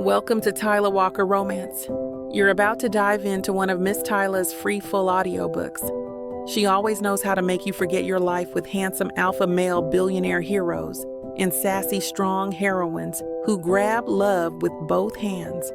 Welcome to Tyler Walker Romance. You're about to dive into one of Miss Tyler's free full audiobooks. She always knows how to make you forget your life with handsome alpha male billionaire heroes and sassy strong heroines who grab love with both hands.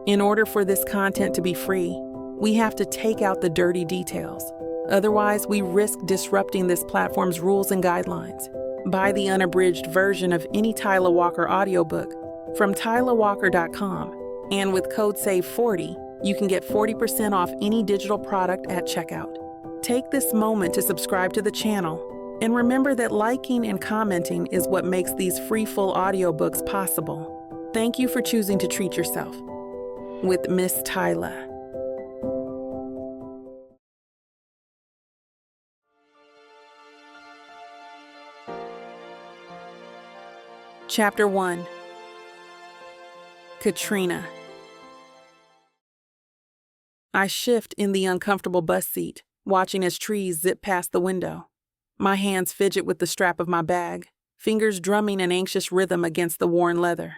In order for this content to be free, we have to take out the dirty details. Otherwise, we risk disrupting this platform's rules and guidelines. Buy the unabridged version of any Tyler Walker audiobook from tylerwalker.com, and with code SAVE40, you can get 40% off any digital product at checkout. Take this moment to subscribe to the channel, and remember that liking and commenting is what makes these free full audiobooks possible. Thank you for choosing to treat yourself with Miss Tyler. Chapter 1. Katrina. I shift in the uncomfortable bus seat, watching as trees zip past the window. My hands fidget with the strap of my bag, fingers drumming an anxious rhythm against the worn leather.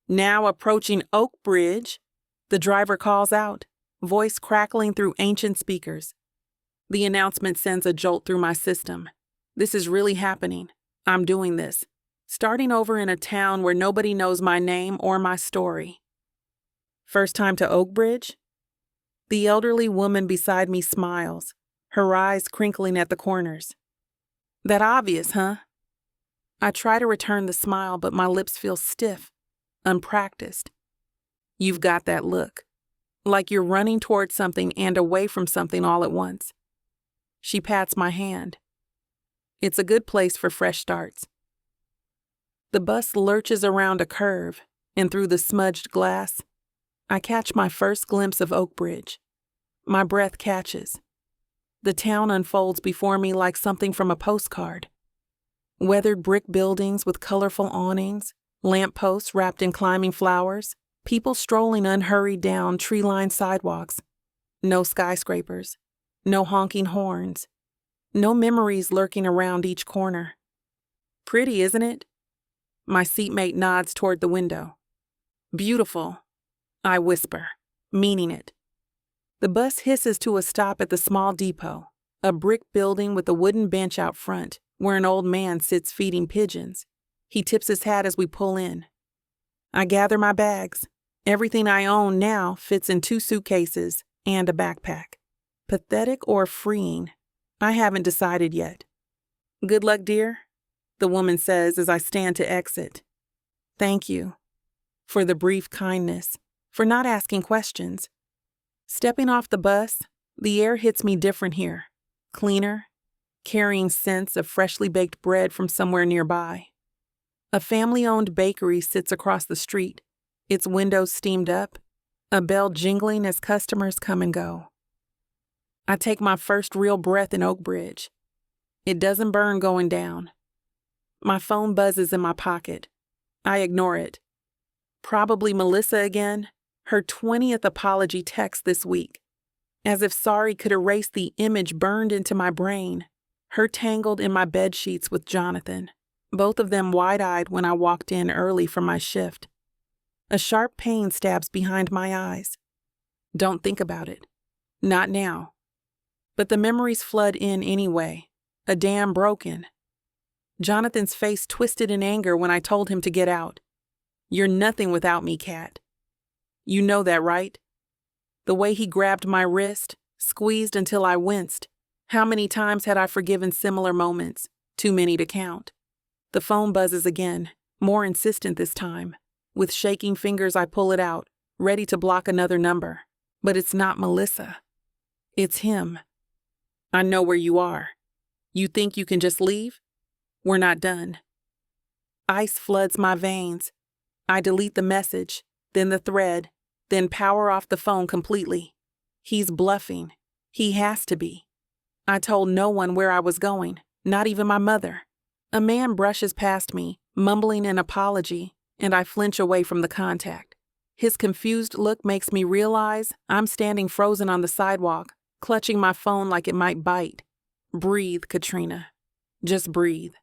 Now approaching Oak Bridge, the driver calls out, voice crackling through ancient speakers. The announcement sends a jolt through my system. This is really happening. I'm doing this. Starting over in a town where nobody knows my name or my story. First time to Oak Bridge? The elderly woman beside me smiles, her eyes crinkling at the corners. That obvious, huh? I try to return the smile, but my lips feel stiff, unpracticed. You've got that look, like you're running towards something and away from something all at once. She pats my hand. It's a good place for fresh starts. The bus lurches around a curve, and through the smudged glass, I catch my first glimpse of Oak Bridge. My breath catches. The town unfolds before me like something from a postcard. Weathered brick buildings with colorful awnings, lampposts wrapped in climbing flowers, people strolling unhurried down tree-lined sidewalks. No skyscrapers, no honking horns, no memories lurking around each corner. Pretty, isn't it? My seatmate nods toward the window. Beautiful, I whisper, meaning it. The bus hisses to a stop at the small depot, a brick building with a wooden bench out front where an old man sits feeding pigeons. He tips his hat as we pull in. I gather my bags. Everything I own now fits in 2 suitcases and a backpack. Pathetic or freeing? I haven't decided yet. Good luck, dear, the woman says as I stand to exit. Thank you for the brief kindness, for not asking questions. Stepping off the bus, the air hits me different here, cleaner, carrying scents of freshly baked bread from somewhere nearby. A family-owned bakery sits across the street, its windows steamed up, a bell jingling as customers come and go. I take my first real breath in Oak Bridge. It doesn't burn going down. My phone buzzes in my pocket. I ignore it. Probably Melissa again, her 20th apology text this week. As if sorry could erase the image burned into my brain, her tangled in my bed sheets with Jonathan, both of them wide-eyed when I walked in early from my shift. A sharp pain stabs behind my eyes. Don't think about it. Not now. But the memories flood in anyway, a dam broken. Jonathan's face twisted in anger when I told him to get out. You're nothing without me, Kat. You know that, right? The way he grabbed my wrist, squeezed until I winced. How many times had I forgiven similar moments? Too many to count. The phone buzzes again, more insistent this time. With shaking fingers, I pull it out, ready to block another number. But it's not Melissa. It's him. I know where you are. You think you can just leave? We're not done. Ice floods my veins. I delete the message, then the thread, then power off the phone completely. He's bluffing. He has to be. I told no one where I was going, not even my mother. A man brushes past me, mumbling an apology, and I flinch away from the contact. His confused look makes me realize I'm standing frozen on the sidewalk, clutching my phone like it might bite. Breathe, Katrina. Just breathe.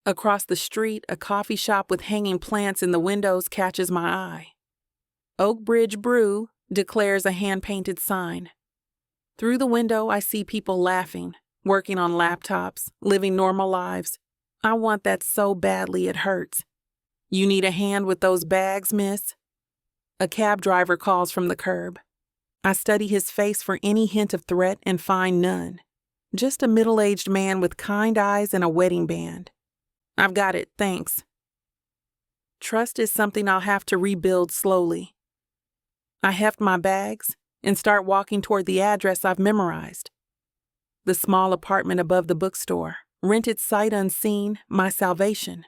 Across the street, a coffee shop with hanging plants in the windows catches my eye. Oak Bridge Brew, declares a hand-painted sign. Through the window, I see people laughing, working on laptops, living normal lives. I want that so badly it hurts. You need a hand with those bags, miss? A cab driver calls from the curb. I study his face for any hint of threat and find none. Just a middle-aged man with kind eyes and a wedding band. I've got it, thanks. Trust is something I'll have to rebuild slowly. I heft my bags and start walking toward the address I've memorized. The small apartment above the bookstore, rented sight unseen, my salvation.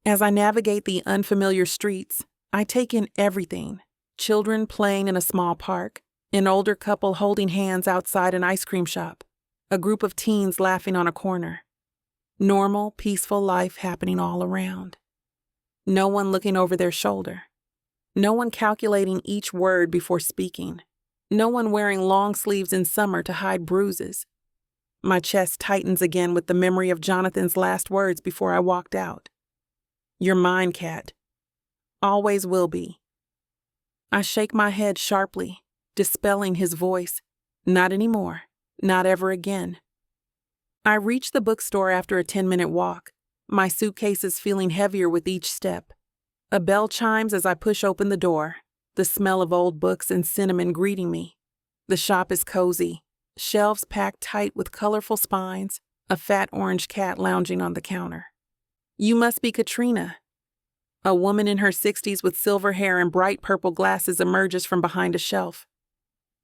As I navigate the unfamiliar streets, I take in everything. Children playing in a small park, an older couple holding hands outside an ice cream shop, a group of teens laughing on a corner. Normal, peaceful life happening all around. No one looking over their shoulder. No one calculating each word before speaking. No one wearing long sleeves in summer to hide bruises. My chest tightens again with the memory of Jonathan's last words before I walked out. You're mine, Cat. Always will be. I shake my head sharply, dispelling his voice. Not anymore. Not ever again. I reach the bookstore after a 10-minute walk, my suitcases feeling heavier with each step. A bell chimes as I push open the door, the smell of old books and cinnamon greeting me. The shop is cozy, shelves packed tight with colorful spines, a fat orange cat lounging on the counter. You must be Katrina. A woman in her 60s with silver hair and bright purple glasses emerges from behind a shelf.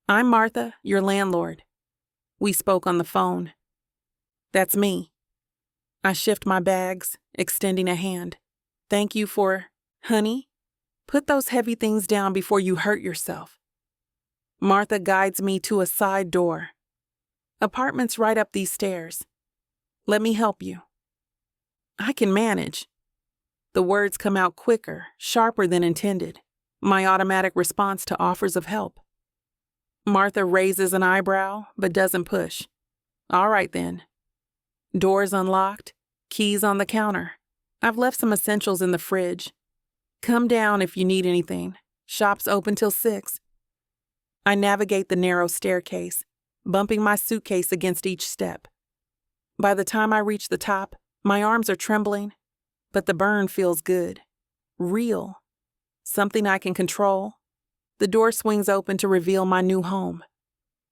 I'm Martha, your landlord. We spoke on the phone. That's me. I shift my bags, extending a hand. Thank you for, honey, put those heavy things down before you hurt yourself. Martha guides me to a side door. Apartment's right up these stairs. Let me help you. I can manage. The words come out quicker, sharper than intended, my automatic response to offers of help. Martha raises an eyebrow, but doesn't push. All right then. Doors unlocked, keys on the counter. I've left some essentials in the fridge. Come down if you need anything. Shop's open till 6. I navigate the narrow staircase, bumping my suitcase against each step. By the time I reach the top, my arms are trembling, but the burn feels good. Real. Something I can control. The door swings open to reveal my new home.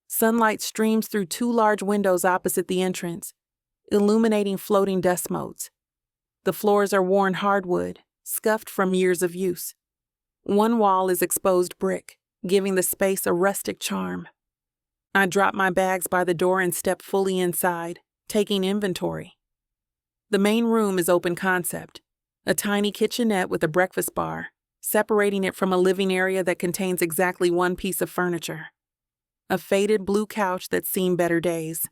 Sunlight streams through 2 large windows opposite the entrance, illuminating floating dust motes. The floors are worn hardwood, scuffed from years of use. One wall is exposed brick, giving the space a rustic charm. I drop my bags by the door and step fully inside, taking inventory. The main room is open concept, a tiny kitchenette with a breakfast bar, separating it from a living area that contains exactly one piece of furniture. A faded blue couch that's seen better days.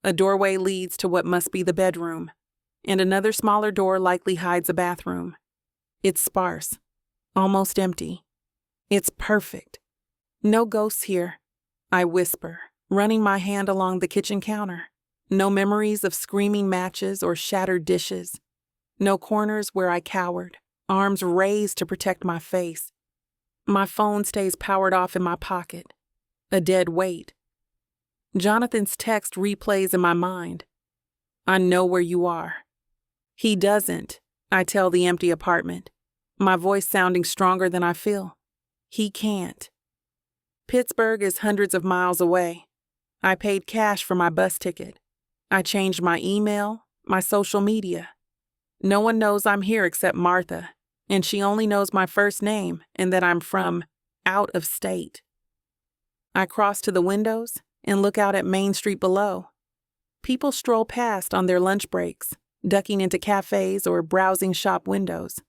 A doorway leads to what must be the bedroom, and another smaller door likely hides a bathroom. It's sparse, almost empty. It's perfect. No ghosts here, I whisper, running my hand along the kitchen counter. No memories of screaming matches or shattered dishes. No corners where I cowered, arms raised to protect my face. My phone stays powered off in my pocket. A dead weight. Jonathan's text replays in my mind. I know where you are. He doesn't, I tell the empty apartment, my voice sounding stronger than I feel. He can't. Pittsburgh is hundreds of miles away. I paid cash for my bus ticket. I changed my email, my social media. No one knows I'm here except Martha, and she only knows my first name and that I'm from out of state. I cross to the windows and look out at Main Street below. People stroll past on their lunch breaks, ducking into cafes or browsing shop windows.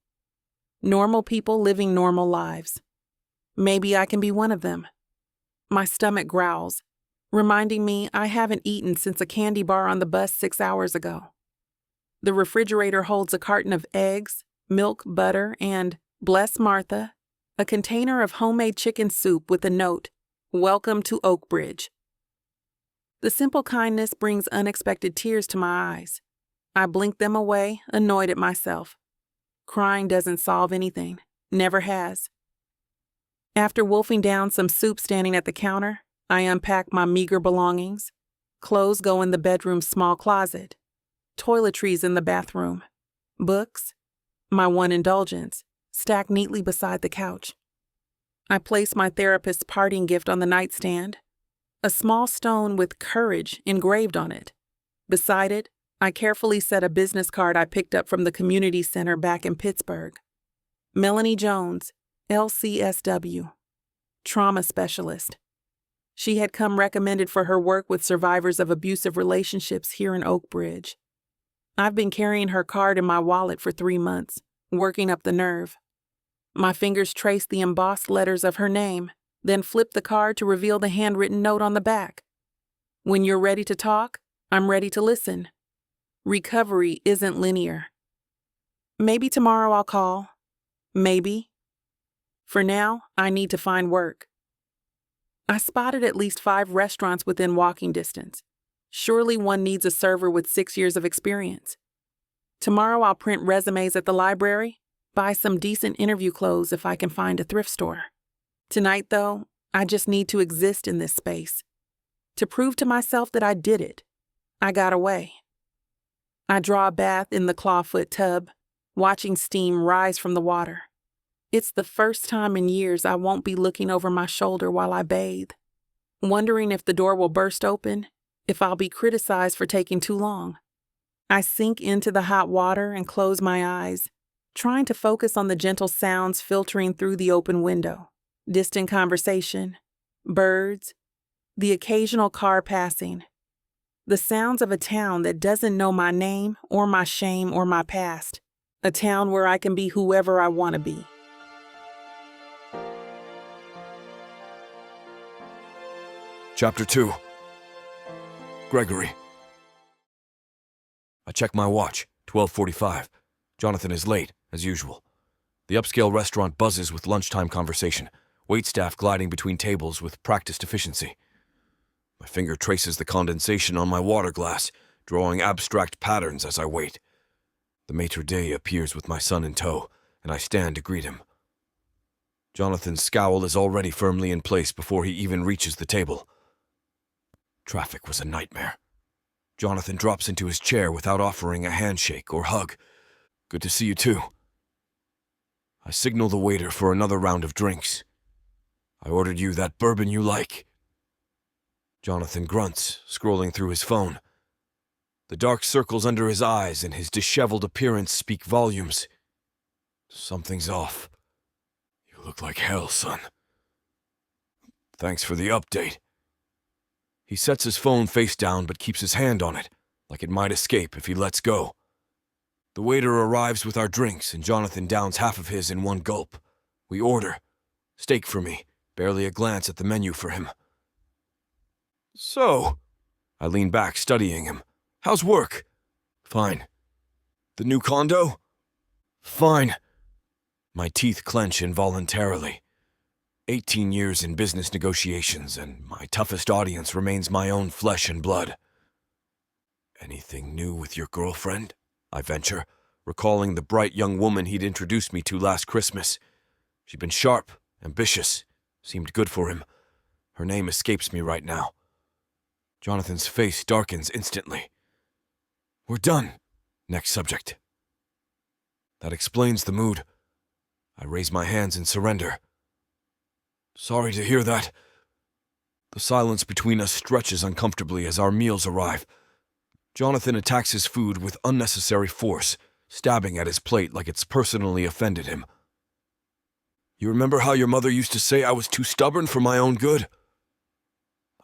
Normal people living normal lives. Maybe I can be one of them. My stomach growls, reminding me I haven't eaten since a candy bar on the bus 6 hours ago. The refrigerator holds a carton of eggs, milk, butter, and, bless Martha, a container of homemade chicken soup with a note, "Welcome to Oak Bridge." The simple kindness brings unexpected tears to my eyes. I blink them away, annoyed at myself. Crying doesn't solve anything, never has. After wolfing down some soup standing at the counter, I unpack my meager belongings. Clothes go in the bedroom's small closet. Toiletries in the bathroom. Books, my one indulgence, stacked neatly beside the couch. I place my therapist's parting gift on the nightstand, a small stone with courage engraved on it. Beside it, I carefully set a business card I picked up from the community center back in Pittsburgh. Melanie Jones, LCSW, trauma specialist. She had come recommended for her work with survivors of abusive relationships here in Oak Ridge. I've been carrying her card in my wallet for 3 months, working up the nerve. My fingers traced the embossed letters of her name, then flipped the card to reveal the handwritten note on the back. When you're ready to talk, I'm ready to listen. Recovery isn't linear. Maybe tomorrow I'll call. Maybe. For now, I need to find work. I spotted at least 5 restaurants within walking distance. Surely one needs a server with 6 years of experience. Tomorrow I'll print resumes at the library, buy some decent interview clothes if I can find a thrift store. Tonight, though, I just need to exist in this space. To prove to myself that I did it. I got away. I draw a bath in the clawfoot tub, watching steam rise from the water. It's the first time in years I won't be looking over my shoulder while I bathe, wondering if the door will burst open, if I'll be criticized for taking too long. I sink into the hot water and close my eyes, trying to focus on the gentle sounds filtering through the open window. Distant conversation, birds, the occasional car passing. The sounds of a town that doesn't know my name or my shame or my past. A town where I can be whoever I want to be. Chapter 2. Gregory. I check my watch, 12:45. Jonathan is late, as usual. The upscale restaurant buzzes with lunchtime conversation, waitstaff gliding between tables with practiced efficiency. My finger traces the condensation on my water glass, drawing abstract patterns as I wait. The maitre d' appears with my son in tow, and I stand to greet him. Jonathan's scowl is already firmly in place before he even reaches the table. Traffic was a nightmare. Jonathan drops into his chair without offering a handshake or hug. Good to see you too. I signal the waiter for another round of drinks. I ordered you that bourbon you like. Jonathan grunts, scrolling through his phone. The dark circles under his eyes and his disheveled appearance speak volumes. Something's off. You look like hell, son. Thanks for the update. He sets his phone face down but keeps his hand on it, like it might escape if he lets go. The waiter arrives with our drinks and Jonathan downs half of his in one gulp. We order. Steak for me, barely a glance at the menu for him. So, I lean back, studying him. How's work? Fine. The new condo? Fine. My teeth clench involuntarily. 18 years in business negotiations, and my toughest audience remains my own flesh and blood. Anything new with your girlfriend? I venture, recalling the bright young woman he'd introduced me to last Christmas. She'd been sharp, ambitious, seemed good for him. Her name escapes me right now. Jonathan's face darkens instantly. We're done. Next subject. That explains the mood. I raise my hands in surrender. Sorry to hear that. The silence between us stretches uncomfortably as our meals arrive. Jonathan attacks his food with unnecessary force, stabbing at his plate like it's personally offended him. You remember how your mother used to say I was too stubborn for my own good?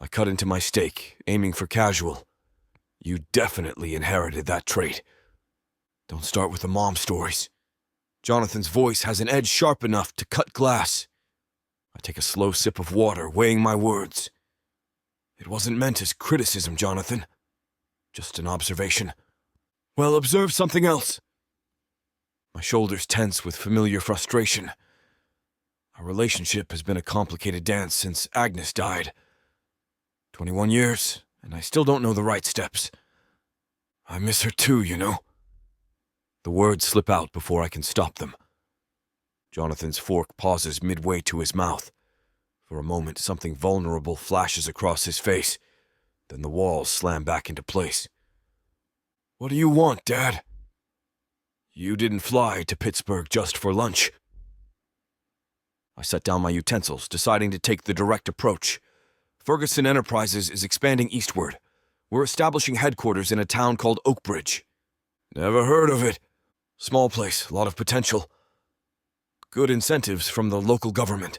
I cut into my steak, aiming for casual. You definitely inherited that trait. Don't start with the mom stories. Jonathan's voice has an edge sharp enough to cut glass. I take a slow sip of water, weighing my words. It wasn't meant as criticism, Jonathan. Just an observation. Well, observe something else. My shoulders tense with familiar frustration. Our relationship has been a complicated dance since Agnes died. 21 years, and I still don't know the right steps. I miss her too, you know. The words slip out before I can stop them. Jonathan's fork pauses midway to his mouth, For a moment, something vulnerable flashes across his face. Then the walls slam back into place. "What do you want, Dad?" "You didn't fly to Pittsburgh just for lunch." I set down my utensils, deciding to take the direct approach. Ferguson Enterprises is expanding eastward. We're establishing headquarters in a town called Oakbridge. "Never heard of it. Small place, a lot of potential. Good incentives from the local government."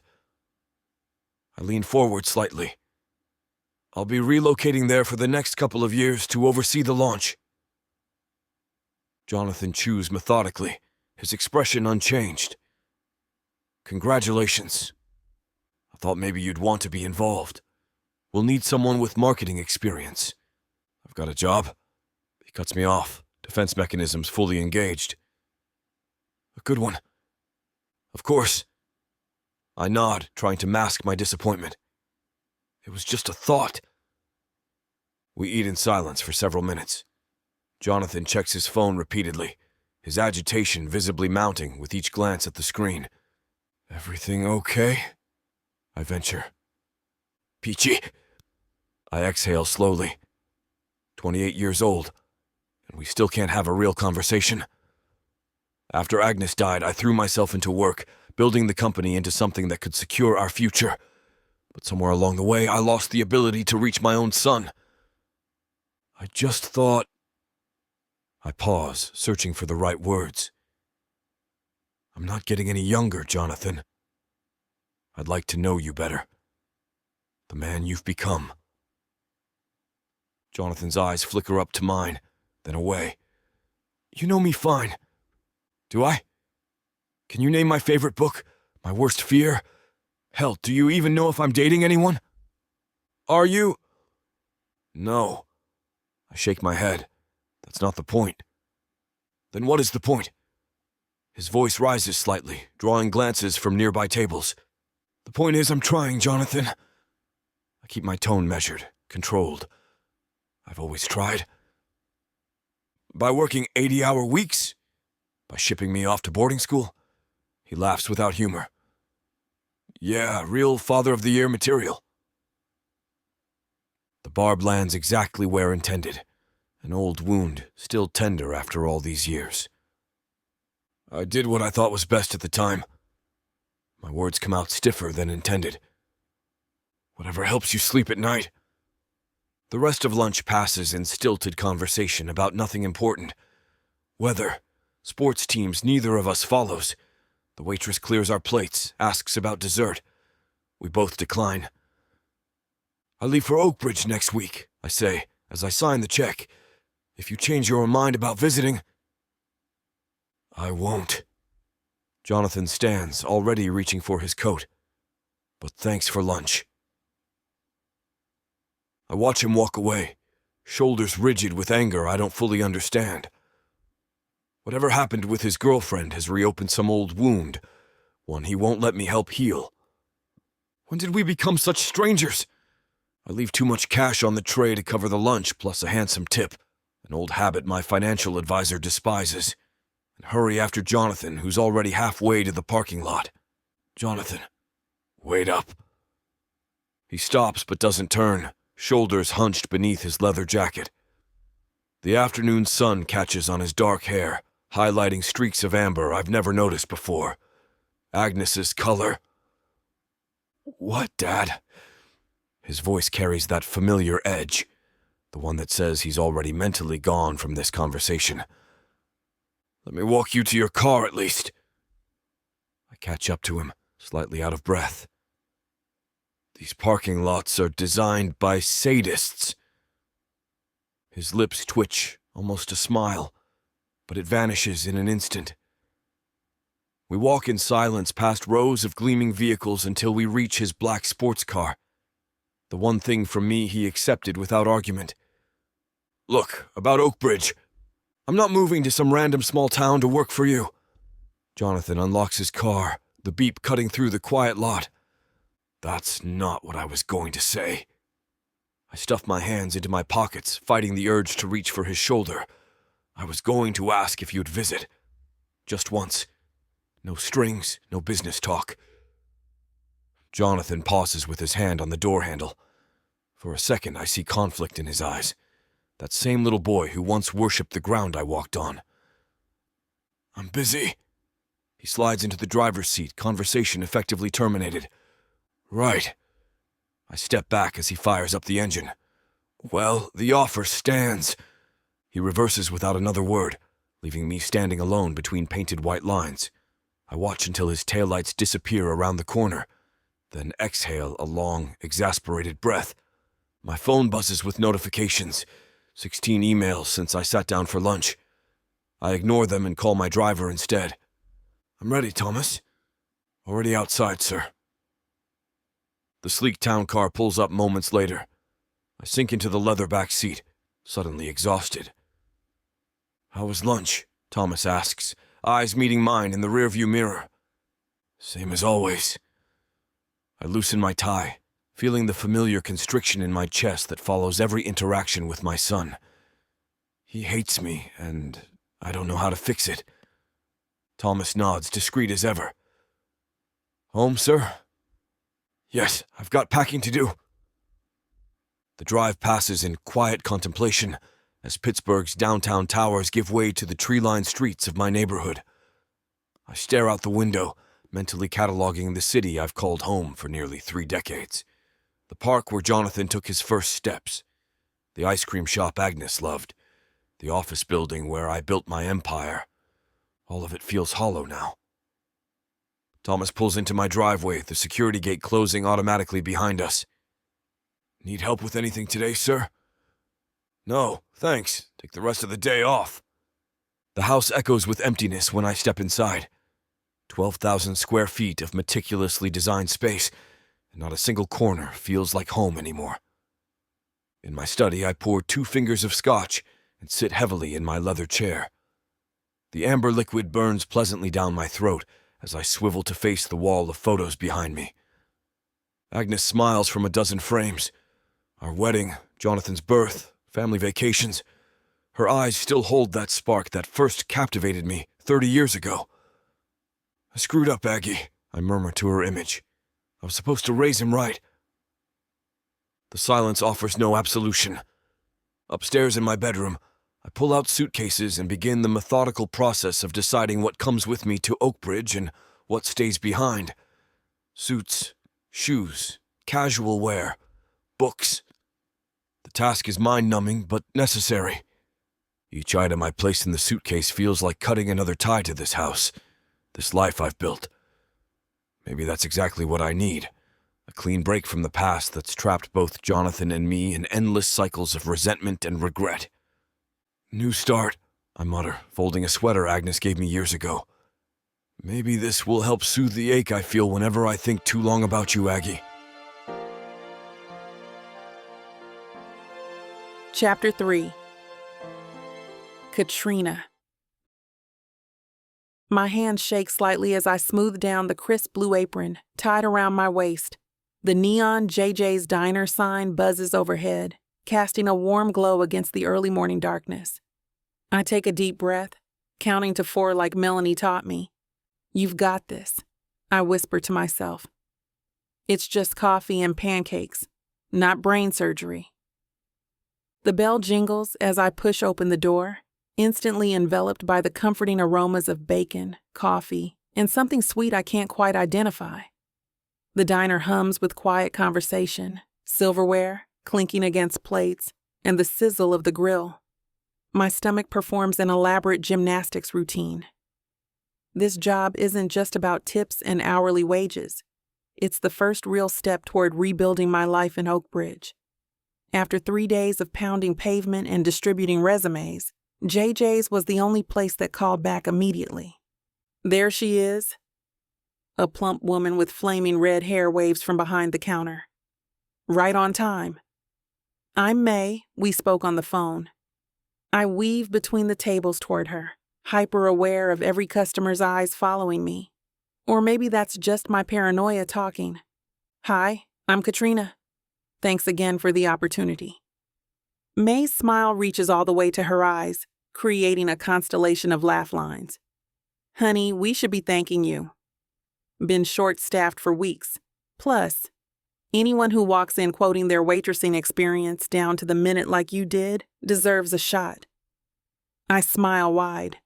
I leaned forward slightly. "I'll be relocating there for the next couple of years to oversee the launch." Jonathan chews methodically, his expression unchanged. "Congratulations. I thought maybe you'd want to be involved. We'll need someone with marketing experience. I've got a job." He cuts me off, defense mechanisms fully engaged. "A good one." "Of course." I nod, trying to mask my disappointment. It was just a thought. We eat in silence for several minutes. Jonathan checks his phone repeatedly, his agitation visibly mounting with each glance at the screen. "Everything okay?" I venture. "Peachy." I exhale slowly. 28 years old, and we still can't have a real conversation. After Agnes died, I threw myself into work, building the company into something that could secure our future. But somewhere along the way, I lost the ability to reach my own son. I just thought... I pause, searching for the right words. "I'm not getting any younger, Jonathan. I'd like to know you better. The man you've become." Jonathan's eyes flicker up to mine, then away. "You know me fine." "Do I? Can you name my favorite book? My worst fear? Hell, do you even know if I'm dating anyone?" "Are you?" "No." I shake my head. That's not the point. "Then what is the point?" His voice rises slightly, drawing glances from nearby tables. "The point is I'm trying, Jonathan." I keep my tone measured, controlled. I've always tried. "By working 80-hour weeks? By shipping me off to boarding school?" He laughs without humor. "Yeah, real Father of the Year material." The barb lands exactly where intended. An old wound, still tender after all these years. "I did what I thought was best at the time." My words come out stiffer than intended. "Whatever helps you sleep at night." The rest of lunch passes in stilted conversation about nothing important. Weather, sports teams neither of us follows. The waitress clears our plates, asks about dessert. We both decline. "I leave for Oakbridge next week," I say, as I sign the check. "If you change your mind about visiting..." "I won't." Jonathan stands, already reaching for his coat. "But thanks for lunch." I watch him walk away, shoulders rigid with anger I don't fully understand. Whatever happened with his girlfriend has reopened some old wound, one he won't let me help heal. When did we become such strangers? I leave too much cash on the tray to cover the lunch plus a handsome tip, an old habit my financial advisor despises, and hurry after Jonathan, who's already halfway to the parking lot. "Jonathan, wait up." He stops but doesn't turn, shoulders hunched beneath his leather jacket. The afternoon sun catches on his dark hair, highlighting streaks of amber I've never noticed before. Agnes's color. "What, Dad?" His voice carries that familiar edge, the one that says he's already mentally gone from this conversation. "Let me walk you to your car at least." I catch up to him, slightly out of breath. These parking lots are designed by sadists. His lips twitch, almost a smile, but it vanishes in an instant. We walk in silence past rows of gleaming vehicles until we reach his black sports car. The one thing from me he accepted without argument. "Look, about Oakbridge. I'm not moving to some random small town to work for you." Jonathan unlocks his car, the beep cutting through the quiet lot. That's not what I was going to say. I stuffed my hands into my pockets, fighting the urge to reach for his shoulder. I was going to ask if you'd visit. Just once. No strings, no business talk. Jonathan pauses with his hand on the door handle. For a second, I see conflict in his eyes. That same little boy who once worshipped the ground I walked on. I'm busy. He slides into the driver's seat, conversation effectively terminated. Right. I step back as he fires up the engine. Well, the offer stands. He reverses without another word, leaving me standing alone between painted white lines. I watch until his taillights disappear around the corner, then exhale a long, exasperated breath. My phone buzzes with notifications. 16 emails since I sat down for lunch. I ignore them and call my driver instead. I'm ready, Thomas. Already outside, sir. The sleek town car pulls up moments later. I sink into the leather back seat, suddenly exhausted. How was lunch? Thomas asks, eyes meeting mine in the rearview mirror. Same as always. I loosen my tie, feeling the familiar constriction in my chest that follows every interaction with my son. He hates me, and I don't know how to fix it. Thomas nods, discreet as ever. Home, sir? Yes, I've got packing to do. The drive passes in quiet contemplation as Pittsburgh's downtown towers give way to the tree-lined streets of my neighborhood. I stare out the window, mentally cataloging the city I've called home for nearly 3 decades. The park where Jonathan took his first steps. The ice cream shop Agnes loved. The office building where I built my empire. All of it feels hollow now. Thomas pulls into my driveway, the security gate closing automatically behind us. Need help with anything today, sir? No, thanks. Take the rest of the day off. The house echoes with emptiness when I step inside. 12,000 square feet of meticulously designed space, and not a single corner feels like home anymore. In my study, I pour 2 fingers of scotch and sit heavily in my leather chair. The amber liquid burns pleasantly down my throat as I swivel to face the wall of photos behind me. Agnes smiles from a dozen frames. Our wedding, Jonathan's birth, family vacations. Her eyes still hold that spark that first captivated me 30 years ago. I screwed up, Aggie, I murmur to her image. I was supposed to raise him right. The silence offers no absolution. Upstairs in my bedroom, I pull out suitcases and begin the methodical process of deciding what comes with me to Oakbridge and what stays behind. Suits, shoes, casual wear, books. The task is mind-numbing but necessary. Each item I place in the suitcase feels like cutting another tie to this house, this life I've built. Maybe that's exactly what I need. A clean break from the past that's trapped both Jonathan and me in endless cycles of resentment and regret. New start, I mutter, folding a sweater Agnes gave me years ago. Maybe this will help soothe the ache I feel whenever I think too long about you, Aggie. Chapter 3. Katrina. My hand shakes slightly as I smooth down the crisp blue apron tied around my waist. The neon JJ's Diner sign buzzes overhead, casting a warm glow against the early morning darkness. I take a deep breath, counting to 4 like Melanie taught me. You've got this, I whisper to myself. It's just coffee and pancakes, not brain surgery. The bell jingles as I push open the door, instantly enveloped by the comforting aromas of bacon, coffee, and something sweet I can't quite identify. The diner hums with quiet conversation, silverware clinking against plates, and the sizzle of the grill. My stomach performs an elaborate gymnastics routine. This job isn't just about tips and hourly wages. It's the first real step toward rebuilding my life in Oakbridge. After 3 days of pounding pavement and distributing resumes, JJ's was the only place that called back immediately. There she is. A plump woman with flaming red hair waves from behind the counter. Right on time. I'm May, we spoke on the phone. I weave between the tables toward her, hyper-aware of every customer's eyes following me. Or maybe that's just my paranoia talking. Hi, I'm Katrina. Thanks again for the opportunity. May's smile reaches all the way to her eyes, creating a constellation of laugh lines. Honey, we should be thanking you. Been short-staffed for weeks. Plus, anyone who walks in quoting their waitressing experience down to the minute like you did deserves a shot. I smile wide.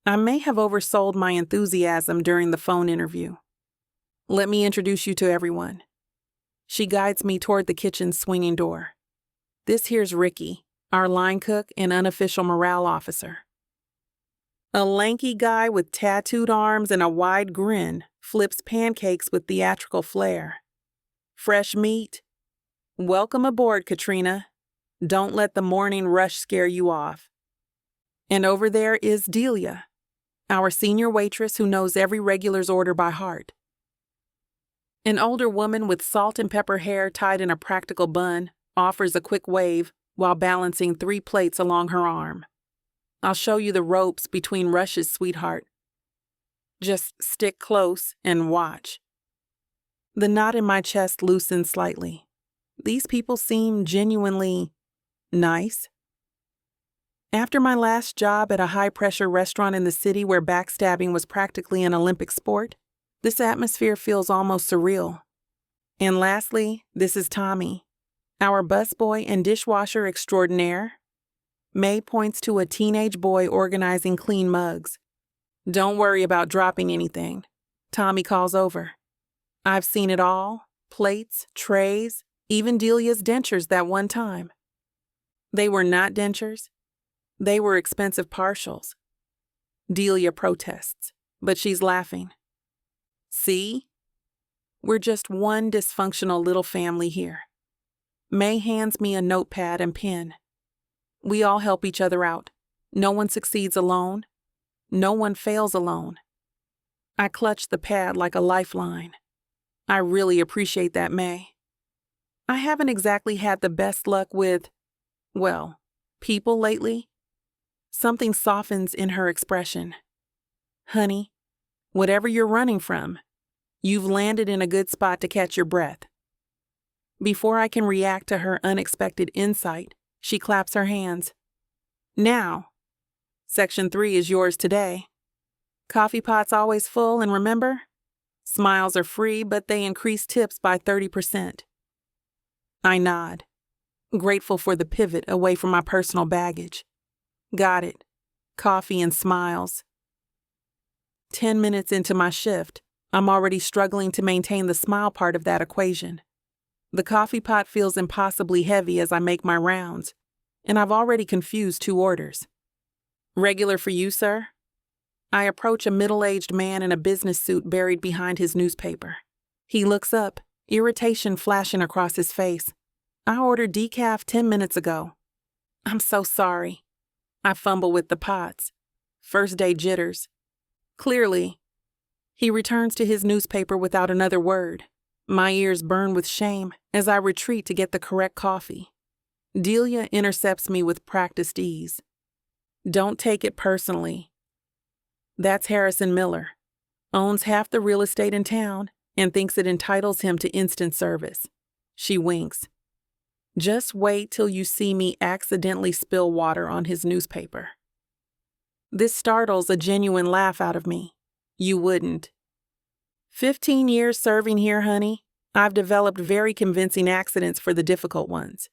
I may have oversold my enthusiasm during the phone interview. Let me introduce you to everyone. She guides me toward the kitchen's swinging door. This here's Ricky, our line cook and unofficial morale officer. A lanky guy with tattooed arms and a wide grin flips pancakes with theatrical flair. Fresh meat? Welcome aboard, Katrina. Don't let the morning rush scare you off. And over there is Delia, our senior waitress who knows every regular's order by heart. An older woman with salt and pepper hair tied in a practical bun offers a quick wave while balancing 3 plates along her arm. I'll show you the ropes between rushes, sweetheart. Just stick close and watch. The knot in my chest loosens slightly. These people seem genuinely nice. After my last job at a high-pressure restaurant in the city where backstabbing was practically an Olympic sport, this atmosphere feels almost surreal. And lastly, this is Tommy, our busboy and dishwasher extraordinaire. May points to a teenage boy organizing clean mugs. Don't worry about dropping anything, Tommy calls over. I've seen it all, plates, trays, even Delia's dentures that one time. They were not dentures. They were expensive partials. Delia protests, but she's laughing. See? We're just one dysfunctional little family here. May hands me a notepad and pen. We all help each other out. No one succeeds alone. No one fails alone. I clutch the pad like a lifeline. I really appreciate that, May. I haven't exactly had the best luck with, well, people lately. Something softens in her expression. Honey, whatever you're running from, you've landed in a good spot to catch your breath. Before I can react to her unexpected insight, she claps her hands. Now, Section 3 is yours today. Coffee pot's always full, and remember, smiles are free, but they increase tips by 30%. I nod, grateful for the pivot away from my personal baggage. Got it. Coffee and smiles. 10 minutes into my shift, I'm already struggling to maintain the smile part of that equation. The coffee pot feels impossibly heavy as I make my rounds, and I've already confused 2 orders. Regular for you, sir? I approach a middle-aged man in a business suit buried behind his newspaper. He looks up, irritation flashing across his face. I ordered decaf 10 minutes ago. I'm so sorry. I fumble with the pots. First day jitters. Clearly. He returns to his newspaper without another word. My ears burn with shame as I retreat to get the correct coffee. Delia intercepts me with practiced ease. Don't take it personally. That's Harrison Miller. Owns half the real estate in town and thinks it entitles him to instant service. She winks. Just wait till you see me accidentally spill water on his newspaper. This startles a genuine laugh out of me. You wouldn't. 15 years serving here, honey. I've developed very convincing accidents for the difficult ones.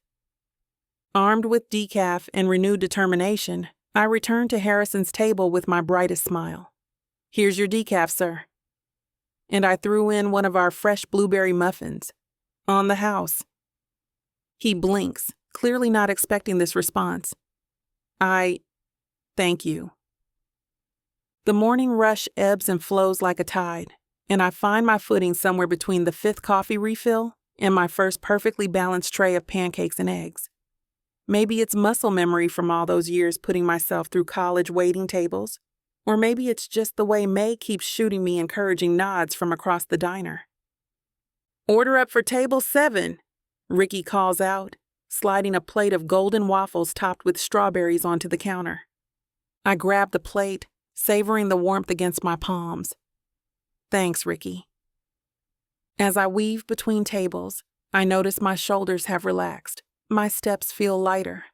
Armed with decaf and renewed determination, I return to Harrison's table with my brightest smile. Here's your decaf, sir. And I threw in one of our fresh blueberry muffins. On the house. He blinks, clearly not expecting this response. Thank you. The morning rush ebbs and flows like a tide, and I find my footing somewhere between the 5th coffee refill and my first perfectly balanced tray of pancakes and eggs. Maybe it's muscle memory from all those years putting myself through college waiting tables, or maybe it's just the way May keeps shooting me encouraging nods from across the diner. Order up for table 7, Ricky calls out, sliding a plate of golden waffles topped with strawberries onto the counter. I grab the plate, savoring the warmth against my palms. Thanks, Ricky. As I weave between tables, I notice my shoulders have relaxed. My steps feel lighter.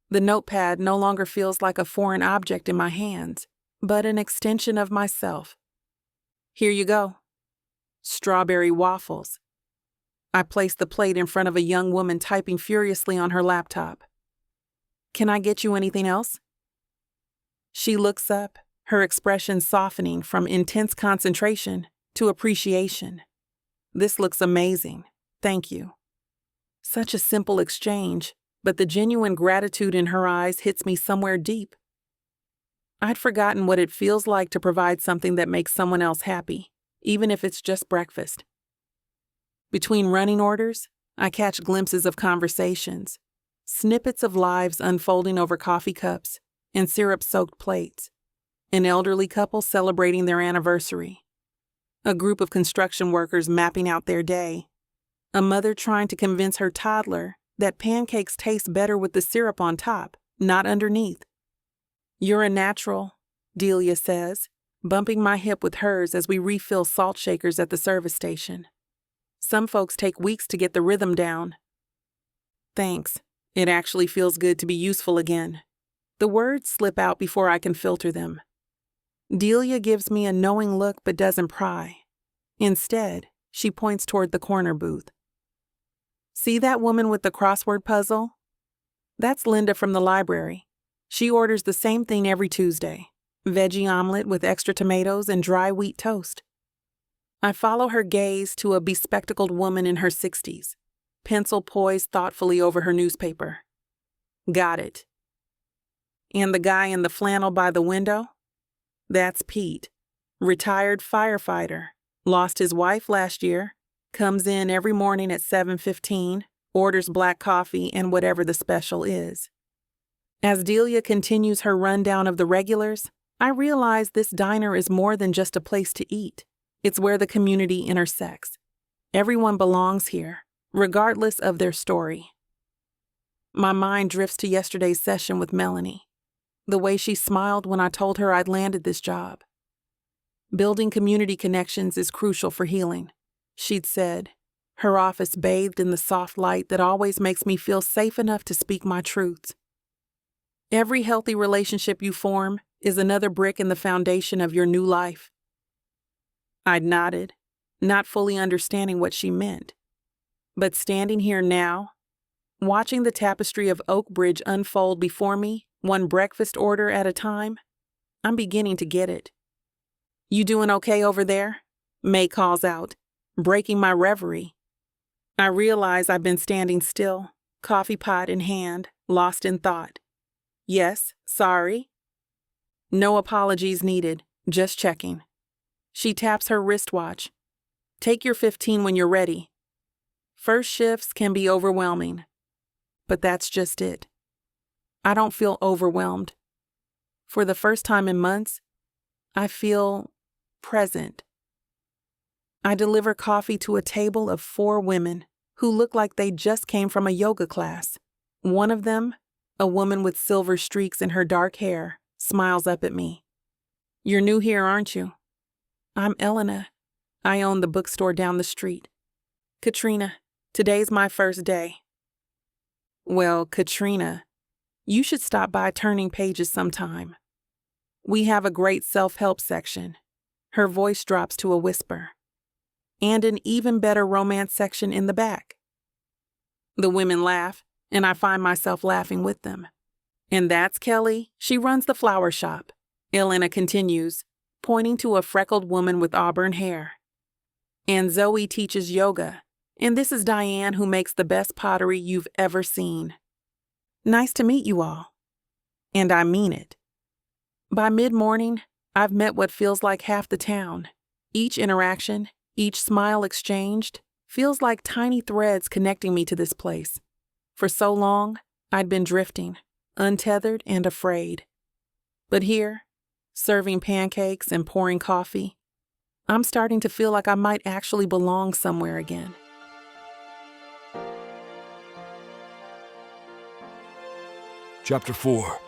The notepad no longer feels like a foreign object in my hands, but an extension of myself. Here you go. Strawberry waffles, I place the plate in front of a young woman typing furiously on her laptop. Can I get you anything else? She looks up, her expression softening from intense concentration to appreciation. This looks amazing. Thank you. Such a simple exchange, but the genuine gratitude in her eyes hits me somewhere deep. I'd forgotten what it feels like to provide something that makes someone else happy, even if it's just breakfast. Between running orders, I catch glimpses of conversations, snippets of lives unfolding over coffee cups and syrup-soaked plates, an elderly couple celebrating their anniversary, a group of construction workers mapping out their day, a mother trying to convince her toddler that pancakes taste better with the syrup on top, not underneath. You're a natural, Delia says, bumping my hip with hers as we refill salt shakers at the service station. Some folks take weeks to get the rhythm down. Thanks. It actually feels good to be useful again. The words slip out before I can filter them. Delia gives me a knowing look but doesn't pry. Instead, she points toward the corner booth. See that woman with the crossword puzzle? That's Linda from the library. She orders the same thing every Tuesday, veggie omelet with extra tomatoes and dry wheat toast. I follow her gaze to a bespectacled woman in her 60s, pencil poised thoughtfully over her newspaper. Got it. And the guy in the flannel by the window? That's Pete, retired firefighter, lost his wife last year, comes in every morning at 7:15, orders black coffee and whatever the special is. As Delia continues her rundown of the regulars, I realize this diner is more than just a place to eat. It's where the community intersects. Everyone belongs here, regardless of their story. My mind drifts to yesterday's session with Melanie, the way she smiled when I told her I'd landed this job. Building community connections is crucial for healing, she'd said, her office bathed in the soft light that always makes me feel safe enough to speak my truths. Every healthy relationship you form is another brick in the foundation of your new life. I'd nodded, not fully understanding what she meant. But standing here now, watching the tapestry of Oak Bridge unfold before me, one breakfast order at a time, I'm beginning to get it. You doing okay over there? May calls out, breaking my reverie. I realize I've been standing still, coffee pot in hand, lost in thought. Yes, sorry. No apologies needed, just checking. She taps her wristwatch. Take your 15 when you're ready. First shifts can be overwhelming, but that's just it. I don't feel overwhelmed. For the first time in months, I feel present. I deliver coffee to a table of 4 women who look like they just came from a yoga class. One of them, a woman with silver streaks in her dark hair, smiles up at me. You're new here, aren't you? I'm Elena. I own the bookstore down the street. Katrina, today's my first day. Well, Katrina, you should stop by Turning Pages sometime. We have a great self-help section. Her voice drops to a whisper. And an even better romance section in the back. The women laugh, and I find myself laughing with them. And that's Kelly. She runs the flower shop. Elena continues, pointing to a freckled woman with auburn hair. And Zoe teaches yoga. And this is Diane, who makes the best pottery you've ever seen. Nice to meet you all. And I mean it. By mid-morning, I've met what feels like half the town. Each interaction, each smile exchanged, feels like tiny threads connecting me to this place. For so long, I'd been drifting, untethered and afraid. But here, serving pancakes and pouring coffee, I'm starting to feel like I might actually belong somewhere again. Chapter 4.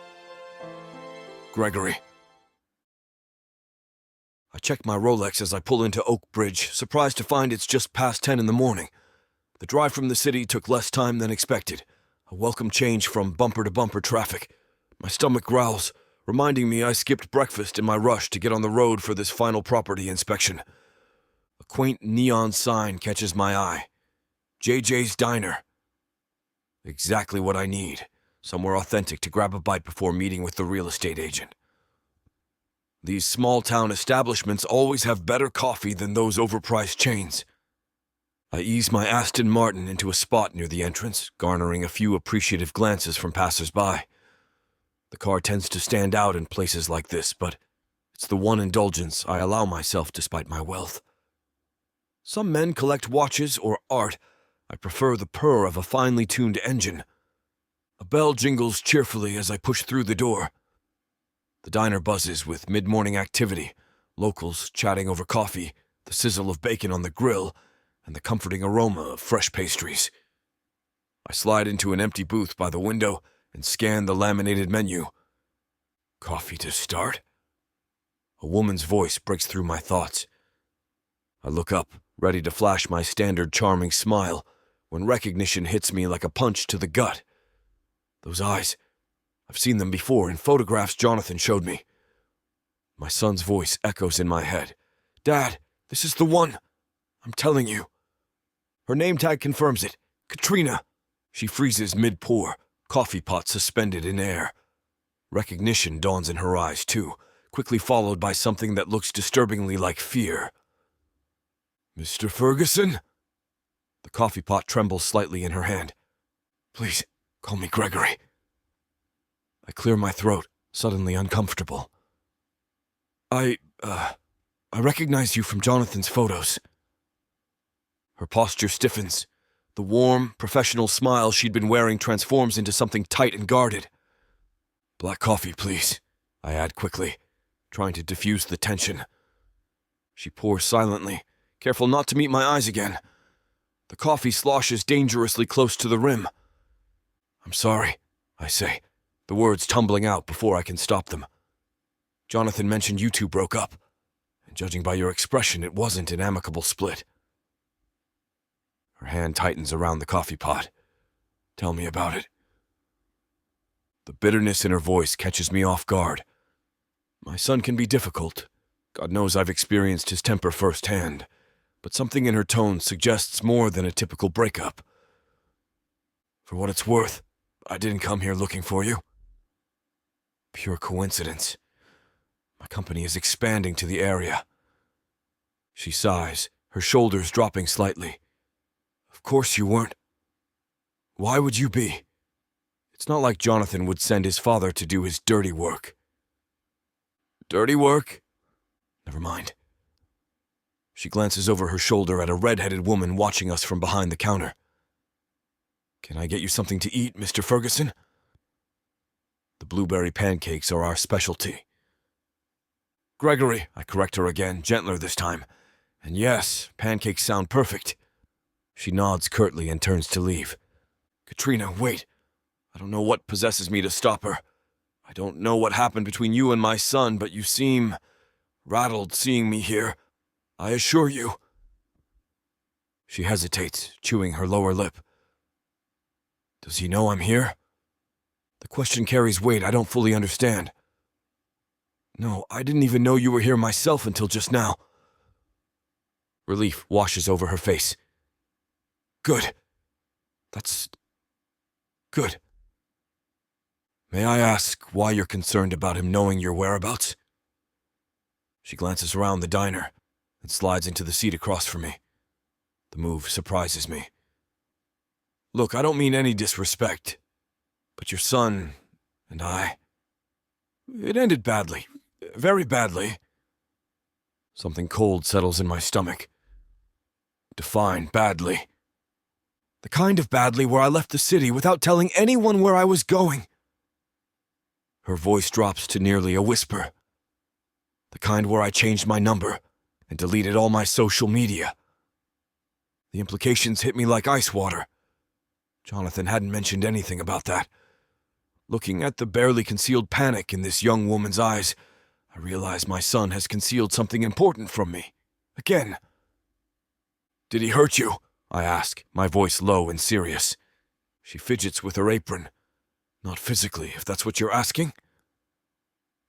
Gregory. I check my Rolex as I pull into Oak Bridge, surprised to find it's just past 10 in the morning. The drive from the city took less time than expected, a welcome change from bumper-to-bumper traffic. My stomach growls, reminding me I skipped breakfast in my rush to get on the road for this final property inspection. A quaint neon sign catches my eye. JJ's Diner. Exactly what I need. Somewhere authentic to grab a bite before meeting with the real estate agent. These small-town establishments always have better coffee than those overpriced chains. I ease my Aston Martin into a spot near the entrance, garnering a few appreciative glances from passers-by. The car tends to stand out in places like this, but it's the one indulgence I allow myself despite my wealth. Some men collect watches or art. I prefer the purr of a finely tuned engine. A bell jingles cheerfully as I push through the door. The diner buzzes with mid-morning activity, locals chatting over coffee, the sizzle of bacon on the grill, and the comforting aroma of fresh pastries. I slide into an empty booth by the window and scan the laminated menu. Coffee to start? A woman's voice breaks through my thoughts. I look up, ready to flash my standard charming smile, when recognition hits me like a punch to the gut. Those eyes, I've seen them before in photographs Jonathan showed me. My son's voice echoes in my head. Dad, this is the one. I'm telling you. Her name tag confirms it. Katrina. She freezes mid-pour, coffee pot suspended in air. Recognition dawns in her eyes, too, quickly followed by something that looks disturbingly like fear. Mr. Ferguson? The coffee pot trembles slightly in her hand. Please, call me Gregory. I clear my throat, suddenly uncomfortable. I recognize you from Jonathan's photos. Her posture stiffens. The warm, professional smile she'd been wearing transforms into something tight and guarded. Black coffee, please, I add quickly, trying to diffuse the tension. She pours silently, careful not to meet my eyes again. The coffee sloshes dangerously close to the rim. I'm sorry, I say, the words tumbling out before I can stop them. Jonathan mentioned you two broke up, and judging by your expression, it wasn't an amicable split. Her hand tightens around the coffee pot. Tell me about it. The bitterness in her voice catches me off guard. My son can be difficult. God knows I've experienced his temper firsthand, but something in her tone suggests more than a typical breakup. For what it's worth, I didn't come here looking for you. Pure coincidence. My company is expanding to the area. She sighs, her shoulders dropping slightly. Of course you weren't. Why would you be? It's not like Jonathan would send his father to do his dirty work. Dirty work? Never mind. She glances over her shoulder at a red-headed woman watching us from behind the counter. Can I get you something to eat, Mr. Ferguson? The blueberry pancakes are our specialty. Gregory, I correct her again, gentler this time. And yes, pancakes sound perfect. She nods curtly and turns to leave. Katrina, wait. I don't know what possesses me to stop her. I don't know what happened between you and my son, but you seem rattled seeing me here. I assure you. She hesitates, chewing her lower lip. Does he know I'm here? The question carries weight I don't fully understand. No, I didn't even know you were here myself until just now. Relief washes over her face. Good. That's good. May I ask why you're concerned about him knowing your whereabouts? She glances around the diner and slides into the seat across from me. The move surprises me. Look, I don't mean any disrespect, but your son and I... It ended badly. Very badly. Something cold settles in my stomach. Define badly. The kind of badly where I left the city without telling anyone where I was going. Her voice drops to nearly a whisper. The kind where I changed my number and deleted all my social media. The implications hit me like ice water. Jonathan hadn't mentioned anything about that. Looking at the barely concealed panic in this young woman's eyes, I realize my son has concealed something important from me. Again. Did he hurt you? I ask, my voice low and serious. She fidgets with her apron. Not physically, if that's what you're asking.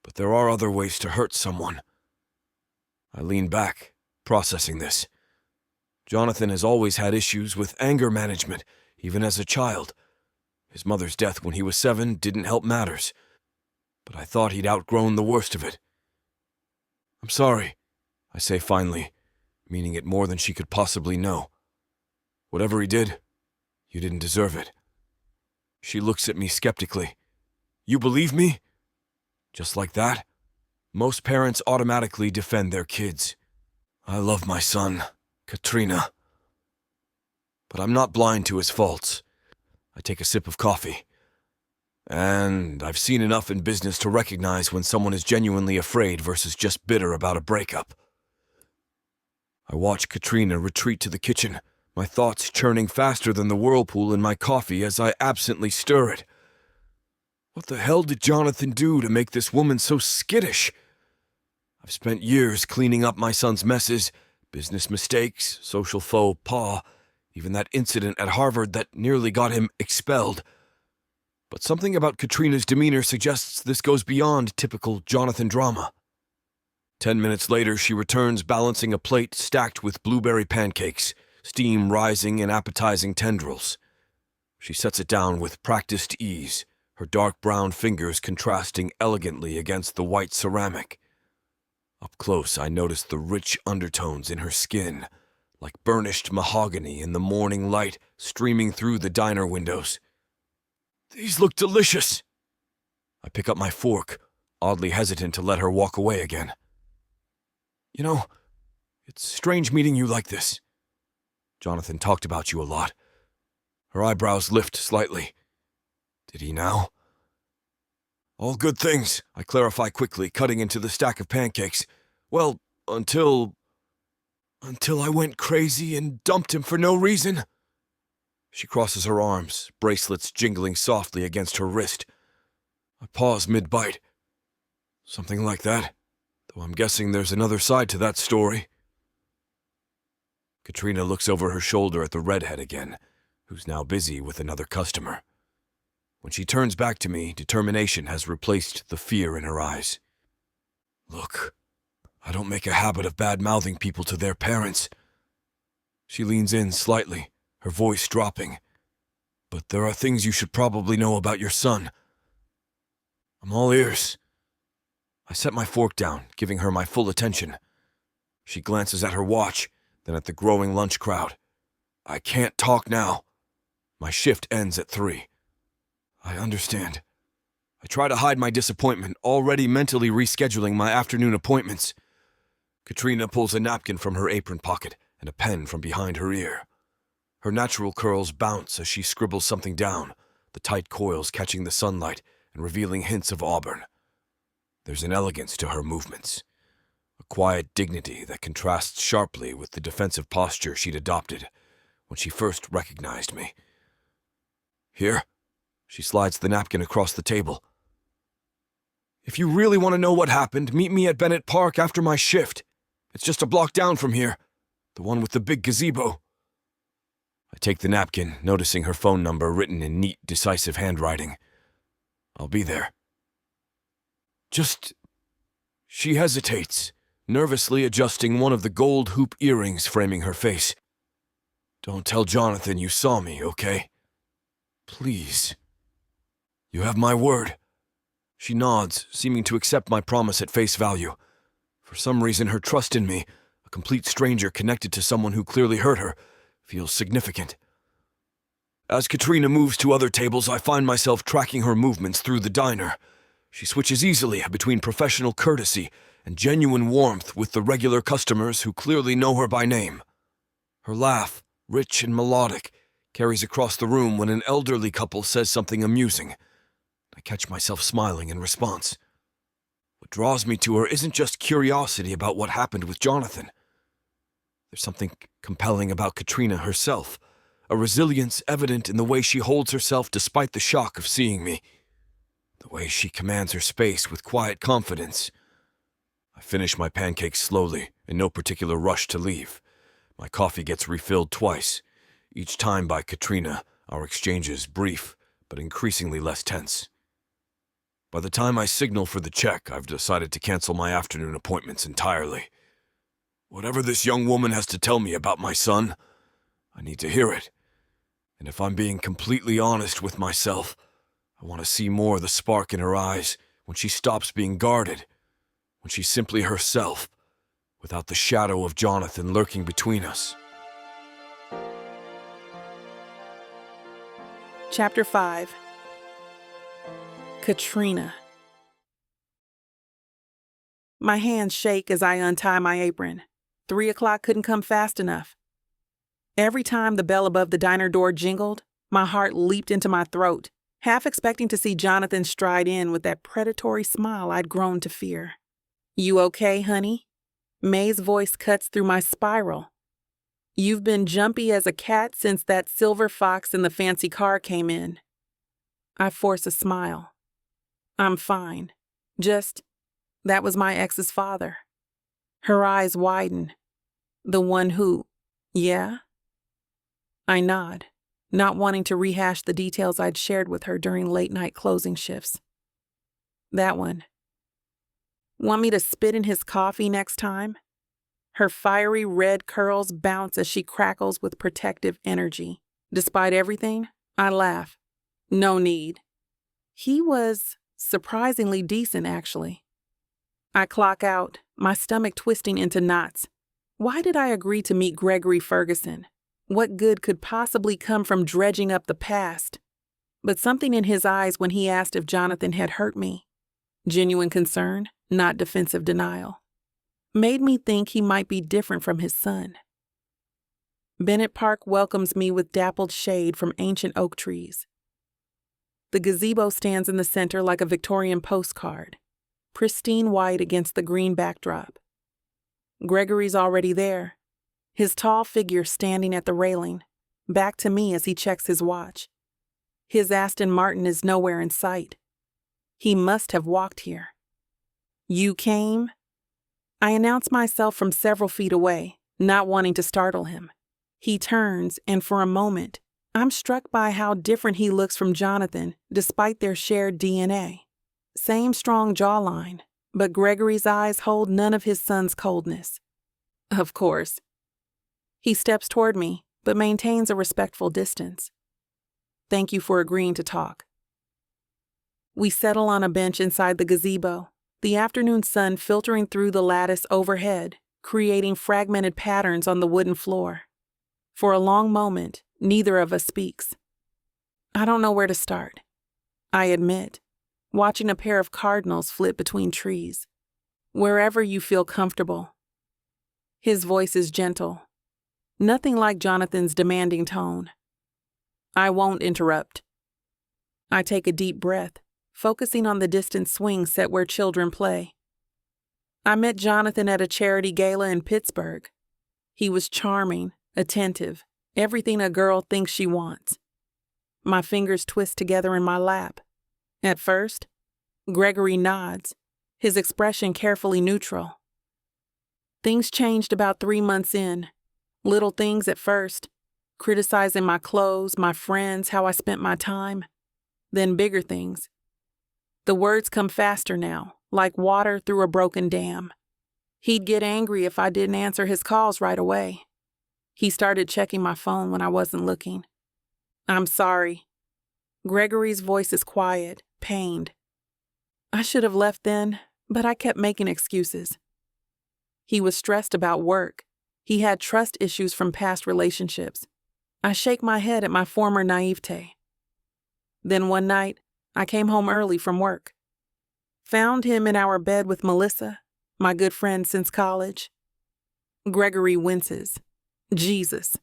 But there are other ways to hurt someone. I lean back, processing this. Jonathan has always had issues with anger management, even as a child. His mother's death when he was 7 didn't help matters, but I thought he'd outgrown the worst of it. I'm sorry, I say finally, meaning it more than she could possibly know. Whatever he did, you didn't deserve it. She looks at me skeptically. You believe me? Just like that? Most parents automatically defend their kids. I love my son, Katrina. But I'm not blind to his faults. I take a sip of coffee. And I've seen enough in business to recognize when someone is genuinely afraid versus just bitter about a breakup. I watch Katrina retreat to the kitchen, my thoughts churning faster than the whirlpool in my coffee as I absently stir it. What the hell did Jonathan do to make this woman so skittish? I've spent years cleaning up my son's messes, business mistakes, social faux pas, even that incident at Harvard that nearly got him expelled. But something about Katrina's demeanor suggests this goes beyond typical Jonathan drama. 10 minutes later, she returns balancing a plate stacked with blueberry pancakes, steam rising in appetizing tendrils. She sets it down with practiced ease, her dark brown fingers contrasting elegantly against the white ceramic. Up close, I notice the rich undertones in her skin, like burnished mahogany in the morning light streaming through the diner windows. These look delicious. I pick up my fork, oddly hesitant to let her walk away again. You know, it's strange meeting you like this. Jonathan talked about you a lot. Her eyebrows lift slightly. Did he now? All good things, I clarify quickly, cutting into the stack of pancakes. Well, until I went crazy and dumped him for no reason. She crosses her arms, bracelets jingling softly against her wrist. I pause mid-bite. Something like that, though I'm guessing there's another side to that story. Katrina looks over her shoulder at the redhead again, who's now busy with another customer. When she turns back to me, determination has replaced the fear in her eyes. Look, I don't make a habit of bad-mouthing people to their parents. She leans in slightly, her voice dropping. But there are things you should probably know about your son. I'm all ears. I set my fork down, giving her my full attention. She glances at her watch, then at the growing lunch crowd. I can't talk now. My shift ends at 3. I understand. I try to hide my disappointment, already mentally rescheduling my afternoon appointments. Katrina pulls a napkin from her apron pocket and a pen from behind her ear. Her natural curls bounce as she scribbles something down, the tight coils catching the sunlight and revealing hints of auburn. There's an elegance to her movements, a quiet dignity that contrasts sharply with the defensive posture she'd adopted when she first recognized me. Here, she slides the napkin across the table. If you really want to know what happened, meet me at Bennett Park after my shift. It's just a block down from here, the one with the big gazebo. I take the napkin, noticing her phone number written in neat, decisive handwriting. I'll be there. She hesitates, nervously adjusting one of the gold hoop earrings framing her face. Don't tell Jonathan you saw me, okay? Please. You have my word. She nods, seeming to accept my promise at face value. For some reason, her trust in me, a complete stranger connected to someone who clearly hurt her, feels significant. As Katrina moves to other tables, I find myself tracking her movements through the diner. She switches easily between professional courtesy and genuine warmth with the regular customers who clearly know her by name. Her laugh, rich and melodic, carries across the room when an elderly couple says something amusing. I catch myself smiling in response. What draws me to her isn't just curiosity about what happened with Jonathan. There's something compelling about Katrina herself, a resilience evident in the way she holds herself despite the shock of seeing me, the way she commands her space with quiet confidence. I finish my pancakes slowly, in no particular rush to leave. My coffee gets refilled twice, each time by Katrina, our exchanges brief but increasingly less tense. By the time I signal for the check, I've decided to cancel my afternoon appointments entirely. Whatever this young woman has to tell me about my son, I need to hear it. And if I'm being completely honest with myself, I want to see more of the spark in her eyes when she stops being guarded, when she's simply herself, without the shadow of Jonathan lurking between us. Chapter 5. Katrina. My hands shake as I untie my apron. 3 o'clock couldn't come fast enough. Every time the bell above the diner door jingled, my heart leaped into my throat, half expecting to see Jonathan stride in with that predatory smile I'd grown to fear. "You okay, honey?" May's voice cuts through my spiral. "You've been jumpy as a cat since that silver fox in the fancy car came in." I force a smile. "I'm fine. That was my ex's father." Her eyes widen. "The one who, yeah?" I nod, not wanting to rehash the details I'd shared with her during late-night closing shifts. "That one. Want me to spit in his coffee next time?" Her fiery red curls bounce as she crackles with protective energy. Despite everything, I laugh. "No need." He was surprisingly decent, actually. I clock out, my stomach twisting into knots. Why did I agree to meet Gregory Ferguson? What good could possibly come from dredging up the past? But something in his eyes when he asked if Jonathan had hurt me, genuine concern, not defensive denial, made me think he might be different from his son. Bennett Park welcomes me with dappled shade from ancient oak trees. The gazebo stands in the center like a Victorian postcard, pristine white against the green backdrop. Gregory's already there, his tall figure standing at the railing, back to me as he checks his watch. His Aston Martin is nowhere in sight. He must have walked here. "You came?" I announce myself from several feet away, not wanting to startle him. He turns, and for a moment, I'm struck by how different he looks from Jonathan despite their shared DNA. Same strong jawline, but Gregory's eyes hold none of his son's coldness. Of course. He steps toward me, but maintains a respectful distance. "Thank you for agreeing to talk." We settle on a bench inside the gazebo, the afternoon sun filtering through the lattice overhead, creating fragmented patterns on the wooden floor. For a long moment, neither of us speaks. I don't know where to start. I admit, watching a pair of cardinals flit between trees. "Wherever you feel comfortable." His voice is gentle. Nothing like Jonathan's demanding tone. "I won't interrupt." I take a deep breath, focusing on the distant swing set where children play. I met Jonathan at a charity gala in Pittsburgh. He was charming, attentive, everything a girl thinks she wants. My fingers twist together in my lap. At first, Gregory nods, his expression carefully neutral. Things changed about 3 months in. Little things at first, criticizing my clothes, my friends, how I spent my time. Then bigger things. The words come faster now, like water through a broken dam. He'd get angry if I didn't answer his calls right away. He started checking my phone when I wasn't looking. "I'm sorry." Gregory's voice is quiet, pained. I should have left then, but I kept making excuses. He was stressed about work. He had trust issues from past relationships. I shake my head at my former naivete. Then one night, I came home early from work. Found him in our bed with Melissa, my good friend since college. Gregory winces. Jesus.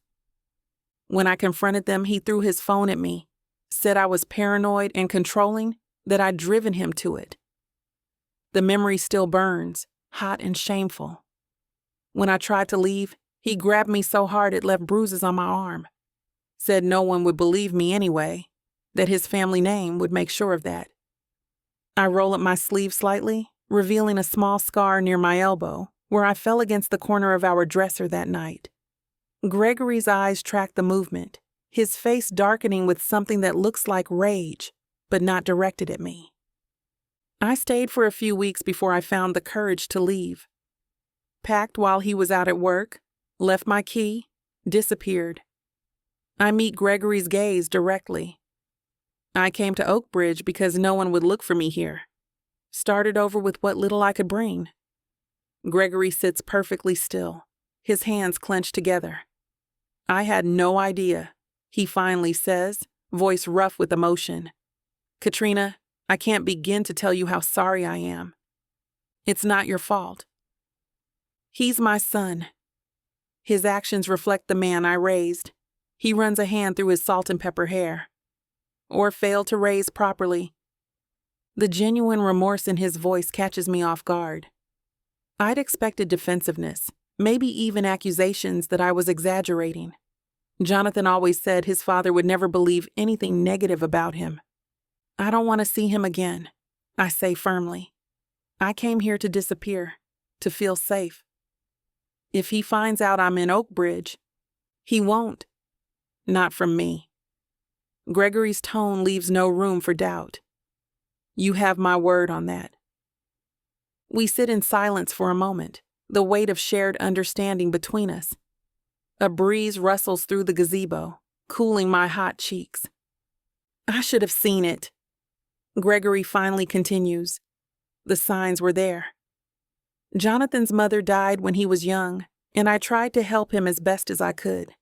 When I confronted them, he threw his phone at me, said I was paranoid and controlling, that I'd driven him to it. The memory still burns, hot and shameful. When I tried to leave, he grabbed me so hard it left bruises on my arm. Said no one would believe me anyway, that his family name would make sure of that. I roll up my sleeve slightly, revealing a small scar near my elbow, where I fell against the corner of our dresser that night. Gregory's eyes track the movement, his face darkening with something that looks like rage, but not directed at me. I stayed for a few weeks before I found the courage to leave. packed while he was out at work, left my key, disappeared. I meet Gregory's gaze directly. I came to Oakbridge because no one would look for me here. Started over with what little I could bring. Gregory sits perfectly still, his hands clenched together. I had no idea, he finally says, voice rough with emotion. Katrina, I can't begin to tell you how sorry I am. It's not your fault. He's my son. His actions reflect the man I raised. He runs a hand through his salt and pepper hair. Or failed to raise properly. The genuine remorse in his voice catches me off guard. I'd expected defensiveness, maybe even accusations that I was exaggerating. Jonathan always said his father would never believe anything negative about him. I don't want to see him again, I say firmly. I came here to disappear, to feel safe. If he finds out I'm in Oakbridge, he won't. Not from me. Gregory's tone leaves no room for doubt. You have my word on that. We sit in silence for a moment, the weight of shared understanding between us. A breeze rustles through the gazebo, cooling my hot cheeks. I should have seen it. Gregory finally continues. The signs were there. Jonathan's mother died when he was young, and I tried to help him as best as I could.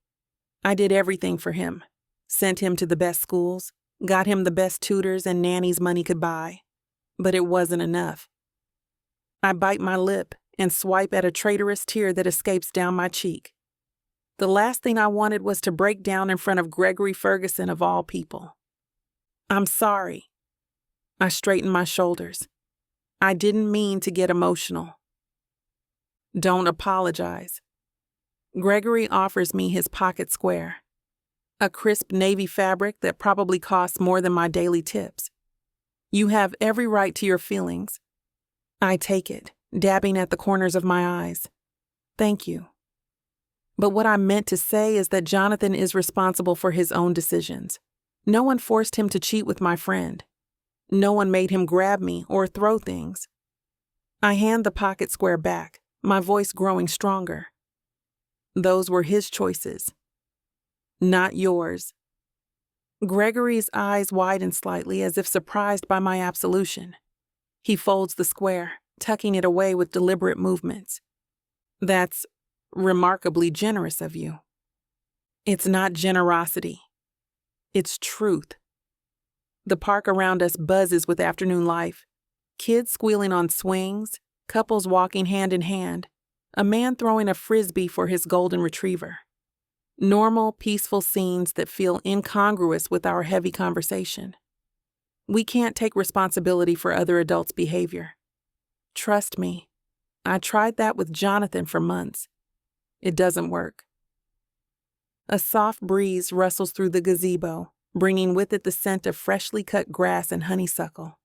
I did everything for him. Sent him to the best schools, got him the best tutors and nannies money could buy. But it wasn't enough. I bite my lip and swipe at a traitorous tear that escapes down my cheek. The last thing I wanted was to break down in front of Gregory Ferguson of all people. I'm sorry. I straighten my shoulders. I didn't mean to get emotional. Don't apologize. Gregory offers me his pocket square. A crisp navy fabric that probably costs more than my daily tips. You have every right to your feelings. I take it, dabbing at the corners of my eyes. Thank you. But what I meant to say is that Jonathan is responsible for his own decisions. No one forced him to cheat with my friend. No one made him grab me or throw things. I hand the pocket square back, my voice growing stronger. Those were his choices, not yours. Gregory's eyes widen slightly as if surprised by my absolution. He folds the square, tucking it away with deliberate movements. That's remarkably generous of you. It's not generosity. It's truth. The park around us buzzes with afternoon life. Kids squealing on swings, couples walking hand in hand, a man throwing a frisbee for his golden retriever. Normal, peaceful scenes that feel incongruous with our heavy conversation. We can't take responsibility for other adults' behavior. Trust me, I tried that with Jonathan for months. It doesn't work. A soft breeze rustles through the gazebo, bringing with it the scent of freshly cut grass and honeysuckle.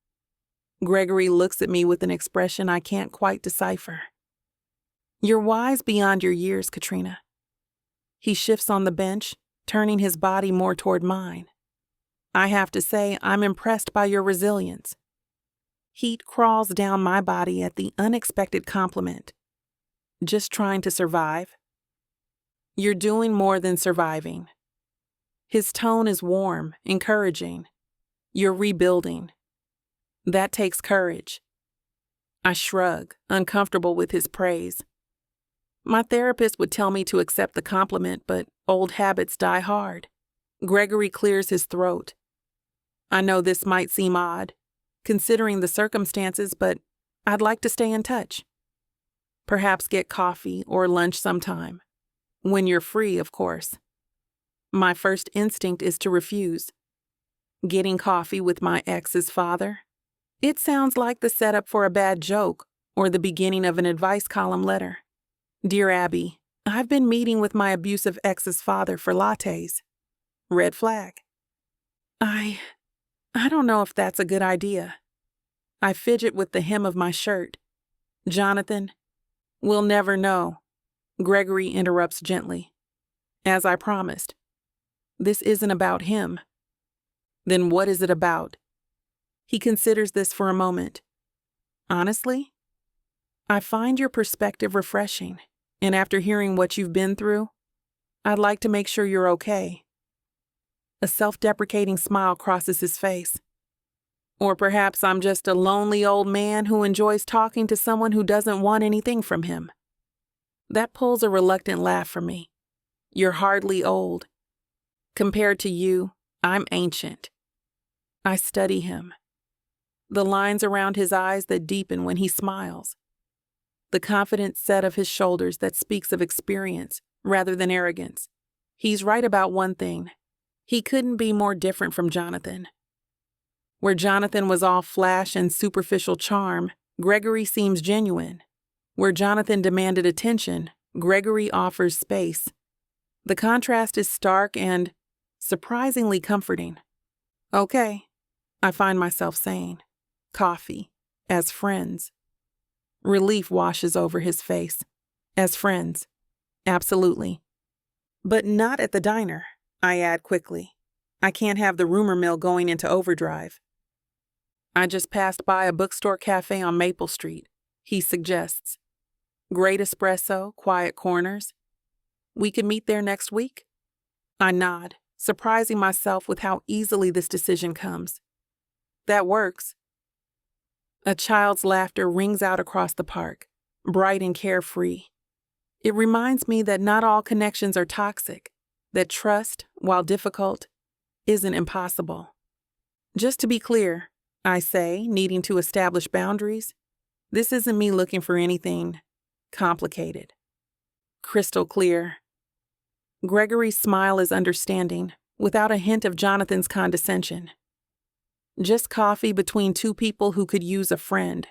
Gregory looks at me with an expression I can't quite decipher. You're wise beyond your years, Katrina. He shifts on the bench, turning his body more toward mine. I have to say, I'm impressed by your resilience. Heat crawls down my body at the unexpected compliment. Just trying to survive? You're doing more than surviving. His tone is warm, encouraging. You're rebuilding. That takes courage. I shrug, uncomfortable with his praise. My therapist would tell me to accept the compliment, but old habits die hard. Gregory clears his throat. I know this might seem odd, considering the circumstances, but I'd like to stay in touch. Perhaps get coffee or lunch sometime. When you're free, of course. My first instinct is to refuse. Getting coffee with my ex's father? It sounds like the setup for a bad joke or the beginning of an advice column letter. Dear Abby, I've been meeting with my abusive ex's father for lattes. Red flag. I don't know if that's a good idea. I fidget with the hem of my shirt. Jonathan, we'll never know. Gregory interrupts gently. As I promised. This isn't about him. Then what is it about? He considers this for a moment. Honestly, I find your perspective refreshing, and after hearing what you've been through, I'd like to make sure you're okay. A self-deprecating smile crosses his face. Or perhaps I'm just a lonely old man who enjoys talking to someone who doesn't want anything from him. That pulls a reluctant laugh from me. You're hardly old. Compared to you, I'm ancient. I study him. The lines around his eyes that deepen when he smiles. The confident set of his shoulders that speaks of experience rather than arrogance. He's right about one thing. He couldn't be more different from Jonathan. Where Jonathan was all flash and superficial charm, Gregory seems genuine. Where Jonathan demanded attention, Gregory offers space. The contrast is stark and surprisingly comforting. Okay, I find myself saying. Coffee. As friends. Relief washes over his face. As friends. Absolutely. But not at the diner, I add quickly. I can't have the rumor mill going into overdrive. I just passed by a bookstore cafe on Maple Street, he suggests. Great espresso, quiet corners. We could meet there next week? I nod, surprising myself with how easily this decision comes. That works. A child's laughter rings out across the park, bright and carefree. It reminds me that not all connections are toxic, that trust, while difficult, isn't impossible. Just to be clear, I say, needing to establish boundaries, this isn't me looking for anything complicated. Crystal clear. Gregory's smile is understanding, without a hint of Jonathan's condescension. Just coffee between two people who could use a friend.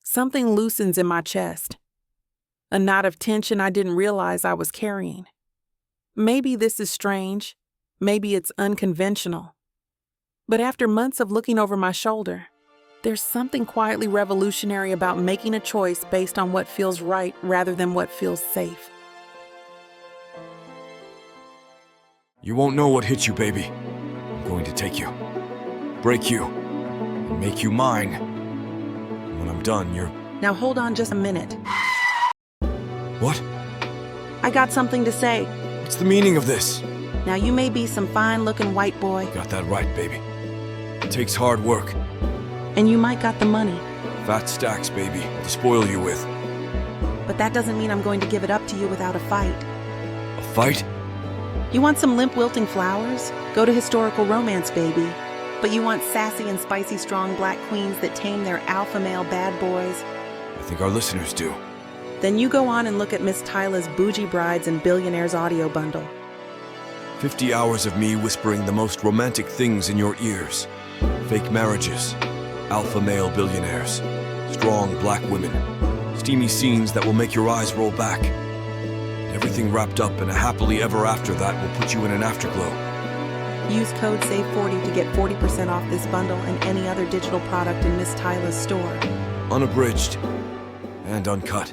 Something loosens in my chest. A knot of tension I didn't realize I was carrying. Maybe this is strange. Maybe it's unconventional. But after months of looking over my shoulder, there's something quietly revolutionary about making a choice based on what feels right rather than what feels safe. You won't know what hit you, baby. I'm going to take you, break you, and make you mine. And when I'm done, you're... Now hold on just a minute. What? I got something to say. What's the meaning of this? Now you may be some fine-looking white boy. Got that right, baby. It takes hard work. And you might got the money. Fat stacks, baby, to spoil you with. But that doesn't mean I'm going to give it up to you without a fight. A fight? You want some limp wilting flowers? Go to historical romance, baby. But you want sassy and spicy strong black queens that tame their alpha male bad boys? I think our listeners do. Then you go on and look at Miss Tyla's Bougie Brides and Billionaires audio bundle. 50 hours of me whispering the most romantic things in your ears. Fake marriages, alpha male billionaires, strong black women, steamy scenes that will make your eyes roll back. And everything wrapped up in a happily ever after that will put you in an afterglow. Use code SAVE40 to get 40% off this bundle and any other digital product in Miss Tyla's store. Unabridged and uncut.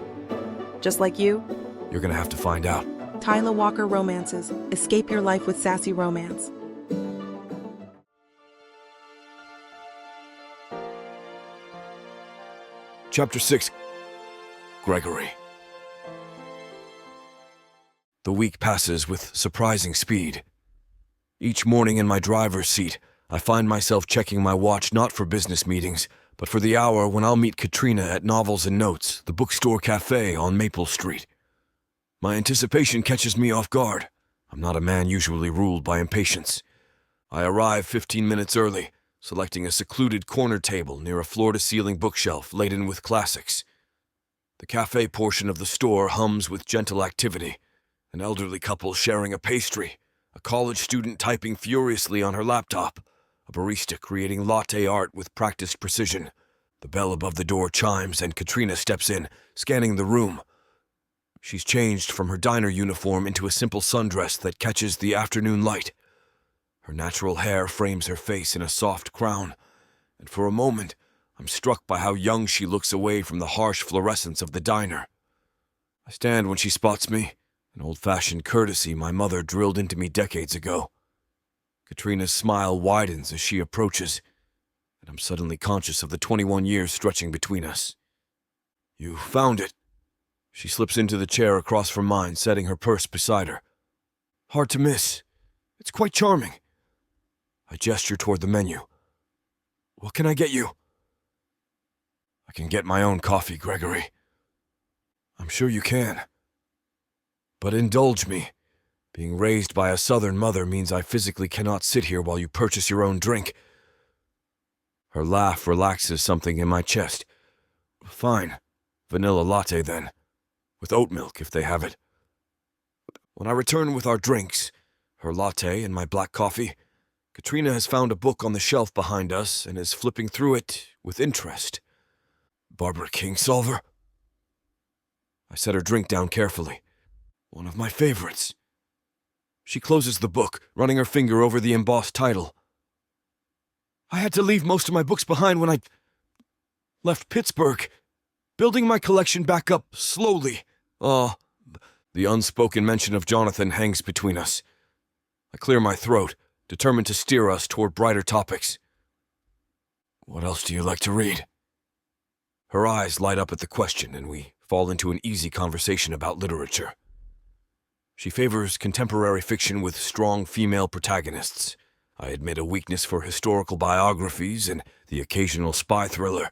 Just like you? You're gonna have to find out. Tyla Walker Romances. Escape your life with sassy romance. Chapter 6. Gregory. The week passes with surprising speed. Each morning in my driver's seat, I find myself checking my watch not for business meetings, but for the hour when I'll meet Katrina at Novels and Notes, the bookstore cafe on Maple Street. My anticipation catches me off guard. I'm not a man usually ruled by impatience. I arrive 15 minutes early, selecting a secluded corner table near a floor-to-ceiling bookshelf laden with classics. The cafe portion of the store hums with gentle activity, an elderly couple sharing a pastry, a college student typing furiously on her laptop, a barista creating latte art with practiced precision. The bell above the door chimes and Katrina steps in, scanning the room. She's changed from her diner uniform into a simple sundress that catches the afternoon light. Her natural hair frames her face in a soft crown, and for a moment, I'm struck by how young she looks away from the harsh fluorescence of the diner. I stand when she spots me, an old-fashioned courtesy my mother drilled into me decades ago. Katrina's smile widens as she approaches, and I'm suddenly conscious of the 21 years stretching between us. You found it. She slips into the chair across from mine, setting her purse beside her. Hard to miss. It's quite charming. I gesture toward the menu. What can I get you? I can get my own coffee, Gregory. I'm sure you can. But indulge me. Being raised by a Southern mother means I physically cannot sit here while you purchase your own drink. Her laugh relaxes something in my chest. Fine. Vanilla latte, then. With oat milk, if they have it. When I return with our drinks, her latte and my black coffee, Katrina has found a book on the shelf behind us and is flipping through it with interest. Barbara Kingsolver? I set her drink down carefully. One of my favorites. She closes the book, running her finger over the embossed title. I had to leave most of my books behind when I left Pittsburgh, building my collection back up slowly. The unspoken mention of Jonathan hangs between us. I clear my throat, determined to steer us toward brighter topics. What else do you like to read? Her eyes light up at the question, and we fall into an easy conversation about literature. She favors contemporary fiction with strong female protagonists. I admit a weakness for historical biographies and the occasional spy thriller.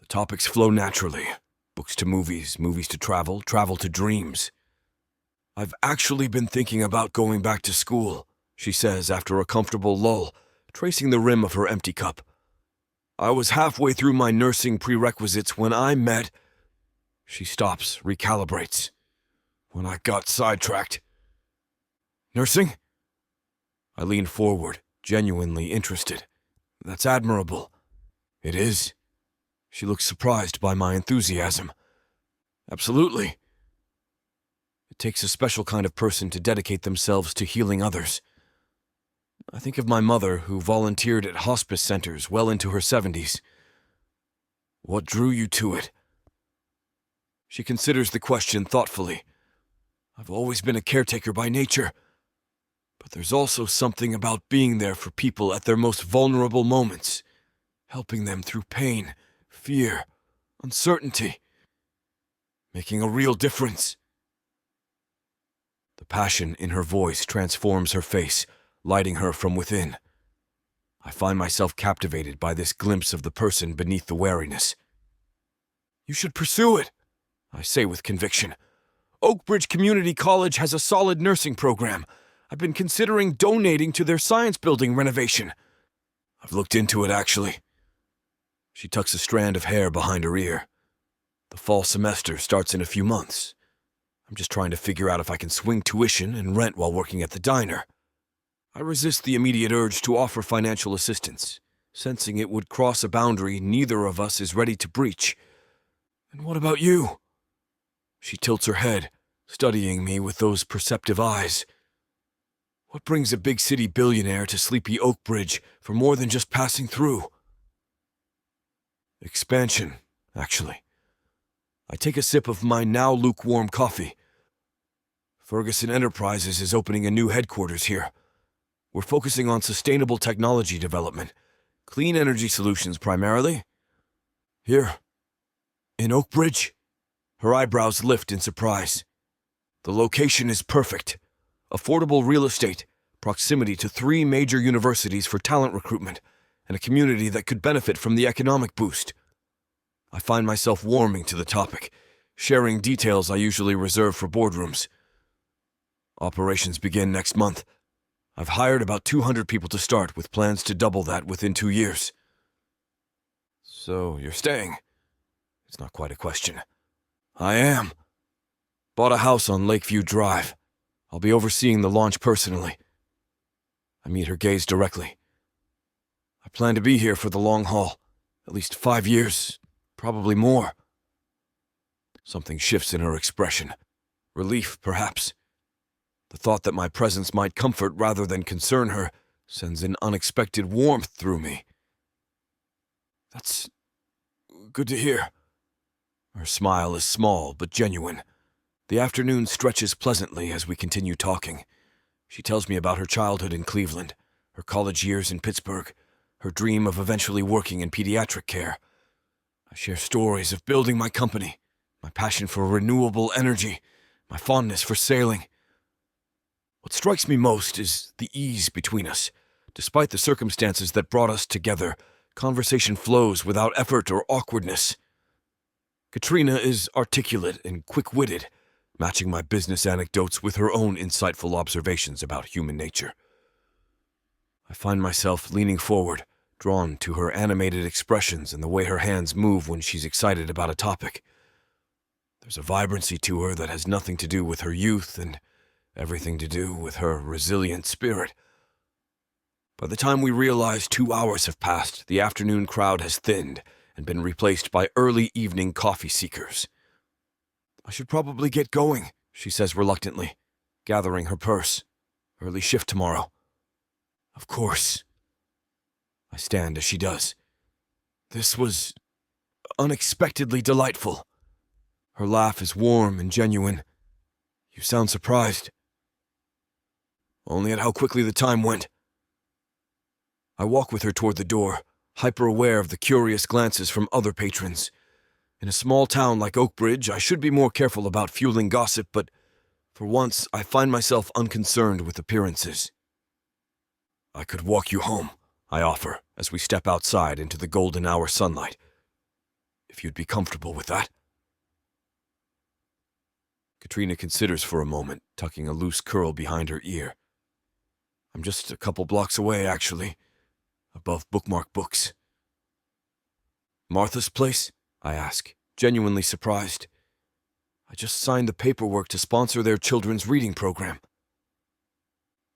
The topics flow naturally. Books to movies, movies to travel, travel to dreams. I've actually been thinking about going back to school, she says after a comfortable lull, tracing the rim of her empty cup. I was halfway through my nursing prerequisites when I met... She stops, recalibrates. When I got sidetracked. Nursing? I lean forward, genuinely interested. That's admirable. It is. She looks surprised by my enthusiasm. Absolutely. It takes a special kind of person to dedicate themselves to healing others. I think of my mother, who volunteered at hospice centers well into her 70s. What drew you to it? She considers the question thoughtfully. I've always been a caretaker by nature, but there's also something about being there for people at their most vulnerable moments, helping them through pain, fear, uncertainty, making a real difference. The passion in her voice transforms her face, lighting her from within. I find myself captivated by this glimpse of the person beneath the wariness. You should pursue it, I say with conviction. Oakbridge Community College has a solid nursing program. I've been considering donating to their science building renovation. I've looked into it, actually. She tucks a strand of hair behind her ear. The fall semester starts in a few months. I'm just trying to figure out if I can swing tuition and rent while working at the diner. I resist the immediate urge to offer financial assistance, sensing it would cross a boundary neither of us is ready to breach. And what about you? She tilts her head, studying me with those perceptive eyes. What brings a big city billionaire to sleepy Oakbridge for more than just passing through? Expansion, actually. I take a sip of my now lukewarm coffee. Ferguson Enterprises is opening a new headquarters here. We're focusing on sustainable technology development, clean energy solutions primarily. Here, in Oakbridge? Her eyebrows lift in surprise. The location is perfect. Affordable real estate, proximity to 3 major universities for talent recruitment, and a community that could benefit from the economic boost. I find myself warming to the topic, sharing details I usually reserve for boardrooms. Operations begin next month. I've hired about 200 people to start, with plans to double that within 2 years. So, you're staying? It's not quite a question. I am. Bought a house on Lakeview Drive. I'll be overseeing the launch personally. I meet her gaze directly. I plan to be here for the long haul. At least 5 years, probably more. Something shifts in her expression. Relief, perhaps. The thought that my presence might comfort rather than concern her sends an unexpected warmth through me. That's good to hear. Her smile is small but genuine. The afternoon stretches pleasantly as we continue talking. She tells me about her childhood in Cleveland, her college years in Pittsburgh, her dream of eventually working in pediatric care. I share stories of building my company, my passion for renewable energy, my fondness for sailing. What strikes me most is the ease between us. Despite the circumstances that brought us together, conversation flows without effort or awkwardness. Katrina is articulate and quick-witted, matching my business anecdotes with her own insightful observations about human nature. I find myself leaning forward, drawn to her animated expressions and the way her hands move when she's excited about a topic. There's a vibrancy to her that has nothing to do with her youth and everything to do with her resilient spirit. By the time we realize 2 hours have passed, the afternoon crowd has thinned and been replaced by early evening coffee seekers. I should probably get going, she says reluctantly, gathering her purse. Early shift tomorrow. Of course. I stand as she does. This was unexpectedly delightful. Her laugh is warm and genuine. You sound surprised. Only at how quickly the time went. I walk with her toward the door, hyper-aware of the curious glances from other patrons. In a small town like Oakbridge, I should be more careful about fueling gossip, but for once, I find myself unconcerned with appearances. I could walk you home, I offer, as we step outside into the golden hour sunlight. If you'd be comfortable with that. Katrina considers for a moment, tucking a loose curl behind her ear. I'm just a couple blocks away, actually, above Bookmark Books. Martha's place? I ask, genuinely surprised. I just signed the paperwork to sponsor their children's reading program.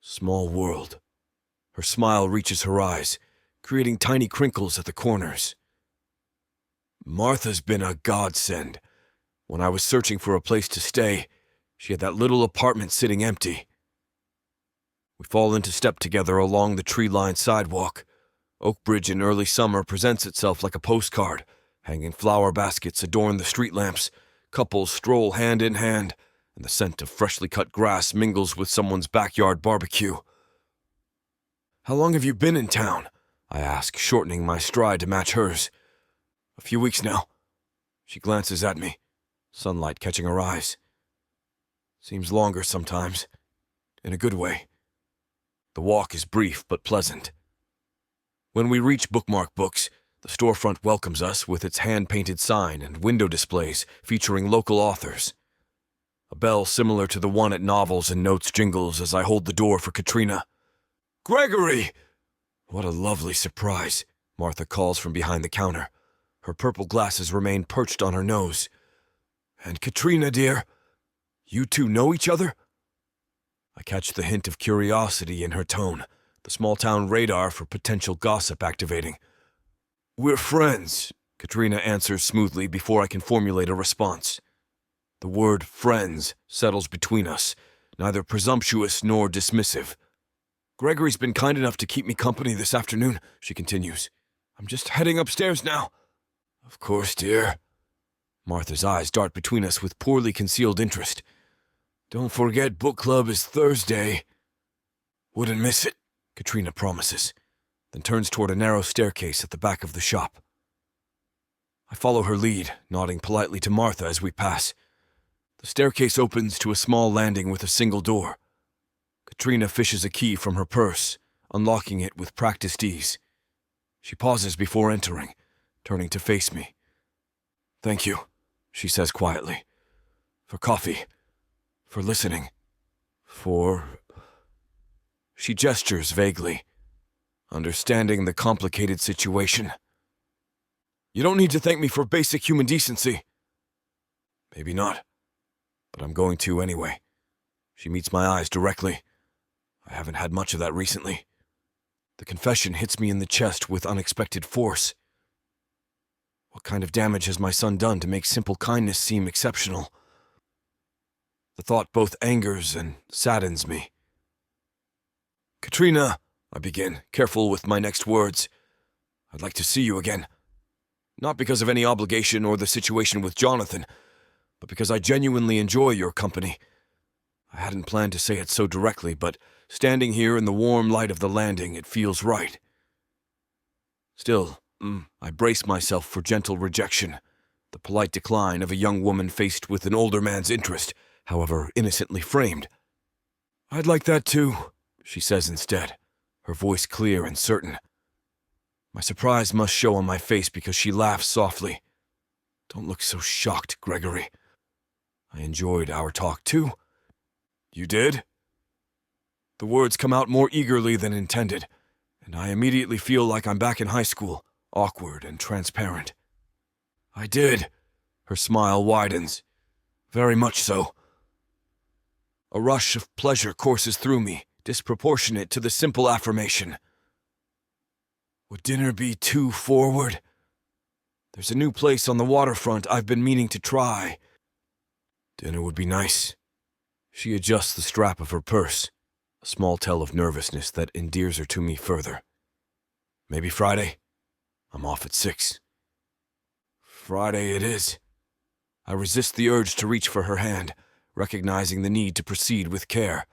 Small world. Her smile reaches her eyes, creating tiny crinkles at the corners. Martha's been a godsend. When I was searching for a place to stay, she had that little apartment sitting empty. We fall into step together along the tree-lined sidewalk. Oakbridge in early summer presents itself like a postcard. Hanging flower baskets adorn the street lamps, couples stroll hand in hand, and the scent of freshly cut grass mingles with someone's backyard barbecue. How long have you been in town? I ask, shortening my stride to match hers. A few weeks now. She glances at me, sunlight catching her eyes. Seems longer sometimes, in a good way. The walk is brief but pleasant. When we reach Bookmark Books, the storefront welcomes us with its hand-painted sign and window displays featuring local authors. A bell similar to the one at Novels and Notes jingles as I hold the door for Katrina. Gregory! What a lovely surprise, Martha calls from behind the counter. Her purple glasses remain perched on her nose. And Katrina, dear, you two know each other? I catch the hint of curiosity in her tone, the small-town radar for potential gossip activating. We're friends, Katrina answers smoothly before I can formulate a response. The word friends settles between us, neither presumptuous nor dismissive. Gregory's been kind enough to keep me company this afternoon, she continues. I'm just heading upstairs now. Of course, dear. Martha's eyes dart between us with poorly concealed interest. Don't forget book club is Thursday. Wouldn't miss it, Katrina promises, then turns toward a narrow staircase at the back of the shop. I follow her lead, nodding politely to Martha as we pass. The staircase opens to a small landing with a single door. Katrina fishes a key from her purse, unlocking it with practiced ease. She pauses before entering, turning to face me. Thank you, she says quietly. For coffee. For listening. For... She gestures vaguely, understanding the complicated situation. You don't need to thank me for basic human decency. Maybe not, but I'm going to anyway. She meets my eyes directly. I haven't had much of that recently. The confession hits me in the chest with unexpected force. What kind of damage has my son done to make simple kindness seem exceptional? The thought both angers and saddens me. Katrina, I begin, careful with my next words. I'd like to see you again. Not because of any obligation or the situation with Jonathan, but because I genuinely enjoy your company. I hadn't planned to say it so directly, but standing here in the warm light of the landing, it feels right. Still, I brace myself for gentle rejection, the polite decline of a young woman faced with an older man's interest, however innocently framed. "I'd like that too," she says instead, her voice clear and certain. My surprise must show on my face because she laughs softly. "Don't look so shocked, Gregory. I enjoyed our talk too." "You did?" The words come out more eagerly than intended, and I immediately feel like I'm back in high school, awkward and transparent. "I did." Her smile widens. "Very much so." A rush of pleasure courses through me, disproportionate to the simple affirmation. Would dinner be too forward? There's a new place on the waterfront I've been meaning to try. Dinner would be nice. She adjusts the strap of her purse, a small tell of nervousness that endears her to me further. Maybe Friday? I'm off at 6. Friday it is. I resist the urge to reach for her hand, recognizing the need to proceed with care.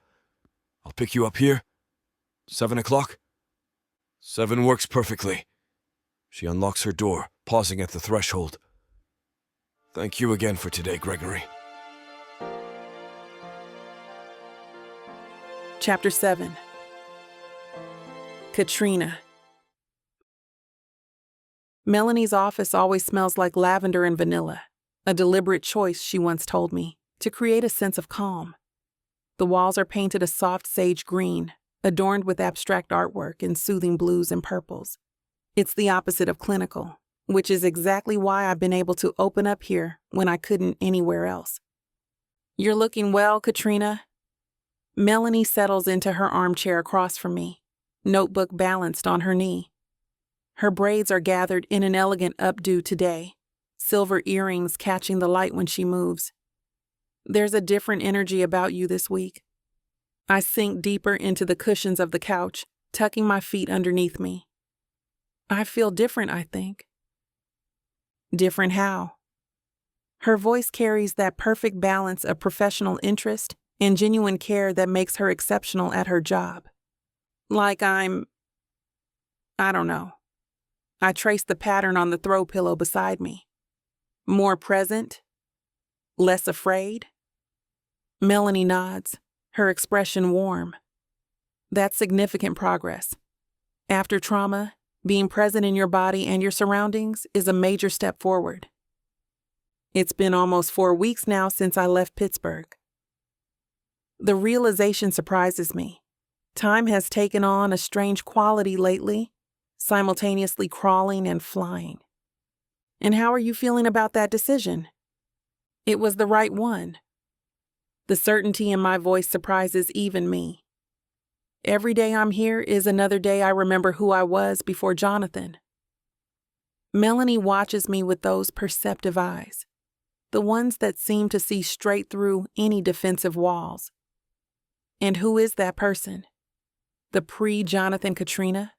I'll pick you up here. 7 o'clock? 7 works perfectly. She unlocks her door, pausing at the threshold. Thank you again for today, Gregory. Chapter 7. Katrina. Melanie's office always smells like lavender and vanilla, a deliberate choice, she once told me, to create a sense of calm. The walls are painted a soft sage green, adorned with abstract artwork in soothing blues and purples. It's the opposite of clinical, which is exactly why I've been able to open up here when I couldn't anywhere else. You're looking well, Katrina. Melanie settles into her armchair across from me, notebook balanced on her knee. Her braids are gathered in an elegant updo today, silver earrings catching the light when she moves. There's a different energy about you this week. I sink deeper into the cushions of the couch, tucking my feet underneath me. I feel different, I think. Different how? Her voice carries that perfect balance of professional interest and genuine care that makes her exceptional at her job. Like I don't know. I trace the pattern on the throw pillow beside me. More present? Less afraid? Melanie nods, her expression warm. That's significant progress. After trauma, being present in your body and your surroundings is a major step forward. It's been almost 4 weeks now since I left Pittsburgh. The realization surprises me. Time has taken on a strange quality lately, simultaneously crawling and flying. And how are you feeling about that decision? It was the right one. The certainty in my voice surprises even me. Every day I'm here is another day I remember who I was before Jonathan. Melanie watches me with those perceptive eyes, the ones that seem to see straight through any defensive walls. And who is that person? The pre-Jonathan Katrina?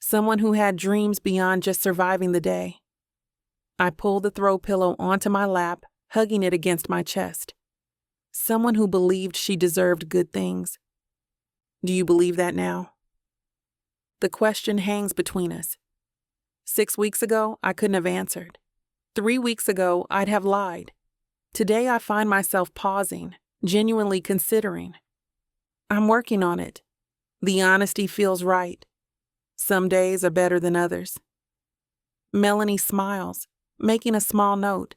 Someone who had dreams beyond just surviving the day. I pull the throw pillow onto my lap, hugging it against my chest. Someone who believed she deserved good things. Do you believe that now? The question hangs between us. 6 weeks ago, I couldn't have answered. 3 weeks ago, I'd have lied. Today, I find myself pausing, genuinely considering. I'm working on it. The honesty feels right. Some days are better than others. Melanie smiles, making a small note.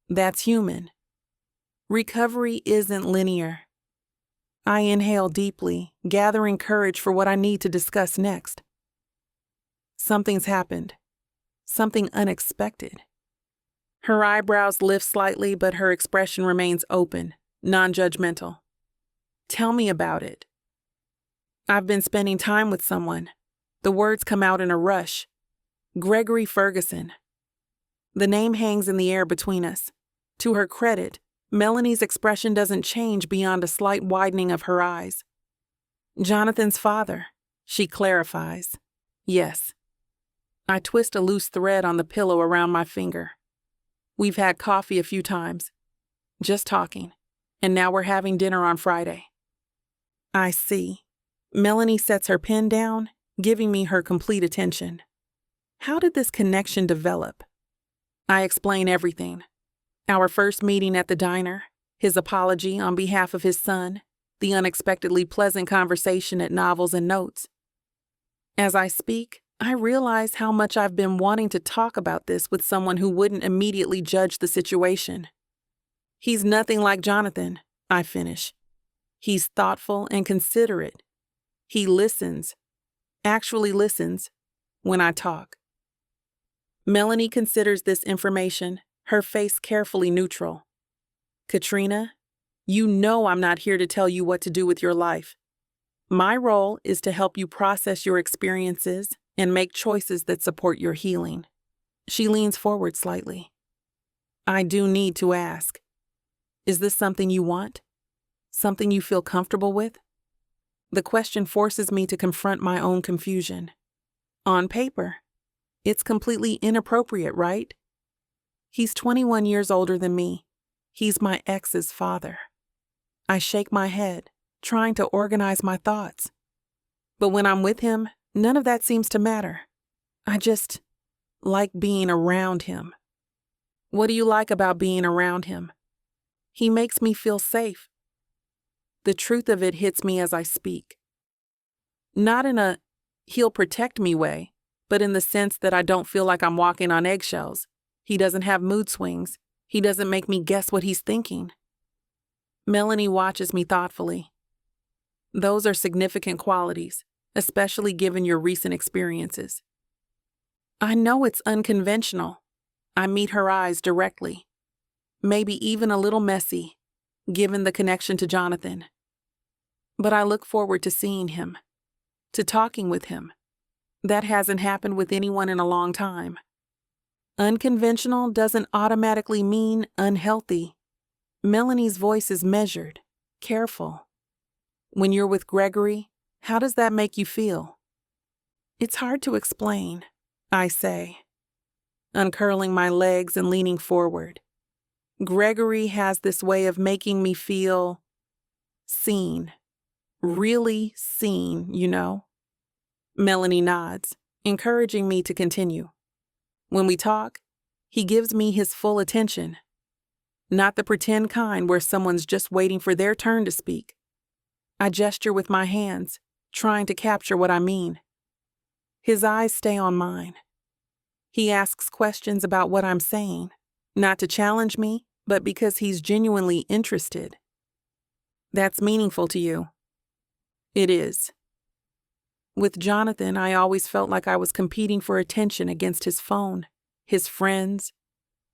That's human. Recovery isn't linear. I inhale deeply, gathering courage for what I need to discuss next. Something's happened. Something unexpected. Her eyebrows lift slightly, but her expression remains open, non-judgmental. Tell me about it. I've been spending time with someone. The words come out in a rush. Gregory Ferguson. The name hangs in the air between us. To her credit, Melanie's expression doesn't change beyond a slight widening of her eyes. Jonathan's father, she clarifies. Yes. I twist a loose thread on the pillow around my finger. We've had coffee a few times. Just talking. And now we're having dinner on Friday. I see. Melanie sets her pen down, giving me her complete attention. How did this connection develop? I explain everything. Our first meeting at the diner, his apology on behalf of his son, the unexpectedly pleasant conversation at Novels and Notes. As I speak, I realize how much I've been wanting to talk about this with someone who wouldn't immediately judge the situation. He's nothing like Jonathan, I finish. He's thoughtful and considerate. He listens, actually listens, when I talk. Melanie considers this information, her face carefully neutral. Katrina, you know I'm not here to tell you what to do with your life. My role is to help you process your experiences and make choices that support your healing. She leans forward slightly. I do need to ask, is this something you want? Something you feel comfortable with? The question forces me to confront my own confusion. On paper, it's completely inappropriate, right? He's 21 years older than me. He's my ex's father. I shake my head, trying to organize my thoughts. But when I'm with him, none of that seems to matter. I just like being around him. What do you like about being around him? He makes me feel safe. The truth of it hits me as I speak. Not in a he'll protect me way, but in the sense that I don't feel like I'm walking on eggshells. He doesn't have mood swings. He doesn't make me guess what he's thinking. Melanie watches me thoughtfully. Those are significant qualities, especially given your recent experiences. I know it's unconventional. I meet her eyes directly. Maybe even a little messy, given the connection to Jonathan. But I look forward to seeing him, to talking with him. That hasn't happened with anyone in a long time. Unconventional doesn't automatically mean unhealthy. Melanie's voice is measured, careful. When you're with Gregory, how does that make you feel? It's hard to explain, I say, uncurling my legs and leaning forward. Gregory has this way of making me feel seen, really seen, you know? Melanie nods, encouraging me to continue. When we talk, he gives me his full attention. Not the pretend kind where someone's just waiting for their turn to speak. I gesture with my hands, trying to capture what I mean. His eyes stay on mine. He asks questions about what I'm saying, not to challenge me, but because he's genuinely interested. That's meaningful to you. It is. With Jonathan, I always felt like I was competing for attention against his phone, his friends,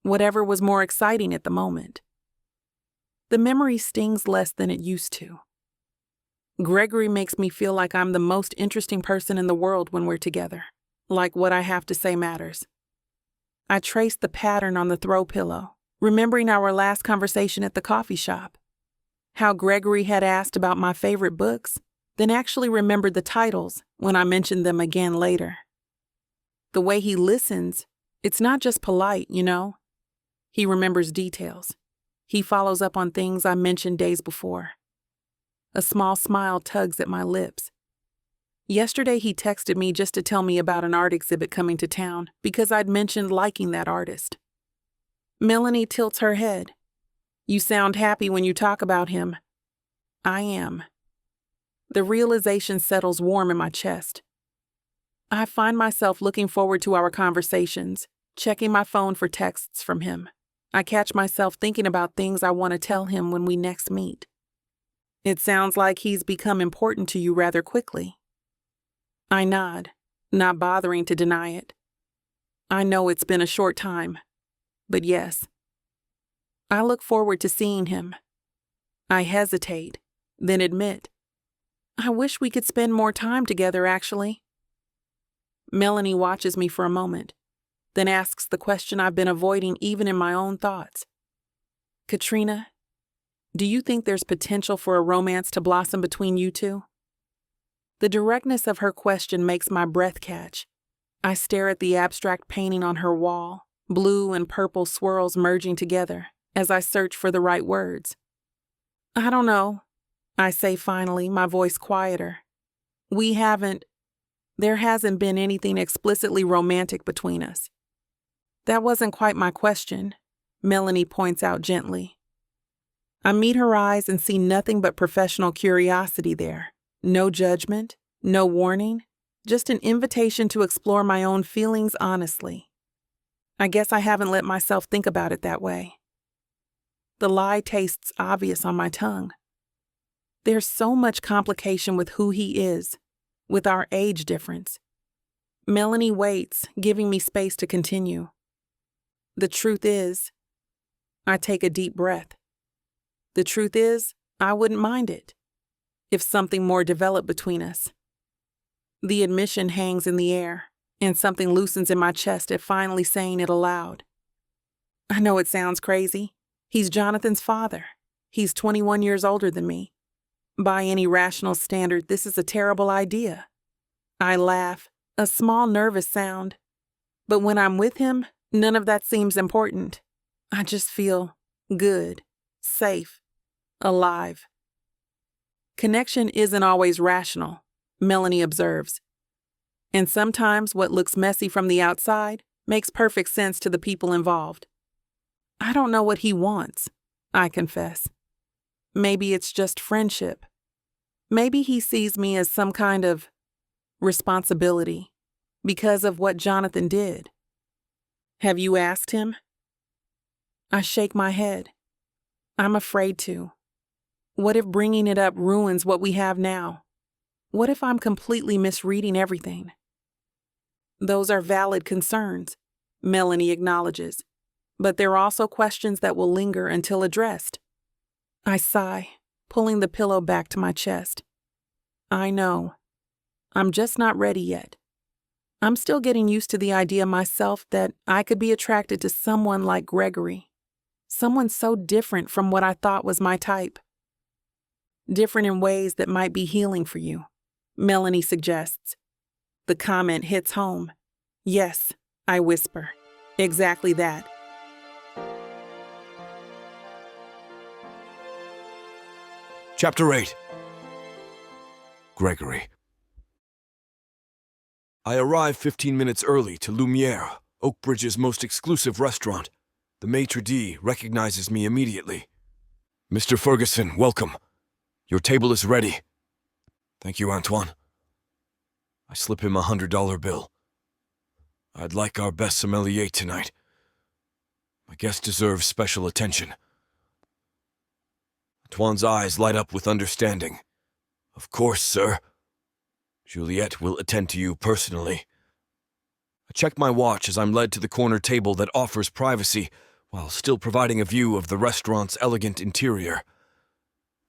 whatever was more exciting at the moment. The memory stings less than it used to. Gregory makes me feel like I'm the most interesting person in the world when we're together, like what I have to say matters. I trace the pattern on the throw pillow, remembering our last conversation at the coffee shop. How Gregory had asked about my favorite books, then actually remembered the titles when I mentioned them again later. The way he listens, it's not just polite, you know? He remembers details. He follows up on things I mentioned days before. A small smile tugs at my lips. Yesterday he texted me just to tell me about an art exhibit coming to town because I'd mentioned liking that artist. Melanie tilts her head. You sound happy when you talk about him. I am. The realization settles warm in my chest. I find myself looking forward to our conversations, checking my phone for texts from him. I catch myself thinking about things I want to tell him when we next meet. It sounds like he's become important to you rather quickly. I nod, not bothering to deny it. I know it's been a short time, but yes. I look forward to seeing him. I hesitate, then admit, I wish we could spend more time together, actually. Melanie watches me for a moment, then asks the question I've been avoiding even in my own thoughts. Katrina, do you think there's potential for a romance to blossom between you two? The directness of her question makes my breath catch. I stare at the abstract painting on her wall, blue and purple swirls merging together, as I search for the right words. I don't know, I say finally, my voice quieter. We haven't. There hasn't been anything explicitly romantic between us. That wasn't quite my question, Melanie points out gently. I meet her eyes and see nothing but professional curiosity there. No judgment, no warning, just an invitation to explore my own feelings honestly. I guess I haven't let myself think about it that way. The lie tastes obvious on my tongue. There's so much complication with who he is, with our age difference. Melanie waits, giving me space to continue. The truth is, I take a deep breath. The truth is, I wouldn't mind it if something more developed between us. The admission hangs in the air, and something loosens in my chest at finally saying it aloud. I know it sounds crazy. He's Jonathan's father. He's 21 years older than me. By any rational standard, this is a terrible idea. I laugh, a small nervous sound. But when I'm with him, none of that seems important. I just feel good, safe, alive. Connection isn't always rational, Melanie observes. And sometimes what looks messy from the outside makes perfect sense to the people involved. I don't know what he wants, I confess. Maybe it's just friendship. Maybe he sees me as some kind of responsibility because of what Jonathan did. Have you asked him? I shake my head. I'm afraid to. What if bringing it up ruins what we have now? What if I'm completely misreading everything? Those are valid concerns, Melanie acknowledges, but there are also questions that will linger until addressed. I sigh, pulling the pillow back to my chest. I know. I'm just not ready yet. I'm still getting used to the idea myself that I could be attracted to someone like Gregory. Someone so different from what I thought was my type. Different in ways that might be healing for you, Melanie suggests. The comment hits home. Yes, I whisper. Exactly that. Chapter 8. Gregory. I arrive 15 minutes early to Lumiere, Oakbridge's most exclusive restaurant. The maitre d' recognizes me immediately. Mr. Ferguson, welcome. Your table is ready. Thank you, Antoine. I slip him a $100 bill. I'd like our best sommelier tonight. My guest deserves special attention. Antoine's eyes light up with understanding. Of course, sir. Juliet will attend to you personally. I check my watch as I'm led to the corner table that offers privacy while still providing a view of the restaurant's elegant interior.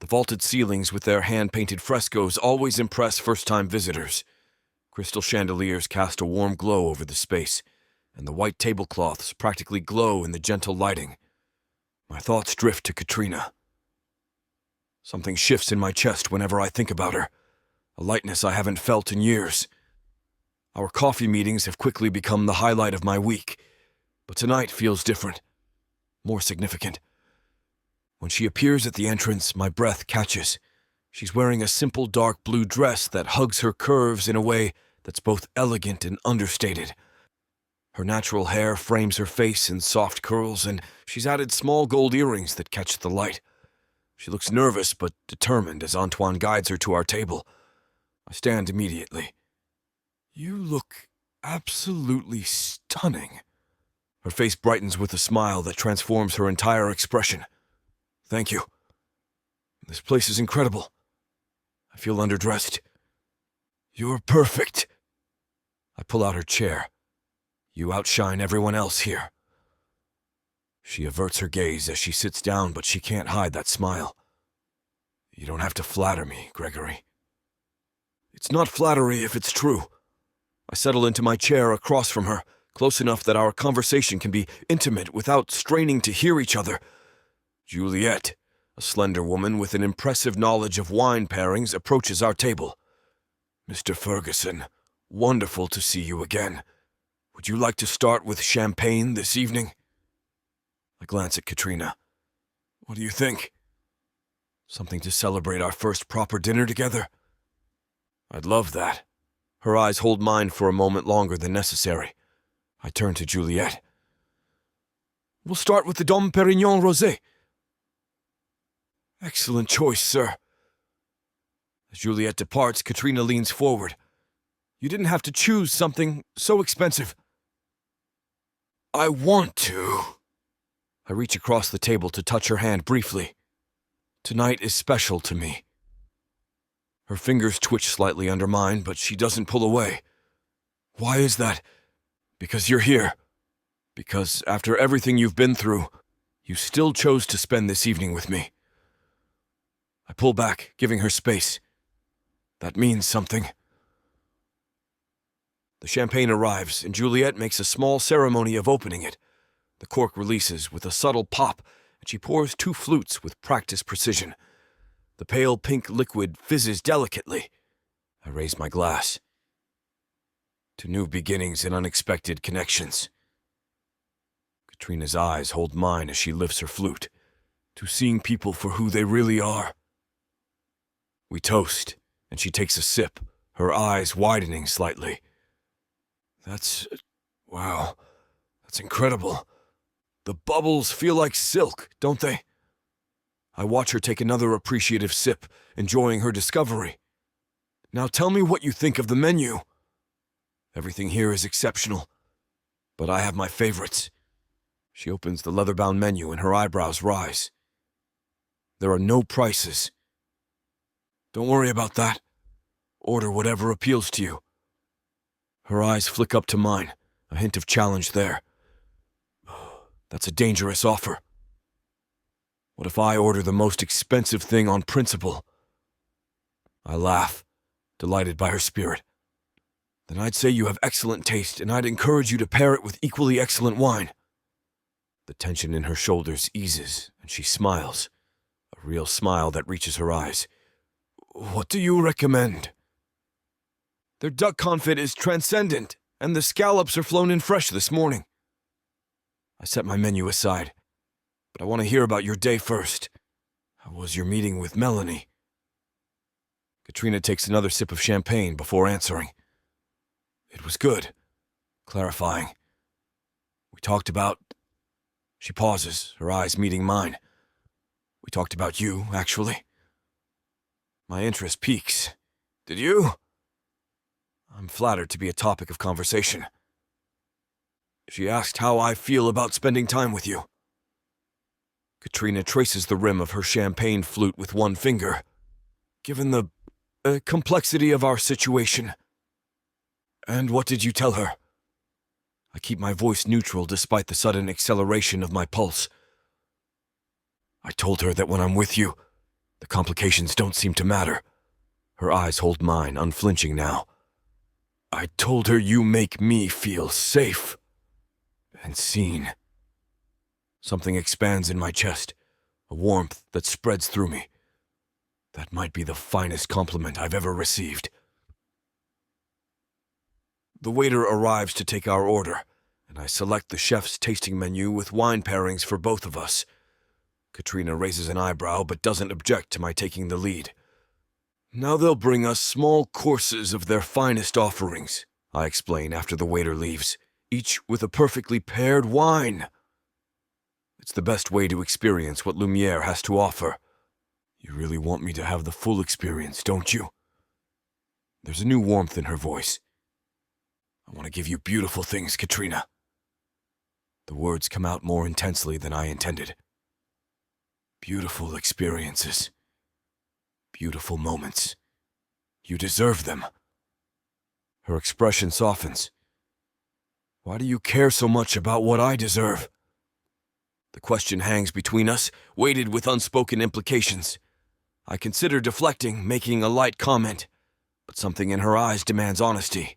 The vaulted ceilings with their hand-painted frescoes always impress first-time visitors. Crystal chandeliers cast a warm glow over the space, and the white tablecloths practically glow in the gentle lighting. My thoughts drift to Katrina. Something shifts in my chest whenever I think about her, a lightness I haven't felt in years. Our coffee meetings have quickly become the highlight of my week, but tonight feels different, more significant. When she appears at the entrance, my breath catches. She's wearing a simple dark blue dress that hugs her curves in a way that's both elegant and understated. Her natural hair frames her face in soft curls, and she's added small gold earrings that catch the light. She looks nervous but determined as Antoine guides her to our table. I stand immediately. You look absolutely stunning. Her face brightens with a smile that transforms her entire expression. Thank you. This place is incredible. I feel underdressed. You're perfect. I pull out her chair. You outshine everyone else here. She averts her gaze as she sits down, but she can't hide that smile. You don't have to flatter me, Gregory. It's not flattery if it's true. I settle into my chair across from her, close enough that our conversation can be intimate without straining to hear each other. Juliet, a slender woman with an impressive knowledge of wine pairings, approaches our table. Mr. Ferguson, wonderful to see you again. Would you like to start with champagne this evening? I glance at Katrina. What do you think? Something to celebrate our first proper dinner together? I'd love that. Her eyes hold mine for a moment longer than necessary. I turn to Juliet. We'll start with the Dom Perignon Rosé. Excellent choice, sir. As Juliet departs, Katrina leans forward. You didn't have to choose something so expensive. I want to. I reach across the table to touch her hand briefly. Tonight is special to me. Her fingers twitch slightly under mine, but she doesn't pull away. Why is that? Because you're here. Because after everything you've been through, you still chose to spend this evening with me. I pull back, giving her space. That means something. The champagne arrives, and Juliet makes a small ceremony of opening it. The cork releases with a subtle pop, and she pours 2 flutes with practiced precision. The pale pink liquid fizzes delicately. I raise my glass. To new beginnings and unexpected connections. Katrina's eyes hold mine as she lifts her flute. To seeing people for who they really are. We toast, and she takes a sip, her eyes widening slightly. Wow, that's incredible. The bubbles feel like silk, don't they? I watch her take another appreciative sip, enjoying her discovery. Now tell me what you think of the menu. Everything here is exceptional, but I have my favorites. She opens the leather-bound menu and her eyebrows rise. There are no prices. Don't worry about that. Order whatever appeals to you. Her eyes flick up to mine, a hint of challenge there. That's a dangerous offer. What if I order the most expensive thing on principle? I laugh, delighted by her spirit. Then I'd say you have excellent taste, and I'd encourage you to pair it with equally excellent wine. The tension in her shoulders eases, and she smiles, a real smile that reaches her eyes. What do you recommend? Their duck confit is transcendent, and the scallops are flown in fresh this morning. I set my menu aside, but I want to hear about your day first. How was your meeting with Melanie? Katrina takes another sip of champagne before answering. It was good. Clarifying. We talked about... She pauses, her eyes meeting mine. We talked about you, actually. My interest peaks. Did you? I'm flattered to be a topic of conversation. She asked how I feel about spending time with you. Katrina traces the rim of her champagne flute with one finger. Given the complexity of our situation. And what did you tell her? I keep my voice neutral despite the sudden acceleration of my pulse. I told her that when I'm with you, the complications don't seem to matter. Her eyes hold mine, unflinching now. I told her you make me feel safe and seen. Something expands in my chest, a warmth that spreads through me. That might be the finest compliment I've ever received. The waiter arrives to take our order, and I select the chef's tasting menu with wine pairings for both of us. Katrina raises an eyebrow but doesn't object to my taking the lead. Now they'll bring us small courses of their finest offerings, I explain after the waiter leaves, each with a perfectly paired wine. It's the best way to experience what Lumiere has to offer. You really want me to have the full experience, don't you? There's a new warmth in her voice. I want to give you beautiful things, Katrina. The words come out more intensely than I intended. Beautiful experiences. Beautiful moments. You deserve them. Her expression softens. Why do you care so much about what I deserve? The question hangs between us, weighted with unspoken implications. I consider deflecting, making a light comment, but something in her eyes demands honesty.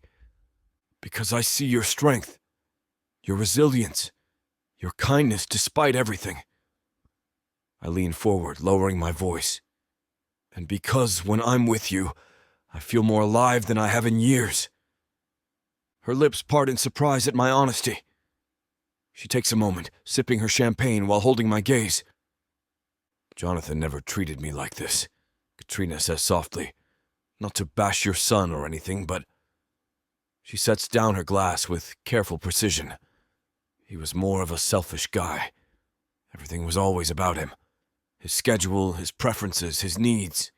Because I see your strength, your resilience, your kindness despite everything. I lean forward, lowering my voice. And because when I'm with you, I feel more alive than I have in years. Her lips part in surprise at my honesty. She takes a moment, sipping her champagne while holding my gaze. Jonathan never treated me like this, Katrina says softly. Not to bash your son or anything, but She sets down her glass with careful precision. He was more of a selfish guy. Everything was always about him. His schedule, his preferences, his needs.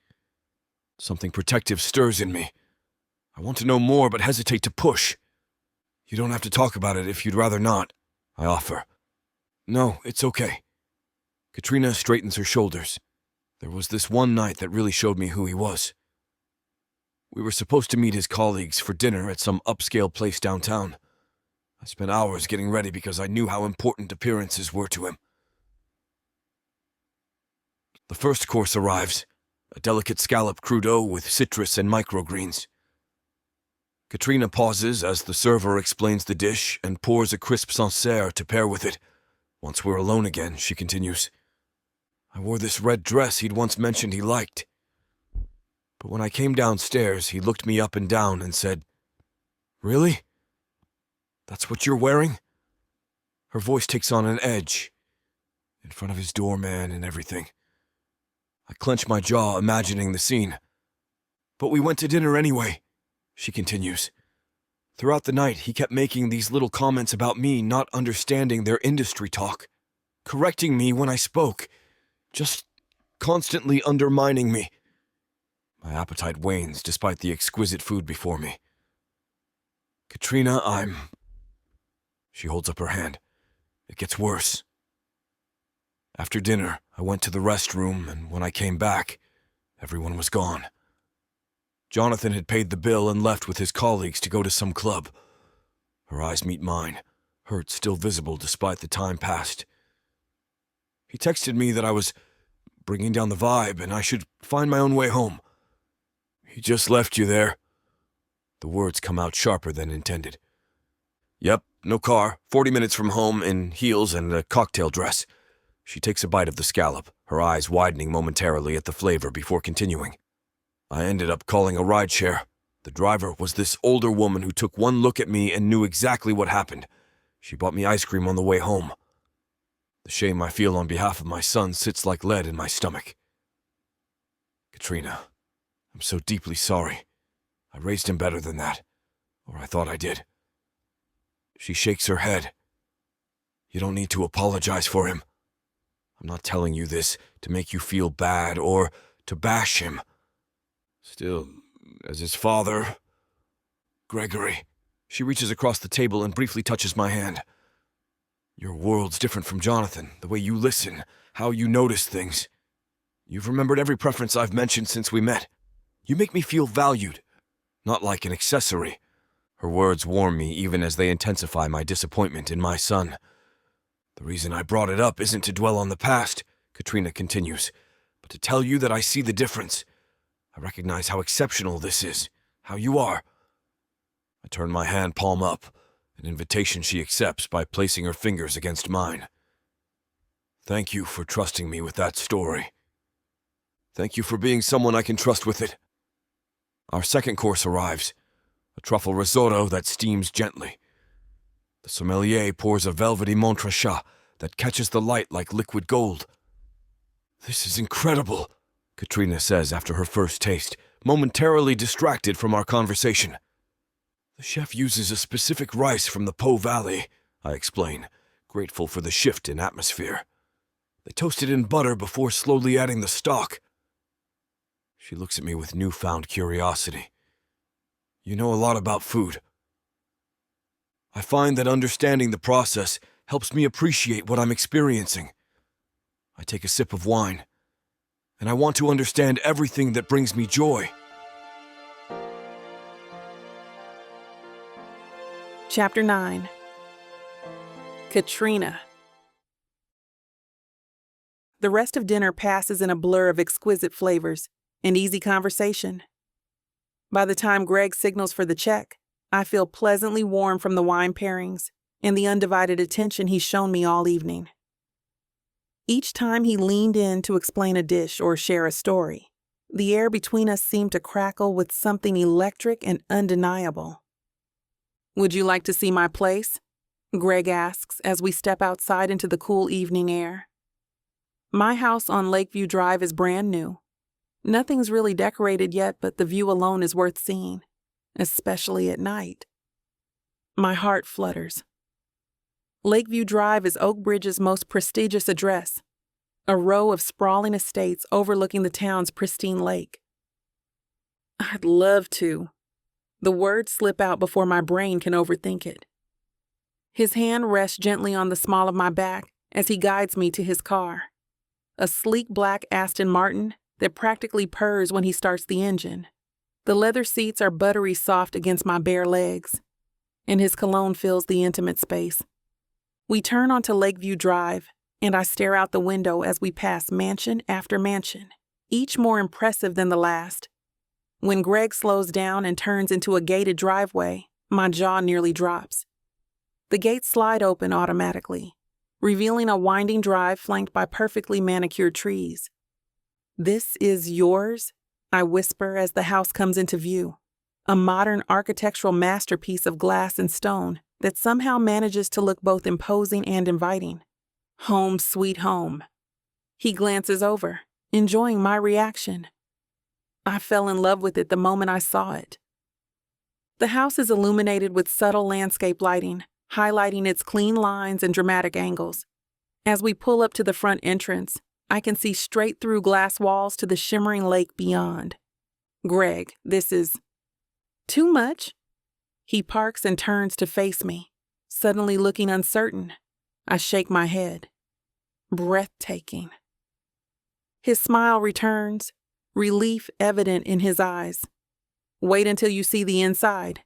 Something protective stirs in me. I want to know more, but hesitate to push. You don't have to talk about it if you'd rather not, I offer. No, it's okay. Katrina straightens her shoulders. There was this one night that really showed me who he was. We were supposed to meet his colleagues for dinner at some upscale place downtown. I spent hours getting ready because I knew how important appearances were to him. The first course arrives, a delicate scallop crudo with citrus and microgreens. Katrina pauses as the server explains the dish and pours a crisp Sancerre to pair with it. Once we're alone again, she continues. I wore this red dress he'd once mentioned he liked. But when I came downstairs, he looked me up and down and said, Really? That's what you're wearing? Her voice takes on an edge, in front of his doorman and everything. I clench my jaw, imagining the scene. But we went to dinner anyway, she continues. Throughout the night, he kept making these little comments about me not understanding their industry talk, correcting me when I spoke, just constantly undermining me. My appetite wanes despite the exquisite food before me. Katrina, She holds up her hand. It gets worse. After dinner, I went to the restroom, and when I came back, everyone was gone. Jonathan had paid the bill and left with his colleagues to go to some club. Her eyes meet mine, hurt still visible despite the time passed. He texted me that I was bringing down the vibe and I should find my own way home. He just left you there. The words come out sharper than intended. Yep, no car, 40 minutes from home, in heels and a cocktail dress. She takes a bite of the scallop, her eyes widening momentarily at the flavor before continuing. I ended up calling a rideshare. The driver was this older woman who took one look at me and knew exactly what happened. She bought me ice cream on the way home. The shame I feel on behalf of my son sits like lead in my stomach. Katrina, I'm so deeply sorry. I raised him better than that, or I thought I did. She shakes her head. You don't need to apologize for him. I'm not telling you this to make you feel bad or to bash him. Still, as his father... Gregory. She reaches across the table and briefly touches my hand. Your world's different from Jonathan, the way you listen, how you notice things. You've remembered every preference I've mentioned since we met. You make me feel valued, not like an accessory. Her words warm me even as they intensify my disappointment in my son. The reason I brought it up isn't to dwell on the past, Katrina continues, but to tell you that I see the difference. I recognize how exceptional this is, how you are. I turn my hand palm up, an invitation she accepts by placing her fingers against mine. Thank you for trusting me with that story. Thank you for being someone I can trust with it. Our second course arrives, a truffle risotto that steams gently. The sommelier pours a velvety Montrachat that catches the light like liquid gold. This is incredible, Katrina says after her first taste, momentarily distracted from our conversation. The chef uses a specific rice from the Po Valley, I explain, grateful for the shift in atmosphere. They toast it in butter before slowly adding the stock. She looks at me with newfound curiosity. You know a lot about food. I find that understanding the process helps me appreciate what I'm experiencing. I take a sip of wine, and I want to understand everything that brings me joy. Chapter 9. Katrina. The rest of dinner passes in a blur of exquisite flavors and easy conversation. By the time Greg signals for the check, I feel pleasantly warm from the wine pairings and the undivided attention he's shown me all evening. Each time he leaned in to explain a dish or share a story, the air between us seemed to crackle with something electric and undeniable. Would you like to see my place? Greg asks as we step outside into the cool evening air. My house on Lakeview Drive is brand new. Nothing's really decorated yet, but the view alone is worth seeing, especially at night. My heart flutters. Lakeview Drive is Oak Bridge's most prestigious address, a row of sprawling estates overlooking the town's pristine lake. I'd love to. The words slip out before my brain can overthink it. His hand rests gently on the small of my back as he guides me to his car, a sleek black Aston Martin that practically purrs when he starts the engine. The leather seats are buttery soft against my bare legs, and his cologne fills the intimate space. We turn onto Lakeview Drive, and I stare out the window as we pass mansion after mansion, each more impressive than the last. When Greg slows down and turns into a gated driveway, my jaw nearly drops. The gates slide open automatically, revealing a winding drive flanked by perfectly manicured trees. "This is yours?" I whisper as the house comes into view, a modern architectural masterpiece of glass and stone that somehow manages to look both imposing and inviting. Home sweet home. He glances over, enjoying my reaction. I fell in love with it the moment I saw it. The house is illuminated with subtle landscape lighting, highlighting its clean lines and dramatic angles. As we pull up to the front entrance, I can see straight through glass walls to the shimmering lake beyond. "Greg, this is too much." He parks and turns to face me, suddenly looking uncertain. I shake my head. Breathtaking. His smile returns, relief evident in his eyes. "Wait until you see the inside."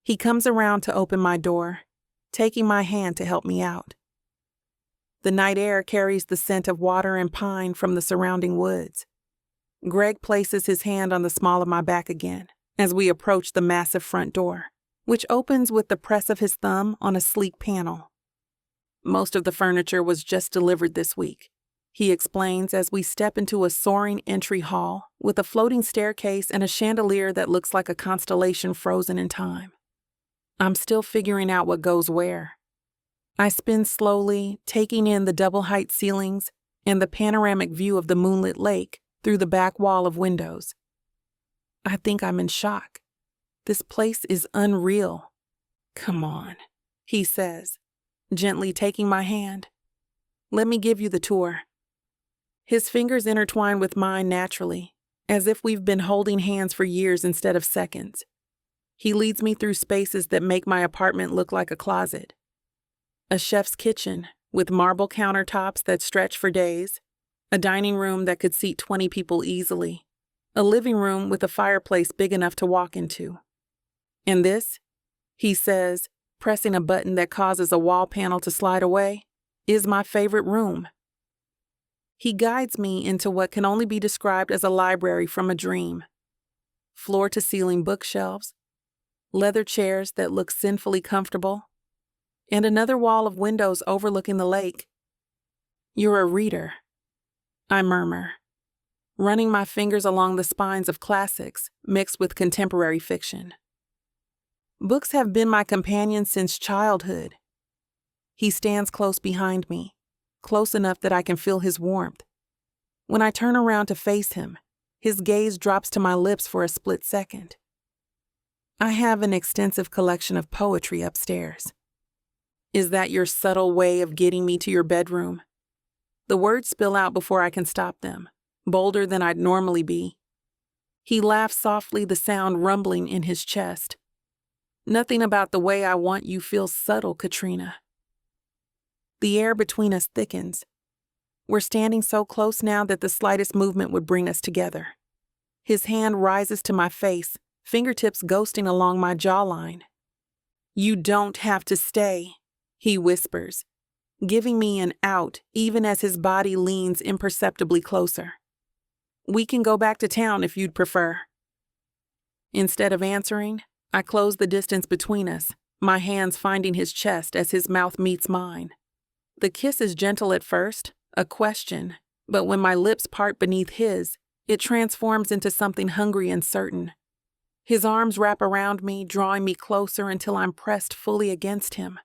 He comes around to open my door, taking my hand to help me out. The night air carries the scent of water and pine from the surrounding woods. Greg places his hand on the small of my back again as we approach the massive front door, which opens with the press of his thumb on a sleek panel. "Most of the furniture was just delivered this week," he explains as we step into a soaring entry hall with a floating staircase and a chandelier that looks like a constellation frozen in time. I'm still figuring out what goes where. I spin slowly, taking in the double-height ceilings and the panoramic view of the moonlit lake through the back wall of windows. I think I'm in shock. This place is unreal. "Come on," he says, gently taking my hand. "Let me give you the tour." His fingers intertwine with mine naturally, as if we've been holding hands for years instead of seconds. He leads me through spaces that make my apartment look like a closet. A chef's kitchen with marble countertops that stretch for days, a dining room that could seat 20 people easily, a living room with a fireplace big enough to walk into. "And this," he says, pressing a button that causes a wall panel to slide away, "is my favorite room." He guides me into what can only be described as a library from a dream. Floor-to-ceiling bookshelves, leather chairs that look sinfully comfortable, and another wall of windows overlooking the lake. "You're a reader," I murmur, running my fingers along the spines of classics mixed with contemporary fiction. "Books have been my companion since childhood." He stands close behind me, close enough that I can feel his warmth. When I turn around to face him, his gaze drops to my lips for a split second. "I have an extensive collection of poetry upstairs." "Is that your subtle way of getting me to your bedroom?" The words spill out before I can stop them, bolder than I'd normally be. He laughs softly, the sound rumbling in his chest. "Nothing about the way I want you feels subtle, Katrina." The air between us thickens. We're standing so close now that the slightest movement would bring us together. His hand rises to my face, fingertips ghosting along my jawline. "You don't have to stay," he whispers, giving me an out even as his body leans imperceptibly closer. "We can go back to town if you'd prefer." Instead of answering, I close the distance between us, my hands finding his chest as his mouth meets mine. The kiss is gentle at first, a question, but when my lips part beneath his, it transforms into something hungry and certain. His arms wrap around me, drawing me closer until I'm pressed fully against him.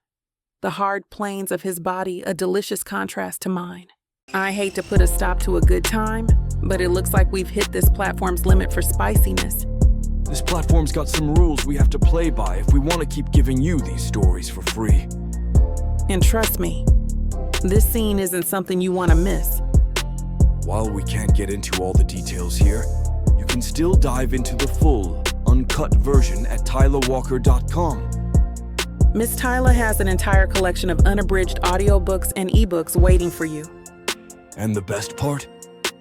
The hard planes of his body a delicious contrast to mine. I hate to put a stop to a good time, but it looks like we've hit this platform's limit for spiciness. This platform's got some rules we have to play by if we want to keep giving you these stories for free. And trust me, this scene isn't something you want to miss. While we can't get into all the details here, you can still dive into the full, uncut version at TylerWalker.com. Miss Tyler has an entire collection of unabridged audiobooks and ebooks waiting for you. And the best part?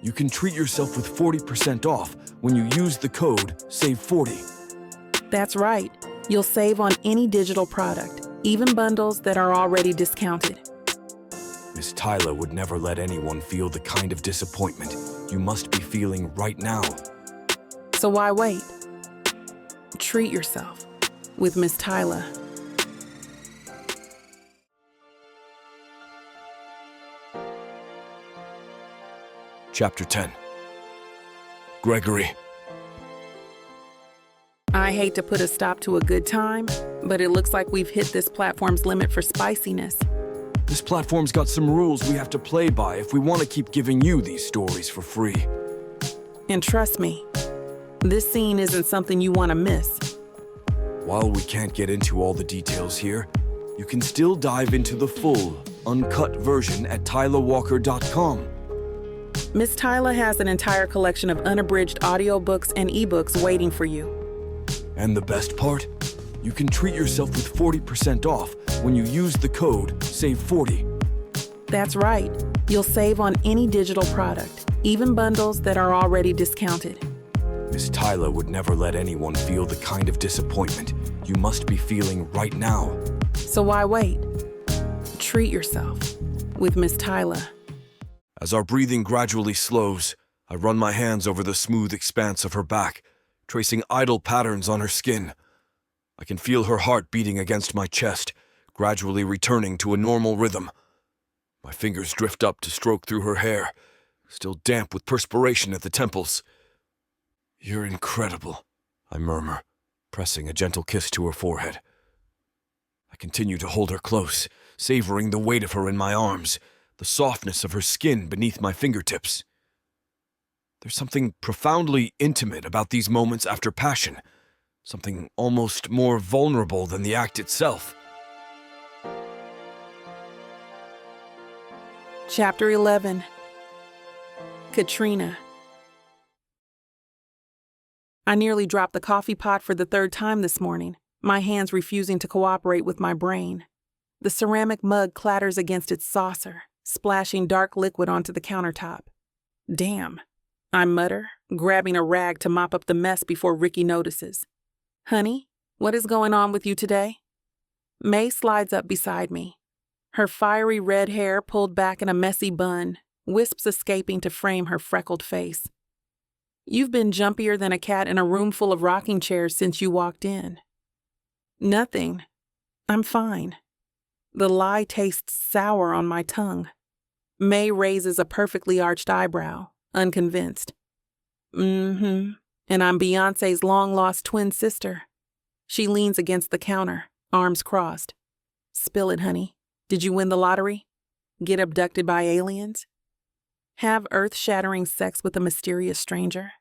You can treat yourself with 40% off when you use the code SAVE40. That's right. You'll save on any digital product, even bundles that are already discounted. Miss Tyler would never let anyone feel the kind of disappointment you must be feeling right now. So why wait? Treat yourself with Miss Tyler. Chapter 10. Gregory. I hate to put a stop to a good time, but it looks like we've hit this platform's limit for spiciness. This platform's got some rules we have to play by if we want to keep giving you these stories for free. And trust me, this scene isn't something you want to miss. While we can't get into all the details here, you can still dive into the full, uncut version at TylerWalker.com. Miss Tyler has an entire collection of unabridged audiobooks and ebooks waiting for you. And the best part? You can treat yourself with 40% off when you use the code SAVE40. That's right. You'll save on any digital product, even bundles that are already discounted. Miss Tyler would never let anyone feel the kind of disappointment you must be feeling right now. So why wait? Treat yourself with Miss Tyler. As our breathing gradually slows, I run my hands over the smooth expanse of her back, tracing idle patterns on her skin. I can feel her heart beating against my chest, gradually returning to a normal rhythm. My fingers drift up to stroke through her hair, still damp with perspiration at the temples. "You're incredible," I murmur, pressing a gentle kiss to her forehead. I continue to hold her close, savoring the weight of her in my arms, the softness of her skin beneath my fingertips. There's something profoundly intimate about these moments after passion, something almost more vulnerable than the act itself. Chapter 11. Katrina. I nearly dropped the coffee pot for the third time this morning, my hands refusing to cooperate with my brain. The ceramic mug clatters against its saucer, splashing dark liquid onto the countertop. Damn, I mutter, grabbing a rag to mop up the mess before Ricky notices. Honey, what is going on with you today? May slides up beside me, her fiery red hair pulled back in a messy bun, wisps escaping to frame her freckled face. You've been jumpier than a cat in a room full of rocking chairs since you walked in. Nothing. I'm fine. The lie tastes sour on my tongue. May raises a perfectly arched eyebrow, unconvinced. And I'm Beyoncé's long-lost twin sister. She leans against the counter, arms crossed. Spill it, honey. Did you win the lottery? Get abducted by aliens? Have earth-shattering sex with a mysterious stranger?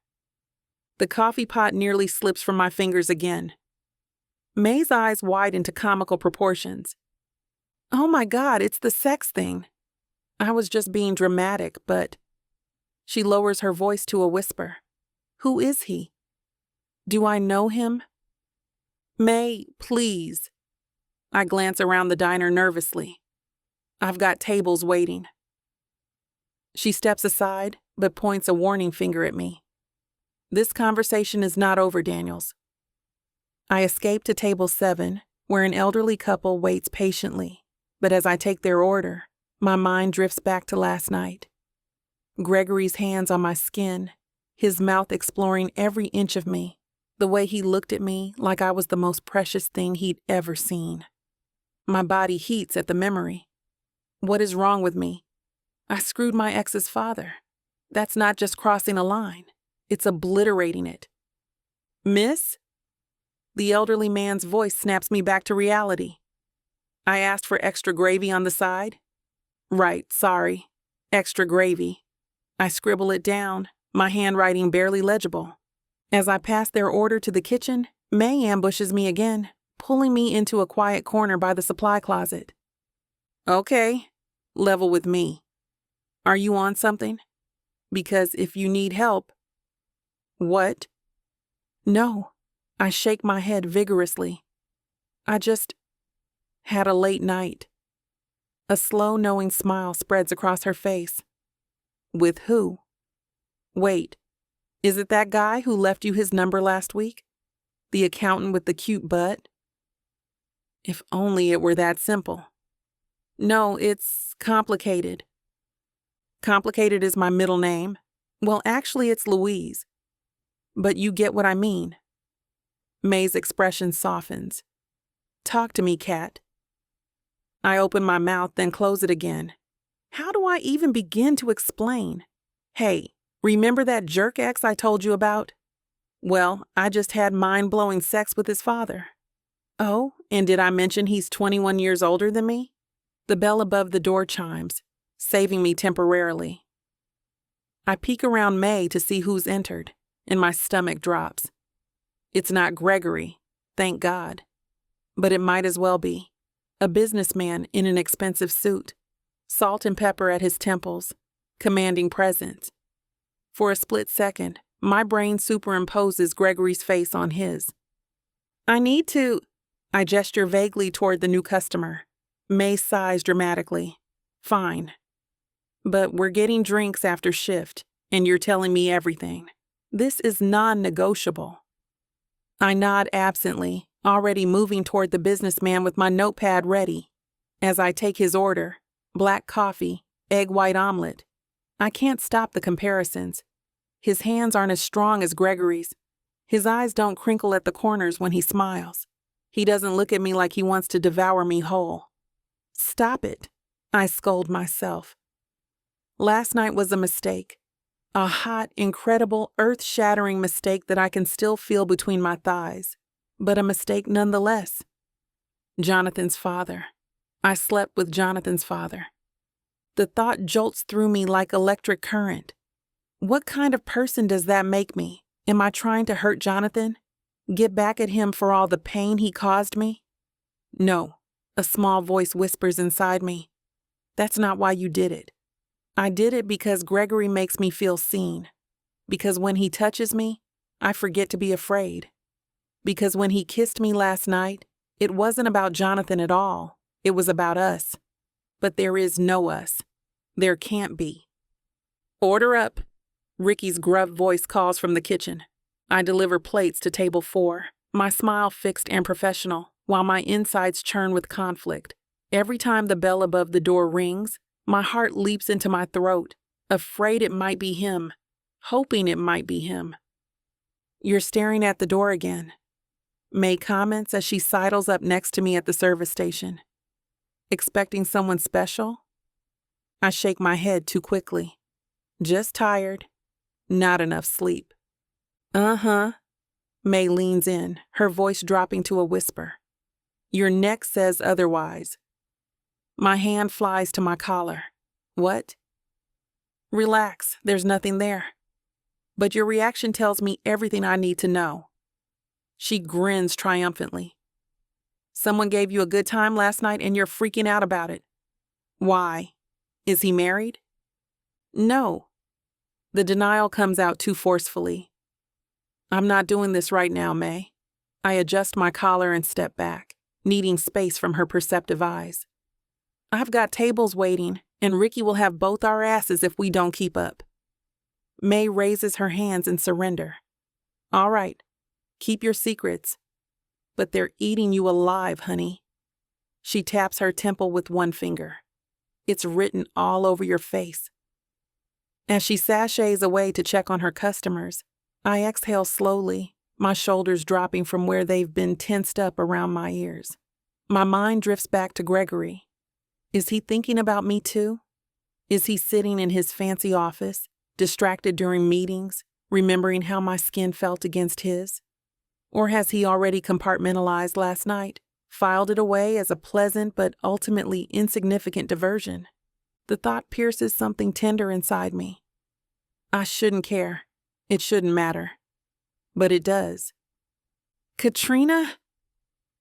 The coffee pot nearly slips from my fingers again. May's eyes widen to comical proportions. Oh my God, it's the sex thing. I was just being dramatic, but... She lowers her voice to a whisper. Who is he? Do I know him? May, please. I glance around the diner nervously. I've got tables waiting. She steps aside, but points a warning finger at me. This conversation is not over, Daniels. I escape to table 7, where an elderly couple waits patiently, but as I take their order, my mind drifts back to last night. Gregory's hands on my skin, his mouth exploring every inch of me, the way he looked at me like I was the most precious thing he'd ever seen. My body heats at the memory. What is wrong with me? I screwed my ex's father. That's not just crossing a line. It's obliterating it. Miss? The elderly man's voice snaps me back to reality. I asked for extra gravy on the side. Right, sorry. Extra gravy. I scribble it down, my handwriting barely legible. As I pass their order to the kitchen, May ambushes me again, pulling me into a quiet corner by the supply closet. Okay, level with me. Are you on something? Because if you need help... What? No. I shake my head vigorously. I just had a late night. A slow, knowing smile spreads across her face. With who? Wait, is it that guy who left you his number last week? The accountant with the cute butt? If only it were that simple. No, it's complicated. Complicated is my middle name. Well, actually, it's Louise. But you get what I mean. May's expression softens. Talk to me, Kat. I open my mouth, then close it again. How do I even begin to explain? Hey, remember that jerk ex I told you about? Well, I just had mind-blowing sex with his father. Oh, and did I mention he's 21 years older than me? The bell above the door chimes, saving me temporarily. I peek around May to see who's entered, and my stomach drops. It's not Gregory, thank God. But it might as well be. A businessman in an expensive suit, salt and pepper at his temples, commanding presence. For a split second, my brain superimposes Gregory's face on his. I gesture vaguely toward the new customer. May sighs dramatically. Fine. But we're getting drinks after shift, and you're telling me everything. This is non-negotiable. I nod absently, already moving toward the businessman with my notepad ready. As I take his order, black coffee, egg white omelet. I can't stop the comparisons. His hands aren't as strong as Gregory's. His eyes don't crinkle at the corners when he smiles. He doesn't look at me like he wants to devour me whole. Stop it, I scold myself. Last night was a mistake. A hot, incredible, earth-shattering mistake that I can still feel between my thighs. But a mistake nonetheless. Jonathan's father. I slept with Jonathan's father. The thought jolts through me like electric current. What kind of person does that make me? Am I trying to hurt Jonathan? Get back at him for all the pain he caused me? No, a small voice whispers inside me. That's not why you did it. I did it because Gregory makes me feel seen. Because when he touches me, I forget to be afraid. Because when he kissed me last night, it wasn't about Jonathan at all. It was about us. But there is no us. There can't be. Order up. Ricky's gruff voice calls from the kitchen. I deliver plates to table 4, my smile fixed and professional, while my insides churn with conflict. Every time the bell above the door rings, my heart leaps into my throat, afraid it might be him, hoping it might be him. You're staring at the door again. May comments as she sidles up next to me at the service station. Expecting someone special? I shake my head too quickly. Just tired. Not enough sleep. Uh-huh. May leans in, her voice dropping to a whisper. Your neck says otherwise. My hand flies to my collar. What? Relax, there's nothing there. But your reaction tells me everything I need to know. She grins triumphantly. Someone gave you a good time last night and you're freaking out about it. Why? Is he married? No. The denial comes out too forcefully. I'm not doing this right now, May. I adjust my collar and step back, needing space from her perceptive eyes. I've got tables waiting, and Ricky will have both our asses if we don't keep up. May raises her hands in surrender. All right, keep your secrets. But they're eating you alive, honey. She taps her temple with one finger. It's written all over your face. As she sashays away to check on her customers, I exhale slowly, my shoulders dropping from where they've been tensed up around my ears. My mind drifts back to Gregory. Is he thinking about me too? Is he sitting in his fancy office, distracted during meetings, remembering how my skin felt against his? Or has he already compartmentalized last night, filed it away as a pleasant but ultimately insignificant diversion? The thought pierces something tender inside me. I shouldn't care. It shouldn't matter. but it does. Katrina?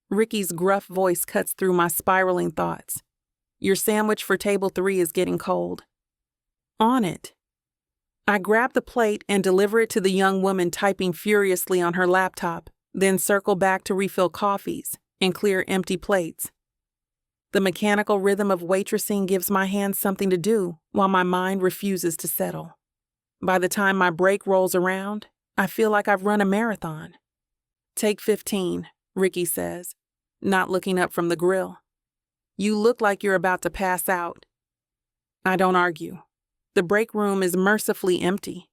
Ricky's gruff voice cuts through my spiraling thoughts. Your sandwich for table 3 is getting cold. On it. I grab the plate and deliver it to the young woman typing furiously on her laptop, then circle back to refill coffees and clear empty plates. The mechanical rhythm of waitressing gives my hands something to do while my mind refuses to settle. By the time my break rolls around, I feel like I've run a marathon. Take 15, Ricky says, not looking up from the grill. You look like you're about to pass out. I don't argue. The break room is mercifully empty.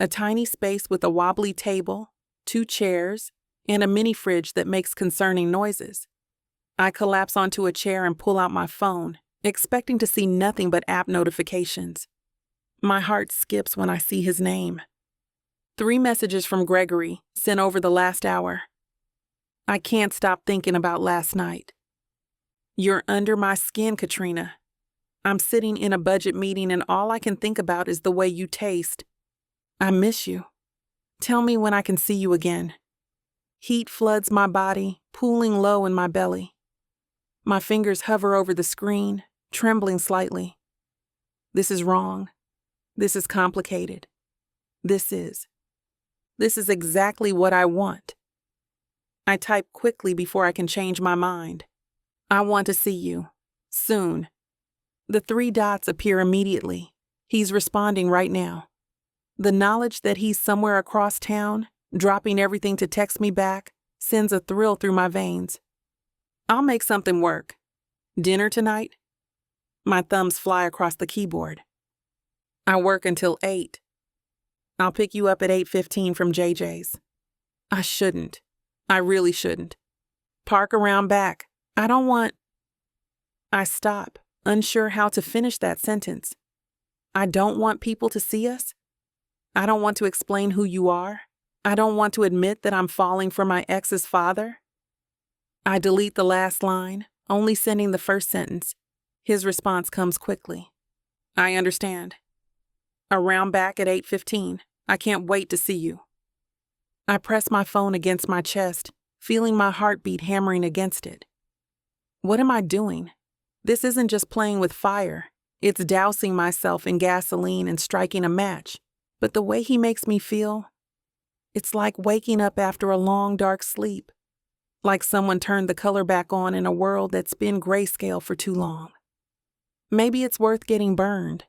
A tiny space with a wobbly table, 2 chairs, and a mini fridge that makes concerning noises. I collapse onto a chair and pull out my phone, expecting to see nothing but app notifications. My heart skips when I see his name. 3 messages from Gregory, sent over the last hour. I can't stop thinking about last night. You're under my skin, Katrina. I'm sitting in a budget meeting and all I can think about is the way you taste. I miss you. Tell me when I can see you again. Heat floods my body, pooling low in my belly. My fingers hover over the screen, trembling slightly. This is wrong. This is complicated. This is exactly what I want. I type quickly before I can change my mind. I want to see you. Soon. The 3 dots appear immediately. He's responding right now. The knowledge that he's somewhere across town, dropping everything to text me back, sends a thrill through my veins. I'll make something work. Dinner tonight? My thumbs fly across the keyboard. I work until 8. I'll pick you up at 8:15 from JJ's. I shouldn't. I really shouldn't. Park around back. I don't want... I stop, unsure how to finish that sentence. I don't want people to see us. I don't want to explain who you are. I don't want to admit that I'm falling for my ex's father. I delete the last line, only sending the first sentence. His response comes quickly. I understand. Around back at 8:15. I can't wait to see you. I press my phone against my chest, feeling my heartbeat hammering against it. What am I doing? This isn't just playing with fire. It's dousing myself in gasoline and striking a match. But the way he makes me feel, it's like waking up after a long, dark sleep. Like someone turned the color back on in a world that's been grayscale for too long. Maybe it's worth getting burned.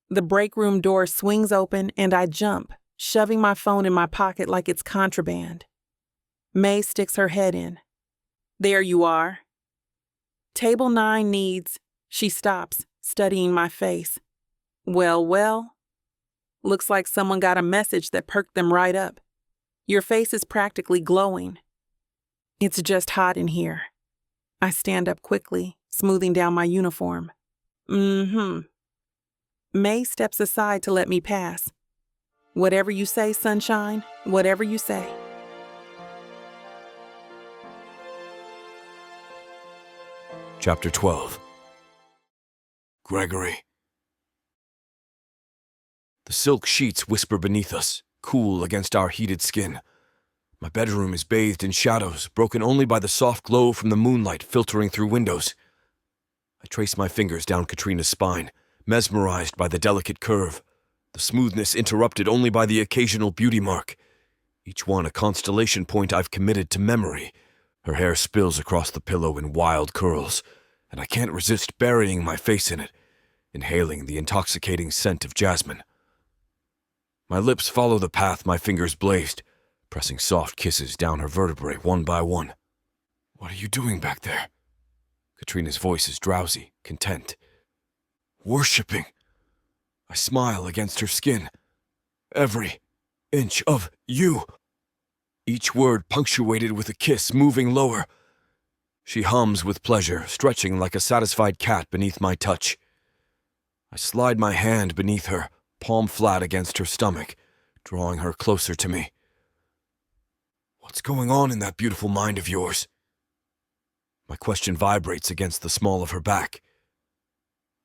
The break room door swings open and I jump, shoving my phone in my pocket like it's contraband. May sticks her head in. There you are. Table 9 needs... She stops, studying my face. Well. Looks like someone got a message that perked them right up. Your face is practically glowing. It's just hot in here. I stand up quickly, smoothing down my uniform. May steps aside to let me pass. Whatever you say, sunshine, whatever you say. Chapter 12. Gregory. The silk sheets whisper beneath us, cool against our heated skin. My bedroom is bathed in shadows, broken only by the soft glow from the moonlight filtering through windows. I trace my fingers down Katrina's spine, mesmerized by the delicate curve, the smoothness interrupted only by the occasional beauty mark, each one a constellation point I've committed to memory. Her hair spills across the pillow in wild curls, and I can't resist burying my face in it, inhaling the intoxicating scent of jasmine. My lips follow the path my fingers blazed, pressing soft kisses down her vertebrae one by one. What are you doing back there? Katrina's voice is drowsy, content. Worshipping. I smile against her skin. Every inch of you. Each word punctuated with a kiss moving lower. She hums with pleasure, stretching like a satisfied cat beneath my touch. I slide my hand beneath her, palm flat against her stomach, drawing her closer to me. What's going on in that beautiful mind of yours? My question vibrates against the small of her back.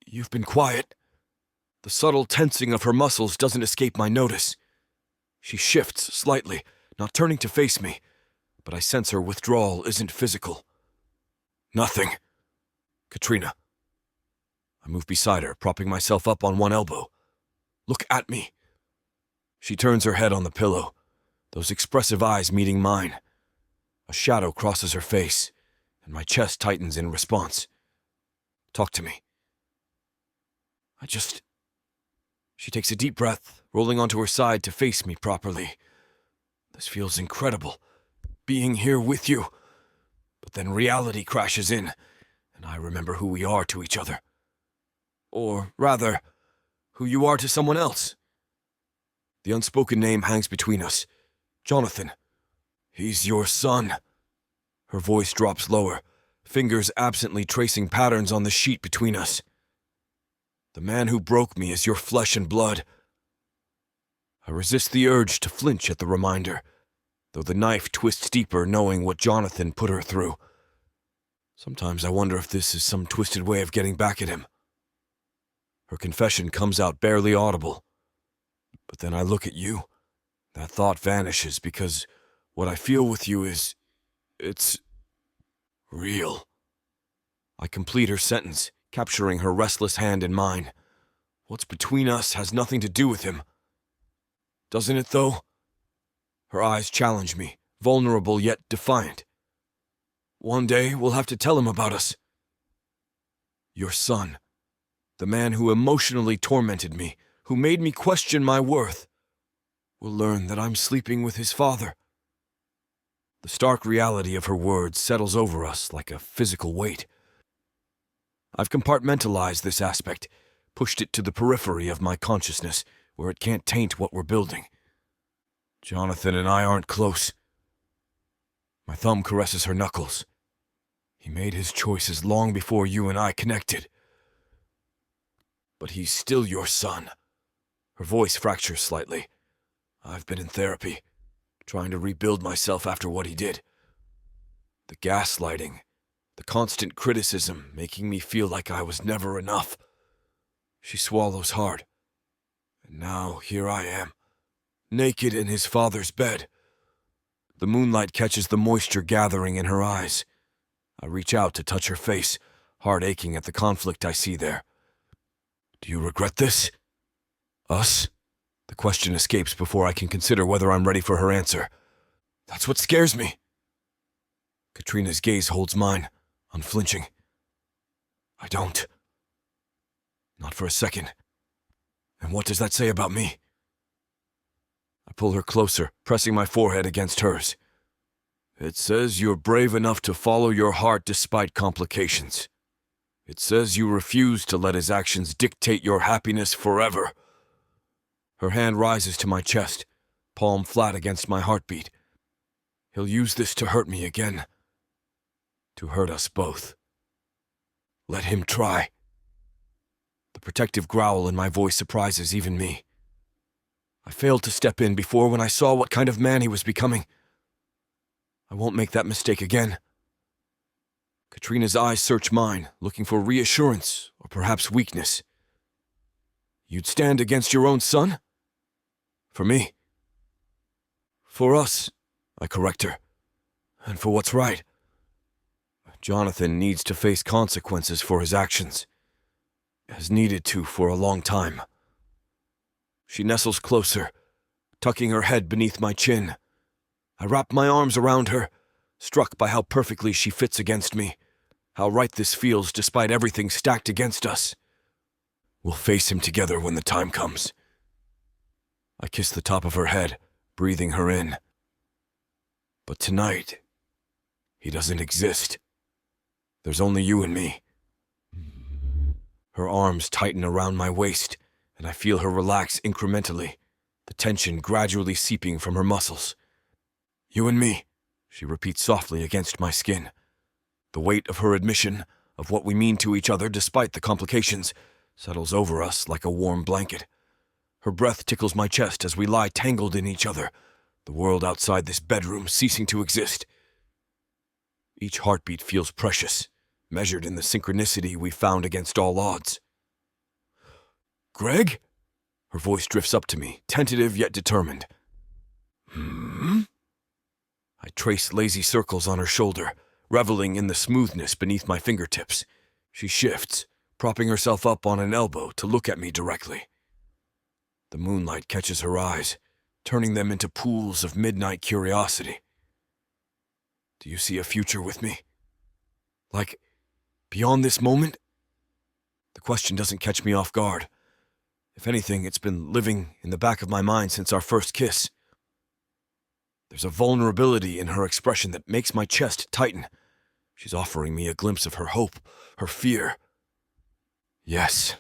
You've been quiet. The subtle tensing of her muscles doesn't escape my notice. She shifts slightly, not turning to face me, but I sense her withdrawal isn't physical. Nothing. Katrina. I move beside her, propping myself up on one elbow. Look at me. She turns her head on the pillow, those expressive eyes meeting mine. A shadow crosses her face, and my chest tightens in response. Talk to me. She takes a deep breath, rolling onto her side to face me properly. This feels incredible, being here with you. But then reality crashes in, and I remember who we are to each other. Or, rather, who you are to someone else. The unspoken name hangs between us. Jonathan. He's your son. Her voice drops lower, fingers absently tracing patterns on the sheet between us. The man who broke me is your flesh and blood. I resist the urge to flinch at the reminder, though the knife twists deeper knowing what Jonathan put her through. Sometimes I wonder if this is some twisted way of getting back at him. Her confession comes out barely audible. But then I look at you. That thought vanishes because what I feel with you it's real. I complete her sentence, capturing her restless hand in mine. What's between us has nothing to do with him. Doesn't it, though? Her eyes challenge me, vulnerable yet defiant. One day we'll have to tell him about us. Your son, the man who emotionally tormented me, who made me question my worth, will learn that I'm sleeping with his father. The stark reality of her words settles over us like a physical weight. I've compartmentalized this aspect, pushed it to the periphery of my consciousness, where it can't taint what we're building. Jonathan and I aren't close. My thumb caresses her knuckles. He made his choices long before you and I connected. But he's still your son. Her voice fractures slightly. I've been in therapy, trying to rebuild myself after what he did. The gaslighting, the constant criticism making me feel like I was never enough. She swallows hard. And now here I am, naked in his father's bed. The moonlight catches the moisture gathering in her eyes. I reach out to touch her face, heart aching at the conflict I see there. Do you regret this? Us? The question escapes before I can consider whether I'm ready for her answer. That's what scares me. Katrina's gaze holds mine, unflinching. I don't. Not for a second. And what does that say about me? I pull her closer, pressing my forehead against hers. It says you're brave enough to follow your heart despite complications. It says you refuse to let his actions dictate your happiness forever. Her hand rises to my chest, palm flat against my heartbeat. He'll use this to hurt me again. To hurt us both. Let him try. The protective growl in my voice surprises even me. I failed to step in before when I saw what kind of man he was becoming. I won't make that mistake again. Katrina's eyes search mine, looking for reassurance or perhaps weakness. You'd stand against your own son? For me? For us, I correct her. And for what's right. Jonathan needs to face consequences for his actions. Has needed to for a long time. She nestles closer, tucking her head beneath my chin. I wrap my arms around her, struck by how perfectly she fits against me, how right this feels despite everything stacked against us. We'll face him together when the time comes. I kiss the top of her head, breathing her in. But tonight, he doesn't exist. There's only you and me. Her arms tighten around my waist, and I feel her relax incrementally, the tension gradually seeping from her muscles. You and me, she repeats softly against my skin. The weight of her admission, of what we mean to each other despite the complications, settles over us like a warm blanket. Her breath tickles my chest as we lie tangled in each other, the world outside this bedroom ceasing to exist. Each heartbeat feels precious, measured in the synchronicity we found against all odds. Greg? Her voice drifts up to me, tentative yet determined. I trace lazy circles on her shoulder, reveling in the smoothness beneath my fingertips. She shifts, propping herself up on an elbow to look at me directly. The moonlight catches her eyes, turning them into pools of midnight curiosity. Do you see a future with me? Like, beyond this moment? The question doesn't catch me off guard. If anything, it's been living in the back of my mind since our first kiss. There's a vulnerability in her expression that makes my chest tighten. She's offering me a glimpse of her hope, her fear. Yes,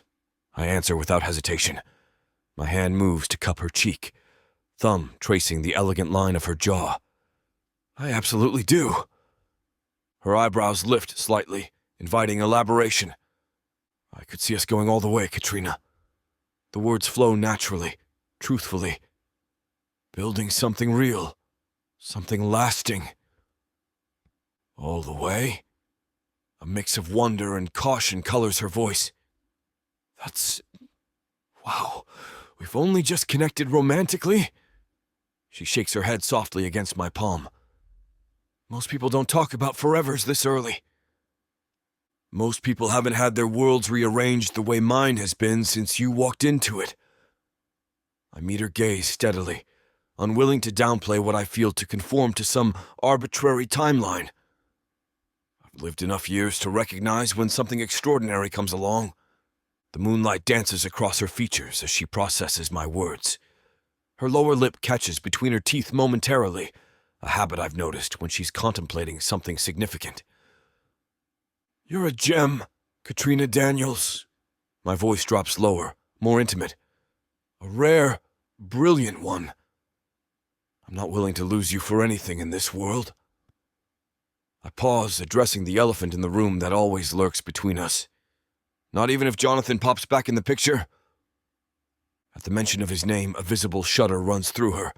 I answer without hesitation. My hand moves to cup her cheek, thumb tracing the elegant line of her jaw. I absolutely do. Her eyebrows lift slightly, inviting elaboration. I could see us going all the way, Katrina. The words flow naturally, truthfully. Building something real, something lasting. All the way? A mix of wonder and caution colors her voice. Wow, we've only just connected romantically? She shakes her head softly against my palm. Most people don't talk about forevers this early. Most people haven't had their worlds rearranged the way mine has been since you walked into it. I meet her gaze steadily, unwilling to downplay what I feel to conform to some arbitrary timeline. I've lived enough years to recognize when something extraordinary comes along. The moonlight dances across her features as she processes my words. Her lower lip catches between her teeth momentarily, a habit I've noticed when she's contemplating something significant. You're a gem, Katrina Daniels. My voice drops lower, more intimate. A rare, brilliant one. I'm not willing to lose you for anything in this world. I pause, addressing the elephant in the room that always lurks between us. Not even if Jonathan pops back in the picture? At the mention of his name, a visible shudder runs through her.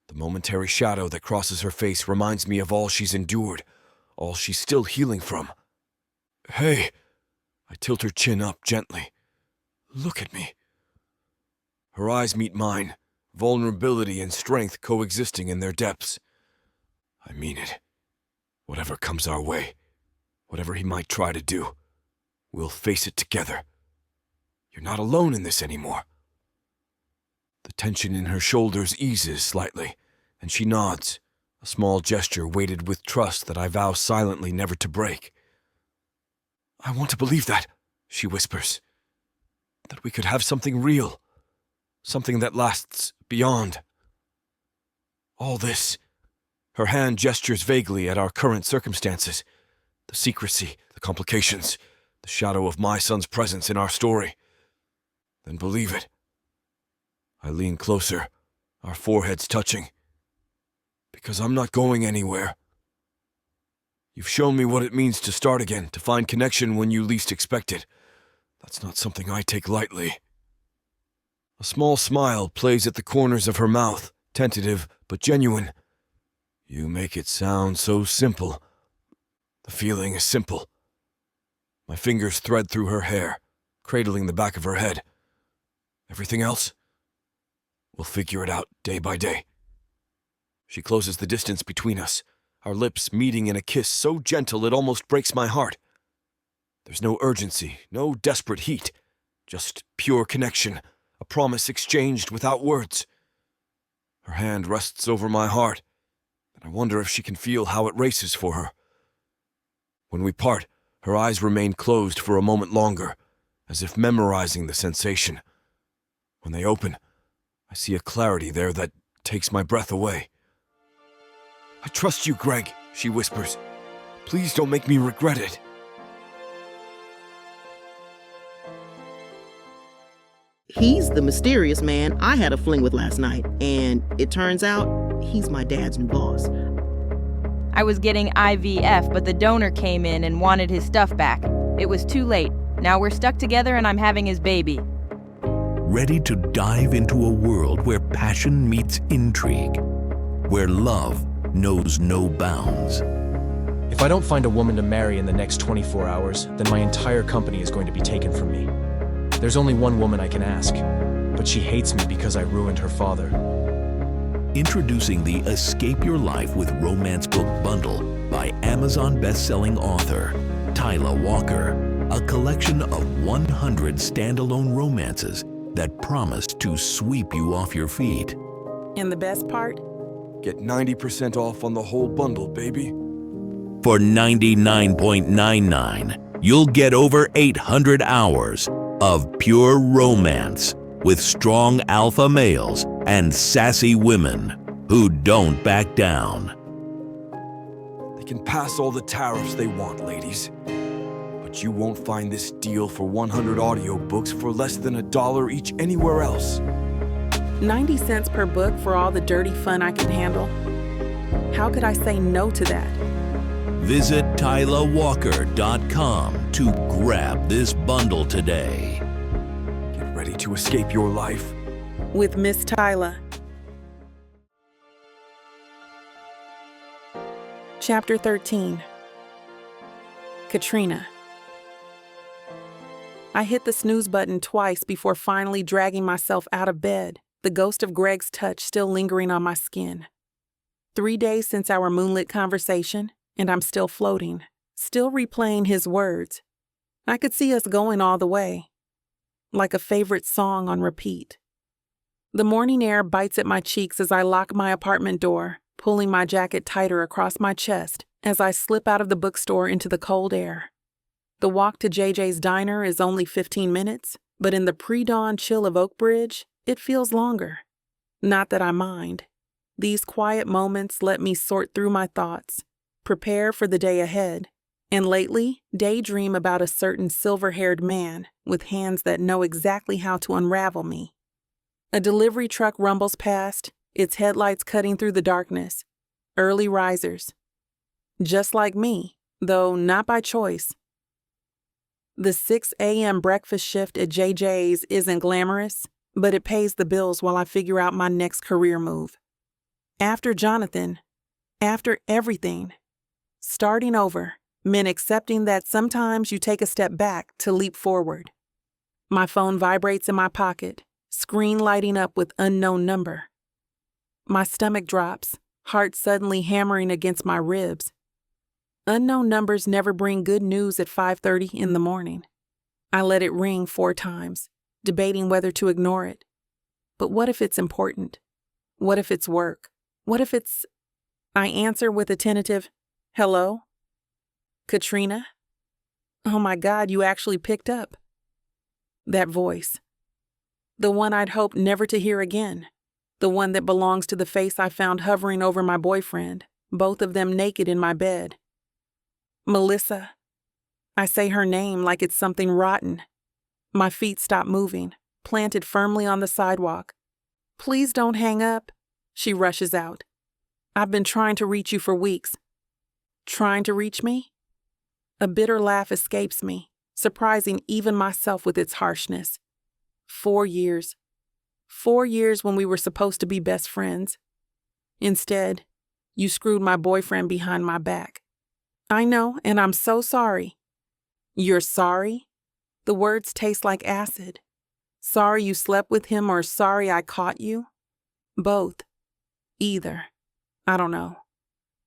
The momentary shadow that crosses her face reminds me of all she's endured, all she's still healing from. Hey, I tilt her chin up gently. Look at me. Her eyes meet mine, vulnerability and strength coexisting in their depths. I mean it. Whatever comes our way, whatever he might try to do, we'll face it together. You're not alone in this anymore. The tension in her shoulders eases slightly, and she nods, a small gesture weighted with trust that I vow silently never to break. I want to believe that, she whispers. That we could have something real, something that lasts beyond all this. Her hand gestures vaguely at our current circumstances, the secrecy, the complications, the shadow of my son's presence in our story. Then believe it. I lean closer, our foreheads touching. Because I'm not going anywhere. You've shown me what it means to start again, to find connection when you least expect it. That's not something I take lightly. A small smile plays at the corners of her mouth, tentative but genuine. You make it sound so simple. The feeling is simple. My fingers thread through her hair, cradling the back of her head. Everything else? We'll figure it out day by day. She closes the distance between us, our lips meeting in a kiss so gentle it almost breaks my heart. There's no urgency, no desperate heat, just pure connection, a promise exchanged without words. Her hand rests over my heart, and I wonder if she can feel how it races for her. When we part, her eyes remain closed for a moment longer, as if memorizing the sensation. When they open, I see a clarity there that takes my breath away. I trust you, Greg, she whispers. Please don't make me regret it. He's the mysterious man I had a fling with last night, and it turns out he's my dad's new boss. I was getting IVF, but the donor came in and wanted his stuff back. It was too late. Now we're stuck together and I'm having his baby. Ready to dive into a world where passion meets intrigue, where love knows no bounds. If I don't find a woman to marry in the next 24 hours, then my entire company is going to be taken from me. There's only one woman I can ask, but she hates me because I ruined her father. Introducing the Escape Your Life with Romance Book Bundle by Amazon bestselling author Tyler Walker, a collection of 100 standalone romances that promise to sweep you off your feet. And the best part? Get 90% off on the whole bundle, baby. For $99.99, you'll get over 800 hours of pure romance with strong alpha males and sassy women who don't back down. They can pass all the tariffs they want, ladies. But you won't find this deal for 100 audiobooks for less than $1 each anywhere else. 90 cents per book for all the dirty fun I can handle? How could I say no to that? Visit TylerWalker.com to grab this bundle today. Get ready to escape your life. With Miss Tyler. Chapter 13. Katrina. I hit the snooze button twice before finally dragging myself out of bed, the ghost of Greg's touch still lingering on my skin. 3 days since our moonlit conversation, and I'm still floating, still replaying his words. I could see us going all the way, like a favorite song on repeat. The morning air bites at my cheeks as I lock my apartment door, pulling my jacket tighter across my chest as I slip out of the bookstore into the cold air. The walk to JJ's Diner is only 15 minutes, but in the pre-dawn chill of Oak Bridge, it feels longer. Not that I mind. These quiet moments let me sort through my thoughts, prepare for the day ahead, and lately daydream about a certain silver-haired man with hands that know exactly how to unravel me. A delivery truck rumbles past, its headlights cutting through the darkness. Early risers. Just like me, though not by choice. The 6 a.m. breakfast shift at JJ's isn't glamorous, but it pays the bills while I figure out my next career move. After Jonathan, after everything, starting over meant accepting that sometimes you take a step back to leap forward. My phone vibrates in my pocket, screen lighting up with unknown number. My stomach drops, heart suddenly hammering against my ribs. Unknown numbers never bring good news at 5:30 in the morning. I let it ring 4 times, debating whether to ignore it. But what if it's important? What if it's work? What if it's... I answer with a tentative, "Hello? Katrina?" Oh my God, you actually picked up. That voice. The one I'd hoped never to hear again. The one that belongs to the face I found hovering over my boyfriend, both of them naked in my bed. Melissa. I say her name like it's something rotten. My feet stop moving, planted firmly on the sidewalk. "Please don't hang up," she rushes out. "I've been trying to reach you for weeks." Trying to reach me? A bitter laugh escapes me, surprising even myself with its harshness. 4 years. 4 years when we were supposed to be best friends. Instead, you screwed my boyfriend behind my back. I know, and I'm so sorry. You're sorry? The words taste like acid. Sorry you slept with him or sorry I caught you? Both. Either. I don't know.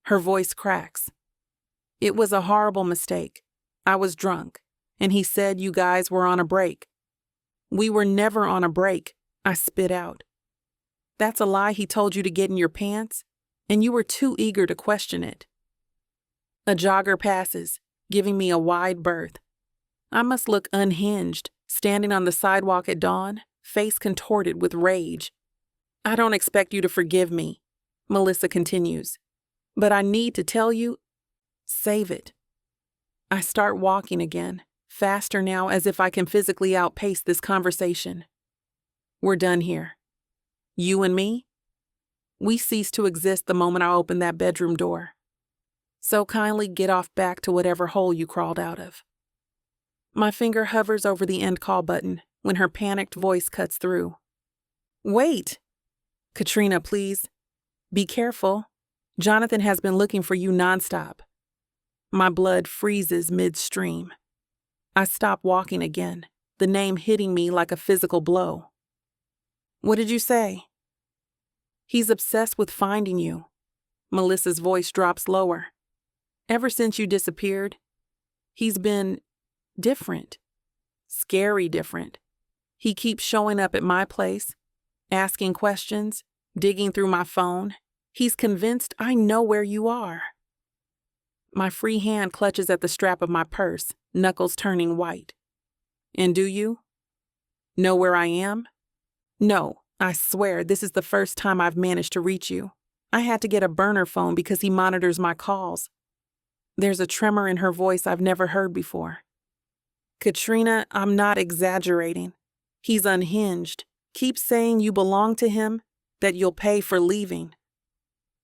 Her voice cracks. It was a horrible mistake. I was drunk, and he said you guys were on a break. We were never on a break, I spit out. That's a lie he told you to get in your pants, and you were too eager to question it. A jogger passes, giving me a wide berth. I must look unhinged, standing on the sidewalk at dawn, face contorted with rage. I don't expect you to forgive me, Melissa continues, but I need to tell you, save it. I start walking again, faster now as if I can physically outpace this conversation. We're done here. You and me? We cease to exist the moment I open that bedroom door. So kindly get off back to whatever hole you crawled out of. My finger hovers over the end call button when her panicked voice cuts through. Wait! Katrina, please. Be careful. Jonathan has been looking for you nonstop. My blood freezes midstream. I stop walking again, the name hitting me like a physical blow. What did you say? He's obsessed with finding you. Melissa's voice drops lower. Ever since you disappeared, he's been different. Scary different. He keeps showing up at my place, asking questions, digging through my phone. He's convinced I know where you are. My free hand clutches at the strap of my purse, knuckles turning white. And do you? Know where I am? No, I swear this is the first time I've managed to reach you. I had to get a burner phone because he monitors my calls. There's a tremor in her voice I've never heard before. Katrina, I'm not exaggerating. He's unhinged. Keeps saying you belong to him, that you'll pay for leaving.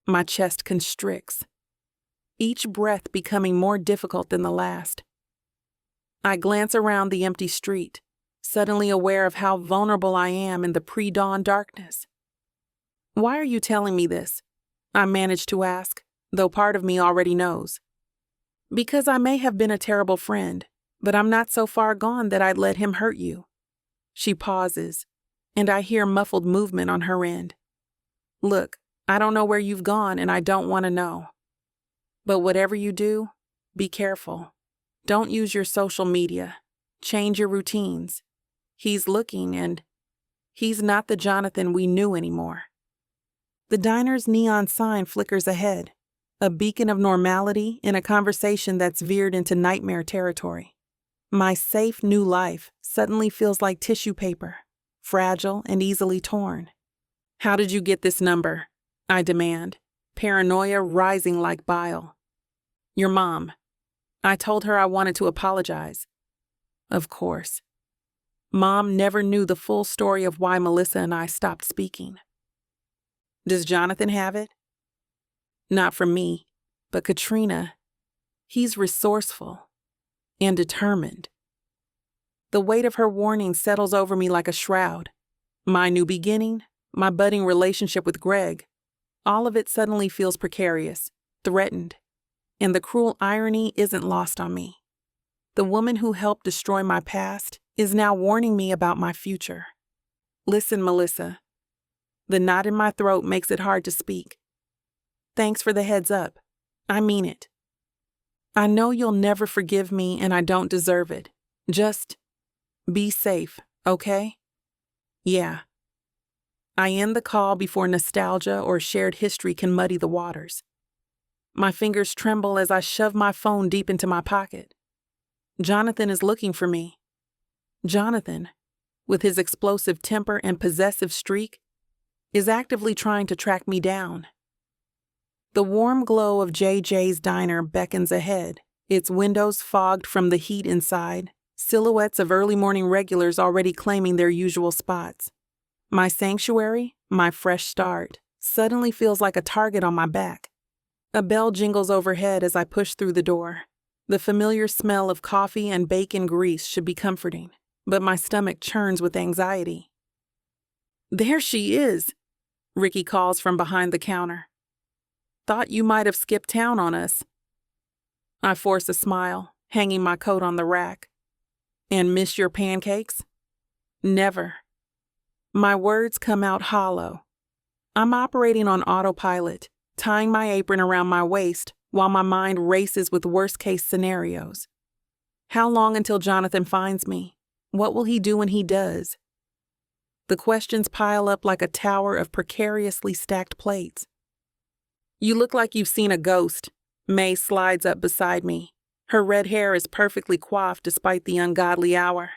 My chest constricts, each breath becoming more difficult than the last. I glance around the empty street, suddenly aware of how vulnerable I am in the pre-dawn darkness. Why are you telling me this? I manage to ask, though part of me already knows. Because I may have been a terrible friend, but I'm not so far gone that I'd let him hurt you. She pauses, and I hear muffled movement on her end. Look, I don't know where you've gone, and I don't want to know. But whatever you do, be careful. Don't use your social media. Change your routines. He's looking, and he's not the Jonathan we knew anymore. The diner's neon sign flickers ahead, a beacon of normality in a conversation that's veered into nightmare territory. My safe new life suddenly feels like tissue paper, fragile and easily torn. How did you get this number? I demand, paranoia rising like bile. Your mom. I told her I wanted to apologize. Of course. Mom never knew the full story of why Melissa and I stopped speaking. Does Jonathan have it? Not from me, but Katrina. He's resourceful and determined. The weight of her warning settles over me like a shroud. My new beginning, my budding relationship with Greg, all of it suddenly feels precarious, threatened, and the cruel irony isn't lost on me. The woman who helped destroy my past is now warning me about my future. Listen, Melissa. The knot in my throat makes it hard to speak. Thanks for the heads up. I mean it. I know you'll never forgive me and I don't deserve it. Just be safe, okay? Yeah. I end the call before nostalgia or shared history can muddy the waters. My fingers tremble as I shove my phone deep into my pocket. Jonathan is looking for me. Jonathan, with his explosive temper and possessive streak, is actively trying to track me down. The warm glow of JJ's diner beckons ahead, its windows fogged from the heat inside, silhouettes of early morning regulars already claiming their usual spots. My sanctuary, my fresh start, suddenly feels like a target on my back. A bell jingles overhead as I push through the door. The familiar smell of coffee and bacon grease should be comforting, but my stomach churns with anxiety. There she is, Ricky calls from behind the counter. Thought you might have skipped town on us. I force a smile, hanging my coat on the rack. And miss your pancakes? Never. My words come out hollow. I'm operating on autopilot, tying my apron around my waist while my mind races with worst-case scenarios. How long until Jonathan finds me? What will he do when he does? The questions pile up like a tower of precariously stacked plates. You look like you've seen a ghost. May slides up beside me. Her red hair is perfectly coiffed despite the ungodly hour.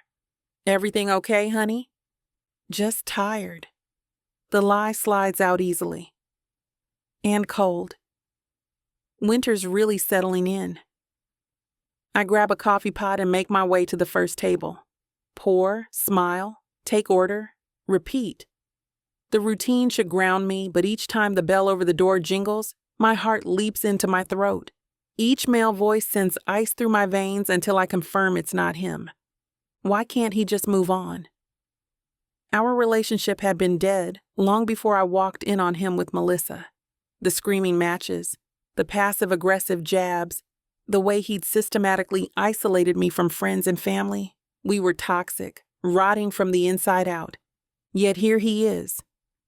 Everything okay, honey? Just tired. The lie slides out easily. And cold. Winter's really settling in. I grab a coffee pot and make my way to the first table. Pour, smile, take order, repeat. The routine should ground me, but each time the bell over the door jingles, my heart leaps into my throat. Each male voice sends ice through my veins until I confirm it's not him. Why can't he just move on? Our relationship had been dead long before I walked in on him with Melissa. The screaming matches, the passive-aggressive jabs, the way he'd systematically isolated me from friends and family. We were toxic, rotting from the inside out. Yet here he is,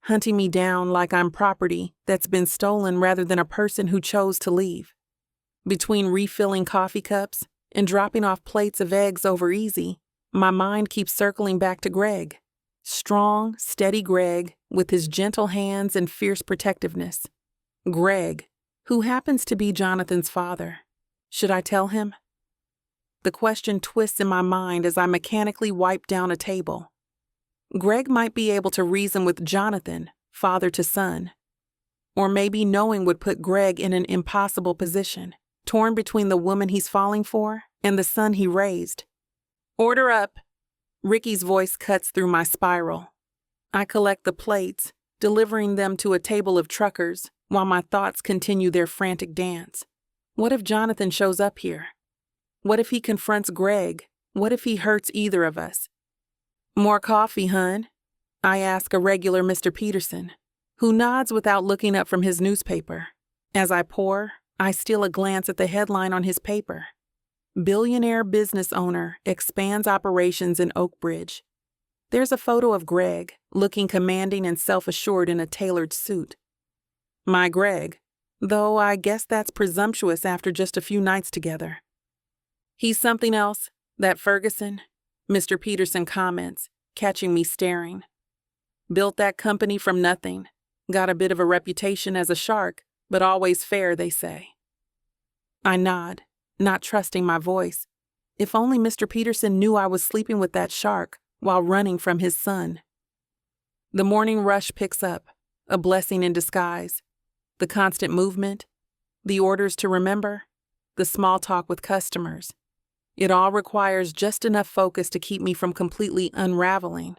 hunting me down like I'm property that's been stolen rather than a person who chose to leave. Between refilling coffee cups and dropping off plates of eggs over easy, my mind keeps circling back to Greg. Strong, steady Greg with his gentle hands and fierce protectiveness. Greg, who happens to be Jonathan's father. Should I tell him? The question twists in my mind as I mechanically wipe down a table. Greg might be able to reason with Jonathan, father to son. Or maybe knowing would put Greg in an impossible position, torn between the woman he's falling for and the son he raised. Order up. Ricky's voice cuts through my spiral. I collect the plates, delivering them to a table of truckers, while my thoughts continue their frantic dance. What if Jonathan shows up here? What if he confronts Greg? What if he hurts either of us? More coffee, hun? I ask a regular Mr. Peterson, who nods without looking up from his newspaper. As I pour, I steal a glance at the headline on his paper. Billionaire business owner expands operations in Oakbridge. There's a photo of Greg, looking commanding and self-assured in a tailored suit. My Greg, though I guess that's presumptuous after just a few nights together. He's something else, that Ferguson, Mr. Peterson comments, catching me staring. Built that company from nothing, got a bit of a reputation as a shark, but always fair, they say. I nod, not trusting my voice. If only Mr. Peterson knew I was sleeping with that shark while running from his son. The morning rush picks up, a blessing in disguise. The constant movement, the orders to remember, the small talk with customers. It all requires just enough focus to keep me from completely unraveling.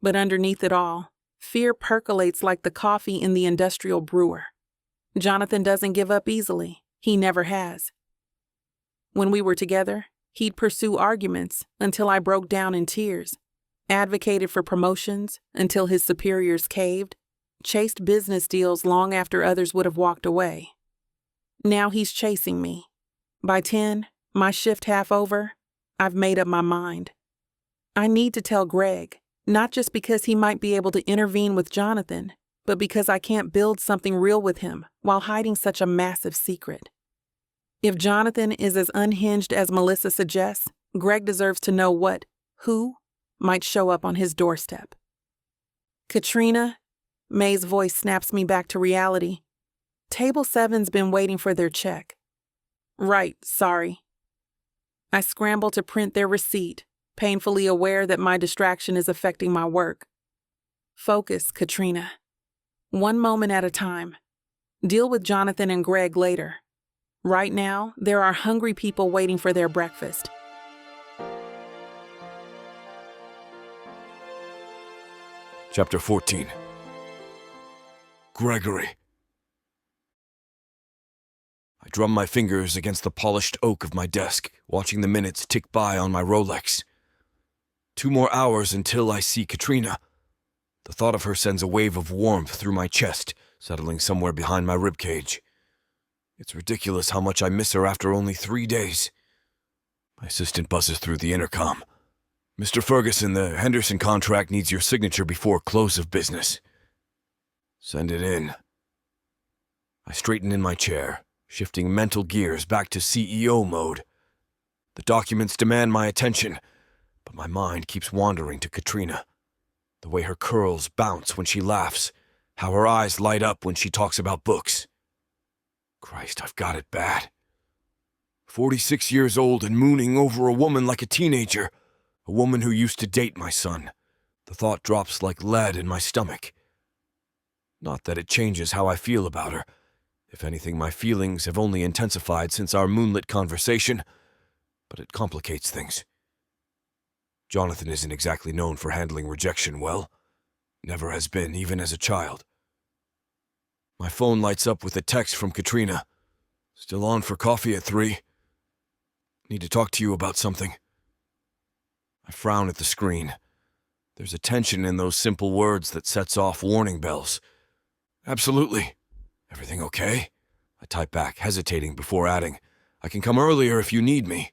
But underneath it all, fear percolates like the coffee in the industrial brewer. Jonathan doesn't give up easily. He never has. When we were together, he'd pursue arguments until I broke down in tears, advocated for promotions until his superiors caved, chased business deals long after others would have walked away. Now he's chasing me. By 10, my shift half over, I've made up my mind. I need to tell Greg, not just because he might be able to intervene with Jonathan, but because I can't build something real with him while hiding such a massive secret. If Jonathan is as unhinged as Melissa suggests, Greg deserves to know who might show up on his doorstep. Katrina, May's voice snaps me back to reality. Table 7's been waiting for their check. Right, sorry. I scramble to print their receipt, painfully aware that my distraction is affecting my work. Focus, Katrina. One moment at a time. Deal with Jonathan and Greg later. Right now, there are hungry people waiting for their breakfast. Chapter 14. Gregory. I drum my fingers against the polished oak of my desk, watching the minutes tick by on my Rolex. 2 more hours until I see Katrina. The thought of her sends a wave of warmth through my chest, settling somewhere behind my ribcage. It's ridiculous how much I miss her after only 3 days. My assistant buzzes through the intercom. Mr. Ferguson, the Henderson contract needs your signature before close of business. Send it in. I straighten in my chair, shifting mental gears back to CEO mode. The documents demand my attention, but my mind keeps wandering to Katrina. The way her curls bounce when she laughs, how her eyes light up when she talks about books. Christ, I've got it bad. 46 years old and mooning over a woman like a teenager, a woman who used to date my son. The thought drops like lead in my stomach. Not that it changes how I feel about her. If anything, my feelings have only intensified since our moonlit conversation, but it complicates things. Jonathan isn't exactly known for handling rejection well. Never has been, even as a child. My phone lights up with a text from Katrina. Still on for coffee at 3. Need to talk to you about something. I frown at the screen. There's a tension in those simple words that sets off warning bells. Absolutely. Everything okay? I type back, hesitating before adding, I can come earlier if you need me.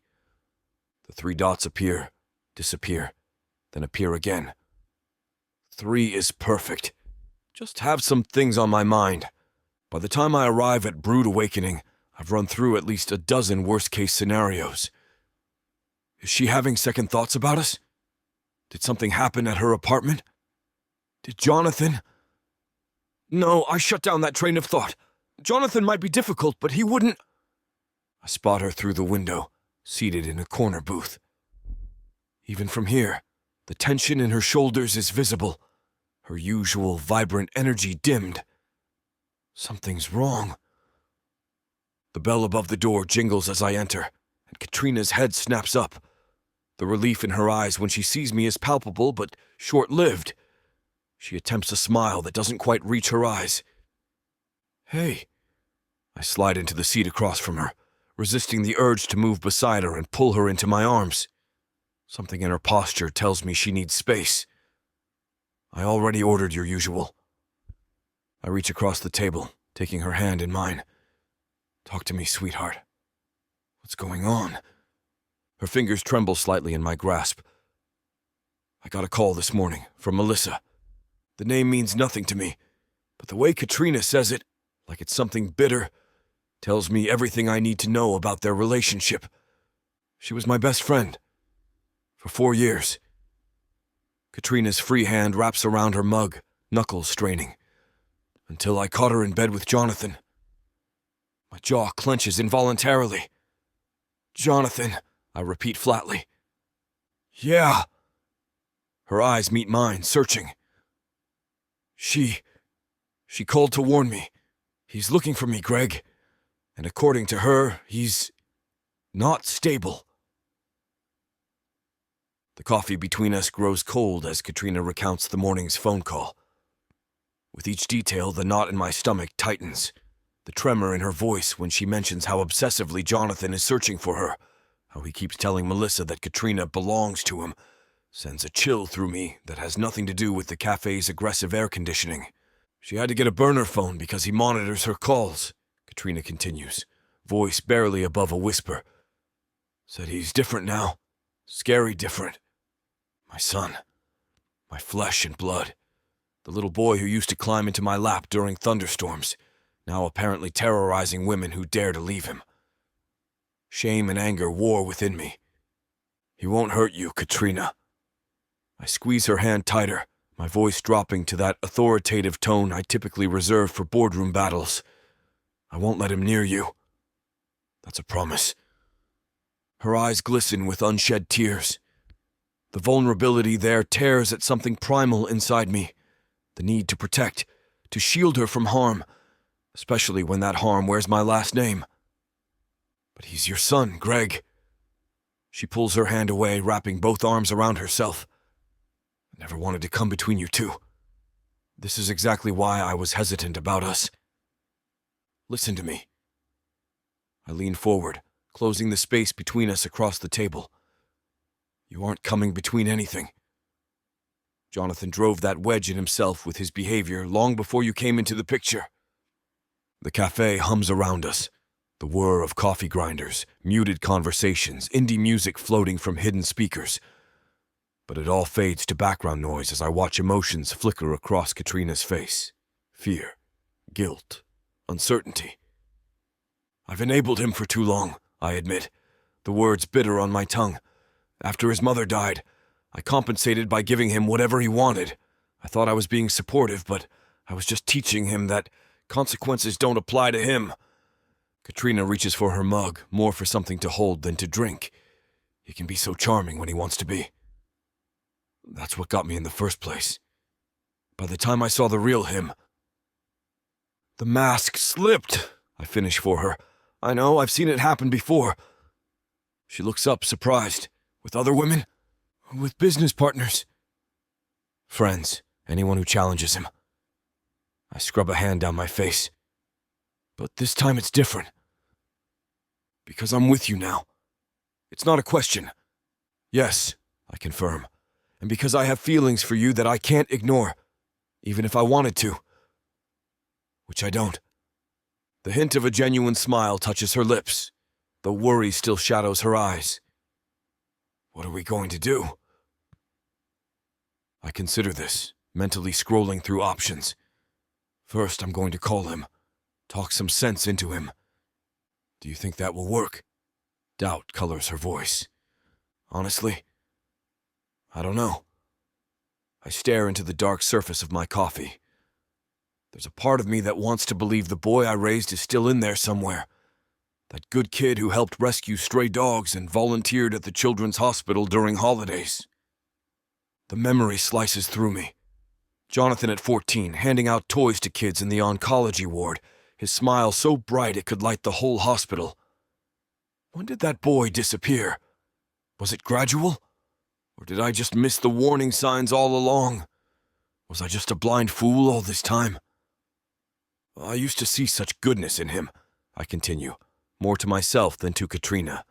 The 3 dots appear, disappear, then appear again. 3 is perfect. Just have some things on my mind. By the time I arrive at Brood Awakening, I've run through at least a dozen worst-case scenarios. Is she having second thoughts about us? Did something happen at her apartment? Did Jonathan... No, I shut down that train of thought. Jonathan might be difficult, but he wouldn't... I spot her through the window, seated in a corner booth. Even from here, the tension in her shoulders is visible, her usual vibrant energy dimmed. Something's wrong. The bell above the door jingles as I enter, and Katrina's head snaps up. The relief in her eyes when she sees me is palpable but short-lived. She attempts a smile that doesn't quite reach her eyes. Hey. I slide into the seat across from her, resisting the urge to move beside her and pull her into my arms. Something in her posture tells me she needs space. I already ordered your usual. I reach across the table, taking her hand in mine. Talk to me, sweetheart. What's going on? Her fingers tremble slightly in my grasp. I got a call this morning from Melissa. The name means nothing to me, but the way Katrina says it, like it's something bitter, tells me everything I need to know about their relationship. She was my best friend. For 4 years. Katrina's free hand wraps around her mug, knuckles straining. Until I caught her in bed with Jonathan. My jaw clenches involuntarily. Jonathan, I repeat flatly. Yeah. Her eyes meet mine, searching. She called to warn me. He's looking for me, Greg. And according to her, he's not stable. The coffee between us grows cold as Katrina recounts the morning's phone call. With each detail, the knot in my stomach tightens. The tremor in her voice when she mentions how obsessively Jonathan is searching for her, how he keeps telling Melissa that Katrina belongs to him, sends a chill through me that has nothing to do with the cafe's aggressive air conditioning. She had to get a burner phone because he monitors her calls, Katrina continues, voice barely above a whisper. Said he's different now, scary different. My son, my flesh and blood, the little boy who used to climb into my lap during thunderstorms, now apparently terrorizing women who dare to leave him. Shame and anger war within me. He won't hurt you, Katrina. I squeeze her hand tighter, my voice dropping to that authoritative tone I typically reserve for boardroom battles. I won't let him near you. That's a promise. Her eyes glisten with unshed tears. The vulnerability there tears at something primal inside me. The need to protect, to shield her from harm, especially when that harm wears my last name. But he's your son, Greg. She pulls her hand away, wrapping both arms around herself. I never wanted to come between you two. This is exactly why I was hesitant about us. Listen to me. I lean forward, closing the space between us across the table. You aren't coming between anything. Jonathan drove that wedge in himself with his behavior long before you came into the picture. The cafe hums around us, the whir of coffee grinders, muted conversations, indie music floating from hidden speakers. But it all fades to background noise as I watch emotions flicker across Katrina's face. Fear, guilt, uncertainty. I've enabled him for too long, I admit, the words bitter on my tongue. After his mother died, I compensated by giving him whatever he wanted. I thought I was being supportive, but I was just teaching him that consequences don't apply to him. Katrina reaches for her mug, more for something to hold than to drink. He can be so charming when he wants to be. That's what got me in the first place. By the time I saw the real him, the mask slipped, I finish for her. I know, I've seen it happen before. She looks up, surprised. With other women? With business partners? Friends, anyone who challenges him. I scrub a hand down my face. But this time it's different. Because I'm with you now. It's not a question. Yes, I confirm. And because I have feelings for you that I can't ignore, even if I wanted to. Which I don't. The hint of a genuine smile touches her lips, though worry still shadows her eyes. What are we going to do? I consider this, mentally scrolling through options. First, I'm going to call him, talk some sense into him. Do you think that will work? Doubt colors her voice. Honestly, I don't know. I stare into the dark surface of my coffee. There's a part of me that wants to believe the boy I raised is still in there somewhere. That good kid who helped rescue stray dogs and volunteered at the children's hospital during holidays. The memory slices through me. Jonathan at 14, handing out toys to kids in the oncology ward, his smile so bright it could light the whole hospital. When did that boy disappear? Was it gradual? Or did I just miss the warning signs all along? Was I just a blind fool all this time? I used to see such goodness in him, I continue, more to myself than to Katrina.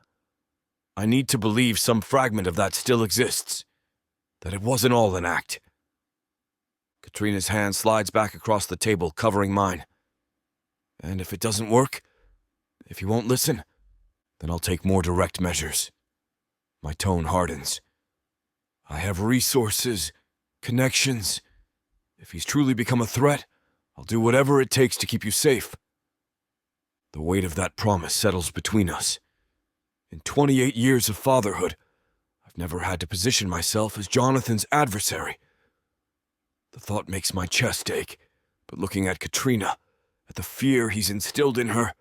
I need to believe some fragment of that still exists, that it wasn't all an act. Katrina's hand slides back across the table, covering mine. And if it doesn't work, if he won't listen, then I'll take more direct measures. My tone hardens. I have resources, connections. If he's truly become a threat, I'll do whatever it takes to keep you safe. The weight of that promise settles between us. In 28 years of fatherhood, I've never had to position myself as Jonathan's adversary. The thought makes my chest ache, but looking at Katrina, at the fear he's instilled in her,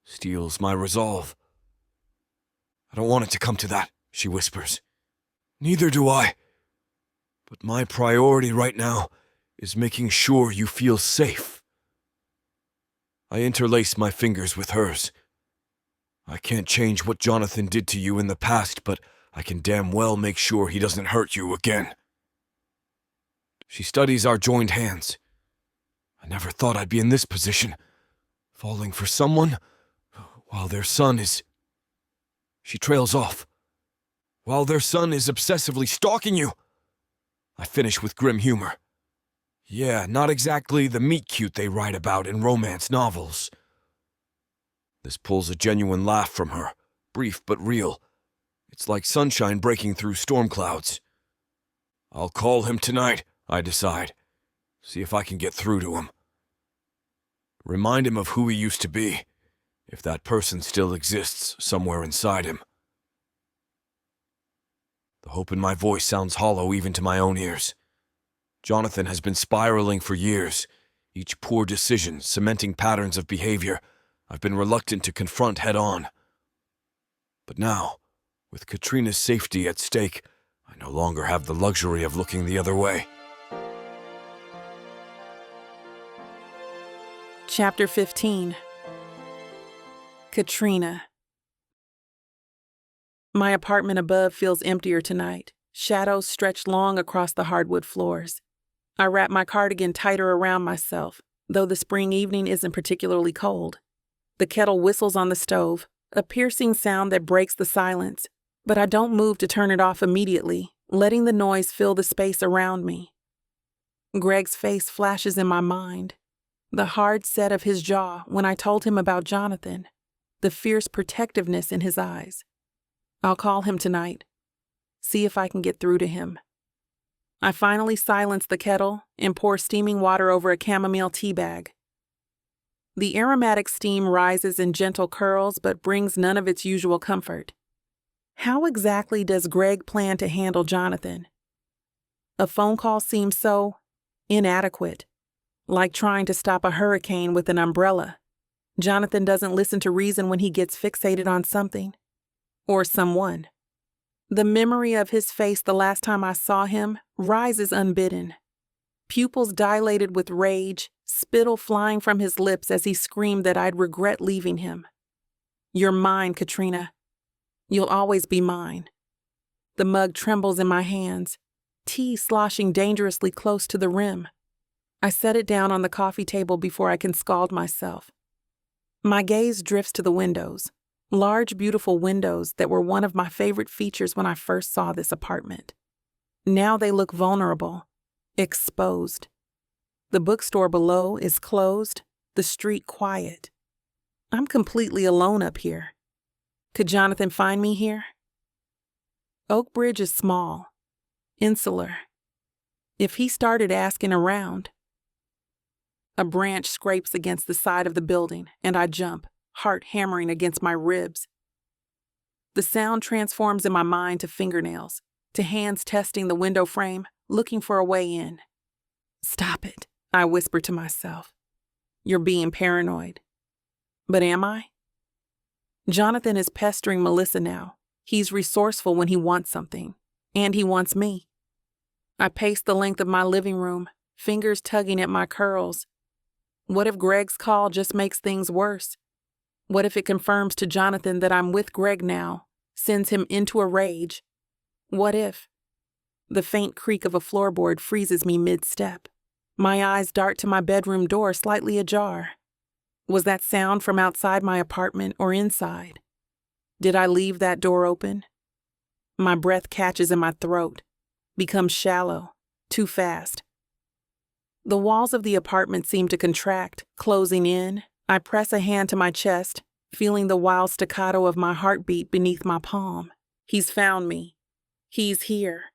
steels my resolve. I don't want it to come to that, she whispers. Neither do I. But my priority right now is making sure you feel safe. I interlace my fingers with hers. I can't change what Jonathan did to you in the past, but I can damn well make sure he doesn't hurt you again. She studies our joined hands. I never thought I'd be in this position, falling for someone while their son is... She trails off. While their son is obsessively stalking you. I finish with grim humor. Yeah, not exactly the meet-cute they write about in romance novels. This pulls a genuine laugh from her, brief but real. It's like sunshine breaking through storm clouds. I'll call him tonight, I decide. See if I can get through to him. Remind him of who he used to be, if that person still exists somewhere inside him. The hope in my voice sounds hollow even to my own ears. Jonathan has been spiraling for years, each poor decision cementing patterns of behavior I've been reluctant to confront head-on. But now, with Katrina's safety at stake, I no longer have the luxury of looking the other way. Chapter 15. Katrina. My apartment above feels emptier tonight. Shadows stretch long across the hardwood floors. I wrap my cardigan tighter around myself, though the spring evening isn't particularly cold. The kettle whistles on the stove, a piercing sound that breaks the silence, but I don't move to turn it off immediately, letting the noise fill the space around me. Greg's face flashes in my mind. The hard set of his jaw when I told him about Jonathan, the fierce protectiveness in his eyes. I'll call him tonight, see if I can get through to him. I finally silence the kettle and pour steaming water over a chamomile tea bag. The aromatic steam rises in gentle curls but brings none of its usual comfort. How exactly does Greg plan to handle Jonathan? A phone call seems so inadequate, like trying to stop a hurricane with an umbrella. Jonathan doesn't listen to reason when he gets fixated on something or someone. The memory of his face the last time I saw him rises unbidden. Pupils dilated with rage, spittle flying from his lips as he screamed that I'd regret leaving him. You're mine, Katrina. You'll always be mine. The mug trembles in my hands, tea sloshing dangerously close to the rim. I set it down on the coffee table before I can scald myself. My gaze drifts to the windows. Large, beautiful windows that were one of my favorite features when I first saw this apartment. Now they look vulnerable, exposed. The bookstore below is closed, the street quiet. I'm completely alone up here. Could Jonathan find me here? Oak Bridge is small, insular. If he started asking around... A branch scrapes against the side of the building, and I jump, heart hammering against my ribs. The sound transforms in my mind to fingernails, to hands testing the window frame, looking for a way in. "Stop it," I whisper to myself. "You're being paranoid." But am I? Jonathan is pestering Melissa now. He's resourceful when he wants something, and he wants me. I pace the length of my living room, fingers tugging at my curls. What if Greg's call just makes things worse? What if it confirms to Jonathan that I'm with Greg now, sends him into a rage? What if? The faint creak of a floorboard freezes me mid-step. My eyes dart to my bedroom door slightly ajar. Was that sound from outside my apartment or inside? Did I leave that door open? My breath catches in my throat, becomes shallow, too fast. The walls of the apartment seem to contract, closing in. I press a hand to my chest, feeling the wild staccato of my heartbeat beneath my palm. He's found me. He's here.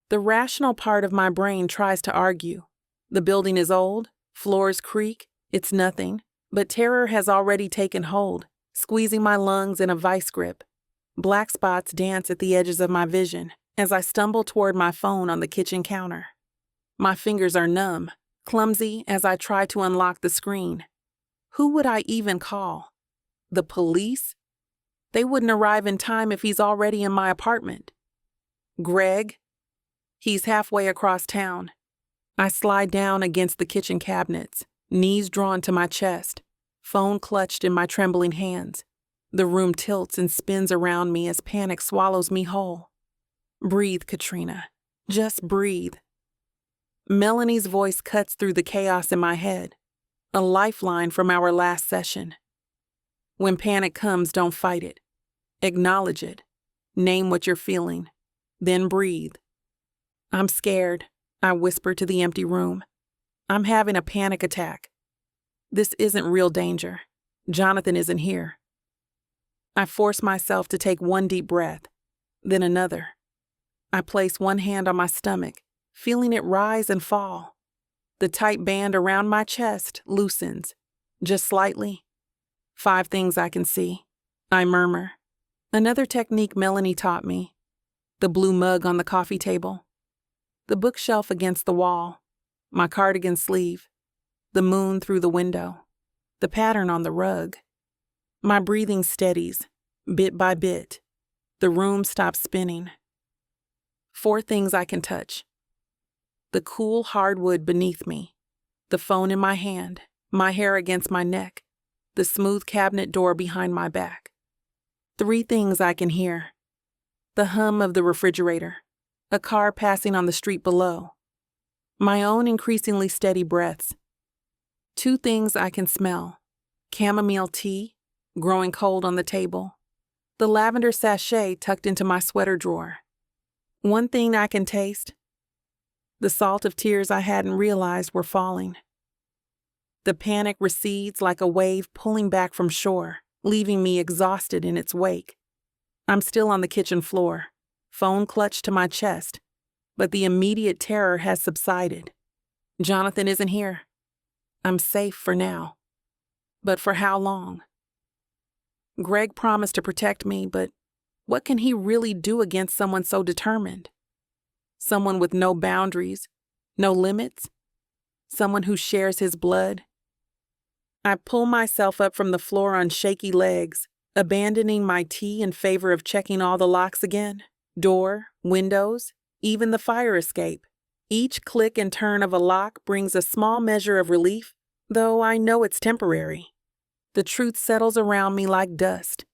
The rational part of my brain tries to argue. The building is old, floors creak, it's nothing, but terror has already taken hold, squeezing my lungs in a vice grip. Black spots dance at the edges of my vision as I stumble toward my phone on the kitchen counter. My fingers are numb, clumsy as I try to unlock the screen. Who would I even call? The police? They wouldn't arrive in time if he's already in my apartment. Greg? He's halfway across town. I slide down against the kitchen cabinets, knees drawn to my chest, phone clutched in my trembling hands. The room tilts and spins around me as panic swallows me whole. Breathe, Katrina. Just breathe. Melanie's voice cuts through the chaos in my head, a lifeline from our last session. When panic comes, don't fight it. Acknowledge it. Name what you're feeling. Then breathe. I'm scared, I whisper to the empty room. I'm having a panic attack. This isn't real danger. Jonathan isn't here. I force myself to take one deep breath, then another. I place one hand on my stomach, feeling it rise and fall. The tight band around my chest loosens, just slightly. 5 things I can see, I murmur. Another technique Melanie taught me. The blue mug on the coffee table. The bookshelf against the wall. My cardigan sleeve. The moon through the window. The pattern on the rug. My breathing steadies, bit by bit. The room stops spinning. 4 things I can touch. The cool hardwood beneath me. The phone in my hand. My hair against my neck. The smooth cabinet door behind my back. 3 things I can hear. The hum of the refrigerator. A car passing on the street below. My own increasingly steady breaths. 2 things I can smell. Chamomile tea, growing cold on the table. The lavender sachet tucked into my sweater drawer. 1 thing I can taste. The salt of tears I hadn't realized were falling. The panic recedes like a wave pulling back from shore, leaving me exhausted in its wake. I'm still on the kitchen floor, phone clutched to my chest, but the immediate terror has subsided. Jonathan isn't here. I'm safe for now. But for how long? Greg promised to protect me, but what can he really do against someone so determined? Someone with no boundaries, no limits? Someone who shares his blood? I pull myself up from the floor on shaky legs, abandoning my tea in favor of checking all the locks again. Door, windows, even the fire escape. Each click and turn of a lock brings a small measure of relief, though I know it's temporary. The truth settles around me like dust.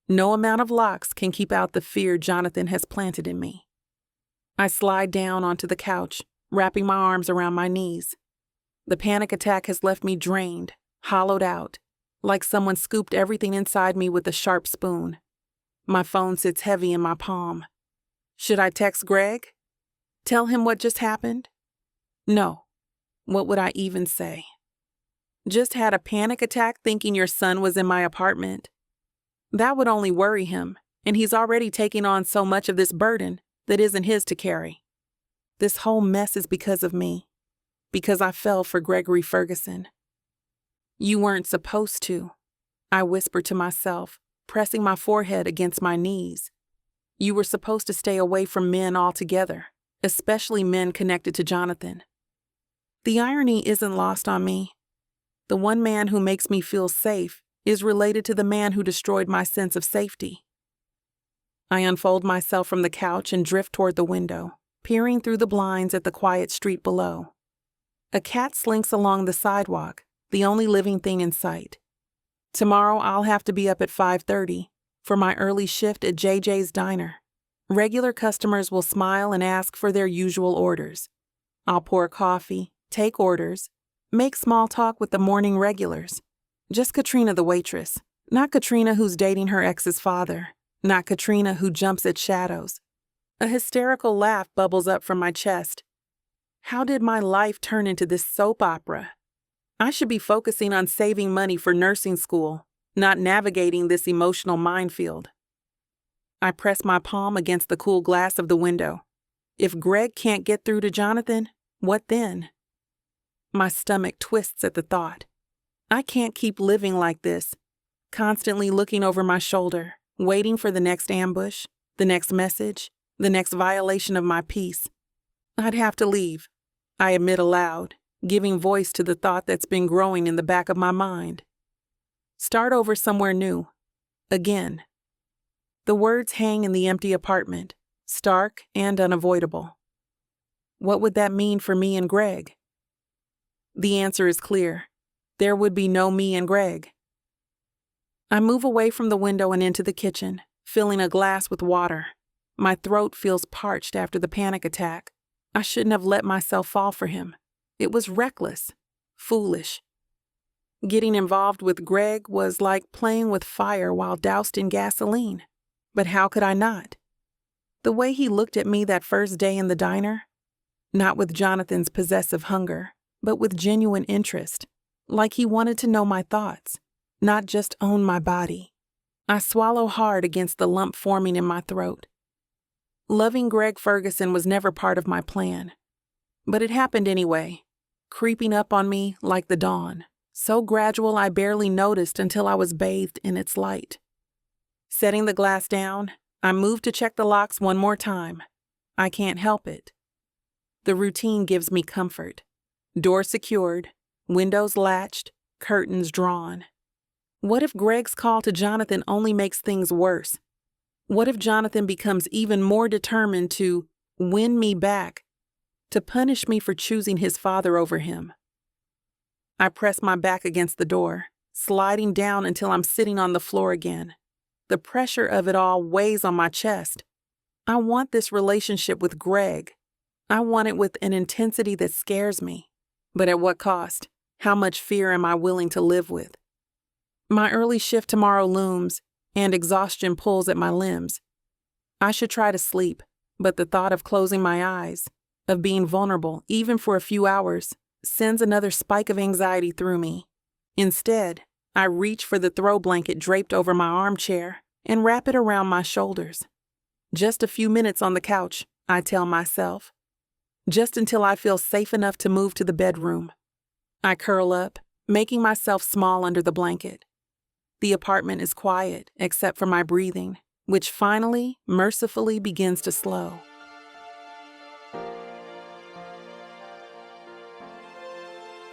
No amount of locks can keep out the fear Jonathan has planted in me. I slide down onto the couch, wrapping my arms around my knees. The panic attack has left me drained, hollowed out, like someone scooped everything inside me with a sharp spoon. My phone sits heavy in my palm. Should I text Greg? Tell him what just happened? No. What would I even say? Just had a panic attack thinking your son was in my apartment. That would only worry him, and he's already taking on so much of this burden that isn't his to carry. This whole mess is because of me. because I fell for Gregory Ferguson. You weren't supposed to, I whispered to myself, pressing my forehead against my knees. You were supposed to stay away from men altogether, especially men connected to Jonathan. The irony isn't lost on me. The one man who makes me feel safe is related to the man who destroyed my sense of safety. I unfold myself from the couch and drift toward the window, peering through the blinds at the quiet street below. A cat slinks along the sidewalk, the only living thing in sight. Tomorrow I'll have to be up at 5:30 for my early shift at JJ's Diner. Regular customers will smile and ask for their usual orders. I'll pour coffee, take orders, make small talk with the morning regulars. Just Katrina the waitress, not Katrina who's dating her ex's father, not Katrina who jumps at shadows. A hysterical laugh bubbles up from my chest. How did my life turn into this soap opera? I should be focusing on saving money for nursing school, not navigating this emotional minefield. I press my palm against the cool glass of the window. If Greg can't get through to Jonathan, what then? My stomach twists at the thought. I can't keep living like this, constantly looking over my shoulder, waiting for the next ambush, the next message, the next violation of my peace. I'd have to leave, I admit aloud, giving voice to the thought that's been growing in the back of my mind. Start over somewhere new. Again. The words hang in the empty apartment, stark and unavoidable. What would that mean for me and Greg? The answer is clear. There would be no me and Greg. I move away from the window and into the kitchen, filling a glass with water. My throat feels parched after the panic attack. I shouldn't have let myself fall for him. It was reckless, foolish. Getting involved with Greg was like playing with fire while doused in gasoline. But how could I not? The way he looked at me that first day in the diner, not with Jonathan's possessive hunger, but with genuine interest, like he wanted to know my thoughts, not just own my body. I swallow hard against the lump forming in my throat. Loving Greg Ferguson was never part of my plan, but it happened anyway, creeping up on me like the dawn, so gradual I barely noticed until I was bathed in its light. Setting the glass down, I moved to check the locks one more time. I can't help it. The routine gives me comfort. Door secured, windows latched, curtains drawn. What if Greg's call to Jonathan only makes things worse? What if Jonathan becomes even more determined to win me back, to punish me for choosing his father over him? I press my back against the door, sliding down until I'm sitting on the floor again. The pressure of it all weighs on my chest. I want this relationship with Greg. I want it with an intensity that scares me. But at what cost? How much fear am I willing to live with? My early shift tomorrow looms, and exhaustion pulls at my limbs. I should try to sleep, but the thought of closing my eyes, of being vulnerable, even for a few hours, sends another spike of anxiety through me. Instead, I reach for the throw blanket draped over my armchair and wrap it around my shoulders. Just a few minutes on the couch, I tell myself. Just until I feel safe enough to move to the bedroom. I curl up, making myself small under the blanket. The apartment is quiet, except for my breathing, which finally, mercifully begins to slow.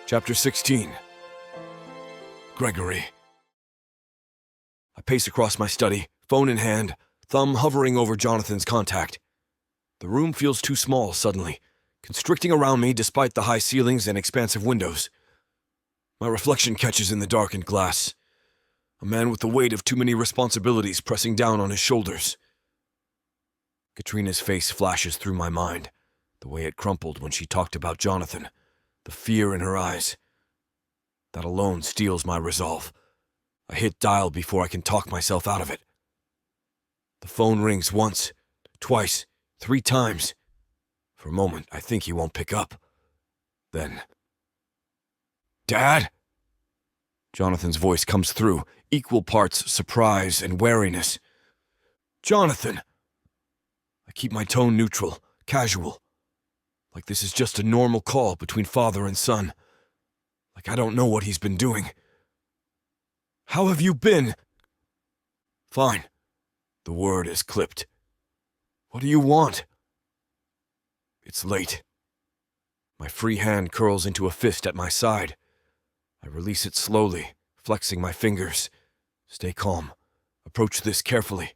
Chapter 16. Gregory. I pace across my study, phone in hand, thumb hovering over Jonathan's contact. The room feels too small suddenly, constricting around me despite the high ceilings and expansive windows. My reflection catches in the darkened glass. A man with the weight of too many responsibilities pressing down on his shoulders. Katrina's face flashes through my mind, the way it crumpled when she talked about Jonathan, the fear in her eyes. That alone steals my resolve. I hit dial before I can talk myself out of it. The phone rings once, twice, 3 times. For a moment, I think he won't pick up. Then... Dad? Jonathan's voice comes through, equal parts surprise and wariness. Jonathan! I keep my tone neutral, casual. Like this is just a normal call between father and son. Like I don't know what he's been doing. How have you been? Fine. The word is clipped. What do you want? It's late. My free hand curls into a fist at my side. I release it slowly, flexing my fingers. Stay calm. Approach this carefully.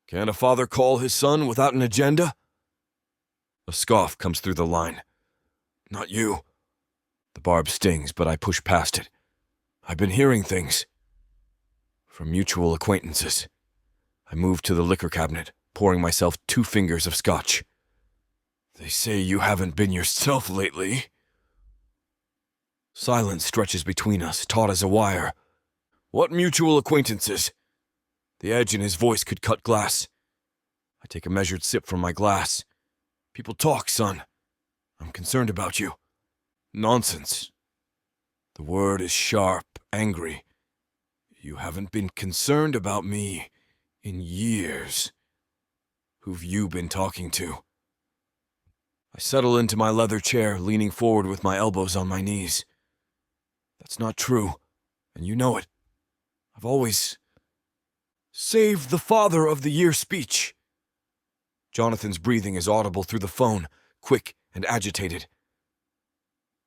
Can a father call his son without an agenda? A scoff comes through the line. Not you. The barb stings, but I push past it. I've been hearing things. From mutual acquaintances. I move to the liquor cabinet, pouring myself 2 fingers of scotch. They say you haven't been yourself lately. Silence stretches between us, taut as a wire. What mutual acquaintances? The edge in his voice could cut glass. I take a measured sip from my glass. People talk, son. I'm concerned about you. Nonsense. The word is sharp, angry. You haven't been concerned about me in years. Who've you been talking to? I settle into my leather chair, leaning forward with my elbows on my knees. That's not true, and you know it. I've always saved the Father of the Year speech. Jonathan's breathing is audible through the phone, quick and agitated.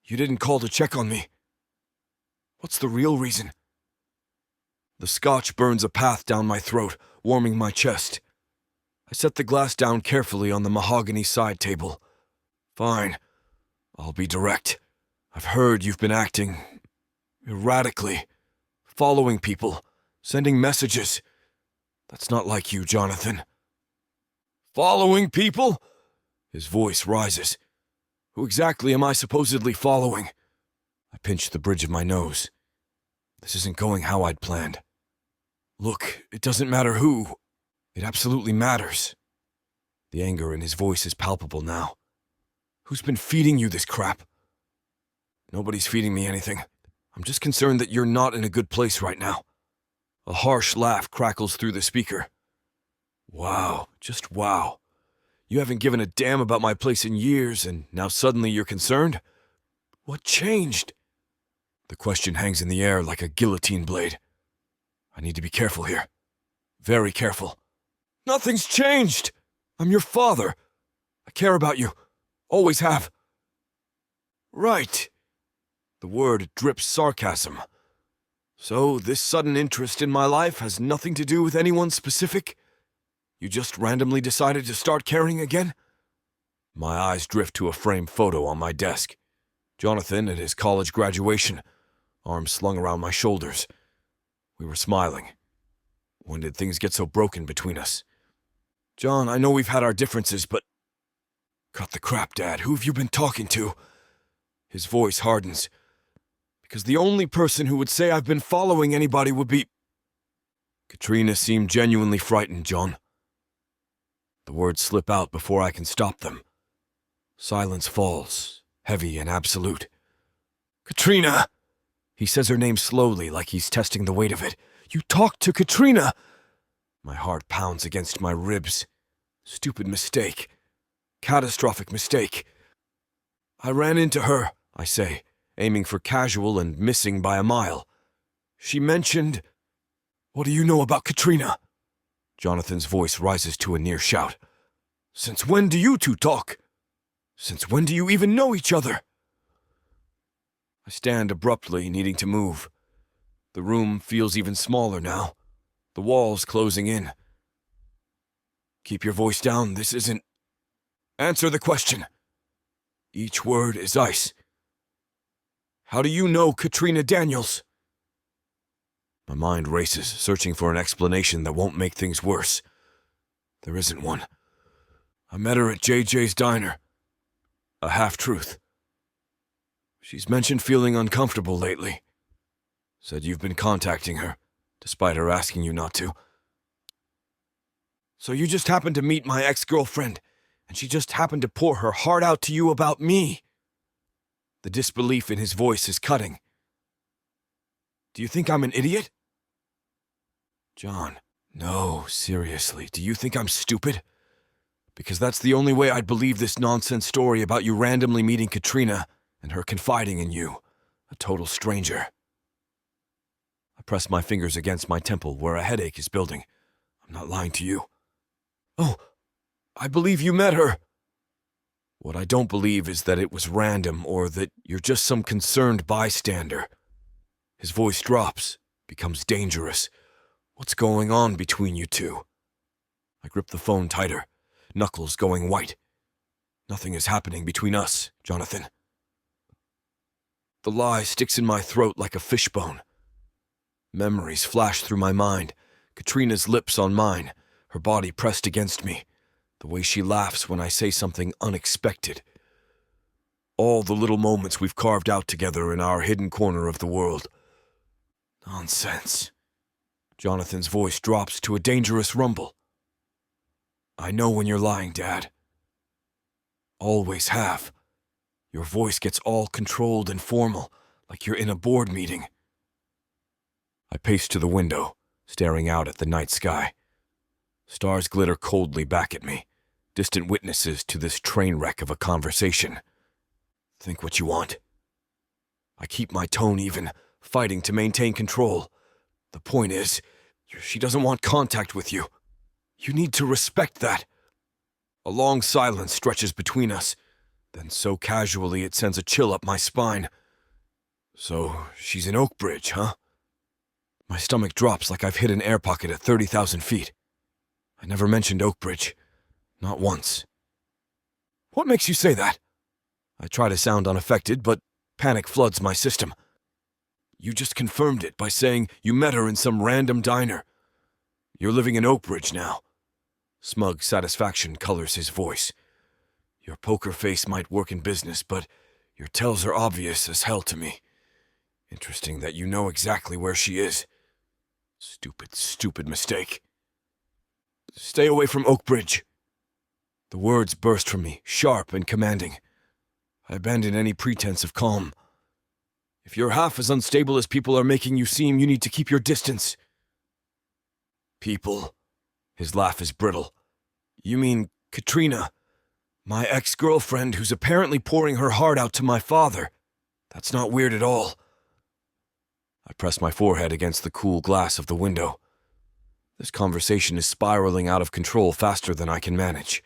You didn't call to check on me. What's the real reason? The scotch burns a path down my throat, warming my chest. I set the glass down carefully on the mahogany side table. Fine. I'll be direct. I've heard you've been acting erratically, following people, sending messages. That's not like you, Jonathan. Following people? His voice rises. Who exactly am I supposedly following? I pinch the bridge of my nose. This isn't going how I'd planned. Look, it doesn't matter who. It absolutely matters. The anger in his voice is palpable now. Who's been feeding you this crap? Nobody's feeding me anything. I'm just concerned that you're not in a good place right now. A harsh laugh crackles through the speaker. Wow, just wow. You haven't given a damn about my place in years, and now suddenly you're concerned? What changed? The question hangs in the air like a guillotine blade. I need to be careful here. Very careful. Nothing's changed! I'm your father. I care about you. Always have. Right. The word drips sarcasm. So this sudden interest in my life has nothing to do with anyone specific? You just randomly decided to start caring again? My eyes drift to a framed photo on my desk. Jonathan at his college graduation, arms slung around my shoulders. We were smiling. When did things get so broken between us? John, I know we've had our differences, but... Cut the crap, Dad. Who have you been talking to? His voice hardens. Because the only person who would say I've been following anybody would be... Katrina seemed genuinely frightened, John. The words slip out before I can stop them. Silence falls, heavy and absolute. Katrina! He says her name slowly, like he's testing the weight of it. You talked to Katrina! My heart pounds against my ribs. Stupid mistake. Catastrophic mistake. I ran into her, I say, aiming for casual and missing by a mile. She mentioned... What do you know about Katrina? Jonathan's voice rises to a near shout. Since when do you two talk? Since when do you even know each other? I stand abruptly, needing to move. The room feels even smaller now, the walls closing in. Keep your voice down, this isn't... Answer the question. Each word is ice. How do you know Katrina Daniels? My mind races, searching for an explanation that won't make things worse. There isn't one. I met her at JJ's diner. A half-truth. She's mentioned feeling uncomfortable lately. Said you've been contacting her, despite her asking you not to. So you just happened to meet my ex-girlfriend, and she just happened to pour her heart out to you about me. The disbelief in his voice is cutting. Do you think I'm an idiot? John, no, seriously, do you think I'm stupid? Because that's the only way I'd believe this nonsense story about you randomly meeting Katrina and her confiding in you, a total stranger. I press my fingers against my temple where a headache is building. I'm not lying to you. Oh, I believe you met her. What I don't believe is that it was random or that you're just some concerned bystander. His voice drops, becomes dangerous. What's going on between you two? I grip the phone tighter, knuckles going white. Nothing is happening between us, Jonathan. The lie sticks in my throat like a fishbone. Memories flash through my mind. Katrina's lips on mine, her body pressed against me. The way she laughs when I say something unexpected. All the little moments we've carved out together in our hidden corner of the world. Nonsense. Jonathan's voice drops to a dangerous rumble. I know when you're lying, Dad. Always have. Your voice gets all controlled and formal, like you're in a board meeting. I pace to the window, staring out at the night sky. Stars glitter coldly back at me, distant witnesses to this train wreck of a conversation. Think what you want. I keep my tone even, fighting to maintain control. The point is, she doesn't want contact with you. You need to respect that. A long silence stretches between us, then so casually it sends a chill up my spine. So, she's in Oakbridge, huh? My stomach drops like I've hit an air pocket at 30,000 feet. I never mentioned Oakbridge. Not once. What makes you say that? I try to sound unaffected, but panic floods my system. You just confirmed it by saying you met her in some random diner. You're living in Oakbridge now. Smug satisfaction colors his voice. Your poker face might work in business, but your tells are obvious as hell to me. Interesting that you know exactly where she is. Stupid mistake. Stay away from Oakbridge. The words burst from me, sharp and commanding. I abandon any pretense of calm. If you're half as unstable as people are making you seem, you need to keep your distance. People? His laugh is brittle. You mean Katrina, my ex-girlfriend who's apparently pouring her heart out to my father. That's not weird at all. I press my forehead against the cool glass of the window. This conversation is spiraling out of control faster than I can manage.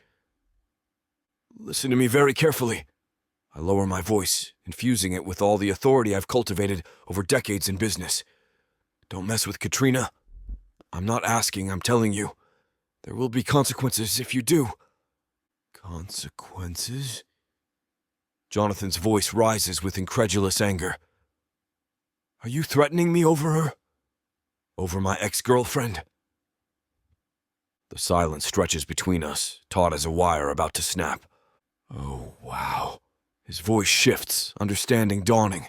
Listen to me very carefully. I lower my voice, infusing it with all the authority I've cultivated over decades in business. Don't mess with Katrina. I'm not asking, I'm telling you. There will be consequences if you do. Consequences? Jonathan's voice rises with incredulous anger. Are you threatening me over her? Over my ex-girlfriend? The silence stretches between us, taut as a wire about to snap. Oh, wow. His voice shifts, understanding dawning.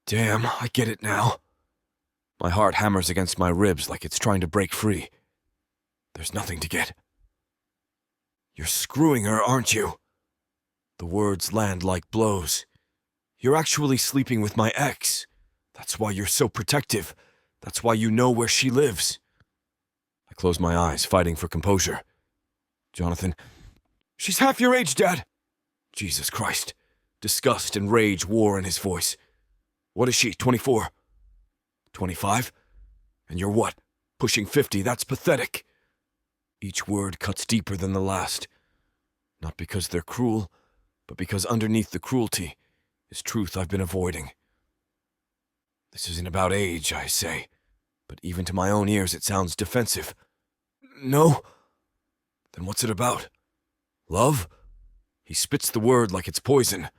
Damn, I get it now. My heart hammers against my ribs like it's trying to break free. There's nothing to get. You're screwing her, aren't you? The words land like blows. You're actually sleeping with my ex. That's why you're so protective. That's why you know where she lives. I close my eyes, fighting for composure. Jonathan, she's half your age, Dad. Jesus Christ. Disgust and rage war in his voice. What is she, 24? 25? And you're what? Pushing 50, that's pathetic. Each word cuts deeper than the last. Not because they're cruel, but because underneath the cruelty is truth I've been avoiding. This isn't about age, I say, but even to my own ears it sounds defensive. No? Then what's it about? Love? He spits the word like it's poison.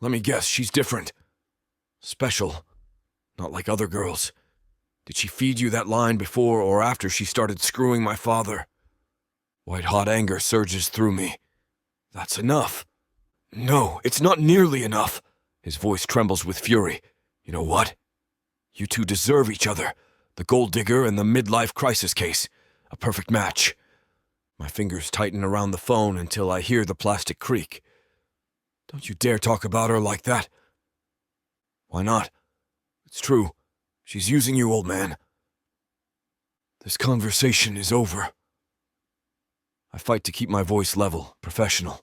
Let me guess, she's different. Special. Not like other girls. Did she feed you that line before or after she started screwing my father? White-hot anger surges through me. That's enough. No, it's not nearly enough. His voice trembles with fury. You know what? You two deserve each other. The gold digger and the midlife crisis case. A perfect match. My fingers tighten around the phone until I hear the plastic creak. Don't you dare talk about her like that. Why not? It's true. She's using you, old man. This conversation is over. I fight to keep my voice level, professional.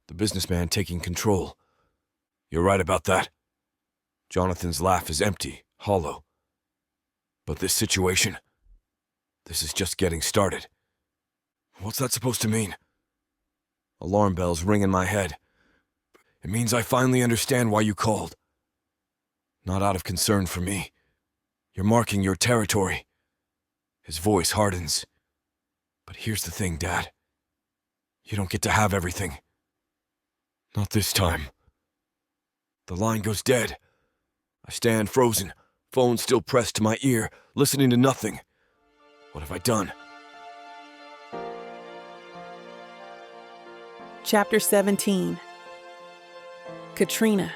The businessman taking control. You're right about that. Jonathan's laugh is empty, hollow. But this situation, this is just getting started. What's that supposed to mean? Alarm bells ring in my head. It means I finally understand why you called. Not out of concern for me. You're marking your territory. His voice hardens. But here's the thing, Dad. You don't get to have everything. Not this time. The line goes dead. I stand frozen, phone still pressed to my ear, listening to nothing. What have I done? Chapter 17. Katrina.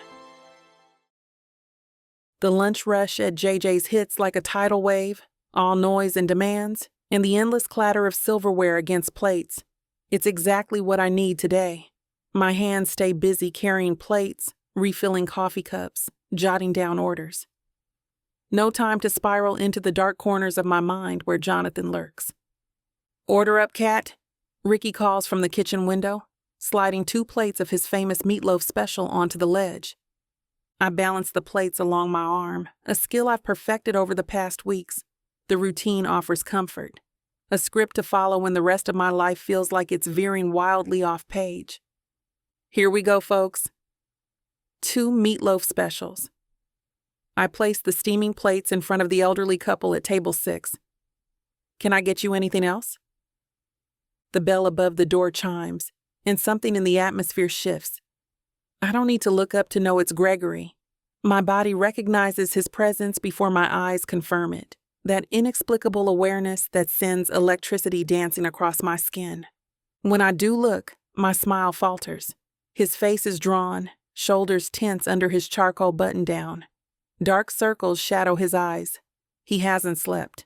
The lunch rush at JJ's hits like a tidal wave, all noise and demands, and the endless clatter of silverware against plates. It's exactly what I need today. My hands stay busy carrying plates, refilling coffee cups, jotting down orders. No time to spiral into the dark corners of my mind where Jonathan lurks. "Order up, Cat," Ricky calls from the kitchen window, sliding 2 plates of his famous meatloaf special onto the ledge. I balance the plates along my arm, a skill I've perfected over the past weeks. The routine offers comfort, a script to follow when the rest of my life feels like it's veering wildly off page. Here we go, folks. 2 meatloaf specials. I place the steaming plates in front of the elderly couple at table 6. "Can I get you anything else?" The bell above the door chimes, and something in the atmosphere shifts. I don't need to look up to know it's Gregory. My body recognizes his presence before my eyes confirm it, that inexplicable awareness that sends electricity dancing across my skin. When I do look, my smile falters. His face is drawn, shoulders tense under his charcoal button-down. Dark circles shadow his eyes. He hasn't slept.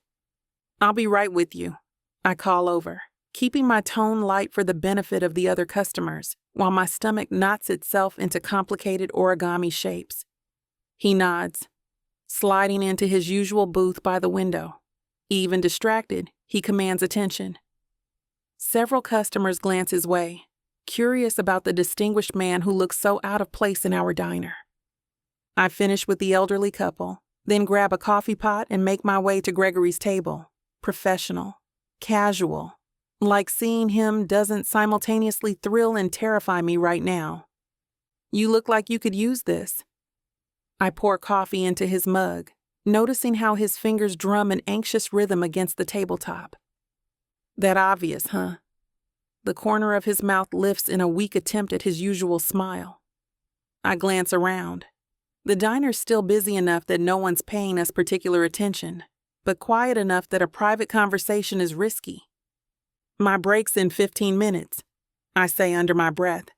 "I'll be right with you," I call over, keeping my tone light for the benefit of the other customers, while my stomach knots itself into complicated origami shapes. He nods, sliding into his usual booth by the window. Even distracted, he commands attention. Several customers glance his way, curious about the distinguished man who looks so out of place in our diner. I finish with the elderly couple, then grab a coffee pot and make my way to Gregory's table. Professional, casual, like seeing him doesn't simultaneously thrill and terrify me right now. "You look like you could use this." I pour coffee into his mug, noticing how his fingers drum an anxious rhythm against the tabletop. "That obvious, huh?" The corner of his mouth lifts in a weak attempt at his usual smile. I glance around. The diner's still busy enough that no one's paying us particular attention, but quiet enough that a private conversation is risky. "My break's in 15 minutes, I say under my breath.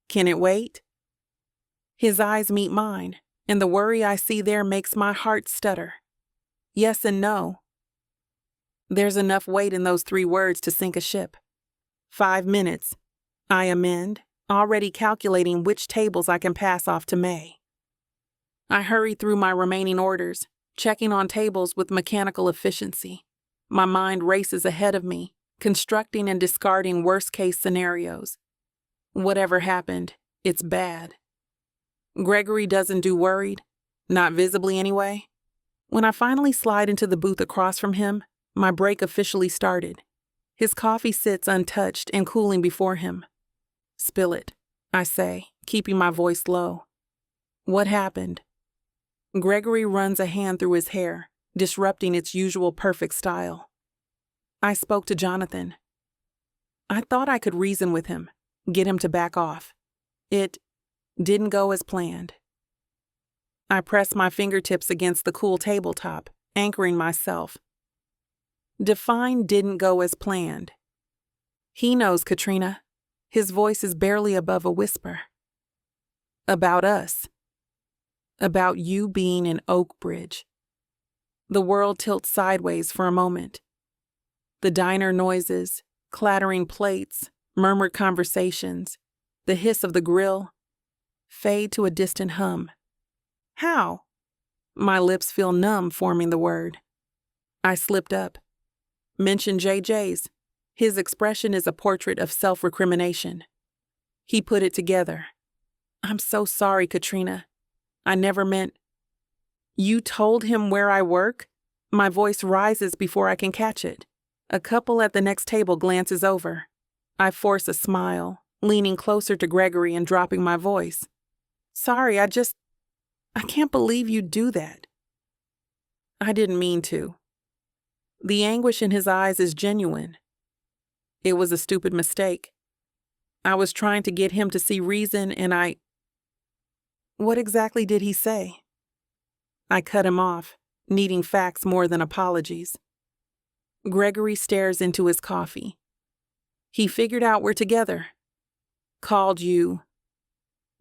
"Can it wait?" His eyes meet mine, and the worry I see there makes my heart stutter. Yes and no. There's enough weight in those 3 words to sink a ship. 5 minutes, I amend, already calculating which tables I can pass off to May. I hurry through my remaining orders, checking on tables with mechanical efficiency. My mind races ahead of me, constructing and discarding worst-case scenarios. Whatever happened, it's bad. Gregory doesn't do worried, not visibly anyway. When I finally slide into the booth across from him, my break officially started. His coffee sits untouched and cooling before him. "Spill it," I say, keeping my voice low. "What happened?" Gregory runs a hand through his hair, disrupting its usual perfect style. "I spoke to Jonathan. I thought I could reason with him, get him to back off. It didn't go as planned." I press my fingertips against the cool tabletop, anchoring myself. Define "didn't go as planned." He knows, Katrina. His voice is barely above a whisper. "About us. About you being in Oak Bridge." The world tilts sideways for a moment. The diner noises, clattering plates, murmured conversations, the hiss of the grill, fade to a distant hum. "How?" My lips feel numb forming the word. I slipped up. "Mention JJ's. His expression is a portrait of self-recrimination. He put it together. I'm so sorry, Katrina. I never meant. You told him where I work? My voice rises before I can catch it. A couple at the next table glances over. I force a smile, leaning closer to Gregory and dropping my voice. Sorry, I can't believe you'd do that. I didn't mean to. The anguish in his eyes is genuine. It was a stupid mistake. I was trying to get him to see reason and What exactly did he say? I cut him off, needing facts more than apologies. Gregory stares into his coffee. He figured out we're together. Called you.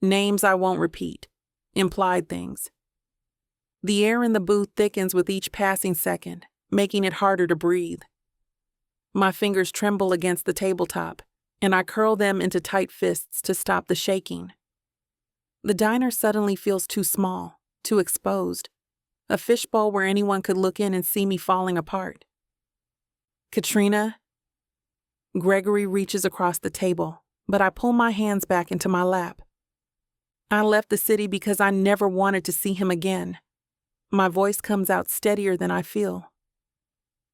Names I won't repeat. Implied things. The air in the booth thickens with each passing second, making it harder to breathe. My fingers tremble against the tabletop, and I curl them into tight fists to stop the shaking. The diner suddenly feels too small, too exposed. A fishbowl where anyone could look in and see me falling apart. Katrina? Gregory reaches across the table, but I pull my hands back into my lap. I left the city because I never wanted to see him again. My voice comes out steadier than I feel.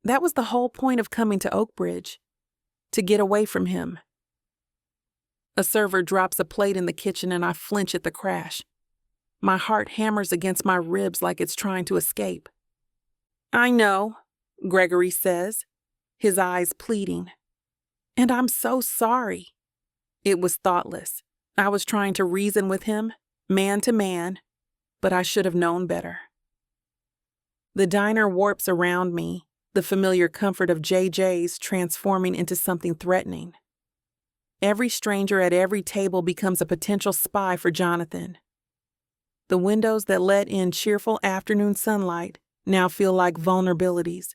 That was the whole point of coming to Oakbridge, to get away from him. A server drops a plate in the kitchen and I flinch at the crash. My heart hammers against my ribs like it's trying to escape. I know, Gregory says, his eyes pleading. And I'm so sorry. It was thoughtless. I was trying to reason with him, man to man, but I should have known better. The diner warps around me, the familiar comfort of JJ's transforming into something threatening. Every stranger at every table becomes a potential spy for Jonathan. The windows that let in cheerful afternoon sunlight now feel like vulnerabilities,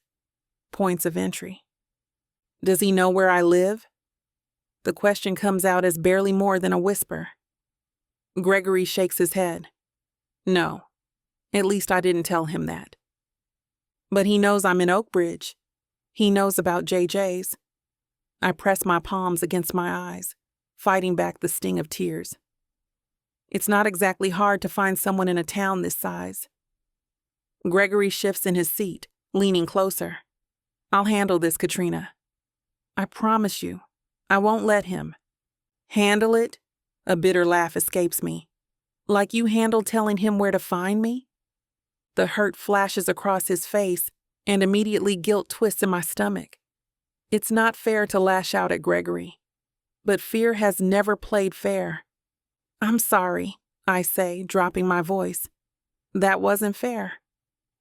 points of entry. Does he know where I live? The question comes out as barely more than a whisper. Gregory shakes his head. No, at least I didn't tell him that. But he knows I'm in Oakbridge. He knows about JJ's. I press my palms against my eyes, fighting back the sting of tears. It's not exactly hard to find someone in a town this size. Gregory shifts in his seat, leaning closer. I'll handle this, Katrina. I promise you, I won't let him. Handle it? A bitter laugh escapes me. Like you handled telling him where to find me? The hurt flashes across his face, and immediately guilt twists in my stomach. It's not fair to lash out at Gregory, but fear has never played fair. I'm sorry, I say, dropping my voice. That wasn't fair.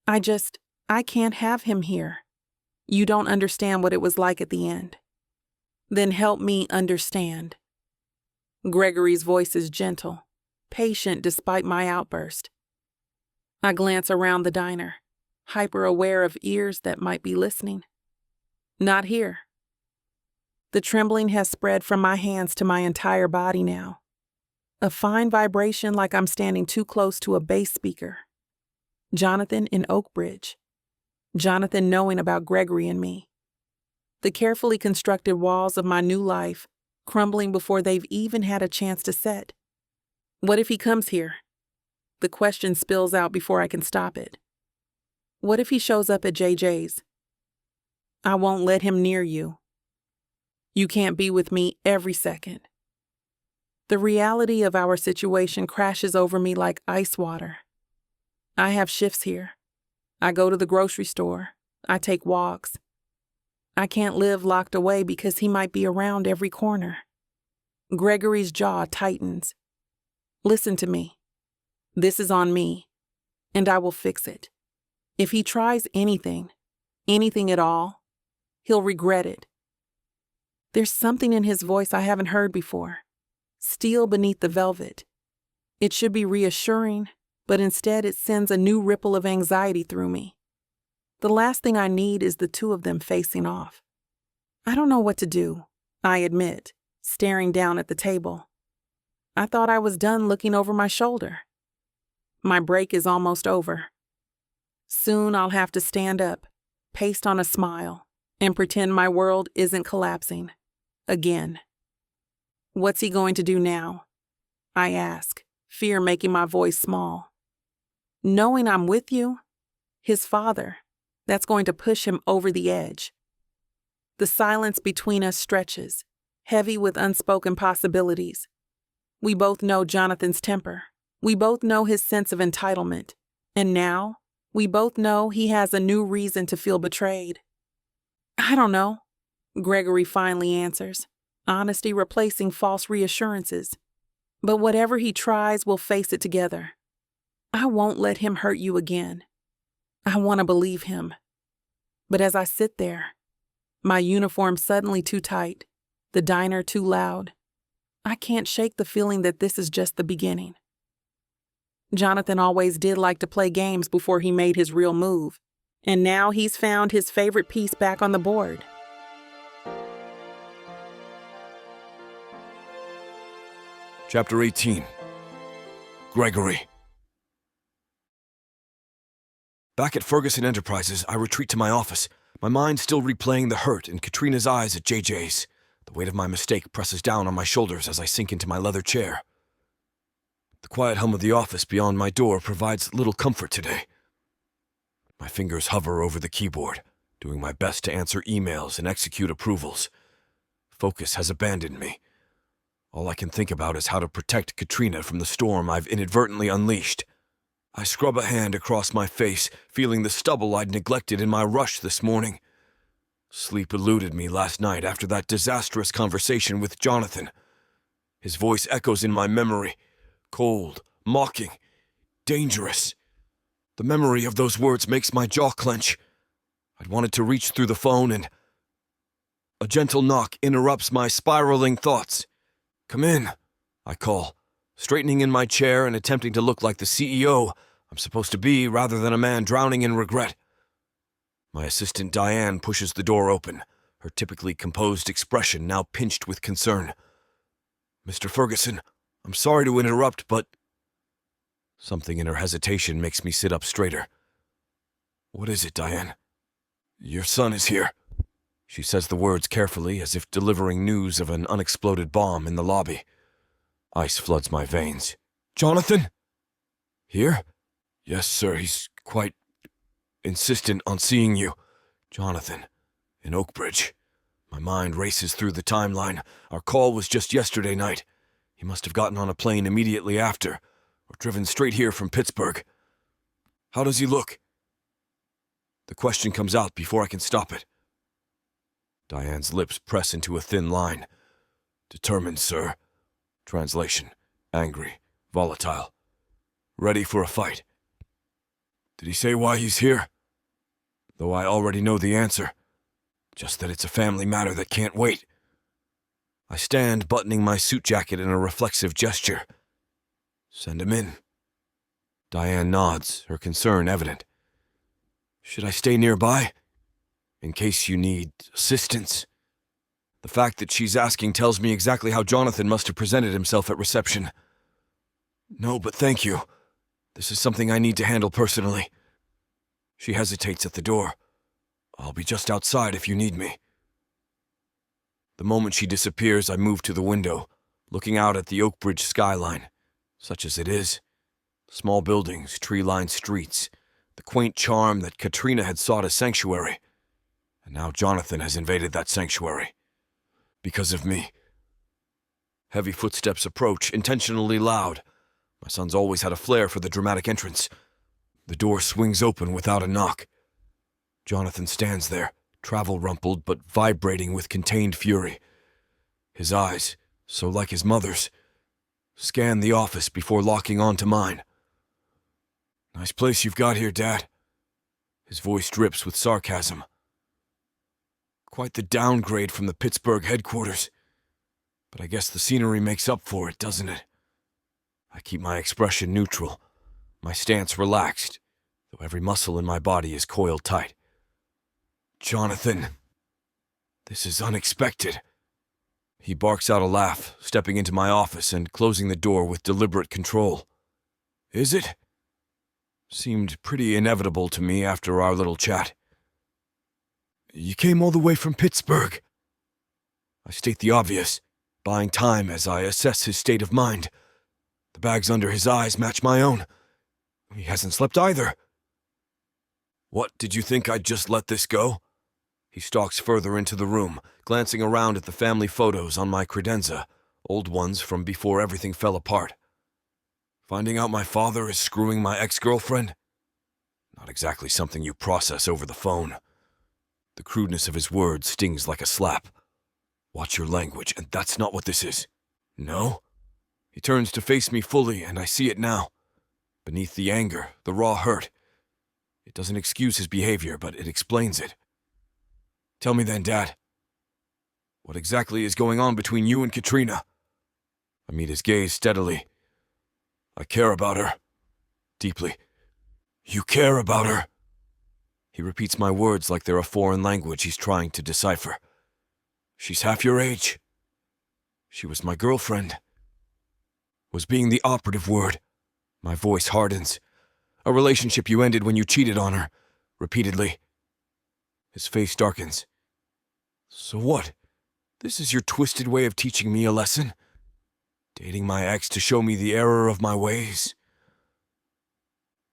I can't have him here. You don't understand what it was like at the end. Then help me understand. Gregory's voice is gentle, patient despite my outburst. I glance around the diner, hyper-aware of ears that might be listening. Not here. The trembling has spread from my hands to my entire body now. A fine vibration like I'm standing too close to a bass speaker. Jonathan in Oakbridge. Jonathan knowing about Gregory and me. The carefully constructed walls of my new life crumbling before they've even had a chance to set. What if he comes here? The question spills out before I can stop it. What if he shows up at JJ's? I won't let him near you. You can't be with me every second. The reality of our situation crashes over me like ice water. I have shifts here. I go to the grocery store. I take walks. I can't live locked away because he might be around every corner. Gregory's jaw tightens. Listen to me. This is on me, and I will fix it. If he tries anything at all, he'll regret it. There's something in his voice I haven't heard before. Steel beneath the velvet. It should be reassuring, but instead it sends a new ripple of anxiety through me. The last thing I need is the two of them facing off. I don't know what to do, I admit, staring down at the table. I thought I was done looking over my shoulder. My break is almost over. Soon I'll have to stand up, paste on a smile, and pretend my world isn't collapsing. Again. What's he going to do now? I ask, fear making my voice small. Knowing I'm with you, his father, that's going to push him over the edge. The silence between us stretches, heavy with unspoken possibilities. We both know Jonathan's temper. We both know his sense of entitlement. And now, we both know he has a new reason to feel betrayed. I don't know, Gregory finally answers, honesty replacing false reassurances. But whatever he tries, we'll face it together. I won't let him hurt you again. I want to believe him. But as I sit there, my uniform suddenly too tight, the diner too loud, I can't shake the feeling that this is just the beginning. Jonathan always did like to play games before he made his real move, and now he's found his favorite piece back on the board. Chapter 18. Gregory. Back at Ferguson Enterprises, I retreat to my office, my mind still replaying the hurt in Katrina's eyes at JJ's. The weight of my mistake presses down on my shoulders as I sink into my leather chair. The quiet hum of the office beyond my door provides little comfort today. My fingers hover over the keyboard, doing my best to answer emails and execute approvals. Focus has abandoned me. All I can think about is how to protect Katrina from the storm I've inadvertently unleashed. I scrub a hand across my face, feeling the stubble I'd neglected in my rush this morning. Sleep eluded me last night after that disastrous conversation with Jonathan. His voice echoes in my memory, cold, mocking, dangerous. The memory of those words makes my jaw clench. I'd wanted to reach through the phone and... A gentle knock interrupts my spiraling thoughts. "Come in," I call, straightening in my chair and attempting to look like the CEO I'm supposed to be rather than a man drowning in regret. My assistant Diane pushes the door open, her typically composed expression now pinched with concern. "Mr. Ferguson, I'm sorry to interrupt, but..." Something in her hesitation makes me sit up straighter. "What is it, Diane?" "Your son is here." She says the words carefully, as if delivering news of an unexploded bomb in the lobby. Ice floods my veins. "Jonathan? Here?" "Yes, sir, he's quite insistent on seeing you." "Jonathan, in Oakbridge." My mind races through the timeline. Our call was just yesterday night. He must have gotten on a plane immediately after, or driven straight here from Pittsburgh. "How does he look?" The question comes out before I can stop it. Diane's lips press into a thin line. "Determined, sir." Translation: angry, volatile, ready for a fight. "Did he say why he's here?" Though I already know the answer. Just that it's a family matter that can't wait. I stand, buttoning my suit jacket in a reflexive gesture. "Send him in." Diane nods, her concern evident. "Should I stay nearby? In case you need assistance?" The fact that she's asking tells me exactly how Jonathan must have presented himself at reception. "No, but thank you. This is something I need to handle personally." She hesitates at the door. "I'll be just outside if you need me." The moment she disappears, I move to the window, looking out at the Oakbridge skyline, such as it is. Small buildings, tree-lined streets, the quaint charm that Katrina had sought as sanctuary. And now Jonathan has invaded that sanctuary. Because of me. Heavy footsteps approach, intentionally loud. My son's always had a flair for the dramatic entrance. The door swings open without a knock. Jonathan stands there, travel-rumpled but vibrating with contained fury. His eyes, so like his mother's, scan the office before locking onto mine. "Nice place you've got here, Dad." His voice drips with sarcasm. Quite the downgrade from the Pittsburgh headquarters. But I guess the scenery makes up for it, doesn't it? I keep my expression neutral, my stance relaxed, though every muscle in my body is coiled tight. "Jonathan, this is unexpected." He barks out a laugh, stepping into my office and closing the door with deliberate control. "Is it?" Seemed pretty inevitable to me after our little chat. You came all the way from Pittsburgh. I state the obvious, buying time as I assess his state of mind. The bags under his eyes match my own. He hasn't slept either. What, did you think I'd just let this go? He stalks further into the room, glancing around at the family photos on my credenza, old ones from before everything fell apart. Finding out my father is screwing my ex-girlfriend? Not exactly something you process over the phone. The crudeness of his words stings like a slap. Watch your language, and that's not what this is. No? He turns to face me fully, and I see it now. Beneath the anger, the raw hurt. It doesn't excuse his behavior, but it explains it. Tell me then, Dad. What exactly is going on between you and Katrina? I meet his gaze steadily. I care about her. Deeply. You care about her? He repeats my words like they're a foreign language he's trying to decipher. She's half your age. She was my girlfriend. Was being the operative word. My voice hardens. A relationship you ended when you cheated on her. Repeatedly. His face darkens. So what? This is your twisted way of teaching me a lesson? Dating my ex to show me the error of my ways?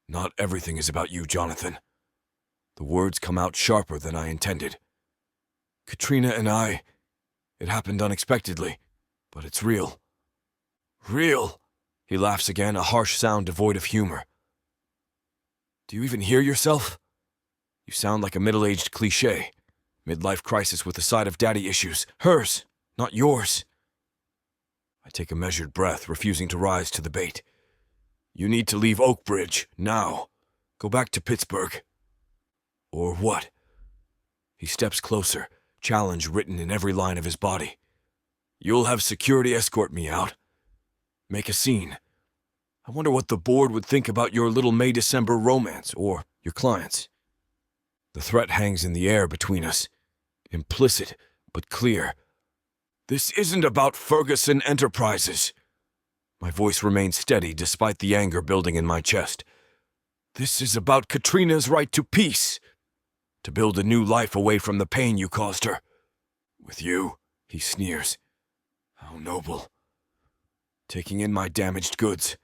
Not everything is about you, Jonathan. The words come out sharper than I intended. Katrina and I, it happened unexpectedly, but it's real. Real! He laughs again, a harsh sound devoid of humor. Do you even hear yourself? You sound like a middle-aged cliché. Midlife crisis with a side of daddy issues. Hers, not yours. I take a measured breath, refusing to rise to the bait. You need to leave Oakbridge, now. Go back to Pittsburgh. Or what? He steps closer, challenge written in every line of his body. You'll have security escort me out. Make a scene. I wonder what the board would think about your little May-December romance, or your clients. The threat hangs in the air between us. Implicit, but clear. This isn't about Ferguson Enterprises. My voice remains steady despite the anger building in my chest. This is about Katrina's right to peace. To build a new life away from the pain you caused her. With you, he sneers. How noble. Taking in my damaged goods.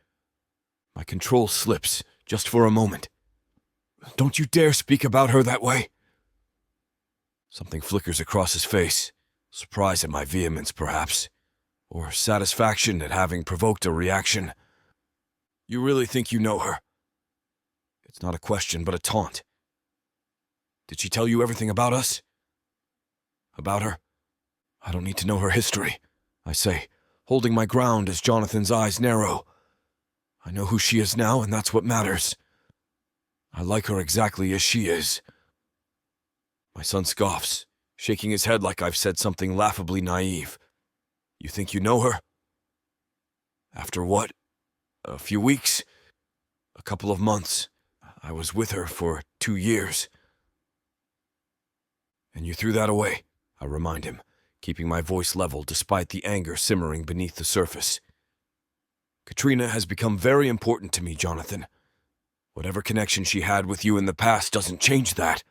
My control slips, just for a moment. Don't you dare speak about her that way. Something flickers across his face. Surprise at my vehemence, perhaps. Or satisfaction at having provoked a reaction. You really think you know her? It's not a question, but a taunt. Did she tell you everything about us? About her? I don't need to know her history, I say, holding my ground as Jonathan's eyes narrow. I know who she is now, and that's what matters. I like her exactly as she is. My son scoffs, shaking his head like I've said something laughably naive. You think you know her? After what? A few weeks? A couple of months. I was with her for 2 years. And you threw that away, I remind him, keeping my voice level despite the anger simmering beneath the surface. Katrina has become very important to me, Jonathan. Whatever connection she had with you in the past doesn't change that.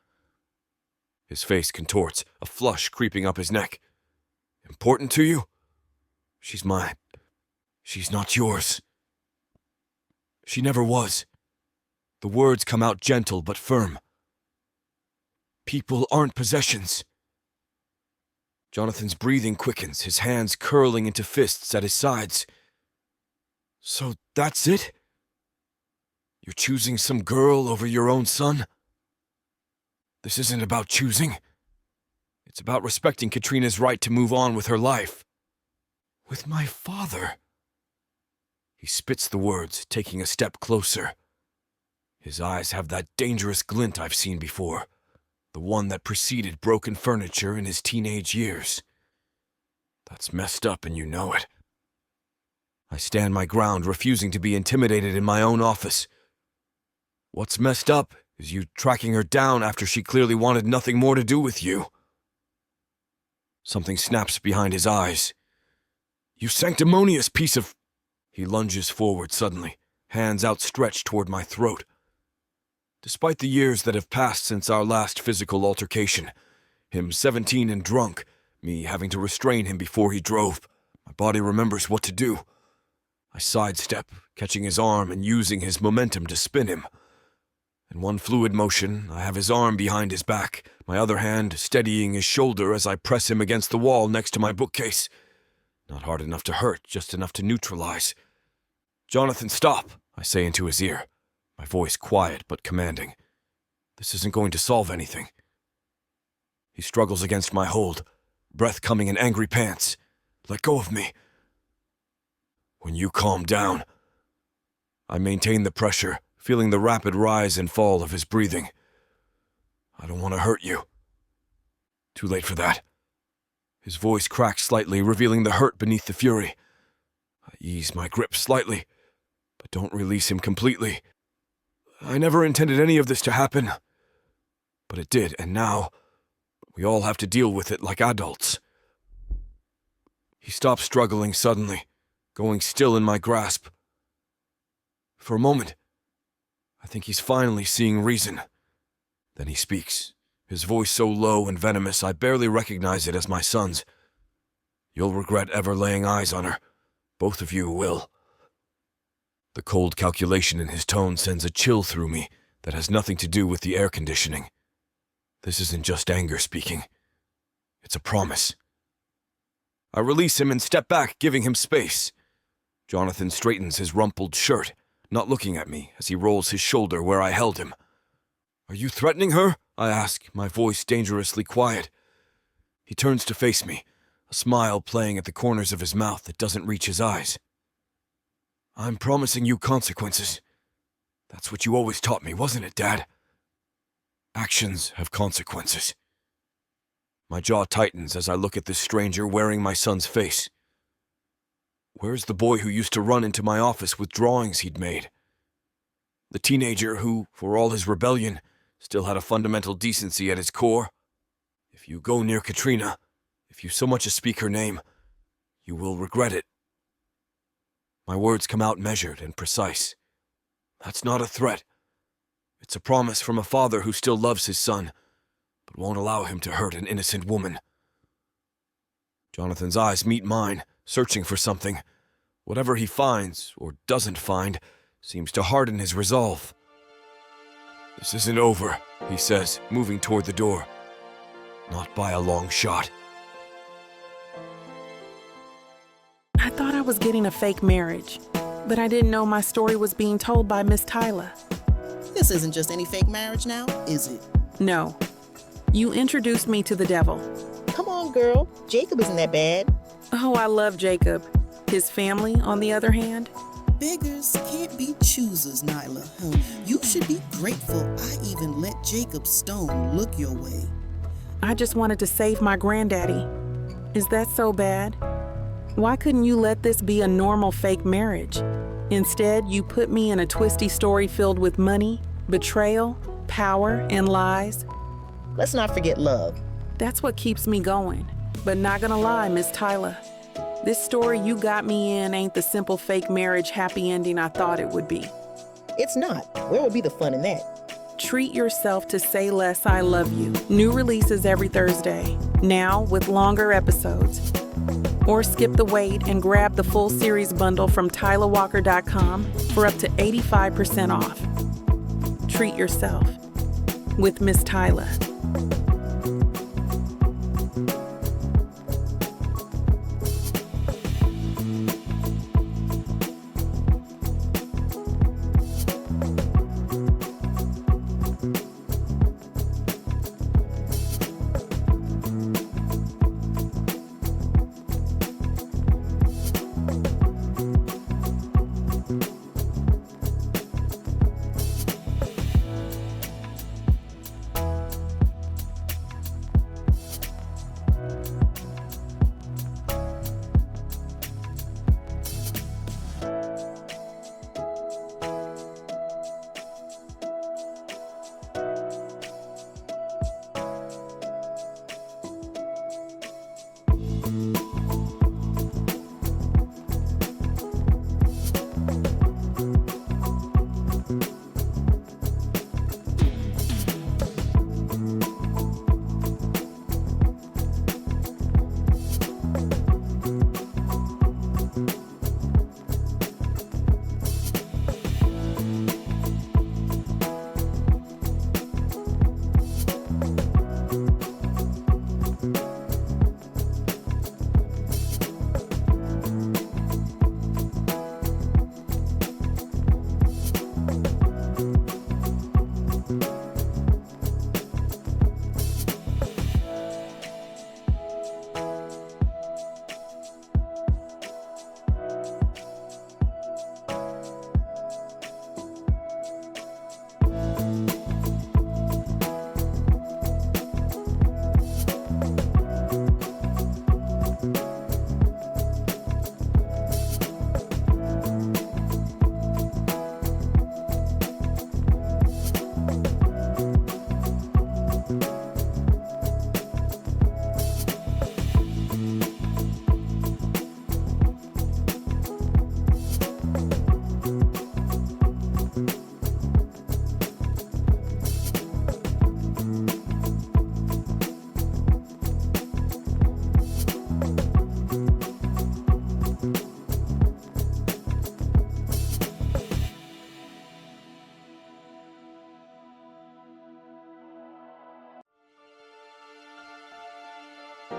His face contorts, a flush creeping up his neck. Important to you? She's mine. She's not yours. She never was. The words come out gentle but firm. People aren't possessions. Jonathan's breathing quickens, his hands curling into fists at his sides. So that's it? You're choosing some girl over your own son? This isn't about choosing. It's about respecting Katrina's right to move on with her life. With my father. He spits the words, taking a step closer. His eyes have that dangerous glint I've seen before, the one that preceded broken furniture in his teenage years. That's messed up and you know it. I stand my ground, refusing to be intimidated in my own office. What's messed up is you tracking her down after she clearly wanted nothing more to do with you. Something snaps behind his eyes. You sanctimonious piece of... He lunges forward suddenly, hands outstretched toward my throat. Despite the years that have passed since our last physical altercation, Him 17 and drunk, me having to restrain him before he drove. My body remembers what to do. I sidestep, catching his arm and using his momentum to spin him. In one fluid motion, I have his arm behind his back, my other hand steadying his shoulder as I press him against the wall next to my bookcase. Not hard enough to hurt, just enough to neutralize. "Jonathan, stop," I say into his ear, my voice quiet but commanding. "This isn't going to solve anything." He struggles against my hold, breath coming in angry pants. "Let go of me." "When you calm down." I maintain the pressure, feeling the rapid rise and fall of his breathing. "I don't want to hurt you." Too late for that. His voice cracks slightly, revealing the hurt beneath the fury. I ease my grip slightly, but don't release him completely. I never intended any of this to happen, but it did, and now we all have to deal with it like adults. He stops struggling suddenly, going still in my grasp. For a moment, I think he's finally seeing reason. Then he speaks, his voice so low and venomous I barely recognize it as my son's. "You'll regret ever laying eyes on her. Both of you will." The cold calculation in his tone sends a chill through me that has nothing to do with the air conditioning. This isn't just anger speaking. It's a promise. I release him and step back, giving him space. Jonathan straightens his rumpled shirt, not looking at me as he rolls his shoulder where I held him. "Are you threatening her?" I ask, my voice dangerously quiet. He turns to face me, a smile playing at the corners of his mouth that doesn't reach his eyes. "I'm promising you consequences. That's what you always taught me, wasn't it, Dad? Actions have consequences." My jaw tightens as I look at this stranger wearing my son's face. Where's the boy who used to run into my office with drawings he'd made? The teenager who, for all his rebellion, still had a fundamental decency at his core? If you go near Katrina, if you so much as speak her name, you will regret it. My words come out measured and precise. That's not a threat. It's a promise from a father who still loves his son, but won't allow him to hurt an innocent woman. Jonathan's eyes meet mine, searching for something. Whatever he finds, or doesn't find, seems to harden his resolve. "This isn't over," he says, moving toward the door. "Not by a long shot." I thought I was getting a fake marriage, but I didn't know my story was being told by Miss Tyler. This isn't just any fake marriage now, is it? No. You introduced me to the devil. Come on, girl. Jacob isn't that bad. Oh, I love Jacob. His family, on the other hand? Beggars can't be choosers, Nyla. You should be grateful I even let Jacob Stone look your way. I just wanted to save my granddaddy. Is that so bad? Why couldn't you let this be a normal fake marriage? Instead, you put me in a twisty story filled with money, betrayal, power, and lies. Let's not forget love. That's what keeps me going. But not gonna lie, Miss Tyler. This story you got me in ain't the simple fake marriage happy ending I thought it would be. It's not. Where would be the fun in that? Treat yourself to Say Less, I Love You. New releases every Thursday, now with longer episodes. Or skip the wait and grab the full series bundle from TylerWalker.com for up to 85% off. Treat yourself with Miss Tyler.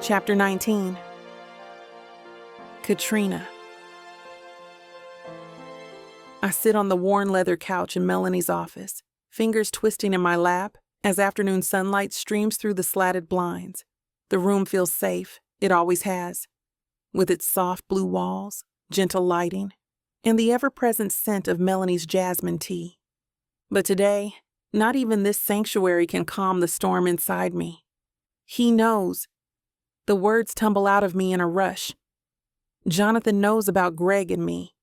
Chapter 19. Katrina. I sit on the worn leather couch in Melanie's office, fingers twisting in my lap as afternoon sunlight streams through the slatted blinds. The room feels safe, it always has, with its soft blue walls, gentle lighting, and the ever-present scent of Melanie's jasmine tea. But today, not even this sanctuary can calm the storm inside me. He knows. The words tumble out of me in a rush. Jonathan knows about Greg and me.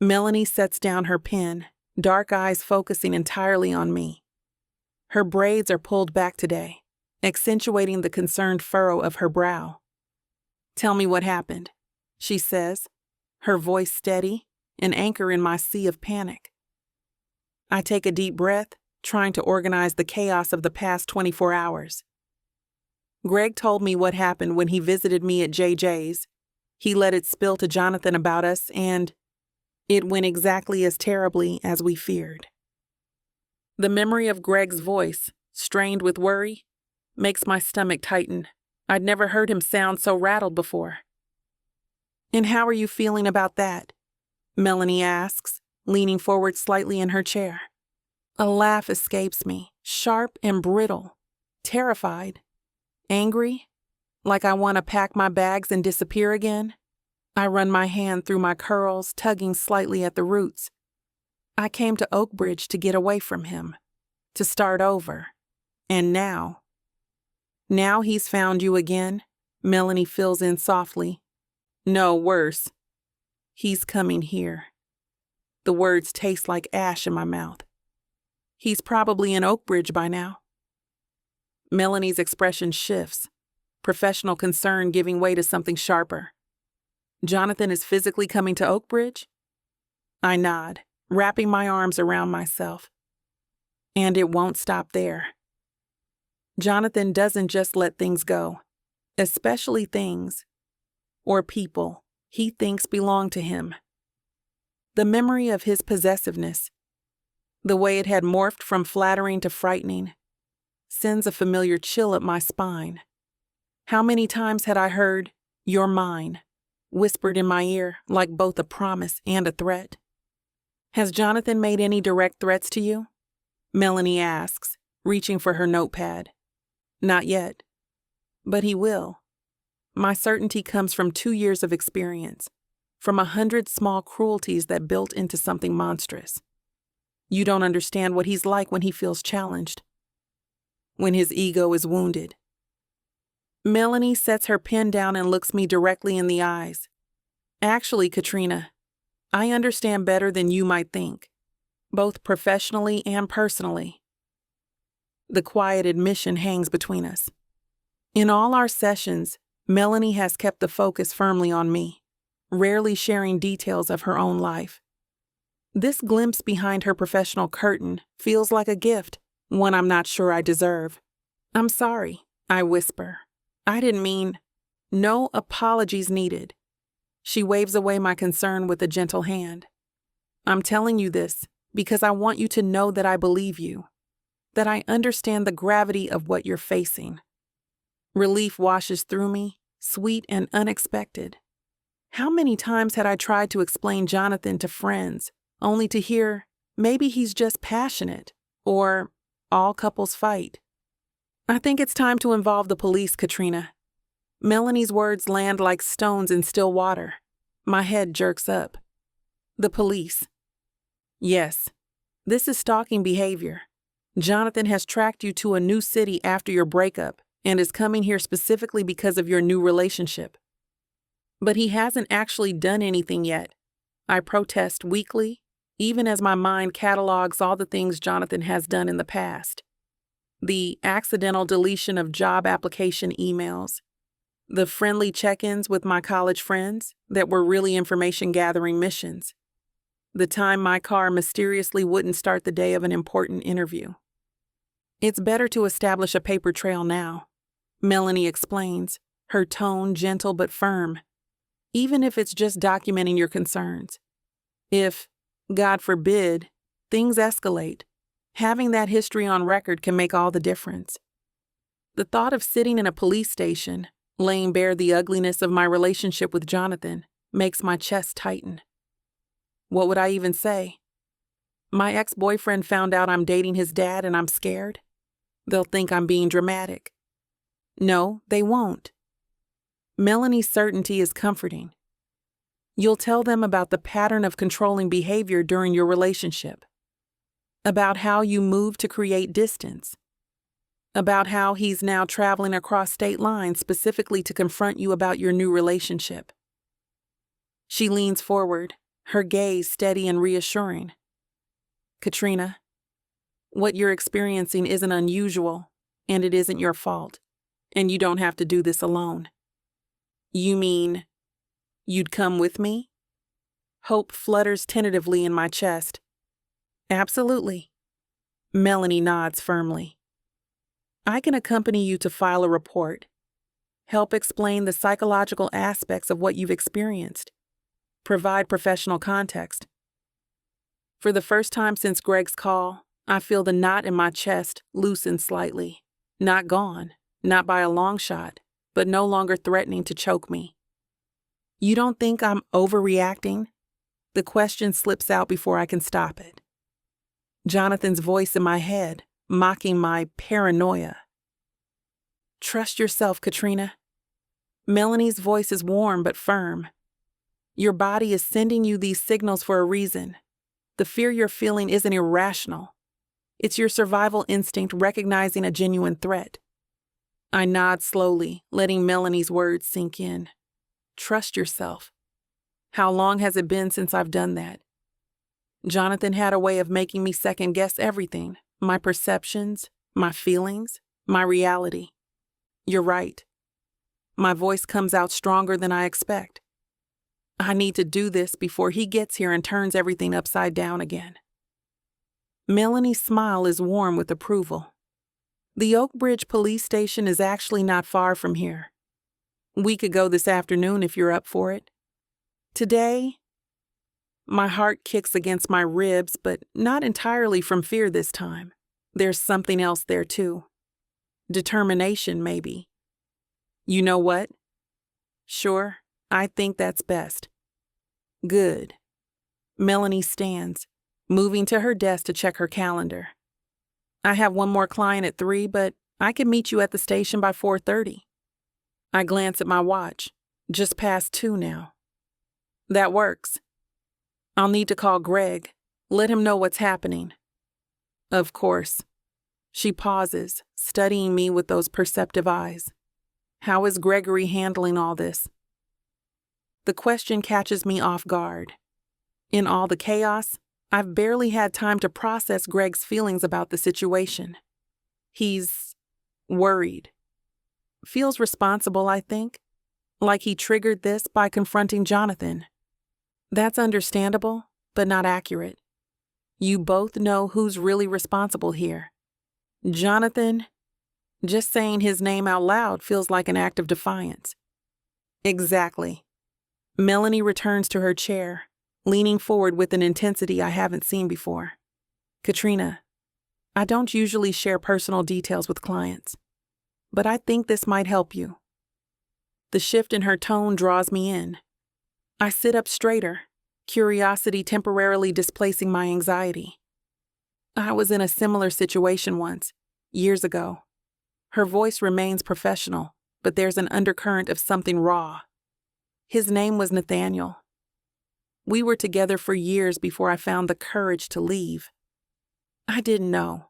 Melanie sets down her pen, dark eyes focusing entirely on me. Her braids are pulled back today, accentuating the concerned furrow of her brow. "Tell me what happened," she says, her voice steady, an anchor in my sea of panic. I take a deep breath, trying to organize the chaos of the past 24 hours. Greg told me what happened when he visited me at JJ's. He let it spill to Jonathan about us, and it went exactly as terribly as we feared. The memory of Greg's voice, strained with worry, makes my stomach tighten. I'd never heard him sound so rattled before. "And how are you feeling about that?" Melanie asks, leaning forward slightly in her chair. A laugh escapes me, sharp and brittle, terrified, angry, like I want to pack my bags and disappear again. I run my hand through my curls, tugging slightly at the roots. I came to Oakbridge to get away from him, to start over. And now he's found you again, Melanie fills in softly. No, worse. He's coming here. The words taste like ash in my mouth. He's probably in Oakbridge by now. Melanie's expression shifts, professional concern giving way to something sharper. Jonathan is physically coming to Oakbridge? I nod, wrapping my arms around myself. And it won't stop there. Jonathan doesn't just let things go, especially things, or people, he thinks belong to him. The memory of his possessiveness, the way it had morphed from flattering to frightening, sends a familiar chill up my spine. How many times had I heard, "You're mine," whispered in my ear like both a promise and a threat? Has Jonathan made any direct threats to you? Melanie asks, reaching for her notepad. Not yet. But he will. My certainty comes from 2 years of experience, from 100 small cruelties that built into something monstrous. You don't understand what he's like when he feels challenged, when his ego is wounded. Melanie sets her pen down and looks me directly in the eyes. Actually, Katrina, I understand better than you might think, both professionally and personally. The quiet admission hangs between us. In all our sessions, Melanie has kept the focus firmly on me, rarely sharing details of her own life. This glimpse behind her professional curtain feels like a gift, one I'm not sure I deserve. "I'm sorry," I whisper. "I didn't mean—" "No apologies needed." She waves away my concern with a gentle hand. "I'm telling you this because I want you to know that I believe you, that I understand the gravity of what you're facing." Relief washes through me, sweet and unexpected. How many times had I tried to explain Jonathan to friends, only to hear, maybe he's just passionate, or all couples fight? I think it's time to involve the police, Katrina. Melanie's words land like stones in still water. My head jerks up. The police. Yes, this is stalking behavior. Jonathan has tracked you to a new city after your breakup and is coming here specifically because of your new relationship. But he hasn't actually done anything yet. I protest weakly, even as my mind catalogs all the things Jonathan has done in the past. The accidental deletion of job application emails, the friendly check-ins with my college friends that were really information-gathering missions, the time my car mysteriously wouldn't start the day of an important interview. It's better to establish a paper trail now, Melanie explains, her tone gentle but firm, even if it's just documenting your concerns. If, God forbid, things escalate, having that history on record can make all the difference. The thought of sitting in a police station, Laying bare the ugliness of my relationship with Jonathan makes my chest tighten. What would I even say? My ex-boyfriend found out I'm dating his dad and I'm scared? They'll think I'm being dramatic. No, they won't. Melanie's certainty is comforting. You'll tell them about the pattern of controlling behavior during your relationship, about how you moved to create distance, about how he's now traveling across state lines specifically to confront you about your new relationship. She leans forward, her gaze steady and reassuring. Katrina, what you're experiencing isn't unusual, and it isn't your fault, and you don't have to do this alone. You mean you'd come with me? Hope flutters tentatively in my chest. Absolutely. Melanie nods firmly. I can accompany you to file a report, help explain the psychological aspects of what you've experienced, provide professional context. For the first time since Greg's call, I feel the knot in my chest loosen slightly. Not gone, not by a long shot, but no longer threatening to choke me. You don't think I'm overreacting? The question slips out before I can stop it. Jonathan's voice in my head, mocking my paranoia. Trust yourself, Katrina. Melanie's voice is warm but firm. Your body is sending you these signals for a reason. The fear you're feeling isn't irrational. It's your survival instinct recognizing a genuine threat. I nod slowly, letting Melanie's words sink in. Trust yourself. How long has it been since I've done that? Jonathan had a way of making me second-guess everything, my perceptions, my feelings, my reality. You're right. My voice comes out stronger than I expect. I need to do this before he gets here and turns everything upside down again. Melanie's smile is warm with approval. The Oak Bridge police station is actually not far from here. We could go this afternoon if you're up for it. Today, my heart kicks against my ribs, but not entirely from fear this time. There's something else there too. Determination, maybe. You know what? Sure, I think that's best. Good. Melanie stands, moving to her desk to check her calendar. I have one more client at 3, but I can meet you at the station by 4:30. I glance at my watch. Just past 2 now. That works. I'll need to call Greg. Let him know what's happening. Of course. She pauses, studying me with those perceptive eyes. How is Gregory handling all this? The question catches me off guard. In all the chaos, I've barely had time to process Greg's feelings about the situation. He's worried. Feels responsible, I think. Like he triggered this by confronting Jonathan. That's understandable, but not accurate. You both know who's really responsible here. Jonathan, just saying his name out loud feels like an act of defiance. Exactly. Melanie returns to her chair, leaning forward with an intensity I haven't seen before. Katrina, I don't usually share personal details with clients, but I think this might help you. The shift in her tone draws me in. I sit up straighter, curiosity temporarily displacing my anxiety. I was in a similar situation once, years ago. Her voice remains professional, but there's an undercurrent of something raw. His name was Nathaniel. We were together for years before I found the courage to leave. I didn't know,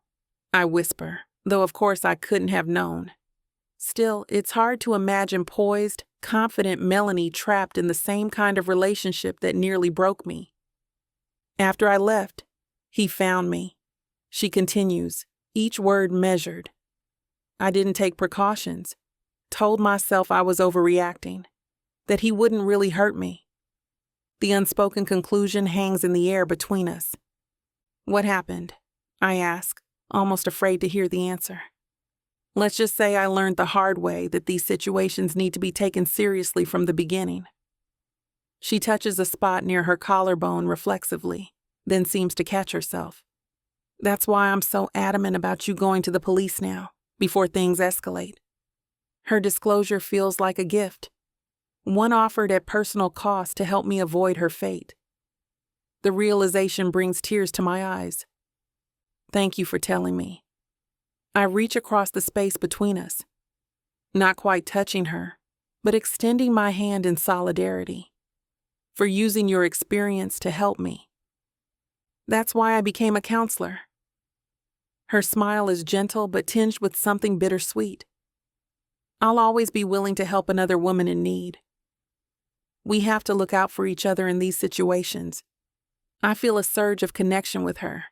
I whisper, though of course I couldn't have known. Still, it's hard to imagine poised, confident Melanie trapped in the same kind of relationship that nearly broke me. After I left, he found me. She continues, each word measured. I didn't take precautions, told myself I was overreacting, that he wouldn't really hurt me. The unspoken conclusion hangs in the air between us. What happened? I ask, almost afraid to hear the answer. Let's just say I learned the hard way that these situations need to be taken seriously from the beginning. She touches a spot near her collarbone reflexively, then seems to catch herself. That's why I'm so adamant about you going to the police now, before things escalate. Her disclosure feels like a gift, one offered at personal cost to help me avoid her fate. The realization brings tears to my eyes. Thank you for telling me. I reach across the space between us, not quite touching her, but extending my hand in solidarity, for using your experience to help me. That's why I became a counselor. Her smile is gentle but tinged with something bittersweet. I'll always be willing to help another woman in need. We have to look out for each other in these situations. I feel a surge of connection with her,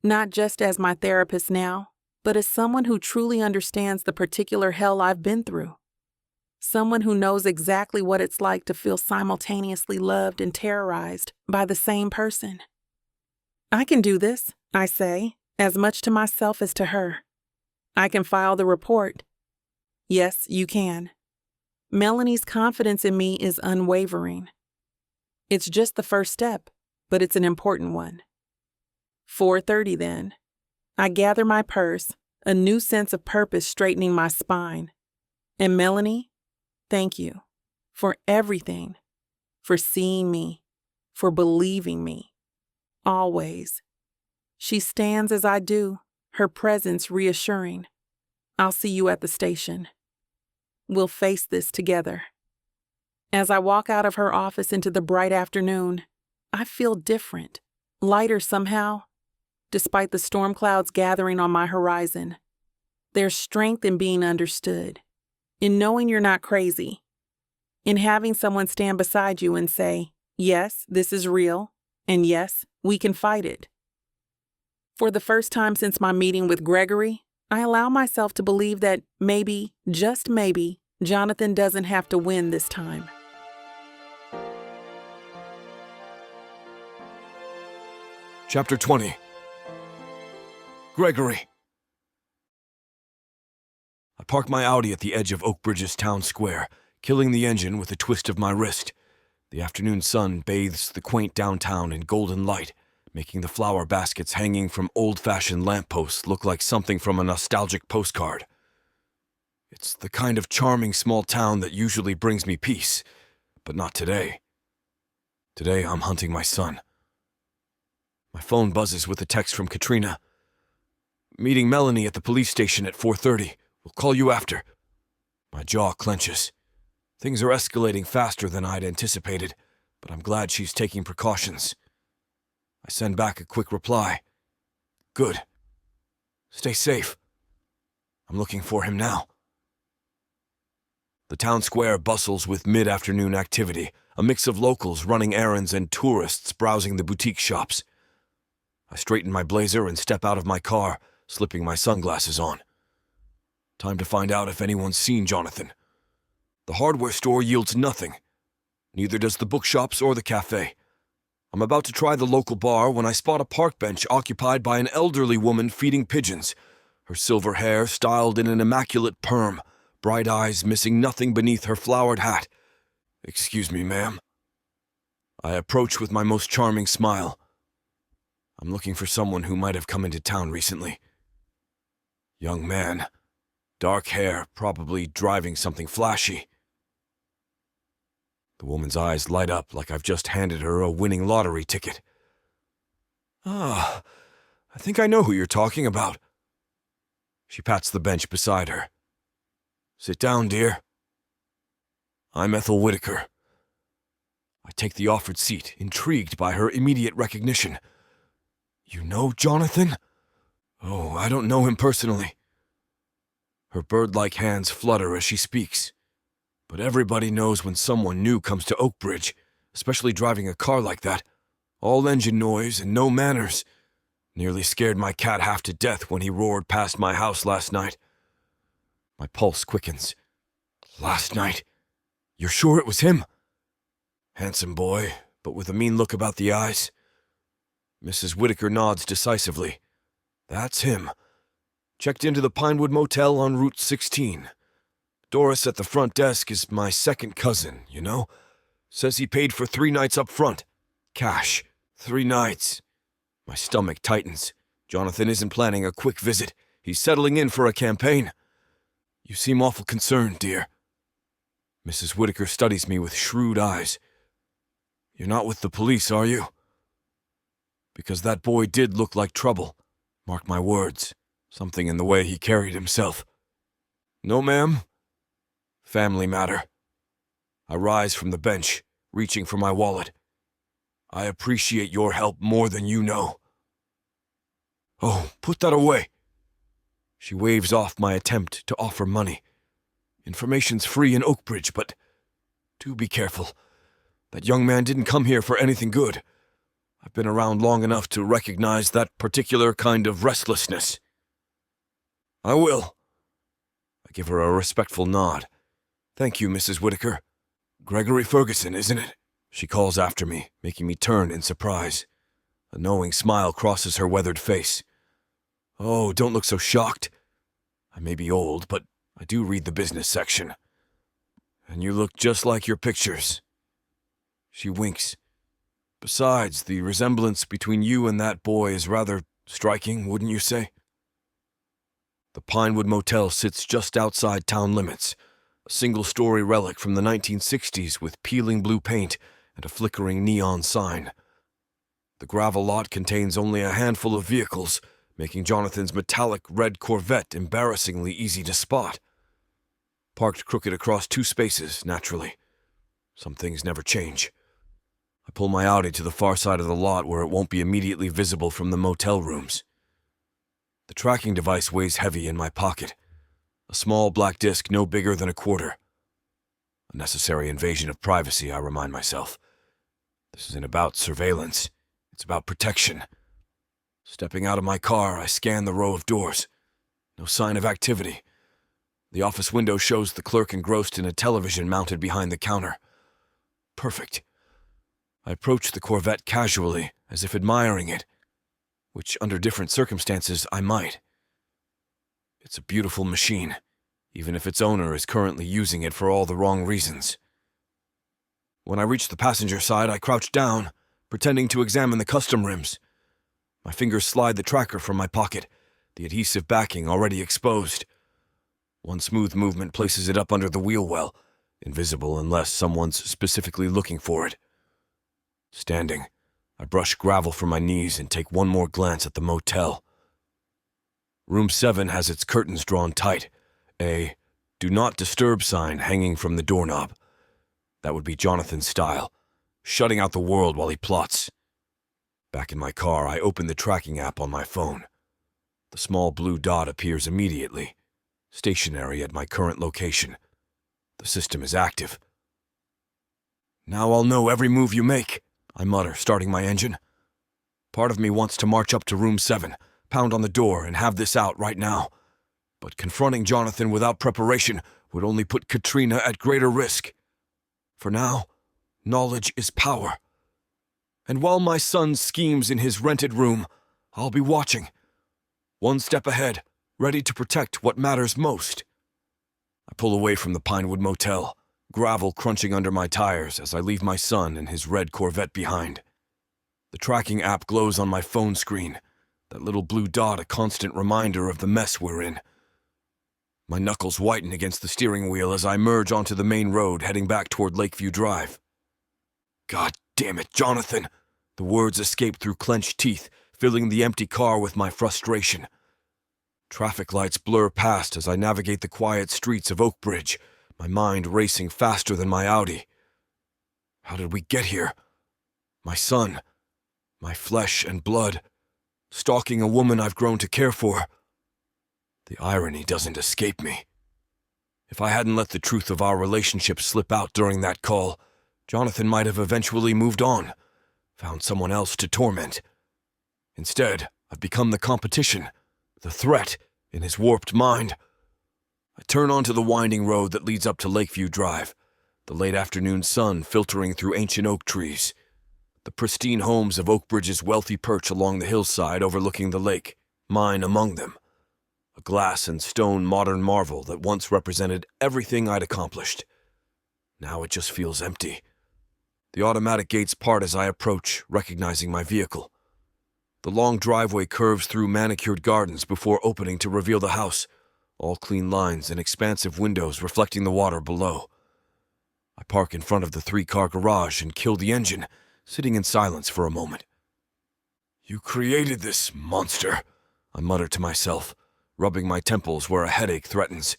not just as my therapist now, but as someone who truly understands the particular hell I've been through. Someone who knows exactly what it's like to feel simultaneously loved and terrorized by the same person. I can do this, I say, as much to myself as to her. I can file the report. Yes, you can. Melanie's confidence in me is unwavering. It's just the first step, but it's an important one. 4:30 then. I gather my purse, a new sense of purpose straightening my spine. And Melanie, thank you for everything, for seeing me, for believing me, always. She stands as I do, her presence reassuring. I'll see you at the station. We'll face this together. As I walk out of her office into the bright afternoon, I feel different, lighter somehow. Despite the storm clouds gathering on my horizon, there's strength in being understood, in knowing you're not crazy, in having someone stand beside you and say, yes, this is real, and yes, we can fight it. For the first time since my meeting with Gregory, I allow myself to believe that maybe, just maybe, Jonathan doesn't have to win this time. Chapter 20. Gregory. I park my Audi at the edge of Oakbridge's town square, killing the engine with a twist of my wrist. The afternoon sun bathes the quaint downtown in golden light, making the flower baskets hanging from old-fashioned lampposts look like something from a nostalgic postcard. It's the kind of charming small town that usually brings me peace, but not today. Today I'm hunting my son. My phone buzzes with a text from Katrina. Meeting Melanie at the police station at 4:30. We'll call you after. My jaw clenches. Things are escalating faster than I'd anticipated, but I'm glad she's taking precautions. I send back a quick reply. Good. Stay safe. I'm looking for him now. The town square bustles with mid-afternoon activity, a mix of locals running errands and tourists browsing the boutique shops. I straighten my blazer and step out of my car, slipping my sunglasses on. Time to find out if anyone's seen Jonathan. The hardware store yields nothing. Neither does the bookshops or the cafe. I'm about to try the local bar when I spot a park bench occupied by an elderly woman feeding pigeons, her silver hair styled in an immaculate perm, bright eyes missing nothing beneath her flowered hat. Excuse me, ma'am. I approach with my most charming smile. I'm looking for someone who might have come into town recently. Young man, dark hair, probably driving something flashy. The woman's eyes light up like I've just handed her a winning lottery ticket. Ah, I think I know who you're talking about. She pats the bench beside her. Sit down, dear. I'm Ethel Whitaker. I take the offered seat, intrigued by her immediate recognition. You know Jonathan? Oh, I don't know him personally. Her bird-like hands flutter as she speaks. But everybody knows when someone new comes to Oakbridge, especially driving a car like that. All engine noise and no manners. Nearly scared my cat half to death when he roared past my house last night. My pulse quickens. Last night? You're sure it was him? Handsome boy, but with a mean look about the eyes. Mrs. Whitaker nods decisively. That's him. Checked into the Pinewood Motel on Route 16. Doris at the front desk is my second cousin, you know? Says he paid for 3 nights up front. Cash. 3 nights. My stomach tightens. Jonathan isn't planning a quick visit. He's settling in for a campaign. You seem awful concerned, dear. Mrs. Whitaker studies me with shrewd eyes. You're not with the police, are you? Because that boy did look like trouble. Mark my words. Something in the way he carried himself. No, ma'am. Family matter. I rise from the bench, reaching for my wallet. I appreciate your help more than you know. Oh, put that away. She waves off my attempt to offer money. Information's free in Oakbridge, but do be careful. That young man didn't come here for anything good. I've been around long enough to recognize that particular kind of restlessness. I will. I give her a respectful nod. Thank you, Mrs. Whitaker. Gregory Ferguson, isn't it? She calls after me, making me turn in surprise. A knowing smile crosses her weathered face. Oh, don't look so shocked. I may be old, but I do read the business section. And you look just like your pictures. She winks. Besides, the resemblance between you and that boy is rather striking, wouldn't you say? The Pinewood Motel sits just outside town limits, a single-story relic from the 1960s with peeling blue paint and a flickering neon sign. The gravel lot contains only a handful of vehicles, making Jonathan's metallic red Corvette embarrassingly easy to spot. Parked crooked across two spaces, naturally. Some things never change. I pull my Audi to the far side of the lot where it won't be immediately visible from the motel rooms. The tracking device weighs heavy in my pocket. A small black disc no bigger than a quarter. A necessary invasion of privacy, I remind myself. This isn't about surveillance. It's about protection. Stepping out of my car, I scan the row of doors. No sign of activity. The office window shows the clerk engrossed in a television mounted behind the counter. Perfect. I approach the Corvette casually, as if admiring it, which under different circumstances I might. It's a beautiful machine, even if its owner is currently using it for all the wrong reasons. When I reach the passenger side, I crouch down, pretending to examine the custom rims. My fingers slide the tracker from my pocket, the adhesive backing already exposed. One smooth movement places it up under the wheel well, invisible unless someone's specifically looking for it. Standing, I brush gravel from my knees and take one more glance at the motel. Room 7 has its curtains drawn tight, a "Do Not Disturb" sign hanging from the doorknob. That would be Jonathan's style, shutting out the world while he plots. Back in my car, I open the tracking app on my phone. The small blue dot appears immediately, stationary at my current location. The system is active. Now I'll know every move you make, I mutter, starting my engine. Part of me wants to march up to room 7, pound on the door, and have this out right now. But confronting Jonathan without preparation would only put Katrina at greater risk. For now, knowledge is power. And while my son schemes in his rented room, I'll be watching. One step ahead, ready to protect what matters most. I pull away from the Pinewood Motel, gravel crunching under my tires as I leave my son and his red Corvette behind. The tracking app glows on my phone screen, that little blue dot a constant reminder of the mess we're in. My knuckles whiten against the steering wheel as I merge onto the main road heading back toward Lakeview Drive. God damn it, Jonathan! The words escape through clenched teeth, filling the empty car with my frustration. Traffic lights blur past as I navigate the quiet streets of Oakbridge, my mind racing faster than my Audi. How did we get here? My son, my flesh and blood, stalking a woman I've grown to care for. The irony doesn't escape me. If I hadn't let the truth of our relationship slip out during that call, Jonathan might have eventually moved on, found someone else to torment. Instead, I've become the competition, the threat in his warped mind. I turn onto the winding road that leads up to Lakeview Drive, the late afternoon sun filtering through ancient oak trees, the pristine homes of Oakbridge's wealthy perch along the hillside overlooking the lake, mine among them. A glass and stone modern marvel that once represented everything I'd accomplished. Now it just feels empty. The automatic gates part as I approach, recognizing my vehicle. The long driveway curves through manicured gardens before opening to reveal the house, all clean lines and expansive windows reflecting the water below. I park in front of the 3-car garage and kill the engine, sitting in silence for a moment. "You created this, monster," I mutter to myself, rubbing my temples where a headache threatens.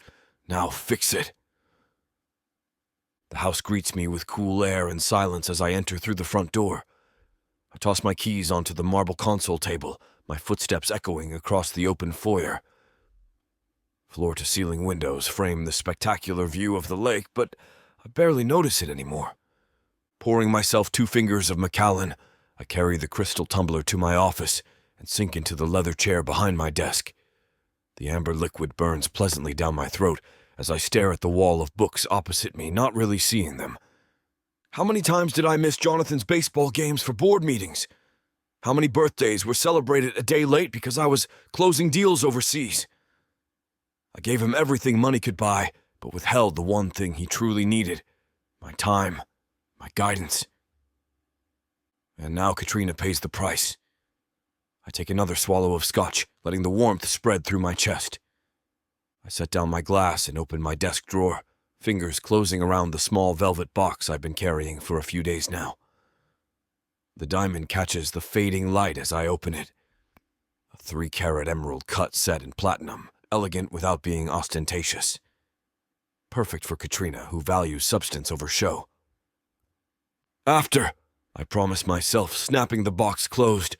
"Now fix it." The house greets me with cool air and silence as I enter through the front door. I toss my keys onto the marble console table, my footsteps echoing across the open foyer. Floor-to-ceiling windows frame the spectacular view of the lake, but I barely notice it anymore. Pouring myself 2 fingers of Macallan, I carry the crystal tumbler to my office and sink into the leather chair behind my desk. The amber liquid burns pleasantly down my throat as I stare at the wall of books opposite me, not really seeing them. How many times did I miss Jonathan's baseball games for board meetings? How many birthdays were celebrated a day late because I was closing deals overseas? I gave him everything money could buy, but withheld the one thing he truly needed: my time, my guidance. And now Katrina pays the price. I take another swallow of scotch, letting the warmth spread through my chest. I set down my glass and open my desk drawer, fingers closing around the small velvet box I've been carrying for a few days now. The diamond catches the fading light as I open it. A 3-carat emerald cut set in platinum, elegant without being ostentatious. Perfect for Katrina, who values substance over show. "After," I promise myself, snapping the box closed.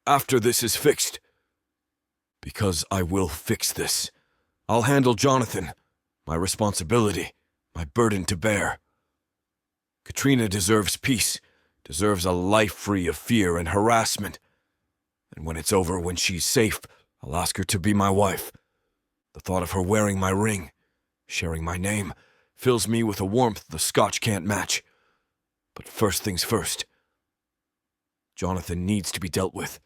"After this is fixed. Because I will fix this. I'll handle Jonathan. My responsibility, my burden to bear. Katrina deserves peace, deserves a life free of fear and harassment. And when it's over, when she's safe, I'll ask her to be my wife. The thought of her wearing my ring, sharing my name, fills me with a warmth the scotch can't match. But first things first. Jonathan needs to be dealt with,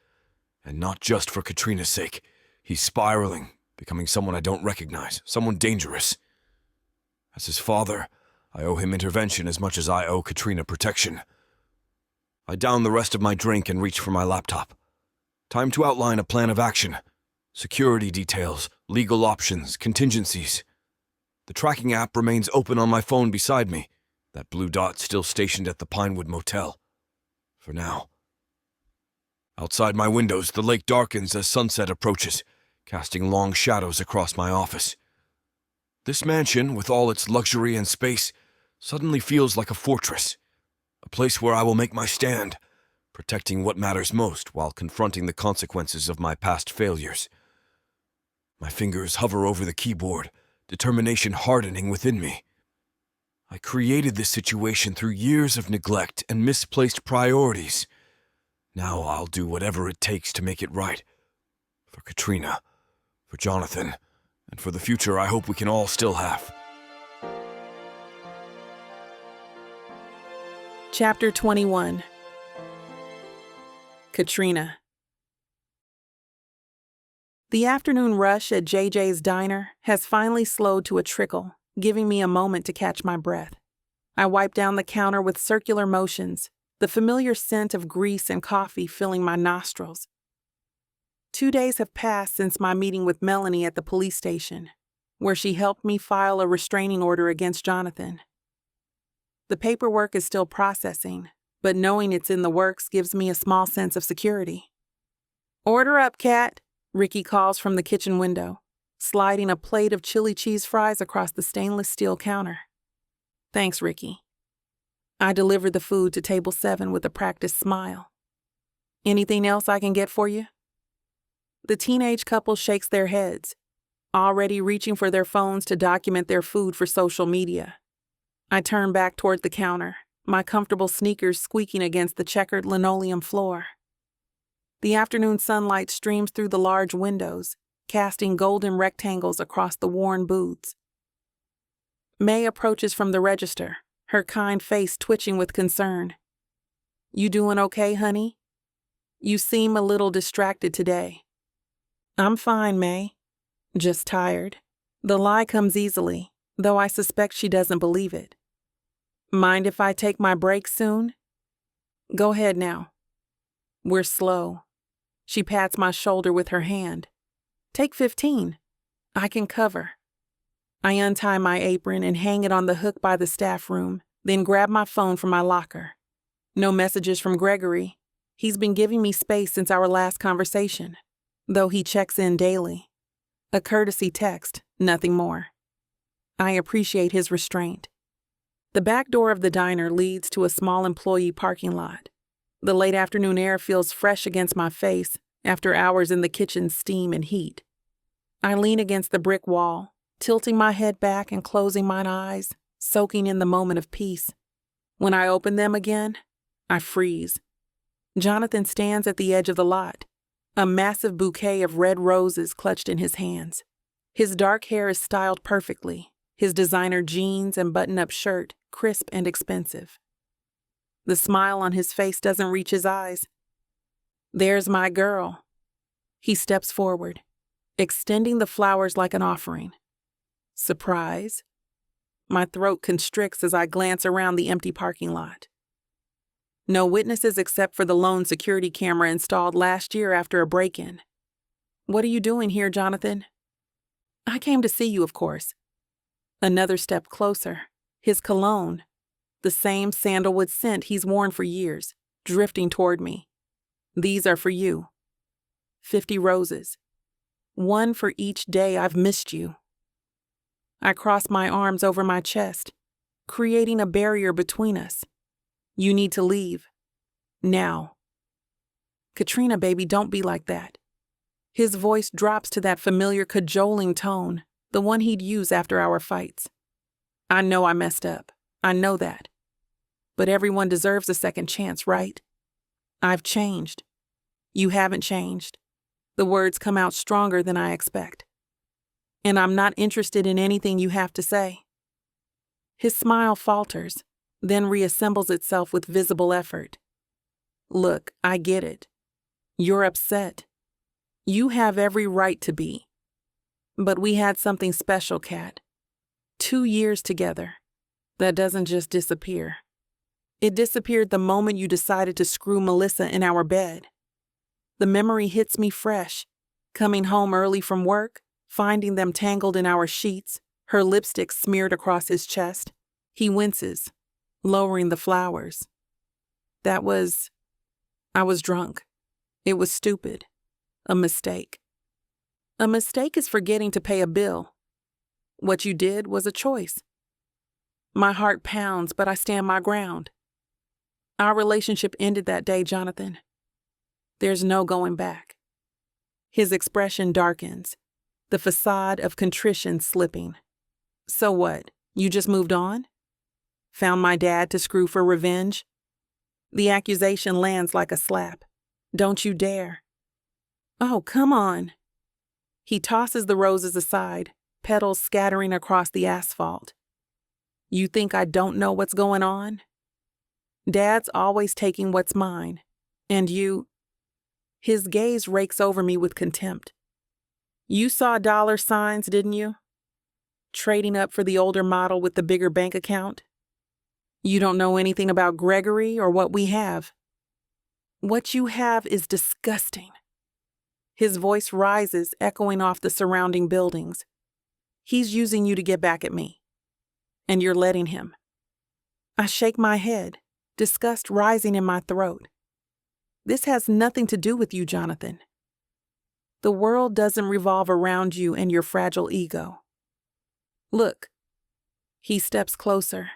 and not just for Katrina's sake. He's spiraling, becoming someone I don't recognize, someone dangerous. As his father, I owe him intervention as much as I owe Katrina protection. I down the rest of my drink and reach for my laptop. Time to outline a plan of action. Security details, legal options, contingencies. The tracking app remains open on my phone beside me, that blue dot still stationed at the Pinewood Motel. For now. Outside my windows, the lake darkens as sunset approaches, casting long shadows across my office. This mansion, with all its luxury and space, suddenly feels like a fortress, a place where I will make my stand, protecting what matters most while confronting the consequences of my past failures. My fingers hover over the keyboard, determination hardening within me. I created this situation through years of neglect and misplaced priorities. Now I'll do whatever it takes to make it right. For Katrina, for Jonathan, and for the future I hope we can all still have. Chapter 21. Katrina. The afternoon rush at JJ's Diner has finally slowed to a trickle, giving me a moment to catch my breath. I wipe down the counter with circular motions, the familiar scent of grease and coffee filling my nostrils. 2 days have passed since my meeting with Melanie at the police station, where she helped me file a restraining order against Jonathan. The paperwork is still processing, but knowing it's in the works gives me a small sense of security. "Order up, Kat," Ricky calls from the kitchen window, sliding a plate of chili cheese fries across the stainless steel counter. "Thanks, Ricky." I deliver the food to table 7 with a practiced smile. "Anything else I can get for you?" The teenage couple shakes their heads, already reaching for their phones to document their food for social media. I turn back toward the counter, my comfortable sneakers squeaking against the checkered linoleum floor. The afternoon sunlight streams through the large windows, casting golden rectangles across the worn booths. May approaches from the register, her kind face twitching with concern. "You doing okay, honey? You seem a little distracted today." "I'm fine, May. Just tired." The lie comes easily, though I suspect she doesn't believe it. "Mind if I take my break soon?" "Go ahead now." We're slow. She pats my shoulder with her hand. "Take 15. I can cover. I untie my apron and hang it on the hook by the staff room, then grab my phone from my locker. No messages from Gregory. He's been giving me space since our last conversation, though he checks in daily. A courtesy text, nothing more. I appreciate his restraint. The back door of the diner leads to a small employee parking lot. The late afternoon air feels fresh against my face after hours in the kitchen's steam and heat. I lean against the brick wall, tilting my head back and closing my eyes, soaking in the moment of peace. When I open them again, I freeze. Jonathan stands at the edge of the lot, a massive bouquet of red roses clutched in his hands. His dark hair is styled perfectly, his designer jeans and button-up shirt crisp and expensive. The smile on his face doesn't reach his eyes. There's my girl. He steps forward, extending the flowers like an offering. Surprise. My throat constricts as I glance around the empty parking lot. No witnesses except for the lone security camera installed last year after a break-in. What are you doing here, Jonathan? I came to see you, of course. Another step closer. His cologne, the same sandalwood scent he's worn for years, drifting toward me. These are for you. 50 roses. One for each day I've missed you. I cross my arms over my chest, creating a barrier between us. You need to leave. Now. Katrina, baby, don't be like that. His voice drops to that familiar cajoling tone, the one he'd use after our fights. I know I messed up. I know that. But everyone deserves a second chance, right? I've changed. You haven't changed. The words come out stronger than I expect. And I'm not interested in anything you have to say. His smile falters, then reassembles itself with visible effort. Look, I get it. You're upset. You have every right to be. But we had something special, Kat. 2 years together. That doesn't just disappear. It disappeared the moment you decided to screw Melissa in our bed. The memory hits me fresh, coming home early from work, finding them tangled in our sheets, her lipstick smeared across his chest. He winces, lowering the flowers. I was drunk. It was stupid. A mistake. A mistake is forgetting to pay a bill. What you did was a choice. My heart pounds, but I stand my ground. Our relationship ended that day, Jonathan. There's no going back. His expression darkens, the facade of contrition slipping. So what? You just moved on? Found my dad to screw for revenge? The accusation lands like a slap. Don't you dare. Oh, come on. He tosses the roses aside, petals scattering across the asphalt. You think I don't know what's going on? Dad's always taking what's mine, and you... His gaze rakes over me with contempt. You saw dollar signs, didn't you? Trading up for the older model with the bigger bank account? You don't know anything about Gregory or what we have. What you have is disgusting. His voice rises, echoing off the surrounding buildings. He's using you to get back at me. And you're letting him. I shake my head, disgust rising in my throat. This has nothing to do with you, Jonathan. The world doesn't revolve around you and your fragile ego. Look. He steps closer,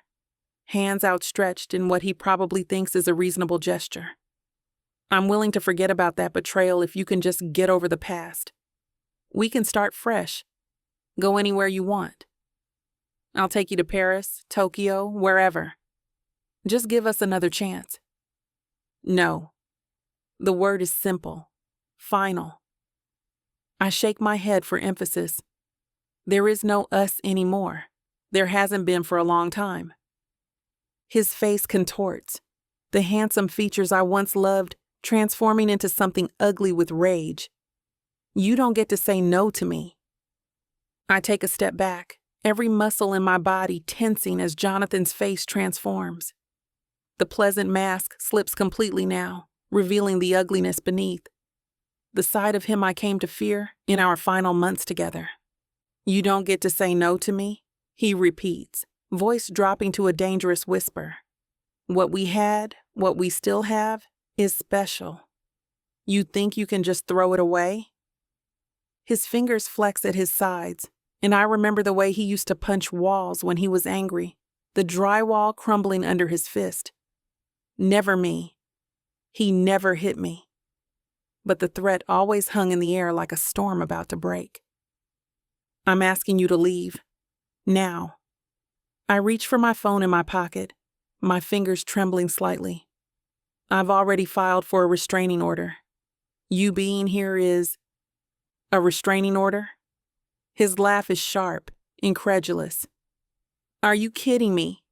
hands outstretched in what he probably thinks is a reasonable gesture. I'm willing to forget about that betrayal if you can just get over the past. We can start fresh. Go anywhere you want. I'll take you to Paris, Tokyo, wherever. Just give us another chance. No. The word is simple. Final. I shake my head for emphasis. There is no us anymore. There hasn't been for a long time. His face contorts, the handsome features I once loved transforming into something ugly with rage. You don't get to say no to me. I take a step back, every muscle in my body tensing as Jonathan's face transforms. The pleasant mask slips completely now, revealing the ugliness beneath. The side of him I came to fear in our final months together. You don't get to say no to me, he repeats, voice dropping to a dangerous whisper. What we had, what we still have, is special. You think you can just throw it away? His fingers flex at his sides, and I remember the way he used to punch walls when he was angry, the drywall crumbling under his fist. Never me. He never hit me. But the threat always hung in the air like a storm about to break. I'm asking you to leave. Now. I reach for my phone in my pocket, my fingers trembling slightly. I've already filed for a restraining order. You being here is a restraining order? His laugh is sharp, incredulous. Are you kidding me?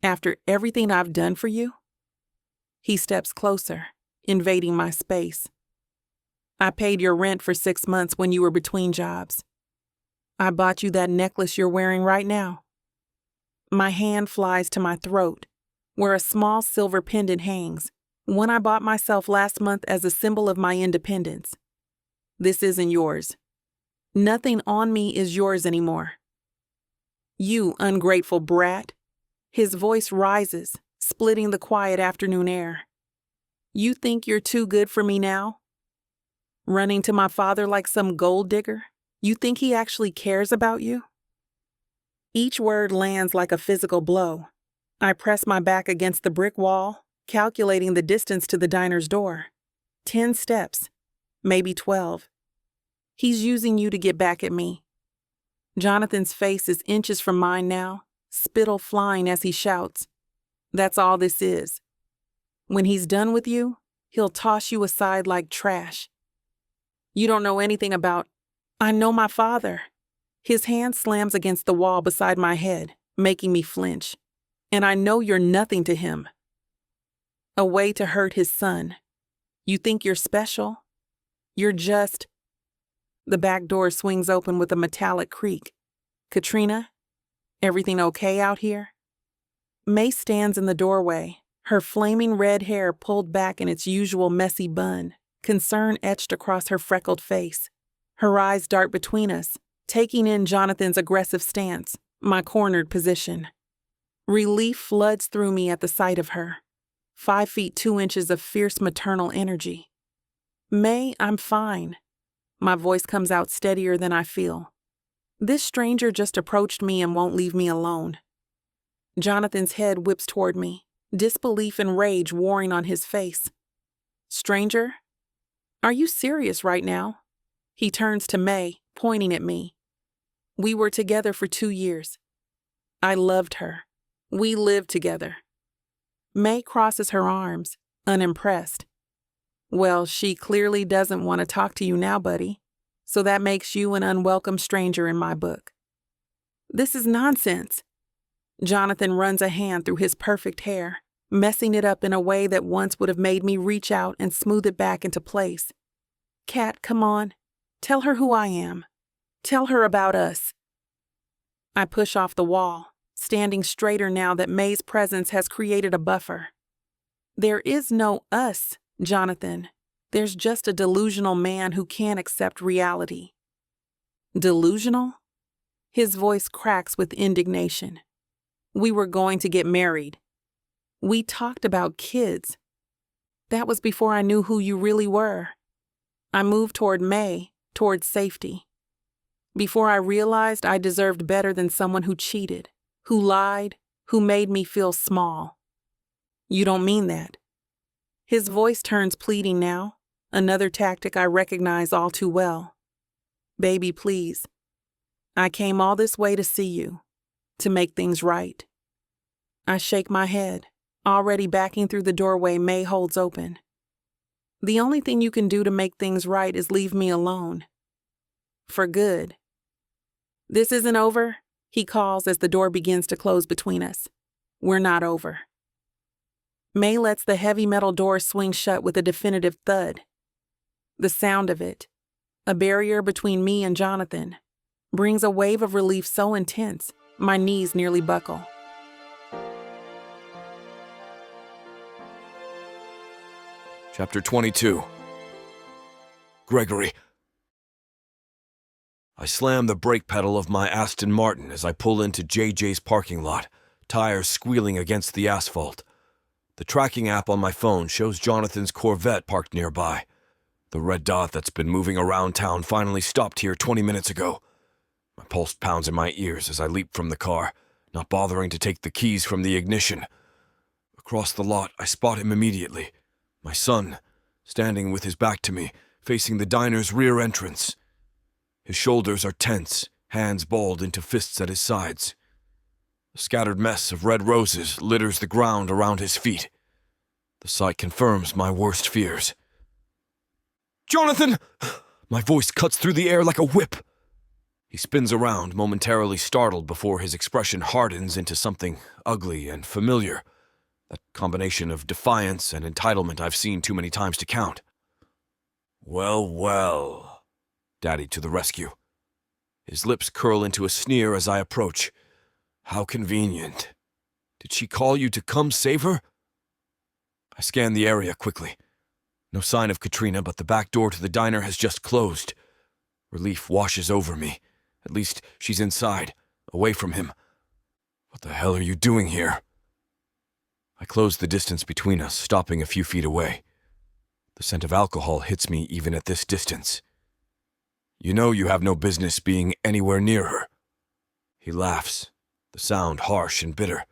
After everything I've done for you? He steps closer, invading my space. I paid your rent for 6 months when you were between jobs. I bought you that necklace you're wearing right now. My hand flies to my throat, where a small silver pendant hangs, one I bought myself last month as a symbol of my independence. This isn't yours. Nothing on me is yours anymore. You ungrateful brat. His voice rises, splitting the quiet afternoon air. You think you're too good for me now? Running to my father like some gold digger? You think he actually cares about you? Each word lands like a physical blow. I press my back against the brick wall, calculating the distance to the diner's door. 10 steps, maybe 12. He's using you to get back at me. Jonathan's face is inches from mine now, spittle flying as he shouts. That's all this is. When he's done with you, he'll toss you aside like trash. You don't know anything about... I know my father. His hand slams against the wall beside my head, making me flinch. And I know you're nothing to him. A way to hurt his son. You think you're special? You're just... The back door swings open with a metallic creak. Katrina, everything okay out here? May stands in the doorway, her flaming red hair pulled back in its usual messy bun, concern etched across her freckled face. Her eyes dart between us, taking in Jonathan's aggressive stance, my cornered position. Relief floods through me at the sight of her. 5 feet 2 inches of fierce maternal energy. May, I'm fine. My voice comes out steadier than I feel. This stranger just approached me and won't leave me alone. Jonathan's head whips toward me, disbelief and rage warring on his face. Stranger? Are you serious right now? He turns to May, pointing at me. We were together for 2 years. I loved her. We lived together. May crosses her arms, unimpressed. Well, she clearly doesn't want to talk to you now, buddy. So that makes you an unwelcome stranger in my book. This is nonsense. Jonathan runs a hand through his perfect hair, messing it up in a way that once would have made me reach out and smooth it back into place. Kat, come on. Tell her who I am. Tell her about us. I push off the wall, standing straighter now that May's presence has created a buffer. There is no us, Jonathan. There's just a delusional man who can't accept reality. Delusional? His voice cracks with indignation. We were going to get married. We talked about kids. That was before I knew who you really were. I moved toward May, toward safety. Before I realized I deserved better than someone who cheated, who lied, who made me feel small. You don't mean that. His voice turns pleading now, another tactic I recognize all too well. Baby, please. I came all this way to see you, to make things right. I shake my head, already backing through the doorway May holds open. The only thing you can do to make things right is leave me alone. For good. This isn't over, he calls as the door begins to close between us. We're not over. May lets the heavy metal door swing shut with a definitive thud. The sound of it, a barrier between me and Jonathan, brings a wave of relief so intense, my knees nearly buckle. Chapter 22. Gregory. I slam the brake pedal of my Aston Martin as I pull into JJ's parking lot, tires squealing against the asphalt. The tracking app on my phone shows Jonathan's Corvette parked nearby. The red dot that's been moving around town finally stopped here 20 minutes ago. My pulse pounds in my ears as I leap from the car, not bothering to take the keys from the ignition. Across the lot, I spot him immediately. My son, standing with his back to me, facing the diner's rear entrance. His shoulders are tense, hands balled into fists at his sides. A scattered mess of red roses litters the ground around his feet. The sight confirms my worst fears. "Jonathan!" My voice cuts through the air like a whip. He spins around, momentarily startled before his expression hardens into something ugly and familiar. That combination of defiance and entitlement I've seen too many times to count. "Well, well," Daddy to the rescue. His lips curl into a sneer as I approach. "How convenient. Did she call you to come save her?" I scan the area quickly. No sign of Katrina, but the back door to the diner has just closed. Relief washes over me. At least she's inside, away from him. What the hell are you doing here? I close the distance between us, stopping a few feet away. The scent of alcohol hits me even at this distance. "You know you have no business being anywhere near her." He laughs, the sound harsh and bitter.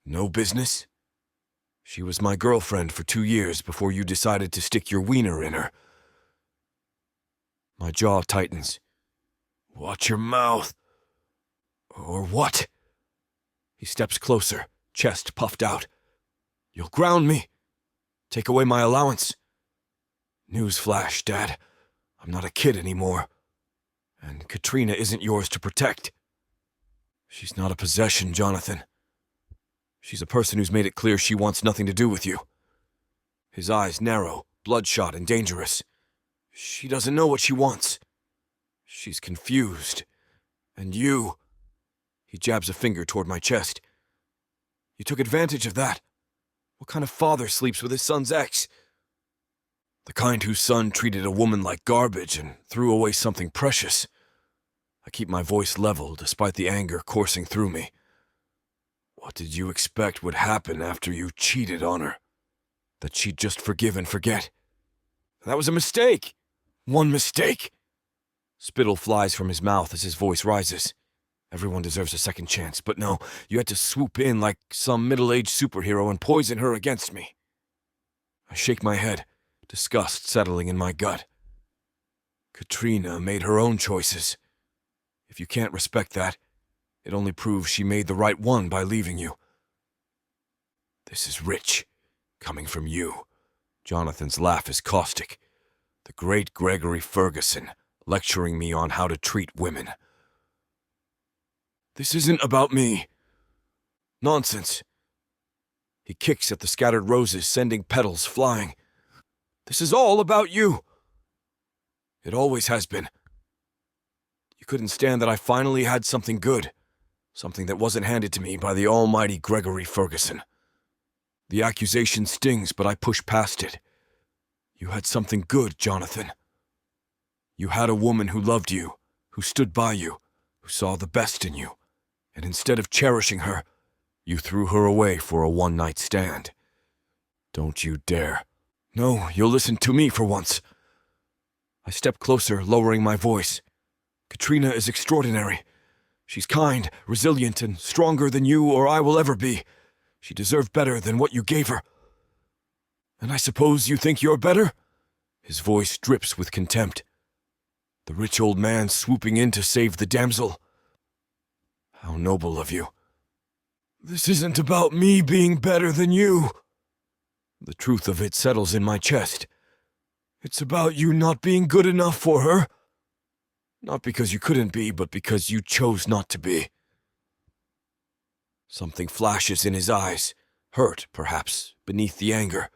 "No business? She was my girlfriend for 2 years before you decided to stick your wiener in her." My jaw tightens. "Watch your mouth." "Or what?" He steps closer, chest puffed out. "You'll ground me. Take away my allowance." Newsflash, Dad. I'm not a kid anymore. And Katrina isn't yours to protect. She's not a possession, Jonathan. She's a person who's made it clear she wants nothing to do with you. His eyes narrow, bloodshot, and dangerous. She doesn't know what she wants. She's confused. And you... He jabs a finger toward my chest. You took advantage of that. What kind of father sleeps with his son's ex? The kind whose son treated a woman like garbage and threw away something precious. I keep my voice level despite the anger coursing through me. What did you expect would happen after you cheated on her? That she'd just forgive and forget? That was a mistake. One mistake. Spittle flies from his mouth as his voice rises. Everyone deserves a second chance, but no, you had to swoop in like some middle-aged superhero and poison her against me. I shake my head, disgust settling in my gut. Katrina made her own choices. If you can't respect that, it only proves she made the right one by leaving you. This is rich, coming from you. Jonathan's laugh is caustic. The great Gregory Ferguson, lecturing me on how to treat women. This isn't about me. Nonsense. He kicks at the scattered roses, sending petals flying. This is all about you. It always has been. You couldn't stand that I finally had something good, something that wasn't handed to me by the almighty Gregory Ferguson. The accusation stings, but I push past it. You had something good, Jonathan. You had a woman who loved you, who stood by you, who saw the best in you, and instead of cherishing her, you threw her away for a one-night stand. Don't you dare. No, you'll listen to me for once. I step closer, lowering my voice. Katrina is extraordinary. She's kind, resilient, and stronger than you or I will ever be. She deserved better than what you gave her. And I suppose you think you're better? His voice drips with contempt. The rich old man swooping in to save the damsel. How noble of you. This isn't about me being better than you. The truth of it settles in my chest. It's about you not being good enough for her. Not because you couldn't be, but because you chose not to be. Something flashes in his eyes, hurt, perhaps, beneath the anger.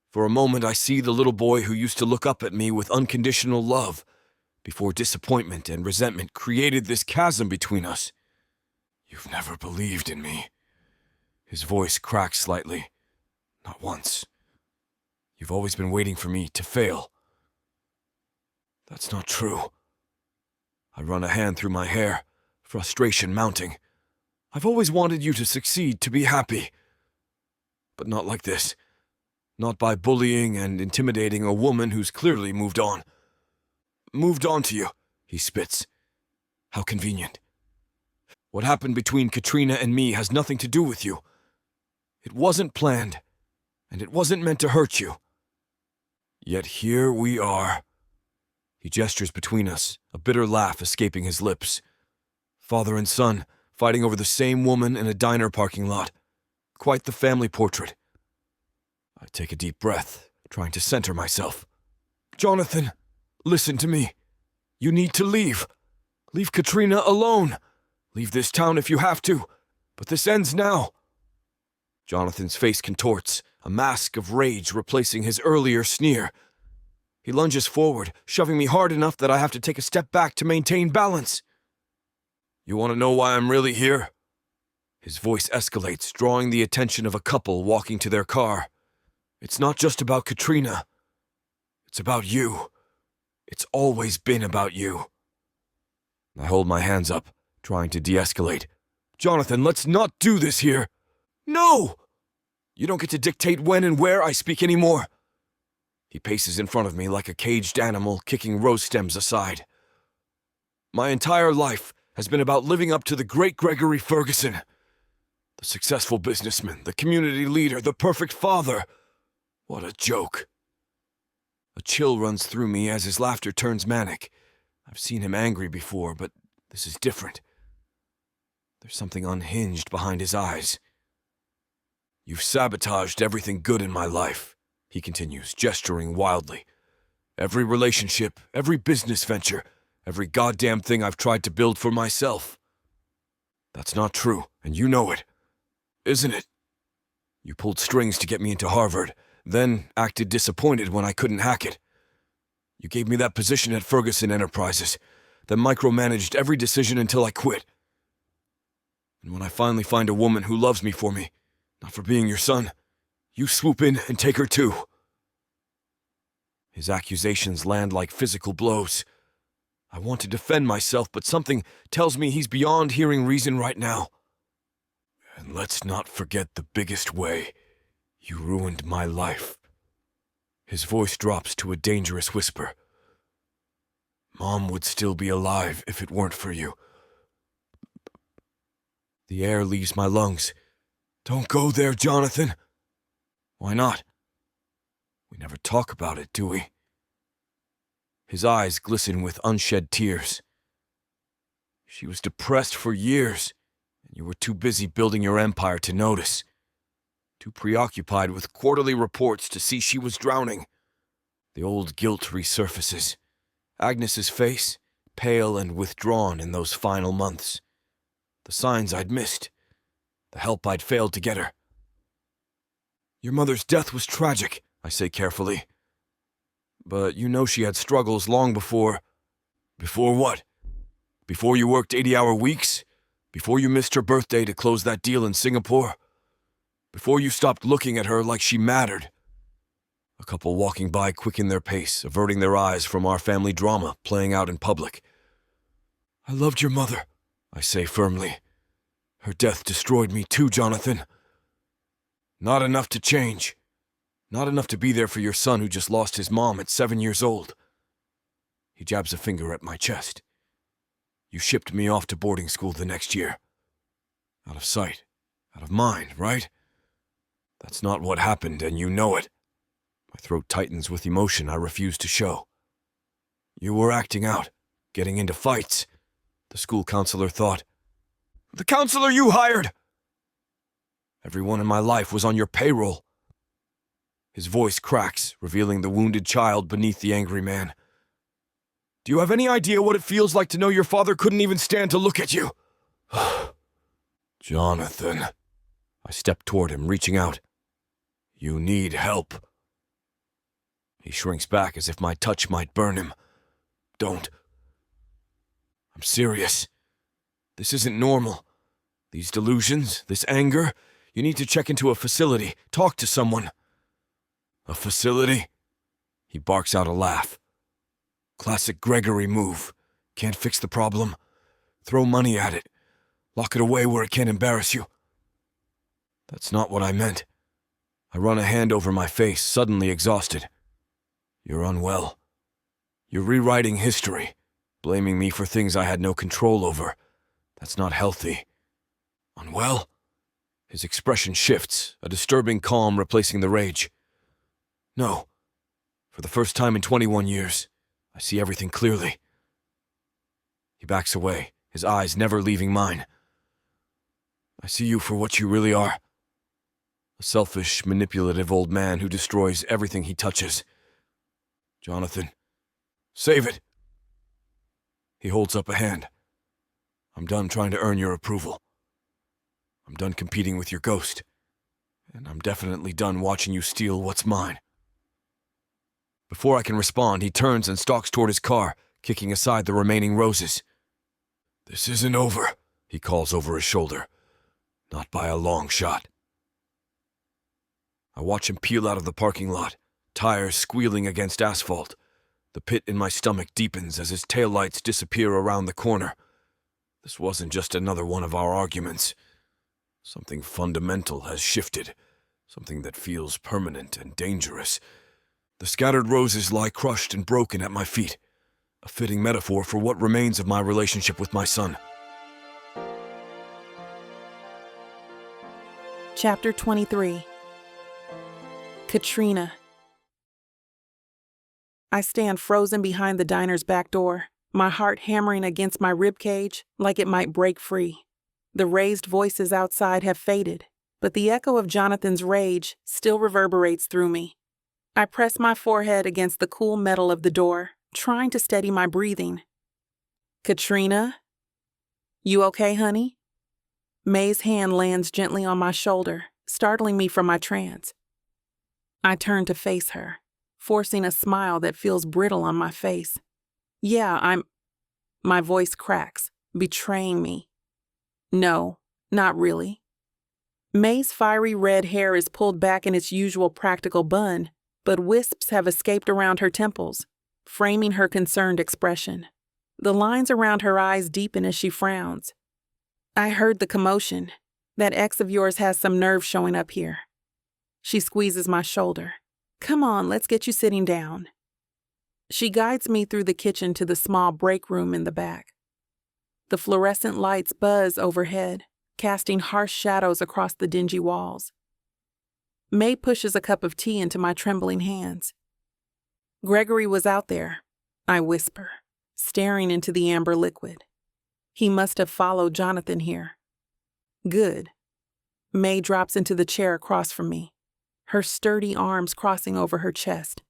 For a moment I see the little boy who used to look up at me with unconditional love, before disappointment and resentment created this chasm between us. You've never believed in me. His voice cracks slightly. Not once. You've always been waiting for me to fail. That's not true. I run a hand through my hair, frustration mounting. I've always wanted you to succeed, to be happy. But not like this. Not by bullying and intimidating a woman who's clearly moved on. Moved on to you, he spits. How convenient. What happened between Katrina and me has nothing to do with you. It wasn't planned, and it wasn't meant to hurt you. Yet here we are. He gestures between us, a bitter laugh escaping his lips. Father and son, fighting over the same woman in a diner parking lot. Quite the family portrait. I take a deep breath, trying to center myself. Jonathan, listen to me. You need to leave. Leave Katrina alone. Leave this town if you have to, but this ends now. Jonathan's face contorts, a mask of rage replacing his earlier sneer. He lunges forward, shoving me hard enough that I have to take a step back to maintain balance. You want to know why I'm really here? His voice escalates, drawing the attention of a couple walking to their car. It's not just about Katrina. It's about you. It's always been about you. I hold my hands up, trying to de-escalate. Jonathan, let's not do this here. No! You don't get to dictate when and where I speak anymore. He paces in front of me like a caged animal, kicking rose stems aside. My entire life has been about living up to the great Gregory Ferguson. The successful businessman, the community leader, the perfect father. What a joke. A chill runs through me as his laughter turns manic. I've seen him angry before, but this is different. There's something unhinged behind his eyes. You've sabotaged everything good in my life, he continues, gesturing wildly. Every relationship, every business venture, every goddamn thing I've tried to build for myself. That's not true, and you know it. Isn't it? You pulled strings to get me into Harvard, then acted disappointed when I couldn't hack it. You gave me that position at Ferguson Enterprises, then micromanaged every decision until I quit. And when I finally find a woman who loves me for me, not for being your son, you swoop in and take her too. His accusations land like physical blows. I want to defend myself, but something tells me he's beyond hearing reason right now. And let's not forget the biggest way you ruined my life. His voice drops to a dangerous whisper. Mom would still be alive if it weren't for you. The air leaves my lungs. Don't go there, Jonathan. Why not? We never talk about it, do we? His eyes glisten with unshed tears. She was depressed for years, and you were too busy building your empire to notice. Too preoccupied with quarterly reports to see she was drowning. The old guilt resurfaces. Agnes's face, pale and withdrawn in those final months. The signs I'd missed. The help I'd failed to get her. Your mother's death was tragic, I say carefully. But you know she had struggles long before... Before what? Before you worked 80-hour weeks? Before you missed her birthday to close that deal in Singapore? Before you stopped looking at her like she mattered? A couple walking by quicken their pace, averting their eyes from our family drama playing out in public. I loved your mother, I say firmly. Her death destroyed me too, Jonathan. Not enough to change. Not enough to be there for your son who just lost his mom at 7 years old. He jabs a finger at my chest. You shipped me off to boarding school the next year. Out of sight, out of mind, right? That's not what happened, and you know it. My throat tightens with emotion I refuse to show. You were acting out, getting into fights. The school counselor thought. The counselor you hired! Everyone in my life was on your payroll. His voice cracks, revealing the wounded child beneath the angry man. Do you have any idea what it feels like to know your father couldn't even stand to look at you? Jonathan. I step toward him, reaching out. You need help. He shrinks back as if my touch might burn him. Don't. I'm serious. This isn't normal. These delusions, this anger, you need to check into a facility, talk to someone. A facility? He barks out a laugh. Classic Gregory move. Can't fix the problem? Throw money at it. Lock it away where it can't embarrass you. That's not what I meant. I run a hand over my face, suddenly exhausted. You're unwell. You're rewriting history, blaming me for things I had no control over. That's not healthy. Unwell? His expression shifts, a disturbing calm replacing the rage. No. For the first time in 21 years, I see everything clearly. He backs away, his eyes never leaving mine. I see you for what you really are. A selfish, manipulative old man who destroys everything he touches. Jonathan, save it. He holds up a hand. I'm done trying to earn your approval. I'm done competing with your ghost. And I'm definitely done watching you steal what's mine. Before I can respond, he turns and stalks toward his car, kicking aside the remaining roses. This isn't over, he calls over his shoulder. Not by a long shot. I watch him peel out of the parking lot, tires squealing against asphalt. The pit in my stomach deepens as his taillights disappear around the corner. This wasn't just another one of our arguments. Something fundamental has shifted, something that feels permanent and dangerous. The scattered roses lie crushed and broken at my feet, a fitting metaphor for what remains of my relationship with my son. Chapter 23. Katrina. I stand frozen behind the diner's back door, my heart hammering against my ribcage like it might break free. The raised voices outside have faded, but the echo of Jonathan's rage still reverberates through me. I press my forehead against the cool metal of the door, trying to steady my breathing. Katrina? You okay, honey? May's hand lands gently on my shoulder, startling me from my trance. I turn to face her, forcing a smile that feels brittle on my face. Yeah, My voice cracks, betraying me. No, not really. May's fiery red hair is pulled back in its usual practical bun, but wisps have escaped around her temples, framing her concerned expression. The lines around her eyes deepen as she frowns. I heard the commotion. That ex of yours has some nerve showing up here. She squeezes my shoulder. Come on, let's get you sitting down. She guides me through the kitchen to the small break room in the back. The fluorescent lights buzz overhead, casting harsh shadows across the dingy walls. May pushes a cup of tea into my trembling hands. Gregory was out there, I whisper, staring into the amber liquid. He must have followed Jonathan here. Good. May drops into the chair across from me, her sturdy arms crossing over her chest.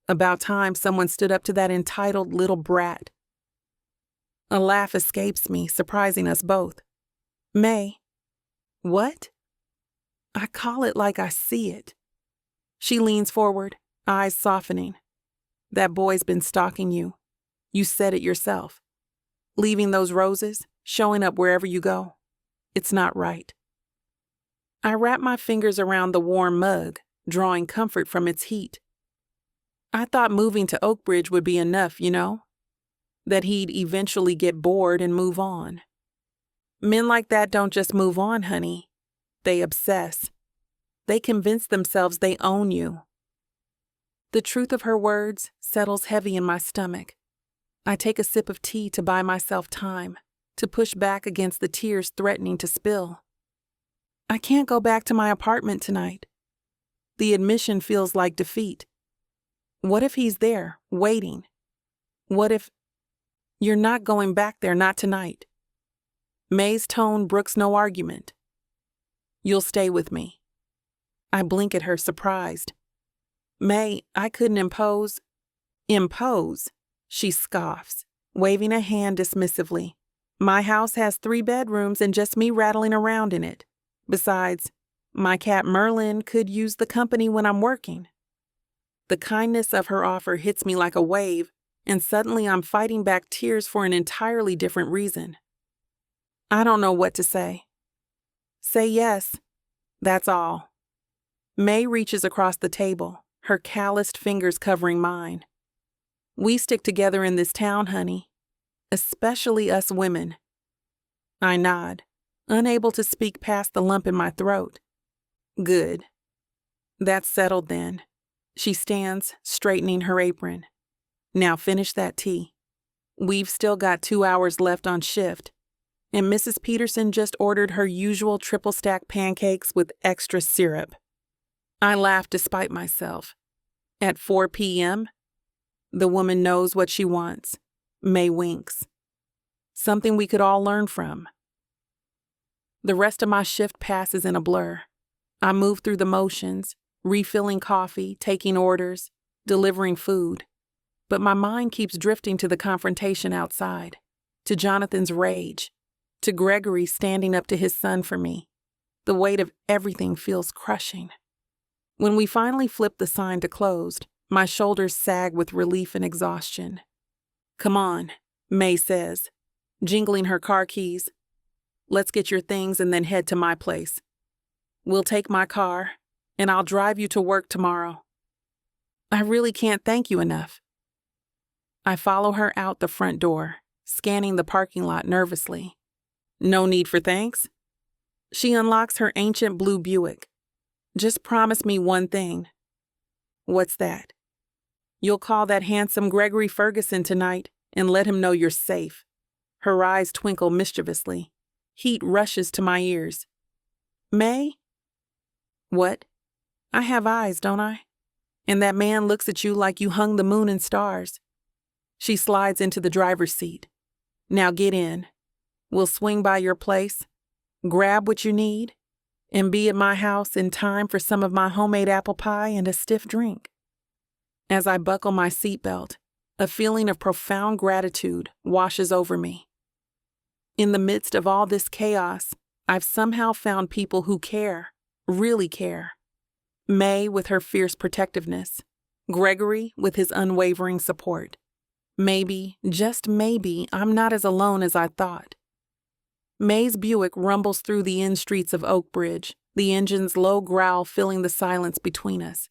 About time someone stood up to that entitled little brat. A laugh escapes me, surprising us both. May. What? I call it like I see it. She leans forward, eyes softening. That boy's been stalking you. You said it yourself. Leaving those roses, showing up wherever you go. It's not right. I wrap my fingers around the warm mug, drawing comfort from its heat. I thought moving to Oakbridge would be enough, you know? That he'd eventually get bored and move on. Men like that don't just move on, honey. They obsess. They convince themselves they own you. The truth of her words settles heavy in my stomach. I take a sip of tea to buy myself time, to push back against the tears threatening to spill. I can't go back to my apartment tonight. The admission feels like defeat. What if he's there, waiting? What if... You're not going back there, not tonight. May's tone brooks no argument. You'll stay with me. I blink at her, surprised. May, I couldn't impose. Impose? She scoffs, waving a hand dismissively. My house has 3 bedrooms and just me rattling around in it. Besides, my cat Merlin could use the company when I'm working. The kindness of her offer hits me like a wave, and suddenly I'm fighting back tears for an entirely different reason. I don't know what to say. Say yes. That's all. May reaches across the table, her calloused fingers covering mine. We stick together in this town, honey. especially us women. I nod, unable to speak past the lump in my throat. Good. That's settled then. She stands, straightening her apron. Now finish that tea. We've still got 2 hours left on shift, and Mrs. Peterson just ordered her usual triple-stack pancakes with extra syrup. I laugh despite myself. At 4 p.m., the woman knows what she wants. May winks. Something we could all learn from. The rest of my shift passes in a blur. I move through the motions, refilling coffee, taking orders, delivering food. But my mind keeps drifting to the confrontation outside, to Jonathan's rage, to Gregory standing up to his son for me. The weight of everything feels crushing. When we finally flip the sign to closed, my shoulders sag with relief and exhaustion. Come on, May says, jingling her car keys. Let's get your things and then head to my place. We'll take my car, and I'll drive you to work tomorrow. I really can't thank you enough. I follow her out the front door, scanning the parking lot nervously. No need for thanks. She unlocks her ancient blue Buick. Just promise me one thing. What's that? You'll call that handsome Gregory Ferguson tonight and let him know you're safe. Her eyes twinkle mischievously. Heat rushes to my ears. May? What? I have eyes, don't I? And that man looks at you like you hung the moon and stars. She slides into the driver's seat. Now get in. We'll swing by your place, grab what you need, and be at my house in time for some of my homemade apple pie and a stiff drink. As I buckle my seatbelt, a feeling of profound gratitude washes over me. In the midst of all this chaos, I've somehow found people who care, really care. May with her fierce protectiveness, Gregory with his unwavering support. Maybe, just maybe, I'm not as alone as I thought. May's Buick rumbles through the end streets of Oak Bridge, the engine's low growl filling the silence between us.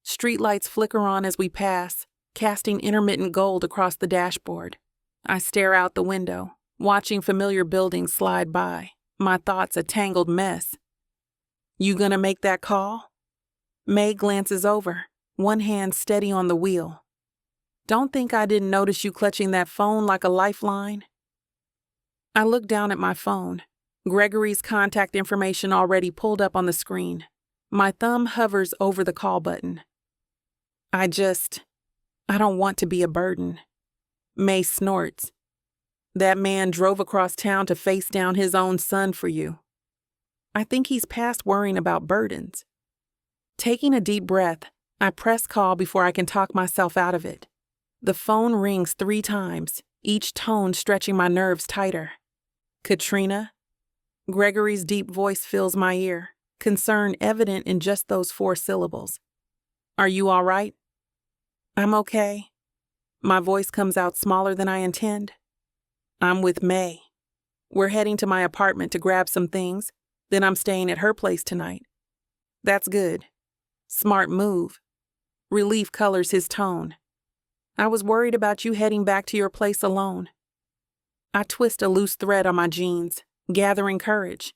Streetlights flicker on as we pass, casting intermittent gold across the dashboard. I stare out the window, watching familiar buildings slide by, my thoughts a tangled mess. You gonna make that call? May glances over, one hand steady on the wheel. Don't think I didn't notice you clutching that phone like a lifeline. I look down at my phone, Gregory's contact information already pulled up on the screen. My thumb hovers over the call button. I don't want to be a burden. May snorts. That man drove across town to face down his own son for you. I think he's past worrying about burdens. Taking a deep breath, I press call before I can talk myself out of it. The phone rings 3 times, each tone stretching my nerves tighter. Katrina? Gregory's deep voice fills my ear, concern evident in just those 4 syllables. Are you all right? I'm okay. My voice comes out smaller than I intend. I'm with May. We're heading to my apartment to grab some things, then I'm staying at her place tonight. That's good. Smart move. Relief colors his tone. I was worried about you heading back to your place alone. I twist a loose thread on my jeans, gathering courage.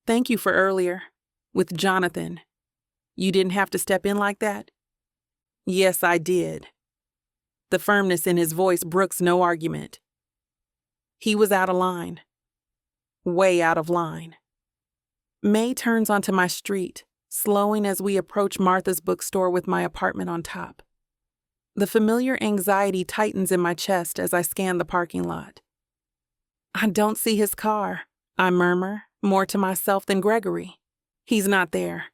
Thank you for earlier, with Jonathan. You didn't have to step in like that? Yes, I did. The firmness in his voice brooks no argument. He was out of line. Way out of line. May turns onto my street, slowing as we approach Martha's bookstore with my apartment on top. The familiar anxiety tightens in my chest as I scan the parking lot. I don't see his car, I murmur, more to myself than Gregory. He's not there.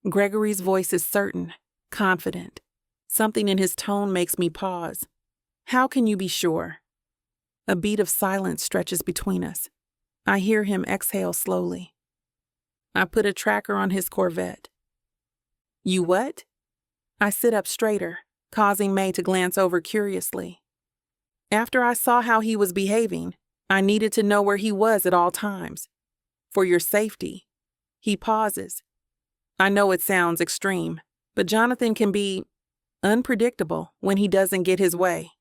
Gregory's voice is certain, confident. Something in his tone makes me pause. How can you be sure? A beat of silence stretches between us. I hear him exhale slowly. I put a tracker on his Corvette. You what? I sit up straighter, causing May to glance over curiously. After I saw how he was behaving, I needed to know where he was at all times. For your safety. He pauses. I know it sounds extreme, but Jonathan can be unpredictable when he doesn't get his way.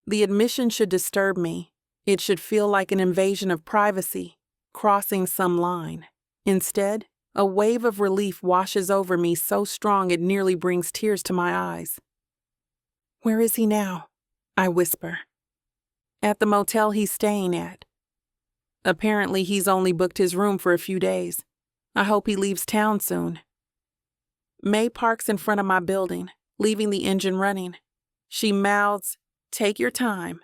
The admission should disturb me. It should feel like an invasion of privacy, crossing some line. Instead, a wave of relief washes over me so strong it nearly brings tears to my eyes. "Where is he now?" I whisper. "At the motel he's staying at. Apparently he's only booked his room for a few days. I hope he leaves town soon." May parks in front of my building, leaving the engine running. She mouths, "Take your time,"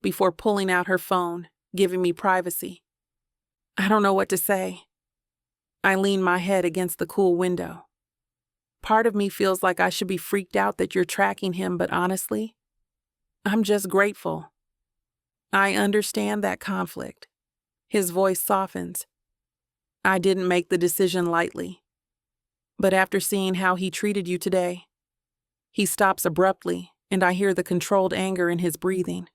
before pulling out her phone, giving me privacy. I don't know what to say. I lean my head against the cool window. Part of me feels like I should be freaked out that you're tracking him, but honestly, I'm just grateful. I understand that conflict. His voice softens. I didn't make the decision lightly. But after seeing how he treated you today, he stops abruptly, and I hear the controlled anger in his breathing.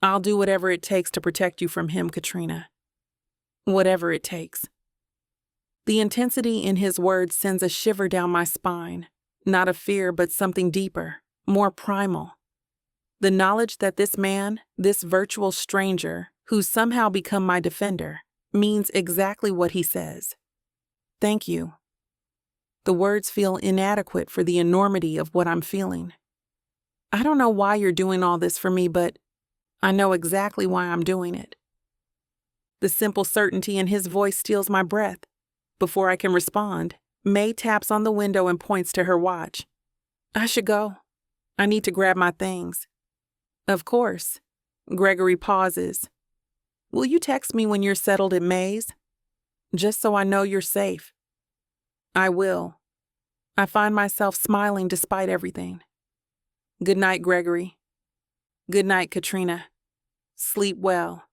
I'll do whatever it takes to protect you from him, Katrina. Whatever it takes. The intensity in his words sends a shiver down my spine, not of fear, but something deeper, more primal. The knowledge that this man, this virtual stranger, who's somehow become my defender, means exactly what he says. Thank you. The words feel inadequate for the enormity of what I'm feeling. I don't know why you're doing all this for me, but I know exactly why I'm doing it. The simple certainty in his voice steals my breath. Before I can respond, May taps on the window and points to her watch. "I should go. I need to grab my things." "Of course." Gregory pauses. "Will you text me when you're settled at May's? Just so I know you're safe." "I will." I find myself smiling despite everything. "Good night, Gregory." "Good night, Katrina. Sleep well."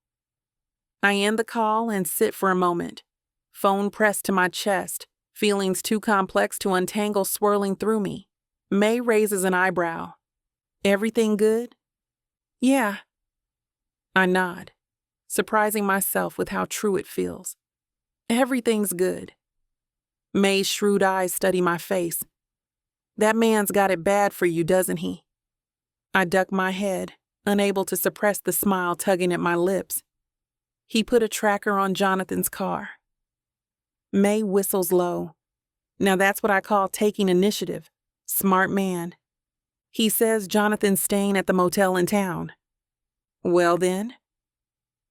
I end the call and sit for a moment, phone pressed to my chest, feelings too complex to untangle swirling through me. May raises an eyebrow. "Everything good?" "Yeah." I nod, surprising myself with how true it feels. "Everything's good." May's shrewd eyes study my face. "That man's got it bad for you, doesn't he?" I duck my head, unable to suppress the smile tugging at my lips. "He put a tracker on Jonathan's car." May whistles low. "Now that's what I call taking initiative. Smart man. He says Jonathan's staying at the motel in town." "Well then."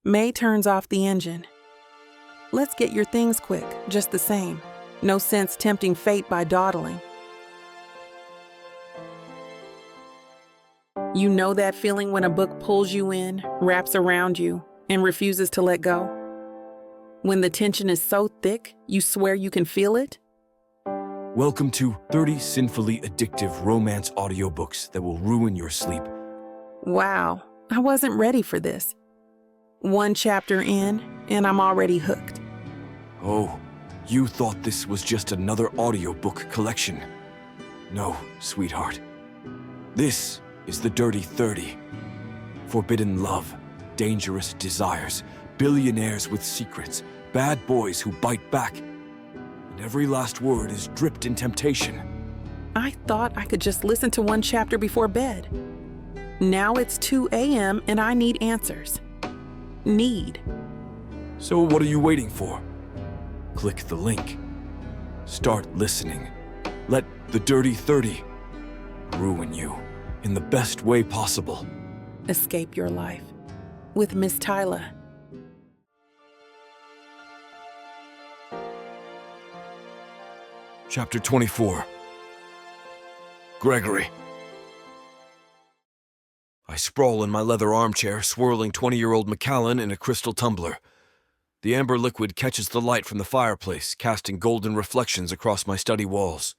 May turns off the engine. "Let's get your things quick, just the same. No sense tempting fate by dawdling." You know that feeling when a book pulls you in, wraps around you, and refuses to let go? When the tension is so thick, you swear you can feel it? Welcome to 30 sinfully addictive romance audiobooks that will ruin your sleep. Wow, I wasn't ready for this. One chapter in, and I'm already hooked. Oh, you thought this was just another audiobook collection. No, sweetheart. This is the Dirty 30. Forbidden love, dangerous desires, billionaires with secrets, bad boys who bite back. And every last word is dripped in temptation. I thought I could just listen to one chapter before bed. Now it's 2 a.m. and I need answers. Need. So what are you waiting for? Click the link. Start listening. Let the Dirty 30 ruin you in the best way possible. Escape your life with Miss Tyla. Chapter 24. Gregory. I sprawl in my leather armchair, swirling 20-year-old Macallan in a crystal tumbler. The amber liquid catches the light from the fireplace, casting golden reflections across my study walls.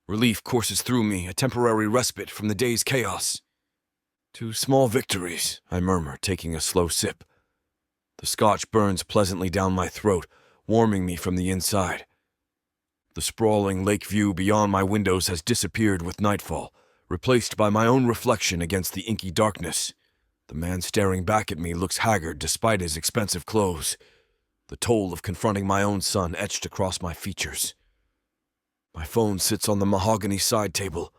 Relief courses through me, a temporary respite from the day's chaos. 2 small victories, I murmur, taking a slow sip. The scotch burns pleasantly down my throat, warming me from the inside. The sprawling lake view beyond my windows has disappeared with nightfall, replaced by my own reflection against the inky darkness. The man staring back at me looks haggard despite his expensive clothes, the toll of confronting my own son etched across my features. My phone sits on the mahogany side table,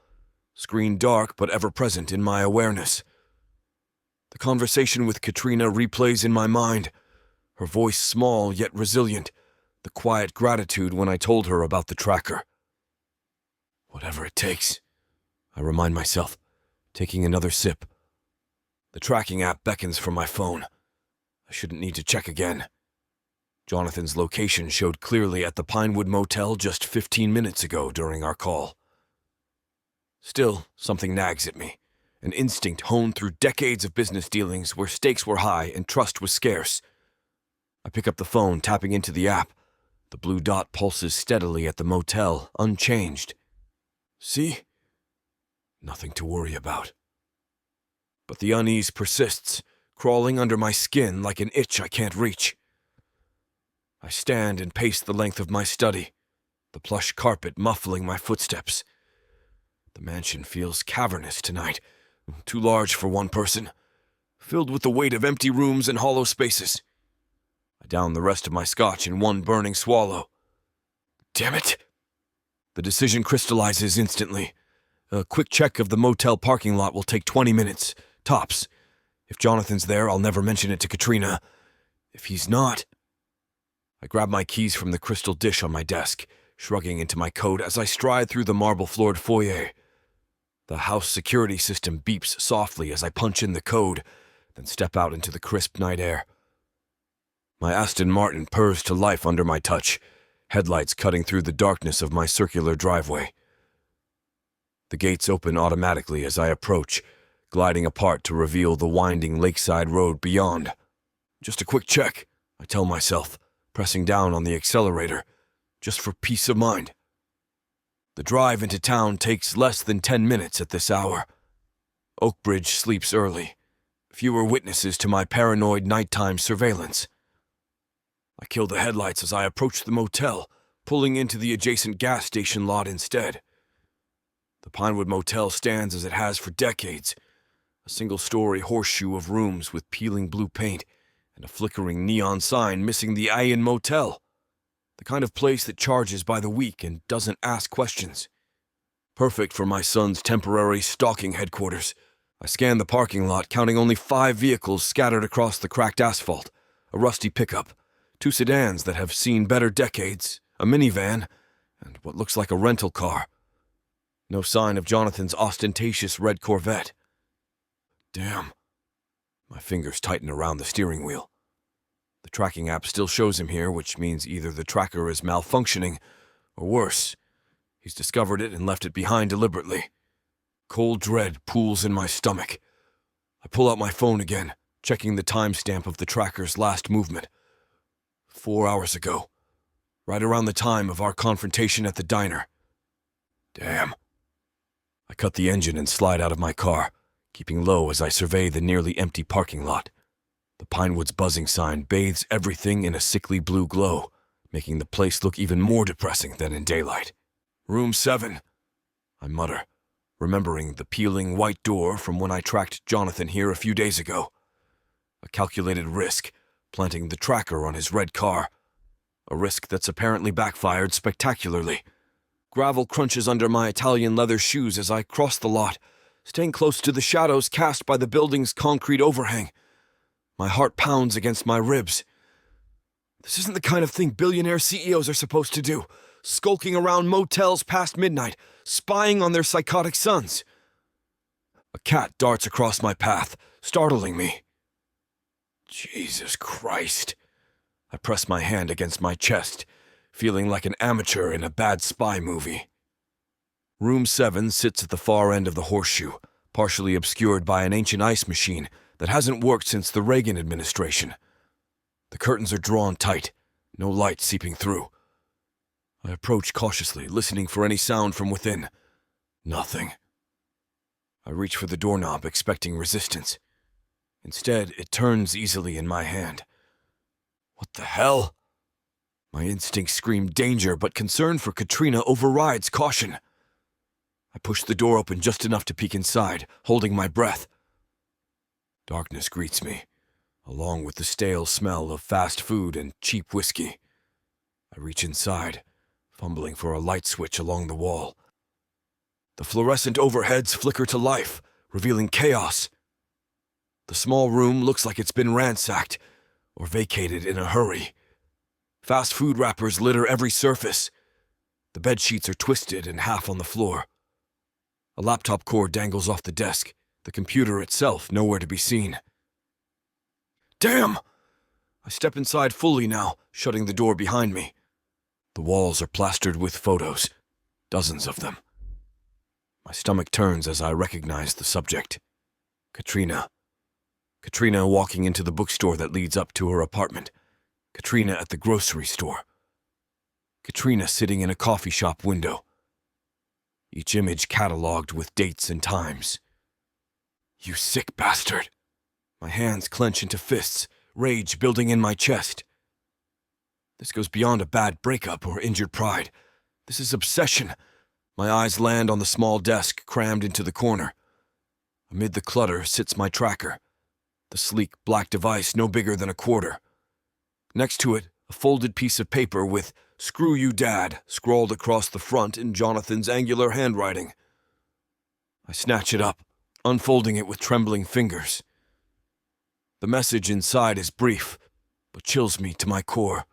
screen dark but ever present in my awareness. The conversation with Katrina replays in my mind. Her voice small yet resilient. The quiet gratitude when I told her about the tracker. Whatever it takes, I remind myself, taking another sip. The tracking app beckons from my phone. I shouldn't need to check again. Jonathan's location showed clearly at the Pinewood Motel just 15 minutes ago during our call. Still, something nags at me, an instinct honed through decades of business dealings where stakes were high and trust was scarce. I pick up the phone, tapping into the app. The blue dot pulses steadily at the motel, unchanged. See? Nothing to worry about. But the unease persists, crawling under my skin like an itch I can't reach. I stand and pace the length of my study, the plush carpet muffling my footsteps. The mansion feels cavernous tonight, too large for one person, filled with the weight of empty rooms and hollow spaces. I down the rest of my scotch in one burning swallow. Damn it! The decision crystallizes instantly. A quick check of the motel parking lot will take 20 minutes, tops. If Jonathan's there, I'll never mention it to Katrina. If he's not... I grab my keys from the crystal dish on my desk, shrugging into my coat as I stride through the marble-floored foyer. The house security system beeps softly as I punch in the code, then step out into the crisp night air. My Aston Martin purrs to life under my touch, headlights cutting through the darkness of my circular driveway. The gates open automatically as I approach, gliding apart to reveal the winding lakeside road beyond. Just a quick check, I tell myself, pressing down on the accelerator, just for peace of mind. The drive into town takes less than 10 minutes at this hour. Oakbridge sleeps early. Fewer witnesses to my paranoid nighttime surveillance. I kill the headlights as I approach the motel, pulling into the adjacent gas station lot instead. The Pinewood Motel stands as it has for decades, a single-story horseshoe of rooms with peeling blue paint and a flickering neon sign missing the Ian Motel, the kind of place that charges by the week and doesn't ask questions. Perfect for my son's temporary stalking headquarters. I scan the parking lot, counting only 5 vehicles scattered across the cracked asphalt, a rusty pickup, 2 sedans that have seen better decades, a minivan, and what looks like a rental car. No sign of Jonathan's ostentatious red Corvette. Damn. My fingers tighten around the steering wheel. The tracking app still shows him here, which means either the tracker is malfunctioning, or worse, he's discovered it and left it behind deliberately. Cold dread pools in my stomach. I pull out my phone again, checking the timestamp of the tracker's last movement. 4 hours ago, right around the time of our confrontation at the diner. Damn. I cut the engine and slide out of my car, keeping low as I survey the nearly empty parking lot. The Pinewoods buzzing sign bathes everything in a sickly blue glow, making the place look even more depressing than in daylight. Room 7, I mutter, remembering the peeling white door from when I tracked Jonathan here a few days ago. A calculated risk, planting the tracker on his red car. A risk that's apparently backfired spectacularly. Gravel crunches under my Italian leather shoes as I cross the lot, staying close to the shadows cast by the building's concrete overhang. My heart pounds against my ribs. This isn't the kind of thing billionaire CEOs are supposed to do, skulking around motels past midnight, spying on their psychotic sons. A cat darts across my path, startling me. Jesus Christ. I press my hand against my chest, feeling like an amateur in a bad spy movie. Room 7 sits at the far end of the horseshoe, partially obscured by an ancient ice machine that hasn't worked since the Reagan administration. The curtains are drawn tight, no light seeping through. I approach cautiously, listening for any sound from within. Nothing. I reach for the doorknob, expecting resistance. Instead, it turns easily in my hand. What the hell? My instincts scream danger, but concern for Katrina overrides caution. I push the door open just enough to peek inside, holding my breath. Darkness greets me, along with the stale smell of fast food and cheap whiskey. I reach inside, fumbling for a light switch along the wall. The fluorescent overheads flicker to life, revealing chaos. The small room looks like it's been ransacked or vacated in a hurry. Fast food wrappers litter every surface. The bed sheets are twisted and half on the floor. A laptop cord dangles off the desk, the computer itself nowhere to be seen. Damn! I step inside fully now, shutting the door behind me. The walls are plastered with photos, dozens of them. My stomach turns as I recognize the subject. Katrina. Katrina walking into the bookstore that leads up to her apartment. Katrina at the grocery store. Katrina sitting in a coffee shop window. Each image catalogued with dates and times. You sick bastard. My hands clench into fists, rage building in my chest. This goes beyond a bad breakup or injured pride. This is obsession. My eyes land on the small desk crammed into the corner. Amid the clutter sits my tracker, the sleek black device no bigger than a quarter. Next to it, a folded piece of paper with "Screw you, Dad" scrawled across the front in Jonathan's angular handwriting. I snatch it up, unfolding it with trembling fingers. The message inside is brief, but chills me to my core.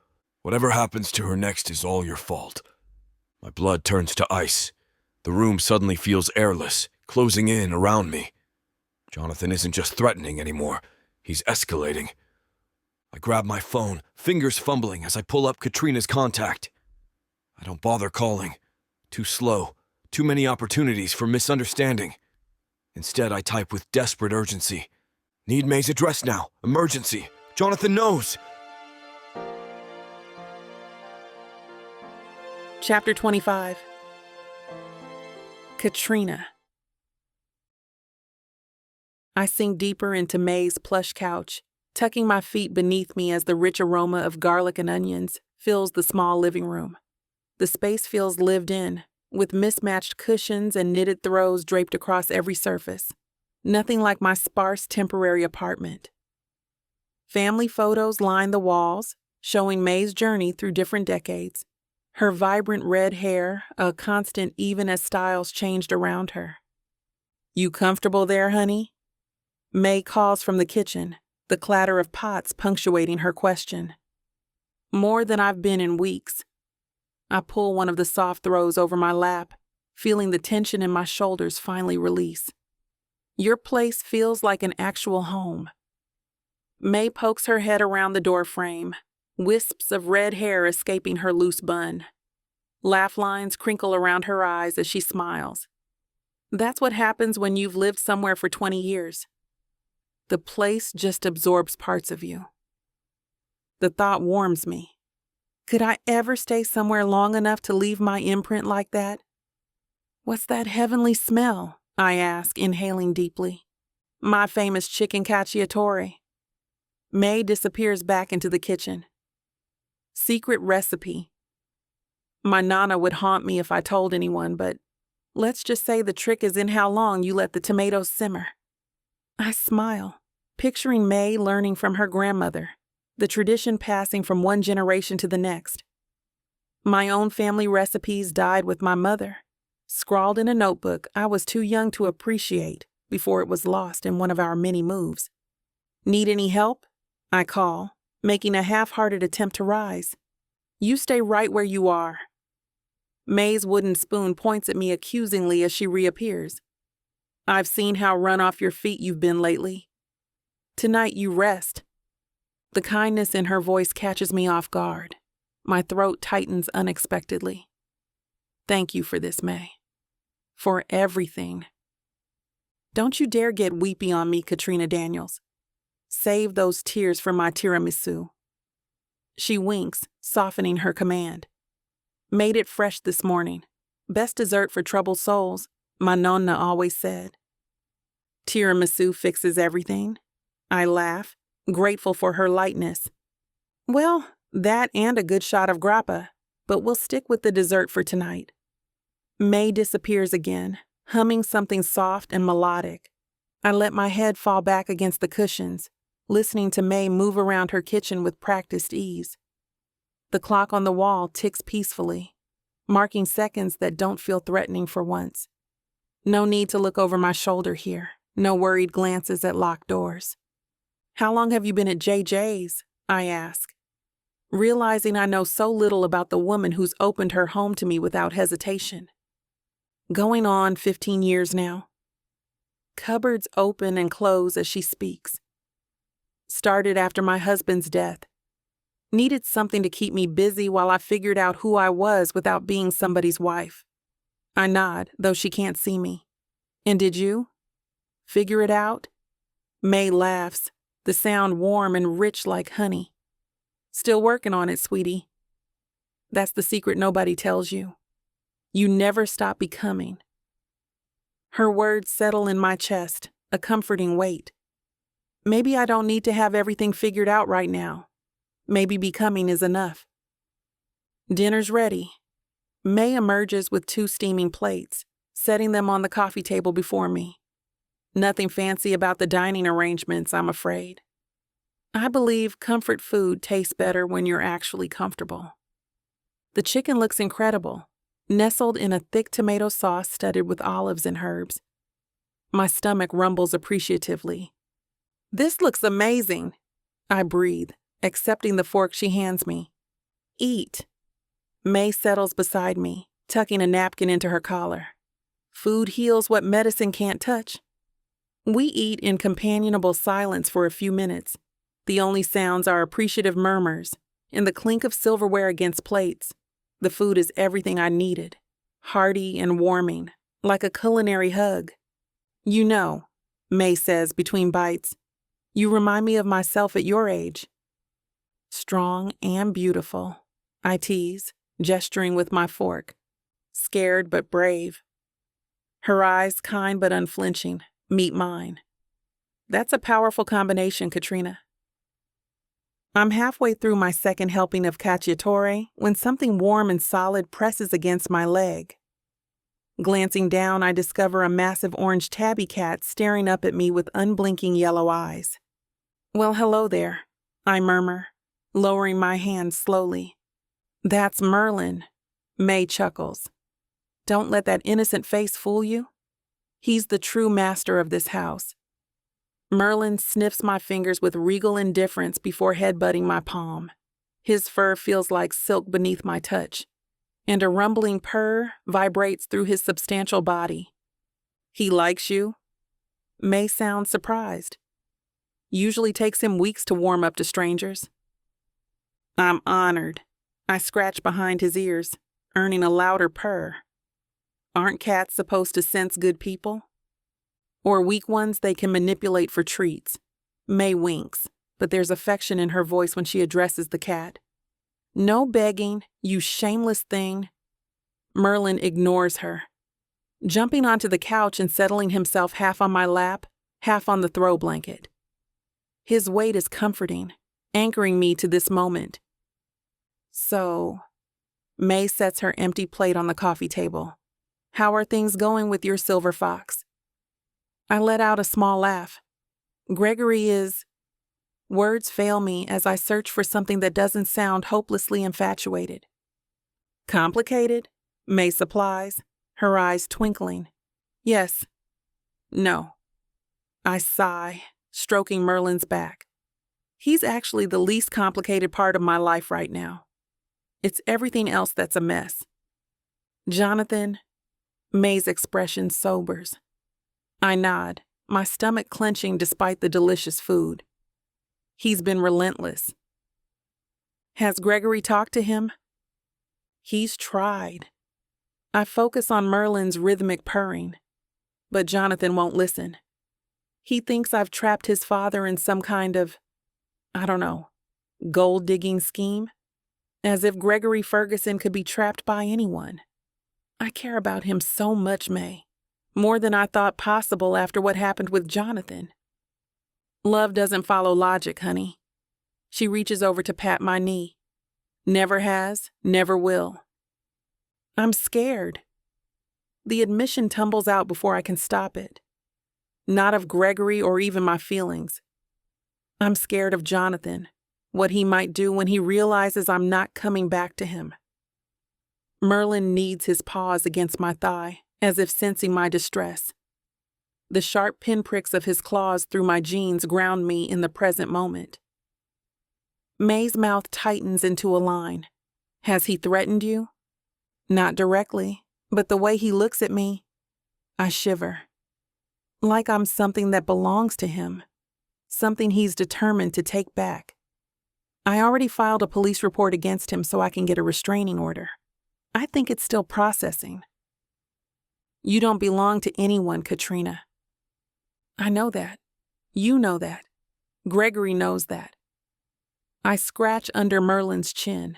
Whatever happens to her next is all your fault. My blood turns to ice. The room suddenly feels airless, closing in around me. Jonathan isn't just threatening anymore. He's escalating. I grab my phone, fingers fumbling as I pull up Katrina's contact. I don't bother calling. Too slow. Too many opportunities for misunderstanding. Instead, I type with desperate urgency. Need May's address now. Emergency. Jonathan knows. Chapter 25. Katrina. I sink deeper into May's plush couch, tucking my feet beneath me as the rich aroma of garlic and onions fills the small living room. The space feels lived in, with mismatched cushions and knitted throws draped across every surface. Nothing like my sparse temporary apartment. Family photos line the walls, showing May's journey through different decades. Her vibrant red hair, a constant even as styles changed around her. You comfortable there, honey? May calls from the kitchen, the clatter of pots punctuating her question. More than I've been in weeks. I pull one of the soft throws over my lap, feeling the tension in my shoulders finally release. Your place feels like an actual home. May pokes her head around the doorframe, wisps of red hair escaping her loose bun. Laugh lines crinkle around her eyes as she smiles. That's what happens when you've lived somewhere for 20 years. The place just absorbs parts of you. The thought warms me. Could I ever stay somewhere long enough to leave my imprint like that? What's that heavenly smell? I ask, inhaling deeply. My famous chicken cacciatore. May disappears back into the kitchen. Secret recipe. My nana would haunt me if I told anyone, but let's just say the trick is in how long you let the tomatoes simmer. I smile, picturing May learning from her grandmother, the tradition passing from one generation to the next. My own family recipes died with my mother, scrawled in a notebook I was too young to appreciate before it was lost in one of our many moves. Need any help? I call, making a half-hearted attempt to rise. You stay right where you are. May's wooden spoon points at me accusingly as she reappears. I've seen how run off your feet you've been lately. Tonight you rest. The kindness in her voice catches me off guard. My throat tightens unexpectedly. Thank you for this, May. For everything. Don't you dare get weepy on me, Katrina Daniels. Save those tears for my tiramisu. She winks, softening her command. Made it fresh this morning. Best dessert for troubled souls, my nonna always said. Tiramisu fixes everything. I laugh, grateful for her lightness. Well, that and a good shot of grappa, but we'll stick with the dessert for tonight. May disappears again, humming something soft and melodic. I let my head fall back against the cushions, listening to May move around her kitchen with practiced ease. The clock on the wall ticks peacefully, marking seconds that don't feel threatening for once. No need to look over my shoulder here, No worried glances at locked doors. How long have you been at JJ's? I ask, realizing I know so little about the woman who's opened her home to me without hesitation. Going on 15 years now. Cupboards open and close as she speaks. Started after my husband's death. Needed something to keep me busy while I figured out who I was without being somebody's wife. I nod, though she can't see me. And did you? Figure it out? May laughs, the sound warm and rich like honey. Still working on it, sweetie. That's the secret nobody tells you. You never stop becoming. Her words settle in my chest, a comforting weight. Maybe I don't need to have everything figured out right now. Maybe becoming is enough. Dinner's ready. May emerges with 2 steaming plates, setting them on the coffee table before me. Nothing fancy about the dining arrangements, I'm afraid. I believe comfort food tastes better when you're actually comfortable. The chicken looks incredible, nestled in a thick tomato sauce studded with olives and herbs. My stomach rumbles appreciatively. This looks amazing, I breathe, accepting the fork she hands me. Eat. May settles beside me, tucking a napkin into her collar. Food heals what medicine can't touch. We eat in companionable silence for a few minutes. The only sounds are appreciative murmurs and the clink of silverware against plates. The food is everything I needed, hearty and warming, like a culinary hug. You know, May says between bites, you remind me of myself at your age. Strong and beautiful, I tease, gesturing with my fork. Scared but brave. Her eyes, kind but unflinching, meet mine. That's a powerful combination, Katrina. I'm halfway through my second helping of cacciatore when something warm and solid presses against my leg. Glancing down, I discover a massive orange tabby cat staring up at me with unblinking yellow eyes. Well, hello there, I murmur, lowering my hand slowly. That's Merlin, May chuckles. Don't let that innocent face fool you. He's the true master of this house. Merlin sniffs my fingers with regal indifference before headbutting my palm. His fur feels like silk beneath my touch, and a rumbling purr vibrates through his substantial body. He likes you? May sounds surprised. Usually takes him weeks to warm up to strangers. I'm honored. I scratch behind his ears, earning a louder purr. Aren't cats supposed to sense good people? Or weak ones they can manipulate for treats? May winks, but there's affection in her voice when she addresses the cat. No begging, you shameless thing. Merlin ignores her, jumping onto the couch and settling himself half on my lap, half on the throw blanket. His weight is comforting, anchoring me to this moment. So, May sets her empty plate on the coffee table. How are things going with your silver fox? I let out a small laugh. Gregory is... Words fail me as I search for something that doesn't sound hopelessly infatuated. Complicated? May supplies, her eyes twinkling. Yes. No. I sigh, stroking Merlin's back. He's actually the least complicated part of my life right now. It's everything else that's a mess. Jonathan, May's expression sobers. I nod, my stomach clenching despite the delicious food. He's been relentless. Has Gregory talked to him? He's tried. I focus on Merlin's rhythmic purring, but Jonathan won't listen. He thinks I've trapped his father in some kind of, gold-digging scheme, as if Gregory Ferguson could be trapped by anyone. I care about him so much, May. More than I thought possible after what happened with Jonathan. Love doesn't follow logic, honey. She reaches over to pat my knee. Never has, never will. I'm scared. The admission tumbles out before I can stop it. Not of Gregory or even my feelings. I'm scared of Jonathan, what he might do when he realizes I'm not coming back to him. Merlin kneads his paws against my thigh, as if sensing my distress. The sharp pinpricks of his claws through my jeans ground me in the present moment. May's mouth tightens into a line. Has he threatened you? Not directly, but the way he looks at me, I shiver. Like I'm something that belongs to him, something he's determined to take back. I already filed a police report against him so I can get a restraining order. I think it's still processing. You don't belong to anyone, Katrina. I know that. You know that. Gregory knows that. I scratch under Merlin's chin.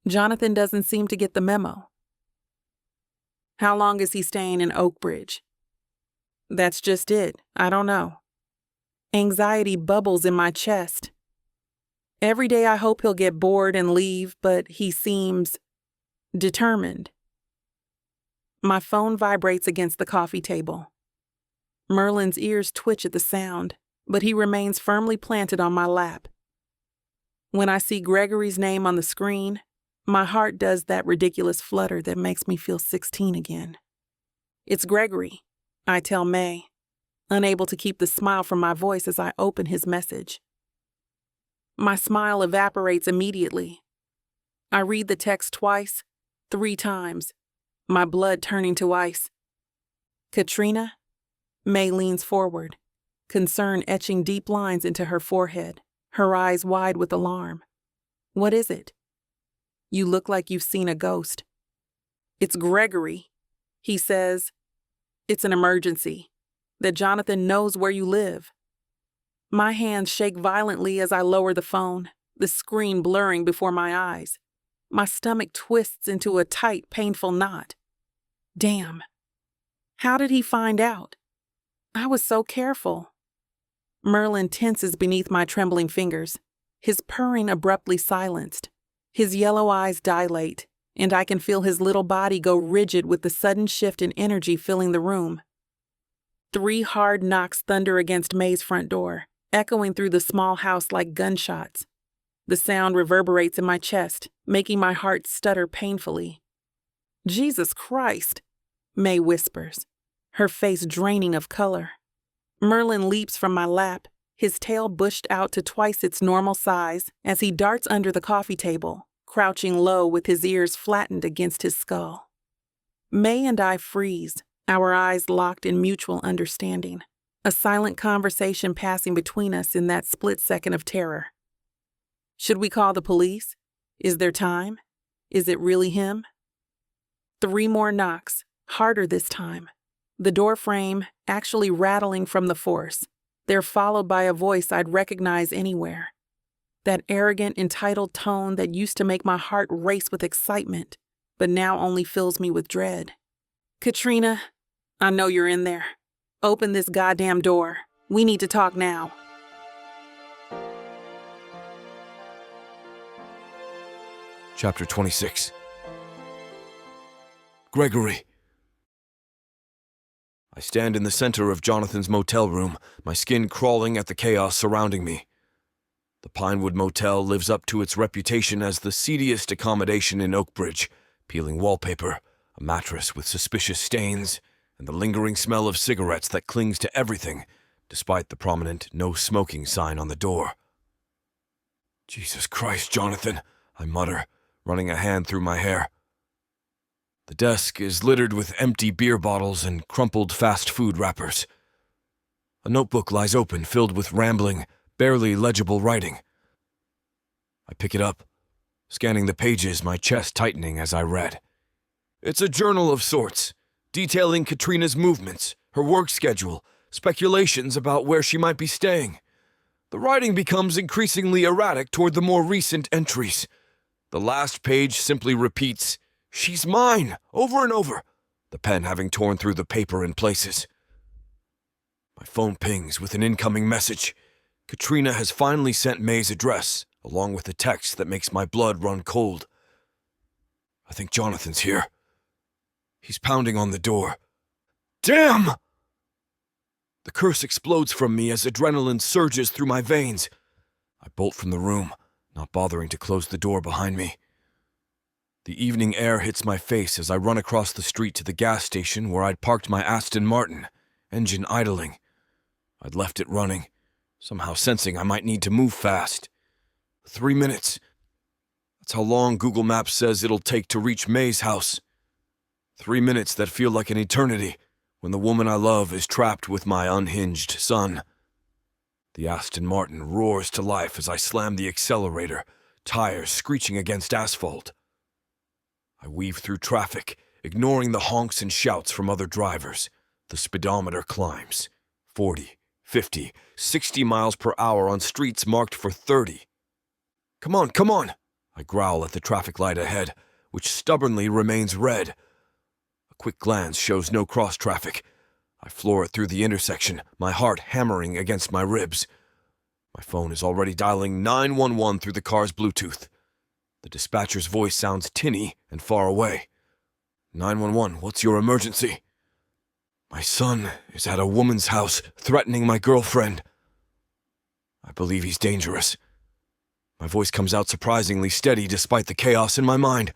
Jonathan doesn't seem to get the memo. How long is he staying in Oakbridge? That's just it. I don't know. Anxiety bubbles in my chest. Every day I hope he'll get bored and leave, but he seems determined. My phone vibrates against the coffee table. Merlin's ears twitch at the sound, but he remains firmly planted on my lap. When I see Gregory's name on the screen, my heart does that ridiculous flutter that makes me feel 16 again. It's Gregory, I tell May, unable to keep the smile from my voice as I open his message. My smile evaporates immediately. I read the text twice, 3 times, my blood turning to ice. Katrina? May leans forward, concern etching deep lines into her forehead, her eyes wide with alarm. What is it? You look like you've seen a ghost. It's Gregory. He says, it's an emergency, that Jonathan knows where you live. My hands shake violently as I lower the phone, the screen blurring before my eyes. My stomach twists into a tight, painful knot. Damn. How did he find out? I was so careful. Merlin tenses beneath my trembling fingers, his purring abruptly silenced. His yellow eyes dilate, and I can feel his little body go rigid with the sudden shift in energy filling the room. 3 hard knocks thunder against May's front door, echoing through the small house like gunshots. The sound reverberates in my chest, making my heart stutter painfully. Jesus Christ, May whispers, her face draining of color. Merlin leaps from my lap, his tail bushed out to twice its normal size as he darts under the coffee table, crouching low with his ears flattened against his skull. May and I freeze, our eyes locked in mutual understanding, a silent conversation passing between us in that split second of terror. Should we call the police? Is there time? Is it really him? 3 more knocks, harder this time. The door frame actually rattling from the force. They're followed by a voice I'd recognize anywhere. That arrogant, entitled tone that used to make my heart race with excitement, but now only fills me with dread. Katrina, I know you're in there. Open this goddamn door. We need to talk now. Chapter 26. Gregory. I stand in the center of Jonathan's motel room, my skin crawling at the chaos surrounding me. The Pinewood Motel lives up to its reputation as the seediest accommodation in Oakbridge, peeling wallpaper, a mattress with suspicious stains, and the lingering smell of cigarettes that clings to everything, despite the prominent no smoking sign on the door. Jesus Christ, Jonathan, I mutter, running a hand through my hair. The desk is littered with empty beer bottles and crumpled fast food wrappers. A notebook lies open, filled with rambling, barely legible writing. I pick it up, scanning the pages, my chest tightening as I read. It's a journal of sorts, detailing Katrina's movements, her work schedule, speculations about where she might be staying. The writing becomes increasingly erratic toward the more recent entries. The last page simply repeats, "She's mine," over and over, the pen having torn through the paper in places. My phone pings with an incoming message. Katrina has finally sent May's address, along with a text that makes my blood run cold. I think Jonathan's here. He's pounding on the door. Damn! The curse explodes from me as adrenaline surges through my veins. I bolt from the room, not bothering to close the door behind me. The evening air hits my face as I run across the street to the gas station where I'd parked my Aston Martin engine idling. I'd left it running, somehow sensing I might need to move fast. 3 minutes. That's how long Google Maps says it'll take to reach May's house. 3 minutes that feel like an eternity when the woman I love is trapped with my unhinged son. The Aston Martin roars to life as I slam the accelerator, tires screeching against asphalt. I weave through traffic, ignoring the honks and shouts from other drivers. The speedometer climbs. 40, 50, 60 miles per hour on streets marked for 30. Come on, come on! I growl at the traffic light ahead, which stubbornly remains red. A quick glance shows no cross traffic. I floor it through the intersection, my heart hammering against my ribs. My phone is already dialing 911 through the car's Bluetooth. The dispatcher's voice sounds tinny and far away. 911, what's your emergency? My son is at a woman's house, threatening my girlfriend. I believe he's dangerous. My voice comes out surprisingly steady despite the chaos in my mind.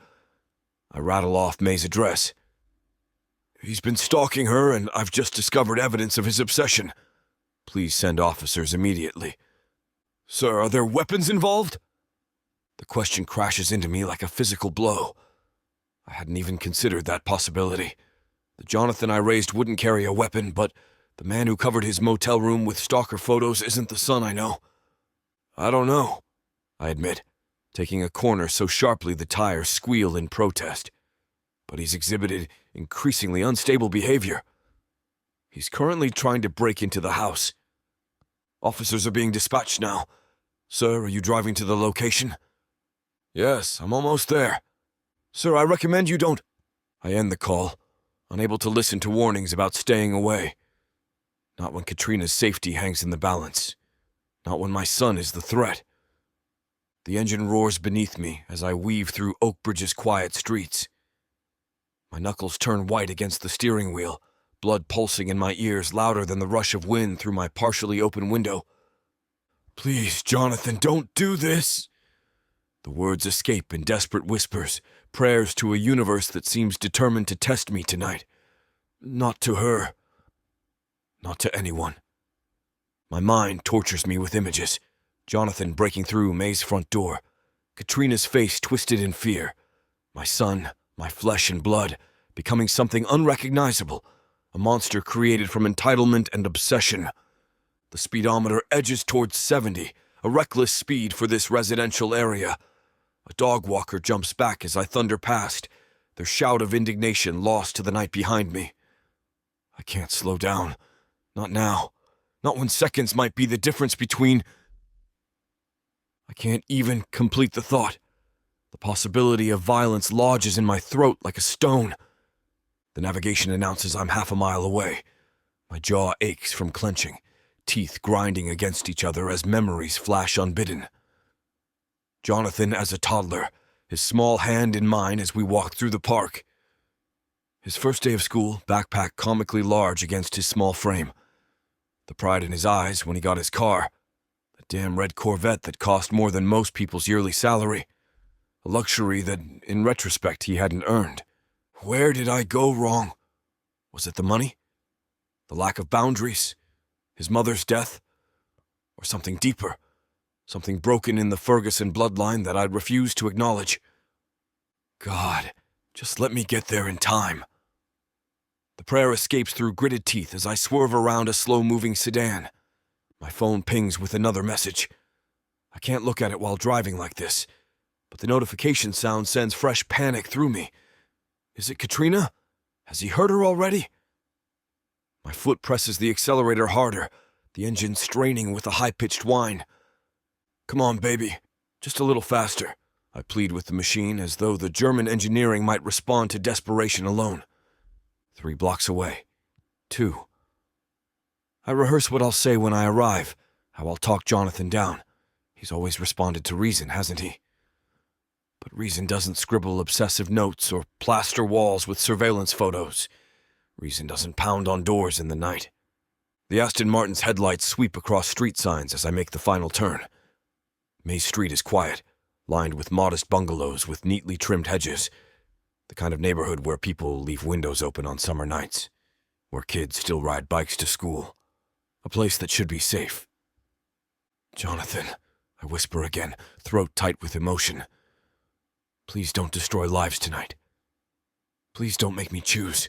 I rattle off May's address. He's been stalking her, and I've just discovered evidence of his obsession. Please send officers immediately. Sir, are there weapons involved? The question crashes into me like a physical blow. I hadn't even considered that possibility. The Jonathan I raised wouldn't carry a weapon, but the man who covered his motel room with stalker photos isn't the son I know. I don't know, I admit, taking a corner so sharply the tires squeal in protest. But he's exhibited increasingly unstable behavior. He's currently trying to break into the house. Officers are being dispatched now. Sir, are you driving to the location? Yes, I'm almost there. Sir, I recommend you don't... I end the call, unable to listen to warnings about staying away. Not when Katrina's safety hangs in the balance. Not when my son is the threat. The engine roars beneath me as I weave through Oakbridge's quiet streets. My knuckles turn white against the steering wheel, blood pulsing in my ears louder than the rush of wind through my partially open window. Please, Jonathan, don't do this! The words escape in desperate whispers, prayers to a universe that seems determined to test me tonight. Not to her. Not to anyone. My mind tortures me with images. Jonathan breaking through May's front door. Katrina's face twisted in fear. My son, my flesh and blood, becoming something unrecognizable. A monster created from entitlement and obsession. The speedometer edges towards 70, a reckless speed for this residential area. A dog walker jumps back as I thunder past, their shout of indignation lost to the night behind me. I can't slow down. Not now. Not when seconds might be the difference between... I can't even complete the thought. The possibility of violence lodges in my throat like a stone. The navigation announces I'm half a mile away. My jaw aches from clenching, teeth grinding against each other as memories flash unbidden. Jonathan as a toddler, his small hand in mine as we walk through the park. His first day of school, backpack comically large against his small frame. The pride in his eyes when he got his car. The damn red Corvette that cost more than most people's yearly salary. A luxury that, in retrospect, he hadn't earned. Where did I go wrong? Was it the money? The lack of boundaries? His mother's death? Or something deeper? Something broken in the Ferguson bloodline that I'd refuse to acknowledge. God, just let me get there in time. The prayer escapes through gritted teeth as I swerve around a slow-moving sedan. My phone pings with another message. I can't look at it while driving like this, but the notification sound sends fresh panic through me. Is it Katrina? Has he hurt her already? My foot presses the accelerator harder, the engine straining with a high-pitched whine. Come on, baby. Just a little faster, I plead with the machine as though the German engineering might respond to desperation alone. 3 blocks away. 2. I rehearse what I'll say when I arrive, how I'll talk Jonathan down. He's always responded to reason, hasn't he? But reason doesn't scribble obsessive notes or plaster walls with surveillance photos. Reason doesn't pound on doors in the night. The Aston Martin's headlights sweep across street signs as I make the final turn. May Street is quiet, lined with modest bungalows with neatly trimmed hedges, the kind of neighborhood where people leave windows open on summer nights. where kids still ride bikes to school, a place that should be safe. Jonathan, I whisper again, throat tight with emotion. Please don't destroy lives tonight. Please don't make me choose.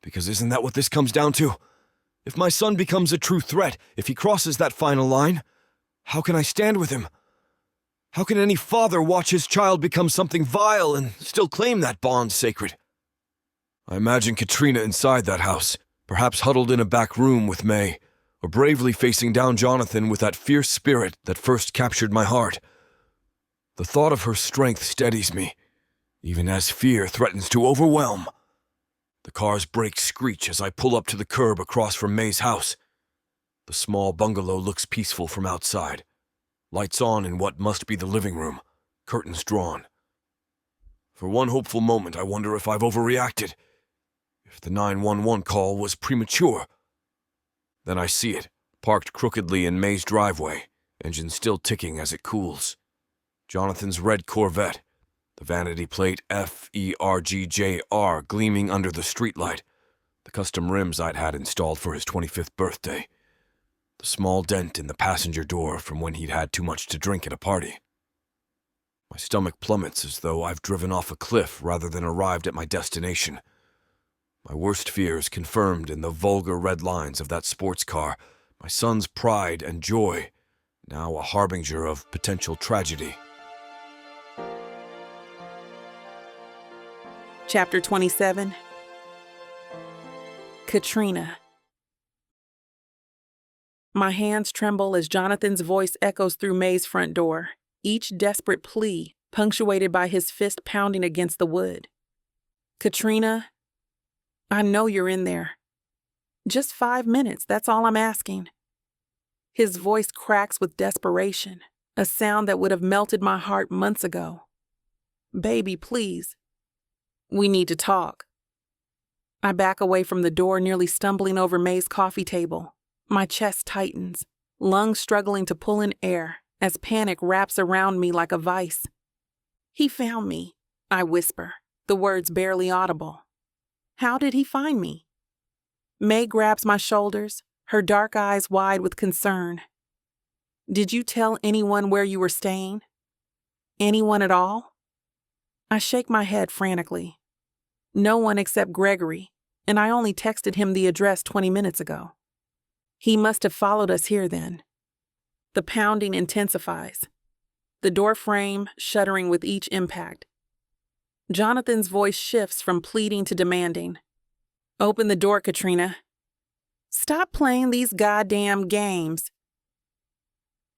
Because isn't that what this comes down to? If my son becomes a true threat, if he crosses that final line, how can I stand with him? How can any father watch his child become something vile and still claim that bond sacred? I imagine Katrina inside that house, perhaps huddled in a back room with May, or bravely facing down Jonathan with that fierce spirit that first captured my heart. The thought of her strength steadies me, even as fear threatens to overwhelm. The car's brakes screech as I pull up to the curb across from May's house. The small bungalow looks peaceful from outside. Lights on in what must be the living room, curtains drawn. For one hopeful moment, I wonder if I've overreacted, if the 911 call was premature. Then I see it, parked crookedly in May's driveway, engine still ticking as it cools. Jonathan's red Corvette, the vanity plate FERGJR gleaming under the streetlight, the custom rims I'd had installed for his 25th birthday, the small dent in the passenger door from when he'd had too much to drink at a party. My stomach plummets as though I've driven off a cliff rather than arrived at my destination. My worst fears confirmed in the vulgar red lines of that sports car, my son's pride and joy, now a harbinger of potential tragedy. Chapter 27. Katrina. My hands tremble as Jonathan's voice echoes through May's front door, each desperate plea punctuated by his fist pounding against the wood. Katrina, I know you're in there. Just 5 minutes, that's all I'm asking. His voice cracks with desperation, a sound that would have melted my heart months ago. Baby, please. We need to talk. I back away from the door, nearly stumbling over May's coffee table. My chest tightens, lungs struggling to pull in air as panic wraps around me like a vice. He found me, I whisper, the words barely audible. How did he find me? May grabs my shoulders, her dark eyes wide with concern. Did you tell anyone where you were staying? Anyone at all? I shake my head frantically. No one except Gregory, and I only texted him the address 20 minutes ago. He must have followed us here then. The pounding intensifies, the door frame shuddering with each impact. Jonathan's voice shifts from pleading to demanding. Open the door, Katrina. Stop playing these goddamn games.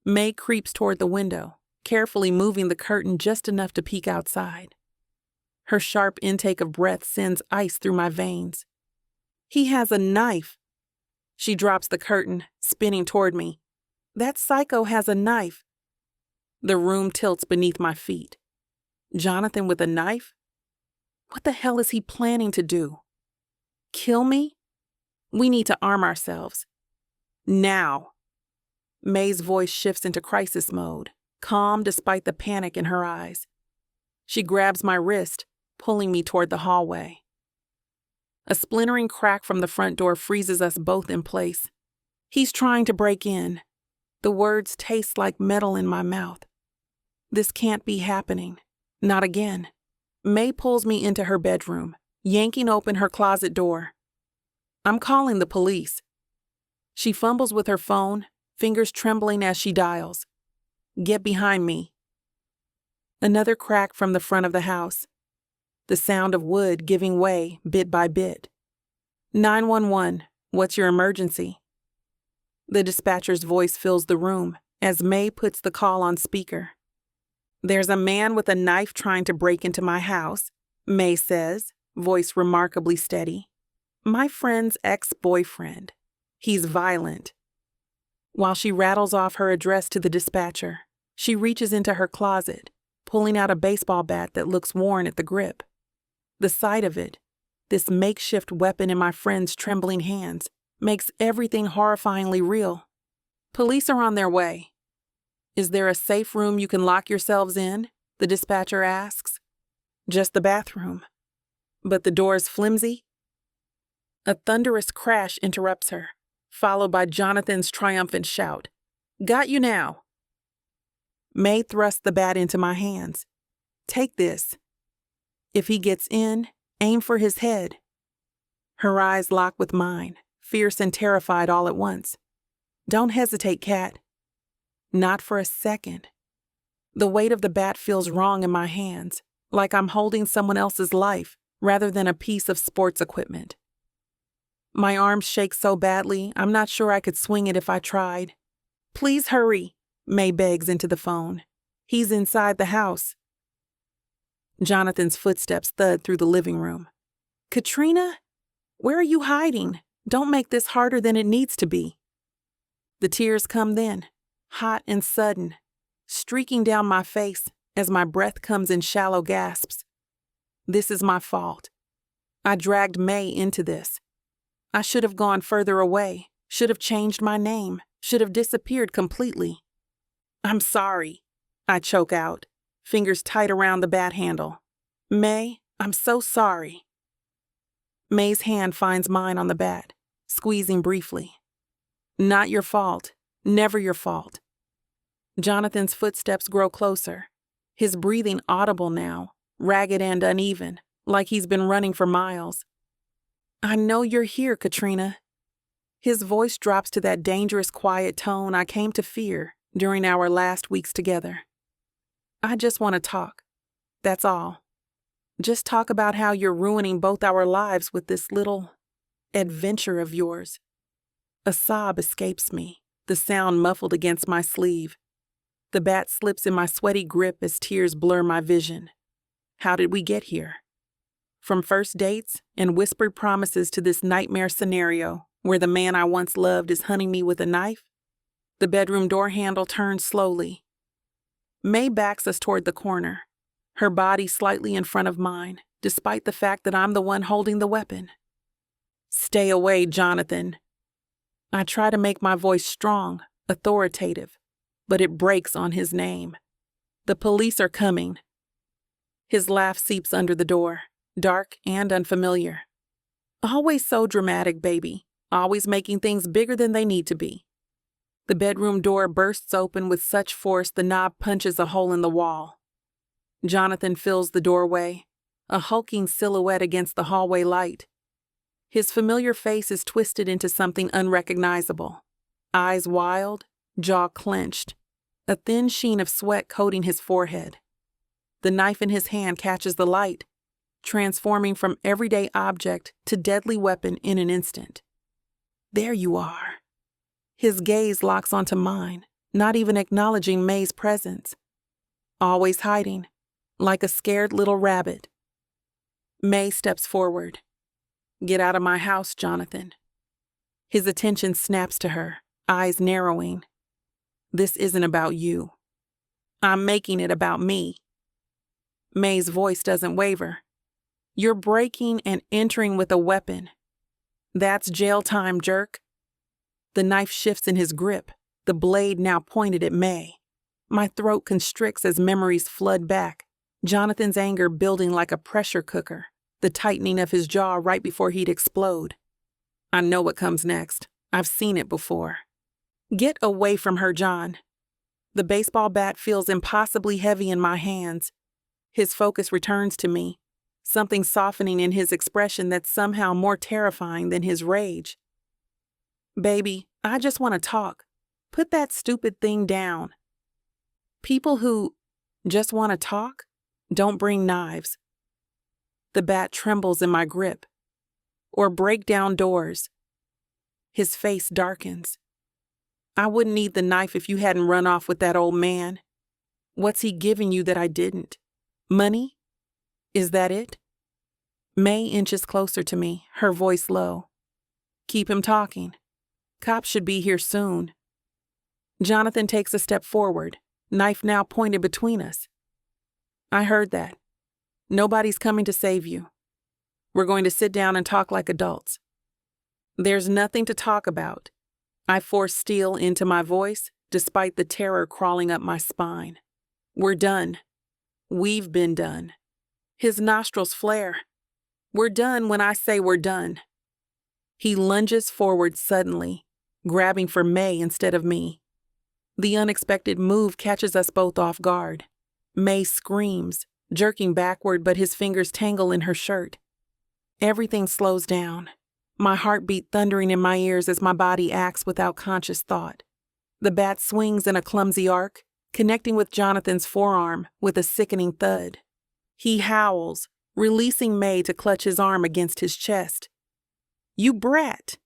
May creeps toward the window, carefully moving the curtain just enough to peek outside. Her sharp intake of breath sends ice through my veins. He has a knife. She drops the curtain, spinning toward me. That psycho has a knife. The room tilts beneath my feet. Jonathan with a knife? What the hell is he planning to do? Kill me? We need to arm ourselves. Now. May's voice shifts into crisis mode, calm despite the panic in her eyes. She grabs my wrist, pulling me toward the hallway. A splintering crack from the front door freezes us both in place. He's trying to break in. The words taste like metal in my mouth. This can't be happening. Not again. May pulls me into her bedroom, yanking open her closet door. I'm calling the police. She fumbles with her phone, fingers trembling as she dials. Get behind me. Another crack from the front of the house. The sound of wood giving way bit by bit. 911, what's your emergency? The dispatcher's voice fills the room as May puts the call on speaker. There's a man with a knife trying to break into my house, May says, voice remarkably steady. My friend's ex-boyfriend. He's violent. While she rattles off her address to the dispatcher, she reaches into her closet, pulling out a baseball bat that looks worn at the grip. The sight of it, this makeshift weapon in my friend's trembling hands, makes everything horrifyingly real. Police are on their way. Is there a safe room you can lock yourselves in? The dispatcher asks. Just the bathroom. But the door's flimsy? A thunderous crash interrupts her, followed by Jonathan's triumphant shout. Got you now. May thrusts the bat into my hands. Take this. If he gets in, aim for his head. Her eyes lock with mine, fierce and terrified all at once. Don't hesitate, Kat. Not for a second. The weight of the bat feels wrong in my hands, like I'm holding someone else's life rather than a piece of sports equipment. My arms shake so badly, I'm not sure I could swing it if I tried. Please hurry, May begs into the phone. He's inside the house. Jonathan's footsteps thud through the living room. Katrina? Where are you hiding? Don't make this harder than it needs to be. The tears come then, hot and sudden, streaking down my face as my breath comes in shallow gasps. This is my fault. I dragged May into this. I should have gone further away, should have changed my name, should have disappeared completely. I'm sorry, I choke out, fingers tight around the bat handle. May, I'm so sorry. May's hand finds mine on the bat, squeezing briefly. Not your fault, never your fault. Jonathan's footsteps grow closer, his breathing audible now, ragged and uneven, like he's been running for miles. I know you're here, Katrina. His voice drops to that dangerous quiet tone I came to fear during our last weeks together. I just want to talk. That's all. Just talk about how you're ruining both our lives with this little adventure of yours. A sob escapes me, the sound muffled against my sleeve. The bat slips in my sweaty grip as tears blur my vision. How did we get here? From first dates and whispered promises to this nightmare scenario where the man I once loved is hunting me with a knife? The bedroom door handle turns slowly. May backs us toward the corner, her body slightly in front of mine, despite the fact that I'm the one holding the weapon. Stay away, Jonathan. I try to make my voice strong, authoritative, but it breaks on his name. The police are coming. His laugh seeps under the door, dark and unfamiliar. Always so dramatic, baby. Always making things bigger than they need to be. The bedroom door bursts open with such force the knob punches a hole in the wall. Jonathan fills the doorway, a hulking silhouette against the hallway light. His familiar face is twisted into something unrecognizable. Eyes wild, jaw clenched, a thin sheen of sweat coating his forehead. The knife in his hand catches the light, transforming from everyday object to deadly weapon in an instant. There you are. His gaze locks onto mine, not even acknowledging May's presence. Always hiding, like a scared little rabbit. May steps forward. Get out of my house, Jonathan. His attention snaps to her, eyes narrowing. This isn't about you. I'm making it about me. May's voice doesn't waver. You're breaking and entering with a weapon. That's jail time, jerk. The knife shifts in his grip, the blade now pointed at May. My throat constricts as memories flood back, Jonathan's anger building like a pressure cooker, the tightening of his jaw right before he'd explode. I know what comes next. I've seen it before. Get away from her, John. The baseball bat feels impossibly heavy in my hands. His focus returns to me, something softening in his expression that's somehow more terrifying than his rage. Baby, I just want to talk. Put that stupid thing down. People who just want to talk don't bring knives. The bat trembles in my grip. Or break down doors. His face darkens. I wouldn't need the knife if you hadn't run off with that old man. What's he giving you that I didn't? Money? Is that it? May inches closer to me, her voice low. Keep him talking. Cops should be here soon. Jonathan takes a step forward, knife now pointed between us. I heard that. Nobody's coming to save you. We're going to sit down and talk like adults. There's nothing to talk about. I force steel into my voice, despite the terror crawling up my spine. We're done. We've been done. His nostrils flare. We're done when I say we're done. He lunges forward suddenly, grabbing for May instead of me. The unexpected move catches us both off guard. May screams, jerking backward, but his fingers tangle in her shirt. Everything slows down, my heartbeat thundering in my ears as my body acts without conscious thought. The bat swings in a clumsy arc, connecting with Jonathan's forearm with a sickening thud. He howls, releasing May to clutch his arm against his chest. "You brat!"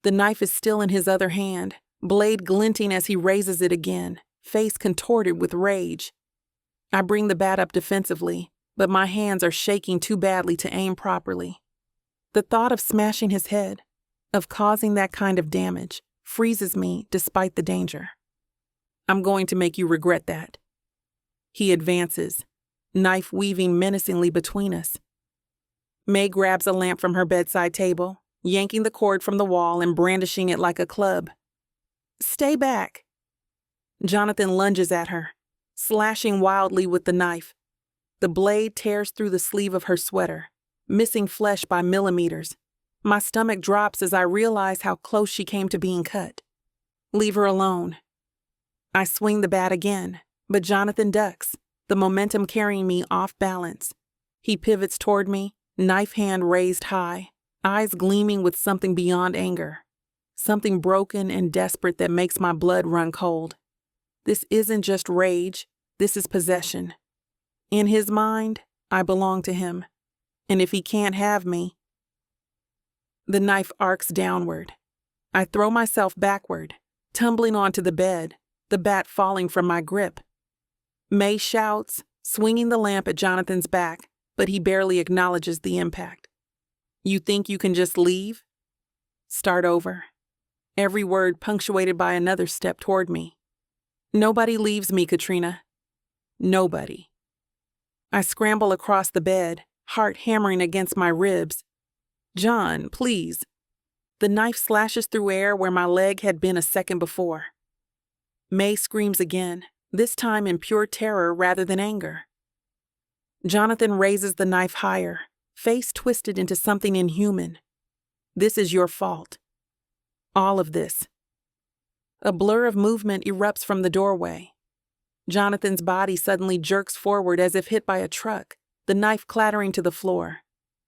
The knife is still in his other hand, blade glinting as he raises it again, face contorted with rage. I bring the bat up defensively, but my hands are shaking too badly to aim properly. The thought of smashing his head, of causing that kind of damage, freezes me despite the danger. "I'm going to make you regret that." He advances, knife weaving menacingly between us. May grabs a lamp from her bedside table, yanking the cord from the wall and brandishing it like a club. "Stay back." Jonathan lunges at her, slashing wildly with the knife. The blade tears through the sleeve of her sweater, missing flesh by millimeters. My stomach drops as I realize how close she came to being cut. "Leave her alone." I swing the bat again, but Jonathan ducks, the momentum carrying me off balance. He pivots toward me, knife hand raised high, eyes gleaming with something beyond anger. Something broken and desperate that makes my blood run cold. This isn't just rage, this is possession. In his mind, I belong to him. And if he can't have me... The knife arcs downward. I throw myself backward, tumbling onto the bed, the bat falling from my grip. May shouts, swinging the lamp at Jonathan's back, but he barely acknowledges the impact. "You think you can just leave?" Start over. Every word punctuated by another step toward me. "Nobody leaves me, Katrina. Nobody." I scramble across the bed, heart hammering against my ribs. "John, please." The knife slashes through air where my leg had been a second before. May screams again, this time in pure terror rather than anger. Jonathan raises the knife higher, face twisted into something inhuman. "This is your fault. All of this." A blur of movement erupts from the doorway. Jonathan's body suddenly jerks forward as if hit by a truck, the knife clattering to the floor.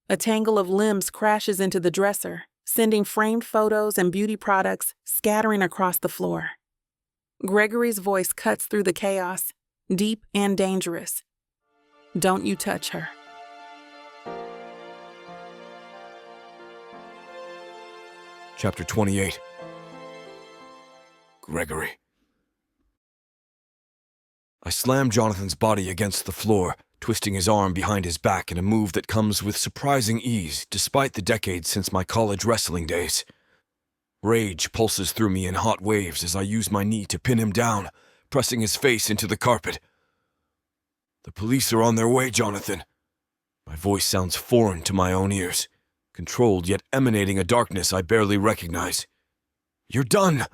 A tangle of limbs crashes into the dresser, sending framed photos and beauty products scattering across the floor. Gregory's voice cuts through the chaos, deep and dangerous. "Don't you touch her." Chapter 28. Gregory. I slam Jonathan's body against the floor, twisting his arm behind his back in a move that comes with surprising ease despite the decades since my college wrestling days. Rage pulses through me in hot waves as I use my knee to pin him down, pressing his face into the carpet. "The police are on their way, Jonathan." My voice sounds foreign to my own ears, controlled yet emanating a darkness I barely recognize. "You're done."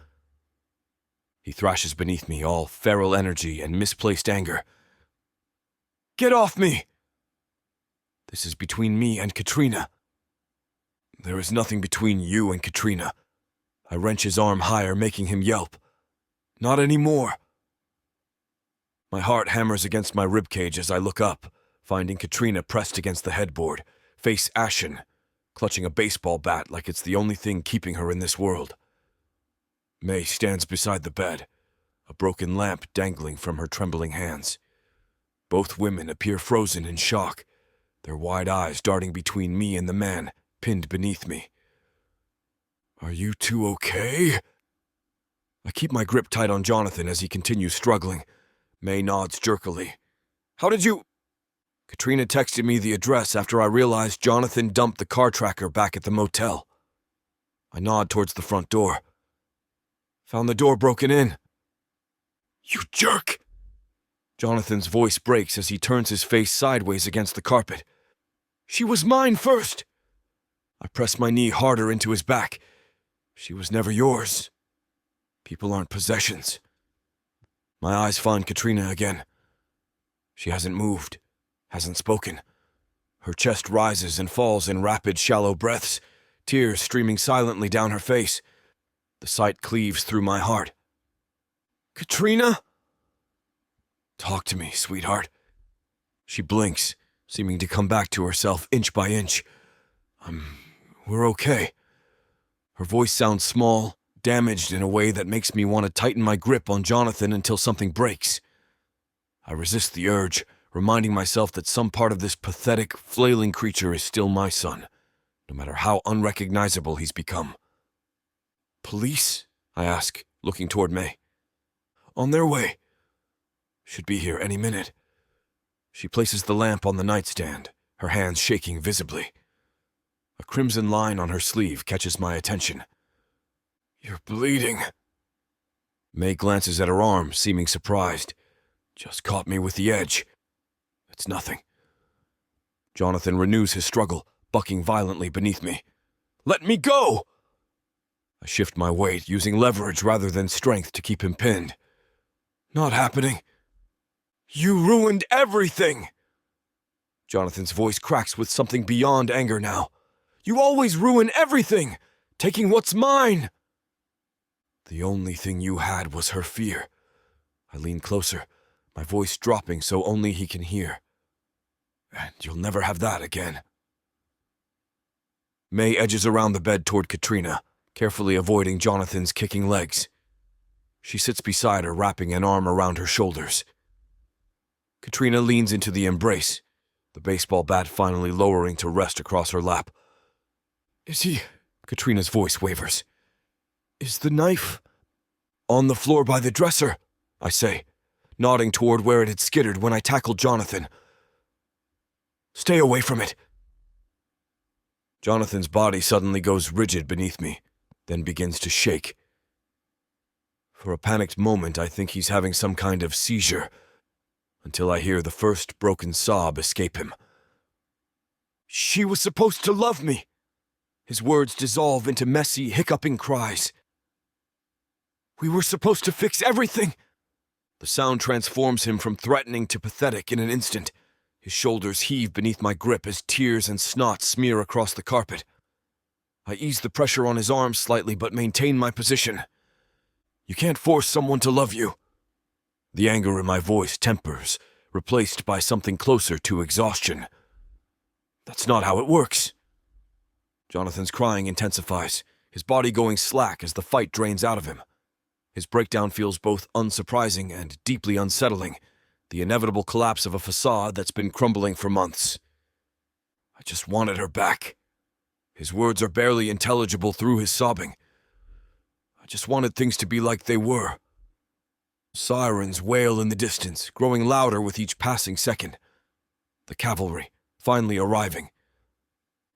He thrashes beneath me, all feral energy and misplaced anger. "Get off me!" This is between me and Katrina. "There is nothing between you and Katrina." I wrench his arm higher, making him yelp. "Not anymore." My heart hammers against my ribcage as I look up, finding Katrina pressed against the headboard, face ashen, clutching a baseball bat like it's the only thing keeping her in this world. May stands beside the bed, a broken lamp dangling from her trembling hands. Both women appear frozen in shock, their wide eyes darting between me and the man pinned beneath me. "Are you two okay?" I keep my grip tight on Jonathan as he continues struggling. May nods jerkily. "How did you—" Katrina texted me the address after I realized Jonathan dumped the car tracker back at the motel. I nod towards the front door. "Found the door broken in." "You jerk!" Jonathan's voice breaks as he turns his face sideways against the carpet. "She was mine first!" I press my knee harder into his back. "She was never yours. People aren't possessions." My eyes find Katrina again. She hasn't moved, hasn't spoken. Her chest rises and falls in rapid, shallow breaths, tears streaming silently down her face. The sight cleaves through my heart. Katrina? Talk to me, sweetheart. She blinks, seeming to come back to herself inch by inch. We're okay. Her voice sounds small, damaged in a way that makes me want to tighten my grip on Jonathan until something breaks. I resist the urge, reminding myself that some part of this pathetic, flailing creature is still my son, no matter how unrecognizable he's become. Police? I ask, looking toward May. On their way. Should be here any minute. She places the lamp on the nightstand, her hands shaking visibly. A crimson line on her sleeve catches my attention. You're bleeding. May glances at her arm, seeming surprised. Just caught me with the edge. It's nothing. Jonathan renews his struggle, bucking violently beneath me. Let me go! I shift my weight, using leverage rather than strength to keep him pinned. Not happening. You ruined everything! Jonathan's voice cracks with something beyond anger now. You always ruin everything, taking what's mine! The only thing you had was her fear. I lean closer, my voice dropping so only he can hear. And you'll never have that again. May edges around the bed toward Katrina, carefully avoiding Jonathan's kicking legs. She sits beside her, wrapping an arm around her shoulders. Katrina leans into the embrace, the baseball bat finally lowering to rest across her lap. Is he... Katrina's voice wavers. Is the knife... On the floor by the dresser, I say, nodding toward where it had skittered when I tackled Jonathan. Stay away from it. Jonathan's body suddenly goes rigid beneath me, then begins to shake. For a panicked moment, I think he's having some kind of seizure, until I hear the first broken sob escape him. She was supposed to love me. His words dissolve into messy, hiccuping cries. We were supposed to fix everything. The sound transforms him from threatening to pathetic in an instant. His shoulders heave beneath my grip as tears and snot smear across the carpet. I ease the pressure on his arms slightly but maintain my position. You can't force someone to love you. The anger in my voice tempers, replaced by something closer to exhaustion. That's not how it works. Jonathan's crying intensifies, his body going slack as the fight drains out of him. His breakdown feels both unsurprising and deeply unsettling, the inevitable collapse of a facade that's been crumbling for months. I just wanted her back. His words are barely intelligible through his sobbing. I just wanted things to be like they were. Sirens wail in the distance, growing louder with each passing second. The cavalry, finally arriving.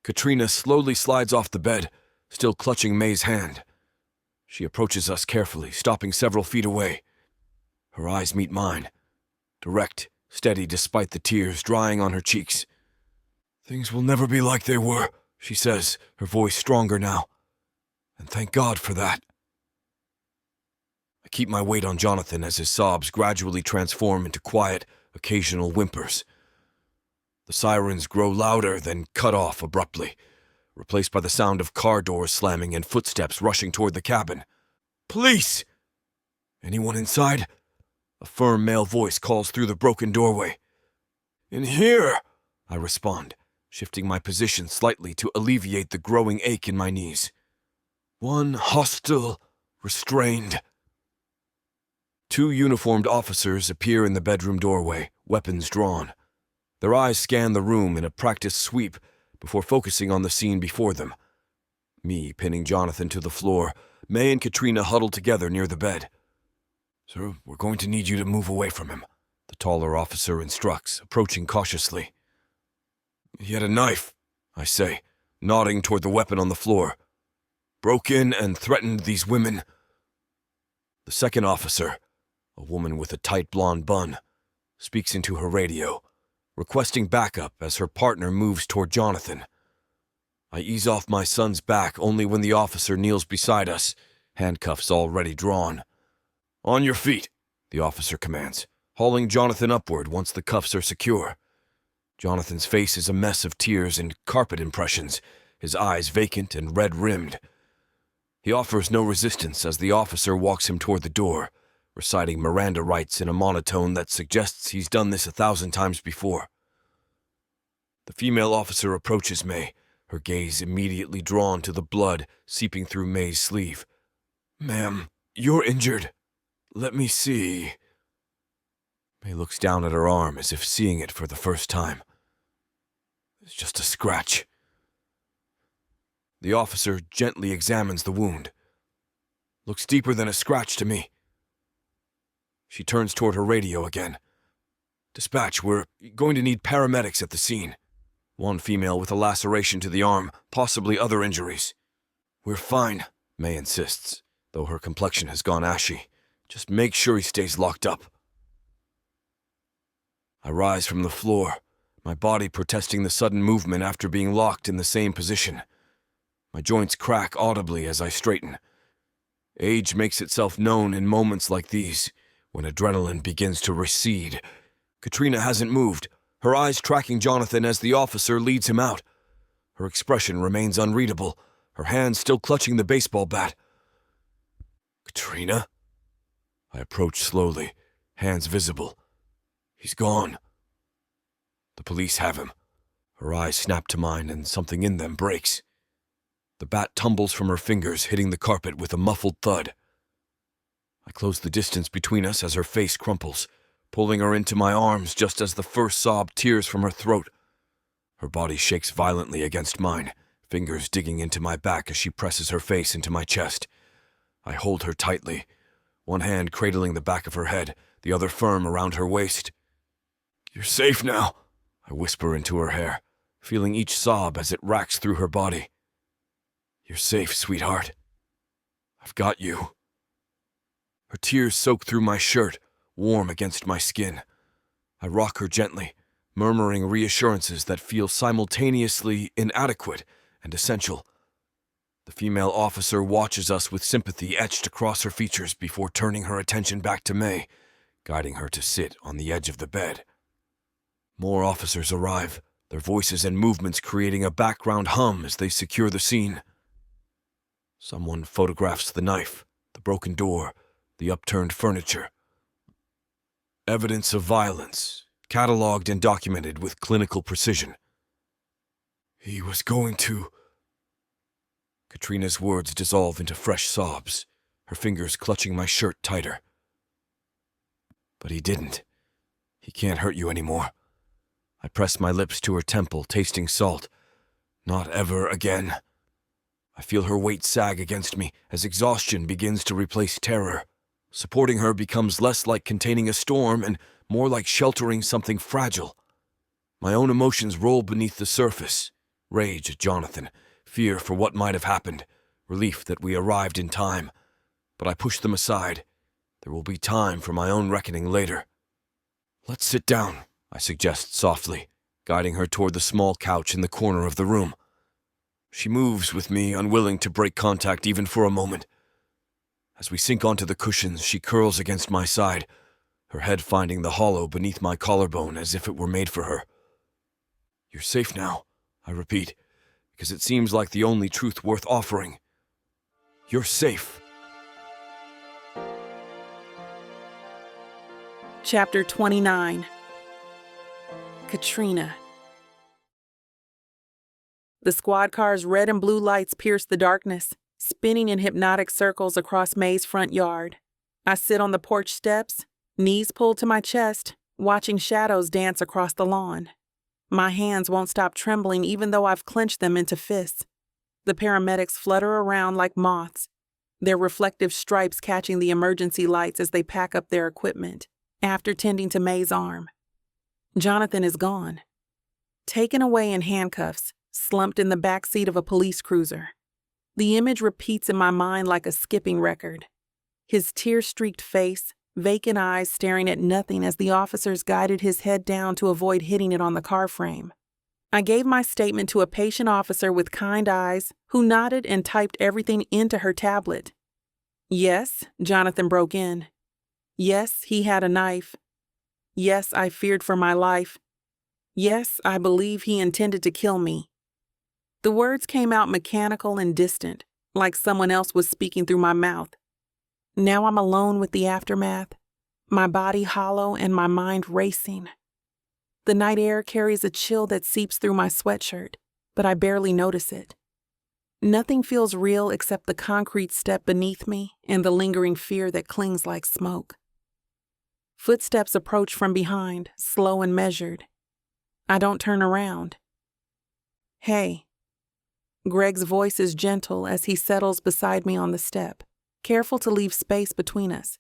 Katrina slowly slides off the bed, still clutching May's hand. She approaches us carefully, stopping several feet away. Her eyes meet mine, direct, steady despite the tears drying on her cheeks. Things will never be like they were, she says, her voice stronger now. And thank God for that. I keep my weight on Jonathan as his sobs gradually transform into quiet, occasional whimpers. The sirens grow louder, then cut off abruptly, replaced by the sound of car doors slamming and footsteps rushing toward the cabin. Police! Anyone inside? A firm male voice calls through the broken doorway. In here, I respond, shifting my position slightly to alleviate the growing ache in my knees. One hostile, restrained. Two uniformed officers appear in the bedroom doorway, weapons drawn. Their eyes scan the room in a practiced sweep before focusing on the scene before them. Me pinning Jonathan to the floor, May and Katrina huddled together near the bed. Sir, we're going to need you to move away from him, the taller officer instructs, approaching cautiously. He had a knife, I say, nodding toward the weapon on the floor. Broke in and threatened these women. The second officer, a woman with a tight blonde bun, speaks into her radio, requesting backup as her partner moves toward Jonathan. I ease off my son's back only when the officer kneels beside us, handcuffs already drawn. On your feet, the officer commands, hauling Jonathan upward once the cuffs are secure. Jonathan's face is a mess of tears and carpet impressions, his eyes vacant and red-rimmed. He offers no resistance as the officer walks him toward the door, reciting Miranda rights in a monotone that suggests he's done this 1,000 times before. The female officer approaches May, her gaze immediately drawn to the blood seeping through May's sleeve. "Ma'am, you're injured. Let me see." May looks down at her arm as if seeing it for the first time. "It's just a scratch." The officer gently examines the wound. "Looks deeper than a scratch to me." She turns toward her radio again. "Dispatch, we're going to need paramedics at the scene. One female with a laceration to the arm, possibly other injuries." "We're fine," May insists, though her complexion has gone ashy. "Just make sure he stays locked up." I rise from the floor, my body protesting the sudden movement after being locked in the same position. My joints crack audibly as I straighten. Age makes itself known in moments like these, when adrenaline begins to recede. Katrina hasn't moved, her eyes tracking Jonathan as the officer leads him out. Her expression remains unreadable, her hands still clutching the baseball bat. "Katrina?" I approach slowly, hands visible. "He's gone." The police have him. Her eyes snap to mine and something in them breaks. The bat tumbles from her fingers, hitting the carpet with a muffled thud. I close the distance between us as her face crumples, pulling her into my arms just as the first sob tears from her throat. Her body shakes violently against mine, fingers digging into my back as she presses her face into my chest. I hold her tightly, one hand cradling the back of her head, the other firm around her waist. "You're safe now," I whisper into her hair, feeling each sob as it racks through her body. "You're safe, sweetheart. I've got you." Her tears soak through my shirt, warm against my skin. I rock her gently, murmuring reassurances that feel simultaneously inadequate and essential. The female officer watches us with sympathy etched across her features before turning her attention back to May, guiding her to sit on the edge of the bed. More officers arrive, their voices and movements creating a background hum as they secure the scene. Someone photographs the knife, the broken door, the upturned furniture. Evidence of violence, cataloged and documented with clinical precision. "He was going to..." Katrina's words dissolve into fresh sobs, her fingers clutching my shirt tighter. "But he didn't. He can't hurt you anymore." I press my lips to her temple, tasting salt. "Not ever again." I feel her weight sag against me as exhaustion begins to replace terror. Supporting her becomes less like containing a storm and more like sheltering something fragile. My own emotions roll beneath the surface. Rage at Jonathan, fear for what might have happened, relief that we arrived in time. But I push them aside. There will be time for my own reckoning later. "Let's sit down," I suggest softly, guiding her toward the small couch in the corner of the room. She moves with me, unwilling to break contact even for a moment. As we sink onto the cushions, she curls against my side, her head finding the hollow beneath my collarbone as if it were made for her. "You're safe now," I repeat, because it seems like the only truth worth offering. You're safe. Chapter 29. Katrina. The squad car's red and blue lights pierce the darkness, spinning in hypnotic circles across May's front yard. I sit on the porch steps, knees pulled to my chest, watching shadows dance across the lawn. My hands won't stop trembling even though I've clenched them into fists. The paramedics flutter around like moths, their reflective stripes catching the emergency lights as they pack up their equipment, after tending to May's arm. Jonathan is gone. Taken away in handcuffs, slumped in the back seat of a police cruiser. The image repeats in my mind like a skipping record. His tear-streaked face, vacant eyes staring at nothing as the officers guided his head down to avoid hitting it on the car frame. I gave my statement to a patient officer with kind eyes who nodded and typed everything into her tablet. Yes, Jonathan broke in. Yes, he had a knife. Yes, I feared for my life. Yes, I believe he intended to kill me. The words came out mechanical and distant, like someone else was speaking through my mouth. Now I'm alone with the aftermath, my body hollow and my mind racing. The night air carries a chill that seeps through my sweatshirt, but I barely notice it. Nothing feels real except the concrete step beneath me and the lingering fear that clings like smoke. Footsteps approach from behind, slow and measured. I don't turn around. "Hey." Greg's voice is gentle as he settles beside me on the step, careful to leave space between us.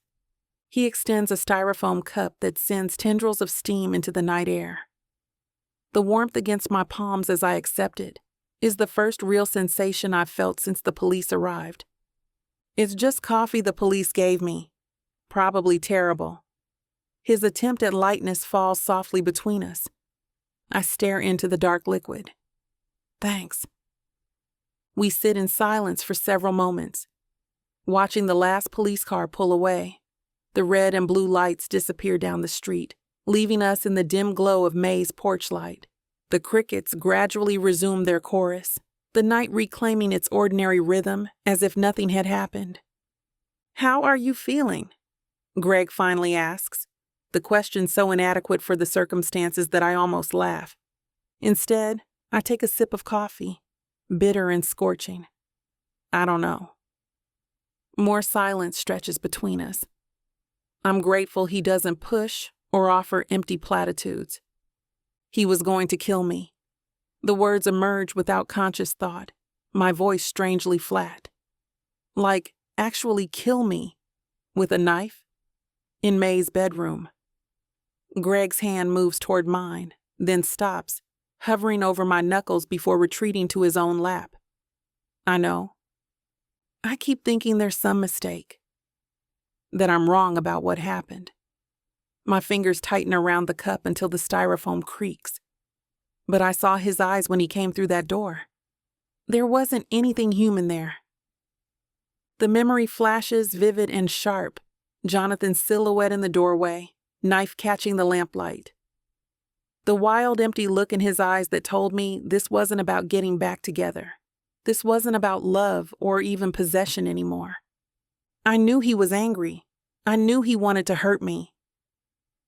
He extends a styrofoam cup that sends tendrils of steam into the night air. The warmth against my palms as I accept it is the first real sensation I've felt since the police arrived. It's just coffee the police gave me. Probably terrible. His attempt at lightness falls softly between us. I stare into the dark liquid. "Thanks." We sit in silence for several moments, watching the last police car pull away. The red and blue lights disappear down the street, leaving us in the dim glow of May's porch light. The crickets gradually resume their chorus, the night reclaiming its ordinary rhythm as if nothing had happened. "How are you feeling?" Greg finally asks, the question so inadequate for the circumstances that I almost laugh. Instead, I take a sip of coffee, bitter and scorching. I don't know. More silence stretches between us. I'm grateful he doesn't push or offer empty platitudes. He was going to kill me. The words emerge without conscious thought, my voice strangely flat. Like, actually kill me. With a knife? In May's bedroom. Greg's hand moves toward mine, then stops, hovering over my knuckles before retreating to his own lap. I know. I keep thinking there's some mistake. That I'm wrong about what happened. My fingers tighten around the cup until the styrofoam creaks. But I saw his eyes when he came through that door. There wasn't anything human there. The memory flashes vivid and sharp, Jonathan's silhouette in the doorway, knife catching the lamplight. The wild, empty look in his eyes that told me this wasn't about getting back together. This wasn't about love or even possession anymore. I knew he was angry. I knew he wanted to hurt me.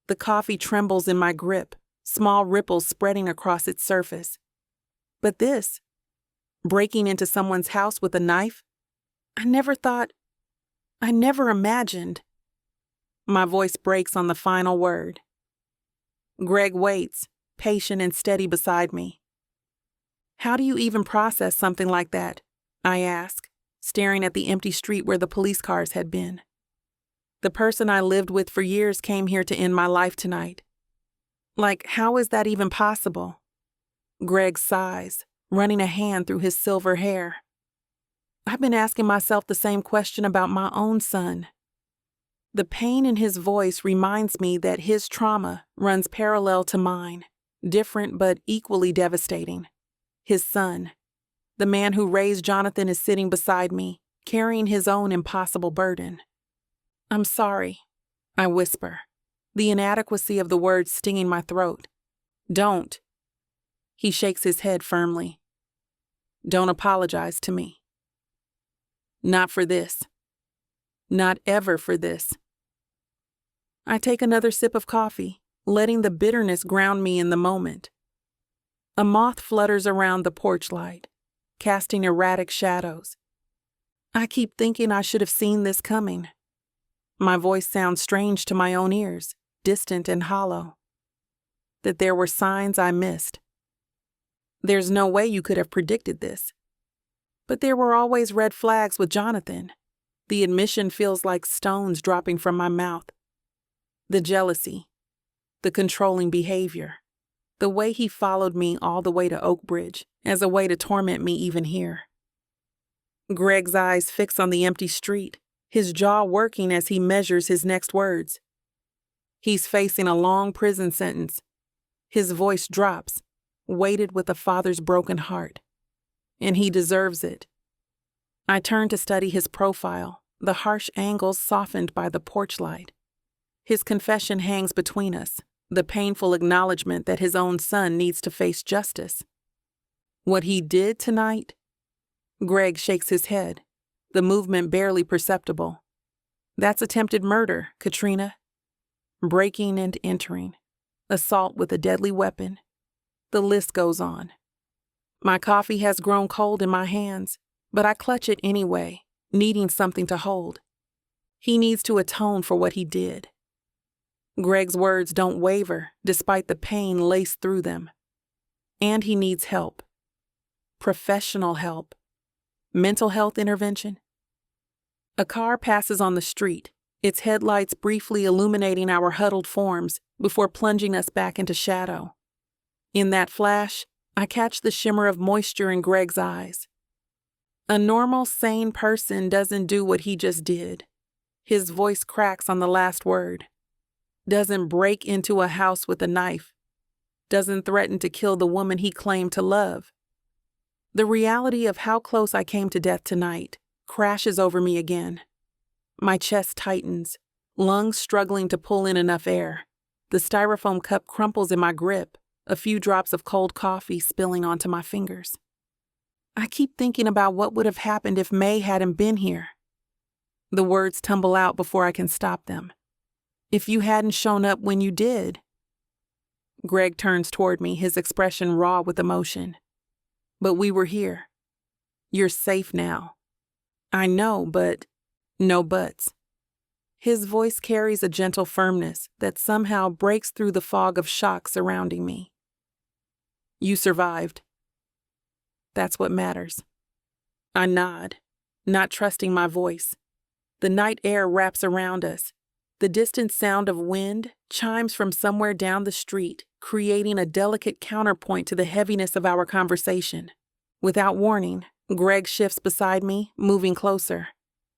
The coffee trembles in my grip, small ripples spreading across its surface. But this, breaking into someone's house with a knife, I never imagined. My voice breaks on the final word. Greg waits, patient and steady beside me. "How do you even process something like that?" I ask, staring at the empty street where the police cars had been. The person I lived with for years came here to end my life tonight. Like, how is that even possible? Greg sighs, running a hand through his silver hair. I've been asking myself the same question about my own son. The pain in his voice reminds me that his trauma runs parallel to mine, different but equally devastating. His son, the man who raised Jonathan, is sitting beside me, carrying his own impossible burden. "I'm sorry," I whisper, the inadequacy of the words stinging my throat. "Don't." He shakes his head firmly. "Don't apologize to me. Not for this. Not ever for this." I take another sip of coffee, letting the bitterness ground me in the moment. A moth flutters around the porch light, casting erratic shadows. I keep thinking I should have seen this coming. My voice sounds strange to my own ears, distant and hollow. That there were signs I missed. There's no way you could have predicted this. But there were always red flags with Jonathan. The admission feels like stones dropping from my mouth. The jealousy, the controlling behavior, the way he followed me all the way to Oakbridge as a way to torment me even here. Greg's eyes fix on the empty street, his jaw working as he measures his next words. He's facing a long prison sentence. His voice drops, weighted with a father's broken heart. And he deserves it. I turn to study his profile, the harsh angles softened by the porch light. His confession hangs between us, the painful acknowledgement that his own son needs to face justice. What he did tonight? Greg shakes his head, the movement barely perceptible. That's attempted murder, Katrina. Breaking and entering. Assault with a deadly weapon. The list goes on. My coffee has grown cold in my hands, but I clutch it anyway, needing something to hold. He needs to atone for what he did. Greg's words don't waver, despite the pain laced through them. And he needs help. Professional help. Mental health intervention. A car passes on the street, its headlights briefly illuminating our huddled forms before plunging us back into shadow. In that flash, I catch the shimmer of moisture in Greg's eyes. A normal, sane person doesn't do what he just did. His voice cracks on the last word. Doesn't break into a house with a knife. Doesn't threaten to kill the woman he claimed to love. The reality of how close I came to death tonight crashes over me again. My chest tightens, lungs struggling to pull in enough air. The styrofoam cup crumples in my grip, a few drops of cold coffee spilling onto my fingers. I keep thinking about what would have happened if May hadn't been here. The words tumble out before I can stop them. If you hadn't shown up when you did. Greg turns toward me, his expression raw with emotion. But we were here. You're safe now. I know, but no buts. His voice carries a gentle firmness that somehow breaks through the fog of shock surrounding me. You survived. That's what matters. I nod, not trusting my voice. The night air wraps around us. The distant sound of wind chimes from somewhere down the street, creating a delicate counterpoint to the heaviness of our conversation. Without warning, Greg shifts beside me, moving closer.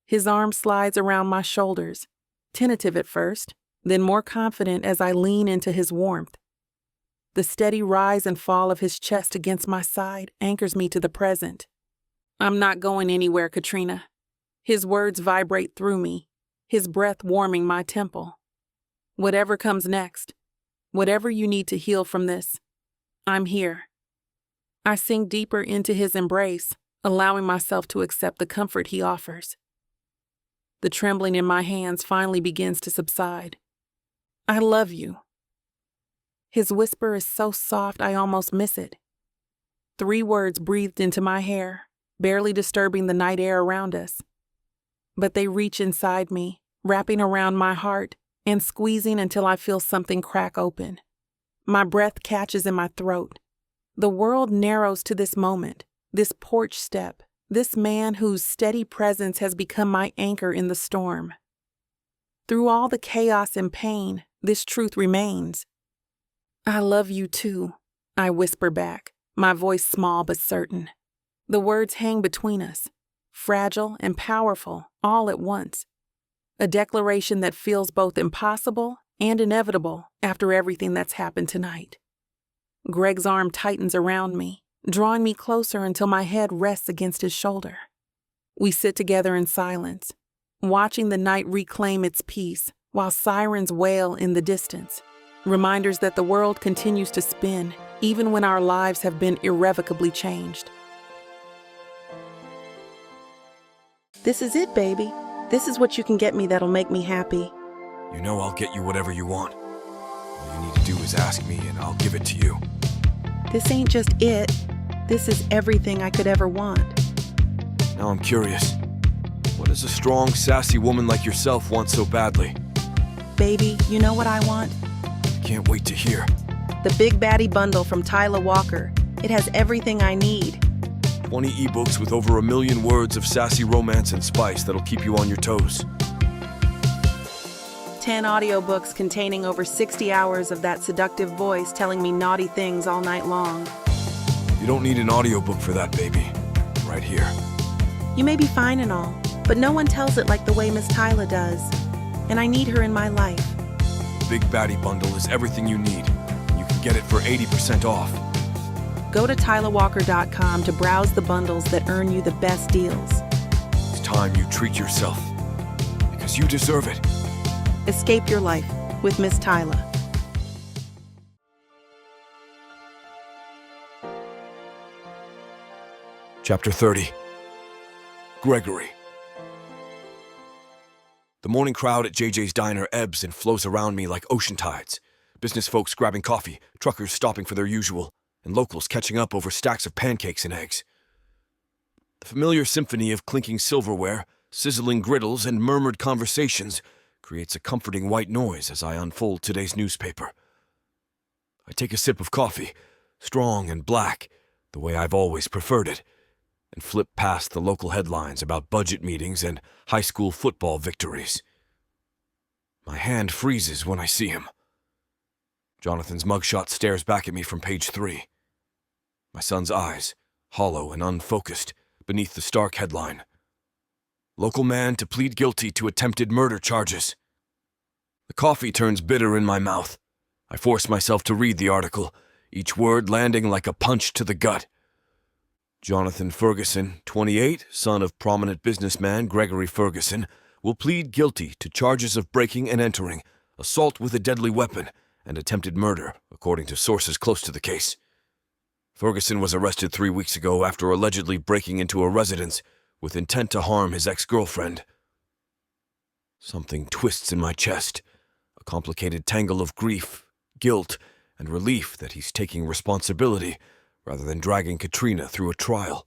His arm slides around my shoulders, tentative at first, then more confident as I lean into his warmth. The steady rise and fall of his chest against my side anchors me to the present. I'm not going anywhere, Katrina. His words vibrate through me, his breath warming my temple. Whatever comes next, whatever you need to heal from this, I'm here. I sink deeper into his embrace, allowing myself to accept the comfort he offers. The trembling in my hands finally begins to subside. I love you. His whisper is so soft I almost miss it. 3 words breathed into my hair, barely disturbing the night air around us. But they reach inside me, wrapping around my heart and squeezing until I feel something crack open. My breath catches in my throat. The world narrows to this moment, this porch step, this man whose steady presence has become my anchor in the storm. Through all the chaos and pain, this truth remains. I love you too, I whisper back, my voice small but certain. The words hang between us, fragile and powerful, all at once. A declaration that feels both impossible and inevitable after everything that's happened tonight. Greg's arm tightens around me, drawing me closer until my head rests against his shoulder. We sit together in silence, watching the night reclaim its peace while sirens wail in the distance, reminders that the world continues to spin even when our lives have been irrevocably changed. This is it, baby. This is what you can get me that'll make me happy. You know I'll get you whatever you want. All you need to do is ask me and I'll give it to you. This ain't just it. This is everything I could ever want. Now I'm curious. What does a strong, sassy woman like yourself want so badly? Baby, you know what I want? Can't wait to hear. The Big Baddie Bundle from Tyler Walker. It has everything I need. 20 ebooks with over 1 million words of sassy romance and spice that'll keep you on your toes. 10 audiobooks containing over 60 hours of that seductive voice telling me naughty things all night long. You don't need an audiobook for that, baby. Right here. You may be fine and all, but no one tells it like the way Miss Tyler does. And I need her in my life. The Big Baddie Bundle is everything you need. You can get it for 80% off. Go to TylerWalker.com to browse the bundles that earn you the best deals. It's time you treat yourself. Because you deserve it. Escape your life with Miss Tyler. Chapter 30. Gregory. The morning crowd at JJ's diner ebbs and flows around me like ocean tides. Business folks grabbing coffee, truckers stopping for their usual, and locals catching up over stacks of pancakes and eggs. The familiar symphony of clinking silverware, sizzling griddles, and murmured conversations creates a comforting white noise as I unfold today's newspaper. I take a sip of coffee, strong and black, the way I've always preferred it, and flip past the local headlines about budget meetings and high school football victories. My hand freezes when I see him. Jonathan's mugshot stares back at me from page 3. My son's eyes, hollow and unfocused, beneath the stark headline. Local man to plead guilty to attempted murder charges. The coffee turns bitter in my mouth. I force myself to read the article, each word landing like a punch to the gut. Jonathan Ferguson, 28, son of prominent businessman Gregory Ferguson, will plead guilty to charges of breaking and entering, assault with a deadly weapon, and attempted murder, according to sources close to the case. Ferguson was arrested 3 weeks ago after allegedly breaking into a residence with intent to harm his ex-girlfriend. Something twists in my chest, a complicated tangle of grief, guilt, and relief that he's taking responsibility rather than dragging Katrina through a trial.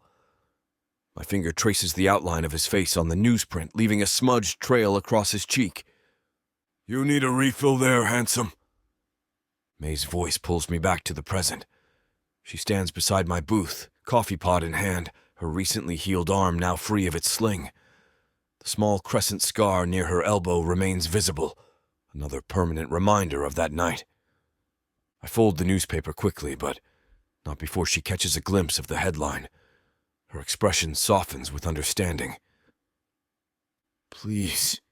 My finger traces the outline of his face on the newsprint, leaving a smudged trail across his cheek. "You need a refill there, handsome." May's voice pulls me back to the present. She stands beside my booth, coffee pot in hand, her recently healed arm now free of its sling. The small crescent scar near her elbow remains visible, another permanent reminder of that night. I fold the newspaper quickly, but not before she catches a glimpse of the headline. Her expression softens with understanding. "Please."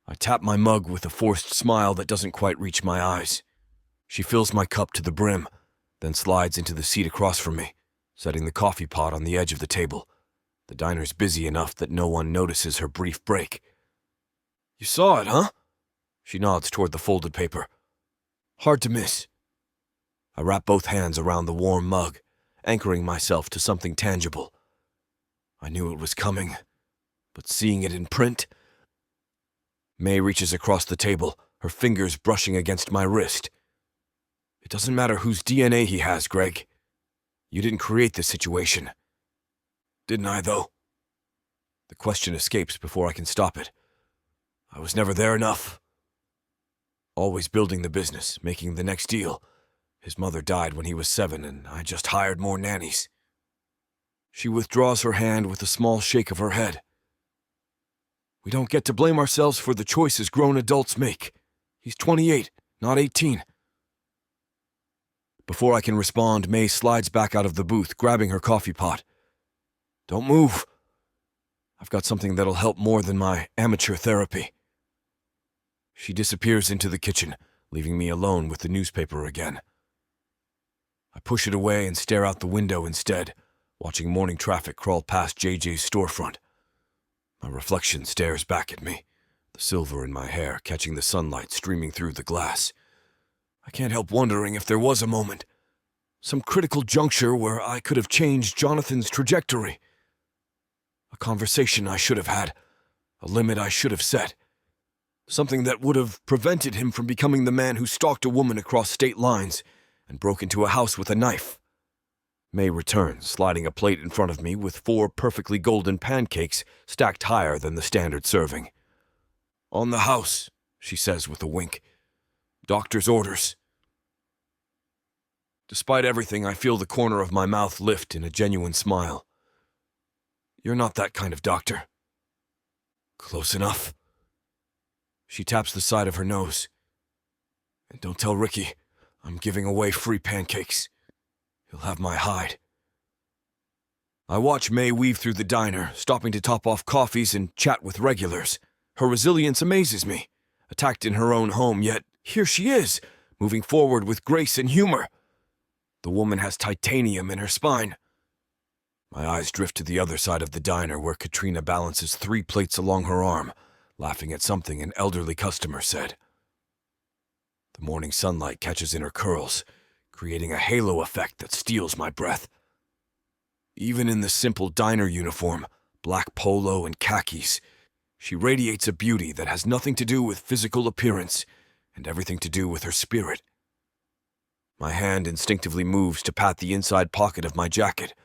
I tap my mug with a forced smile that doesn't quite reach my eyes. She fills my cup to the brim, then slides into the seat across from me, setting the coffee pot on the edge of the table. The diner's busy enough that no one notices her brief break. "You saw it, huh?" She nods toward the folded paper. "Hard to miss." I wrap both hands around the warm mug, anchoring myself to something tangible. I knew it was coming, but seeing it in print... May reaches across the table, her fingers brushing against my wrist. "It doesn't matter whose DNA he has, Greg. You didn't create this situation." "Didn't I, though?" The question escapes before I can stop it. I was never there enough. Always building the business, making the next deal. His mother died when he was 7, and I just hired more nannies. She withdraws her hand with a small shake of her head. "We don't get to blame ourselves for the choices grown adults make. He's 28, not 18. Before I can respond, May slides back out of the booth, grabbing her coffee pot. "Don't move. I've got something that'll help more than my amateur therapy." She disappears into the kitchen, leaving me alone with the newspaper again. I push it away and stare out the window instead, watching morning traffic crawl past JJ's storefront. My reflection stares back at me, the silver in my hair catching the sunlight streaming through the glass. I can't help wondering if there was a moment, some critical juncture where I could have changed Jonathan's trajectory. A conversation I should have had, a limit I should have set, something that would have prevented him from becoming the man who stalked a woman across state lines and broke into a house with a knife. May returns, sliding a plate in front of me with 4 perfectly golden pancakes stacked higher than the standard serving. "On the house," she says with a wink. "Doctor's orders." Despite everything, I feel the corner of my mouth lift in a genuine smile. "You're not that kind of doctor." "Close enough." She taps the side of her nose. "And don't tell Ricky, I'm giving away free pancakes. He'll have my hide." I watch May weave through the diner, stopping to top off coffees and chat with regulars. Her resilience amazes me. Attacked in her own home, yet here she is, moving forward with grace and humor. The woman has titanium in her spine. My eyes drift to the other side of the diner where Katrina balances 3 plates along her arm, laughing at something an elderly customer said. The morning sunlight catches in her curls, creating a halo effect that steals my breath. Even in the simple diner uniform, black polo and khakis, she radiates a beauty that has nothing to do with physical appearance and everything to do with her spirit. My hand instinctively moves to pat the inside pocket of my jacket,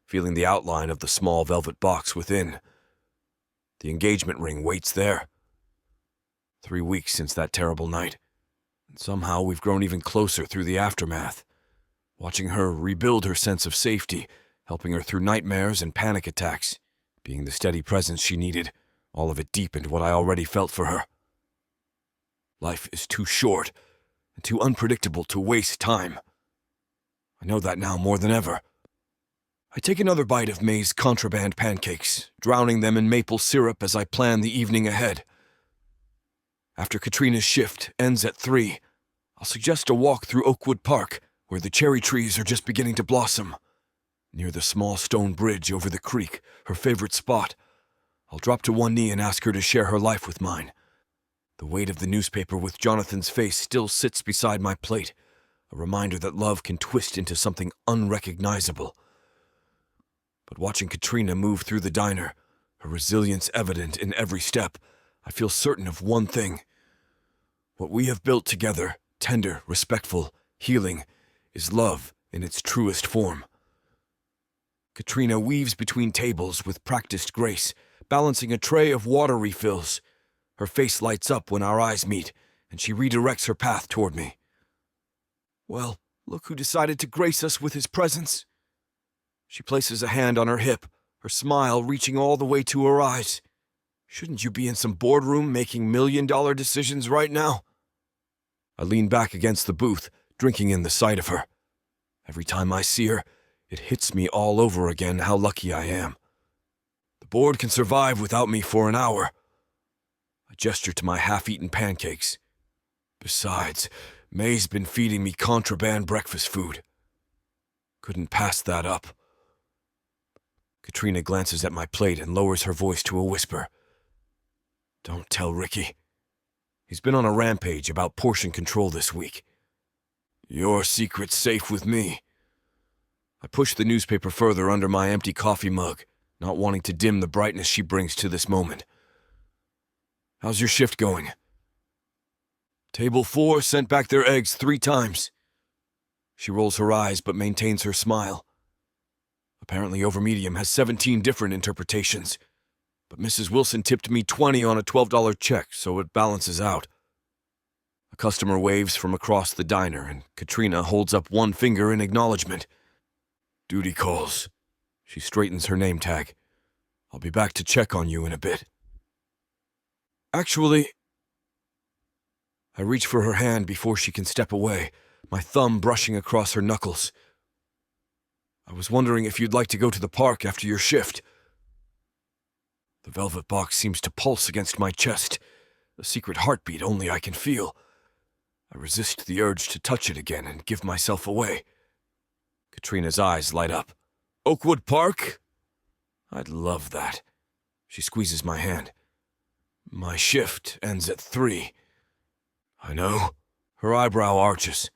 feeling the outline of the small velvet box within. The engagement ring waits there. 3 weeks since that terrible night, and somehow we've grown even closer through the aftermath, watching her rebuild her sense of safety, helping her through nightmares and panic attacks, being the steady presence she needed. All of it deepened what I already felt for her. Life is too short and too unpredictable to waste time. I know that now more than ever. I take another bite of May's contraband pancakes, drowning them in maple syrup as I plan the evening ahead. After Katrina's shift ends at 3, I'll suggest a walk through Oakwood Park, where the cherry trees are just beginning to blossom. Near the small stone bridge over the creek, her favorite spot, I'll drop to one knee and ask her to share her life with mine. The weight of the newspaper with Jonathan's face still sits beside my plate, a reminder that love can twist into something unrecognizable. But watching Katrina move through the diner, her resilience evident in every step, I feel certain of one thing. What we have built together, tender, respectful, healing, is love in its truest form. Katrina weaves between tables with practiced grace, balancing a tray of water refills. Her face lights up when our eyes meet, and she redirects her path toward me. Well, look who decided to grace us with his presence. She places a hand on her hip, her smile reaching all the way to her eyes. Shouldn't you be in some boardroom making million-dollar decisions right now? I lean back against the booth, drinking in the sight of her. Every time I see her, it hits me all over again how lucky I am. The board can survive without me for an hour. I gesture to my half-eaten pancakes. Besides, May's been feeding me contraband breakfast food. Couldn't pass that up. Katrina glances at my plate and lowers her voice to a whisper. Don't tell Ricky. He's been on a rampage about portion control this week. Your secret's safe with me. I push the newspaper further under my empty coffee mug, not wanting to dim the brightness she brings to this moment. How's your shift going? Table 4 sent back their eggs 3 times. She rolls her eyes but maintains her smile. Apparently Overmedium has 17 different interpretations, but Mrs. Wilson tipped me $20 on a $12 check, so it balances out. A customer waves from across the diner, and Katrina holds up one finger in acknowledgement. Duty calls. She straightens her name tag. I'll be back to check on you in a bit. Actually, I reach for her hand before she can step away, my thumb brushing across her knuckles. I was wondering if you'd like to go to the park after your shift. The velvet box seems to pulse against my chest, a secret heartbeat only I can feel. I resist the urge to touch it again and give myself away. Katrina's eyes light up. Oakwood Park? I'd love that. She squeezes my hand. My shift ends at 3. I know. Her eyebrow arches.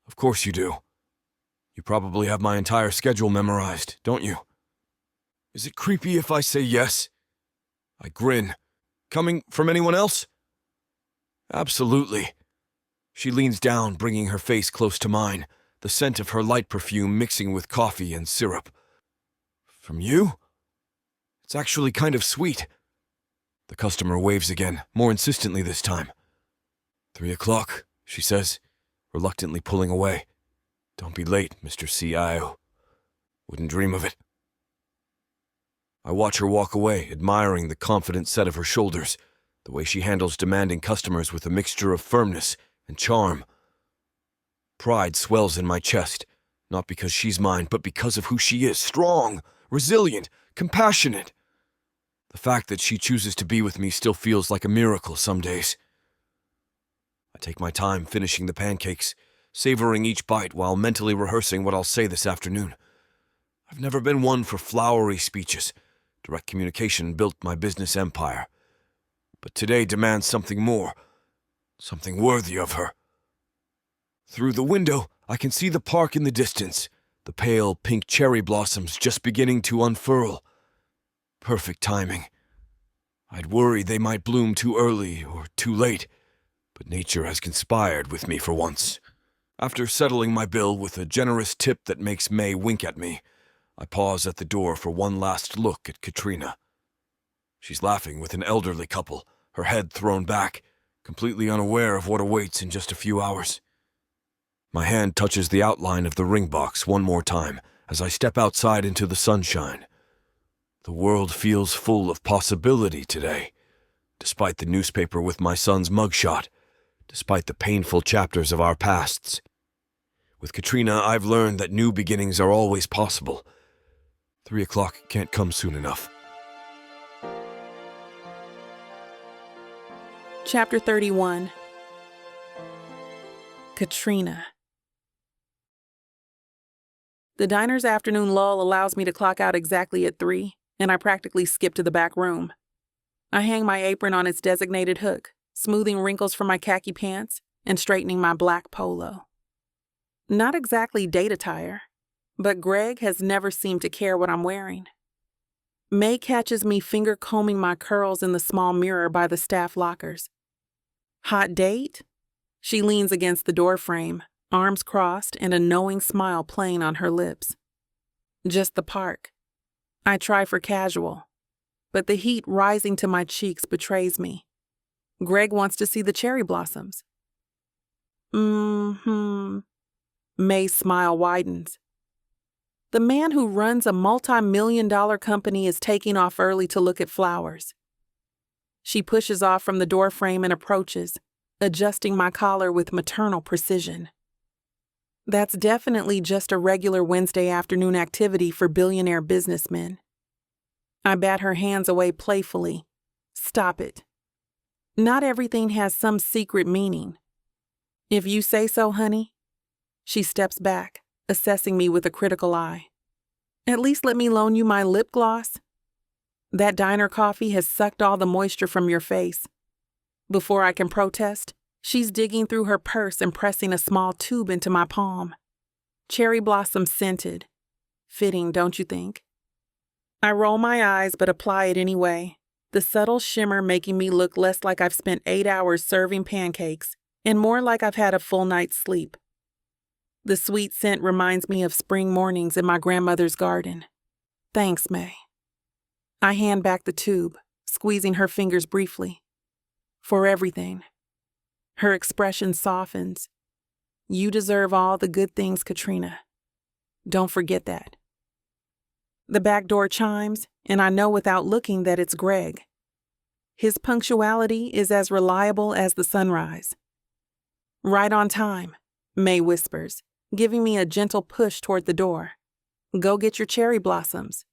Of course you do. You probably have my entire schedule memorized, don't you? Is it creepy if I say yes? I grin. Coming from anyone else? Absolutely. She leans down, bringing her face close to mine, the scent of her light perfume mixing with coffee and syrup. From you? It's actually kind of sweet. The customer waves again, more insistently this time. 3 o'clock, she says, reluctantly pulling away. Don't be late, Mr. CIO. Wouldn't dream of it. I watch her walk away, admiring the confident set of her shoulders, the way she handles demanding customers with a mixture of firmness and charm. Pride swells in my chest, not because she's mine, but because of who she is, strong, resilient, compassionate. The fact that she chooses to be with me still feels like a miracle some days. I take my time finishing the pancakes, savoring each bite while mentally rehearsing what I'll say this afternoon. I've never been one for flowery speeches. Direct communication built my business empire. But today demands something more, something worthy of her. Through the window, I can see the park in the distance, the pale pink cherry blossoms just beginning to unfurl. Perfect timing. I'd worry they might bloom too early or too late, but nature has conspired with me for once. After settling my bill with a generous tip that makes May wink at me, I pause at the door for one last look at Katrina. She's laughing with an elderly couple, her head thrown back, completely unaware of what awaits in just a few hours. My hand touches the outline of the ring box one more time as I step outside into the sunshine. The world feels full of possibility today, despite the newspaper with my son's mugshot, despite the painful chapters of our pasts. With Katrina, I've learned that new beginnings are always possible. 3 o'clock can't come soon enough. Chapter 31. Katrina. The diner's afternoon lull allows me to clock out exactly at 3, and I practically skip to the back room. I hang my apron on its designated hook, smoothing wrinkles from my khaki pants and straightening my black polo. Not exactly date attire, but Greg has never seemed to care what I'm wearing. May catches me finger combing my curls in the small mirror by the staff lockers. Hot date? She leans against the doorframe, arms crossed and a knowing smile playing on her lips. Just the park. I try for casual, but the heat rising to my cheeks betrays me. Greg wants to see the cherry blossoms. May's smile widens. The man who runs a multi-million-dollar company is taking off early to look at flowers. She pushes off from the doorframe and approaches, adjusting my collar with maternal precision. That's definitely just a regular Wednesday afternoon activity for billionaire businessmen. I bat her hands away playfully. Stop it. Not everything has some secret meaning. If you say so, honey. She steps back, assessing me with a critical eye. At least let me loan you my lip gloss. That diner coffee has sucked all the moisture from your face. Before I can protest, she's digging through her purse and pressing a small tube into my palm. Cherry blossom scented. Fitting, don't you think? I roll my eyes but apply it anyway, the subtle shimmer making me look less like I've spent 8 hours serving pancakes and more like I've had a full night's sleep. The sweet scent reminds me of spring mornings in my grandmother's garden. Thanks, May. I hand back the tube, squeezing her fingers briefly. For everything. Her expression softens. You deserve all the good things, Katrina. Don't forget that. The back door chimes, and I know without looking that it's Greg. His punctuality is as reliable as the sunrise. Right on time, May whispers, giving me a gentle push toward the door. Go get your cherry blossoms.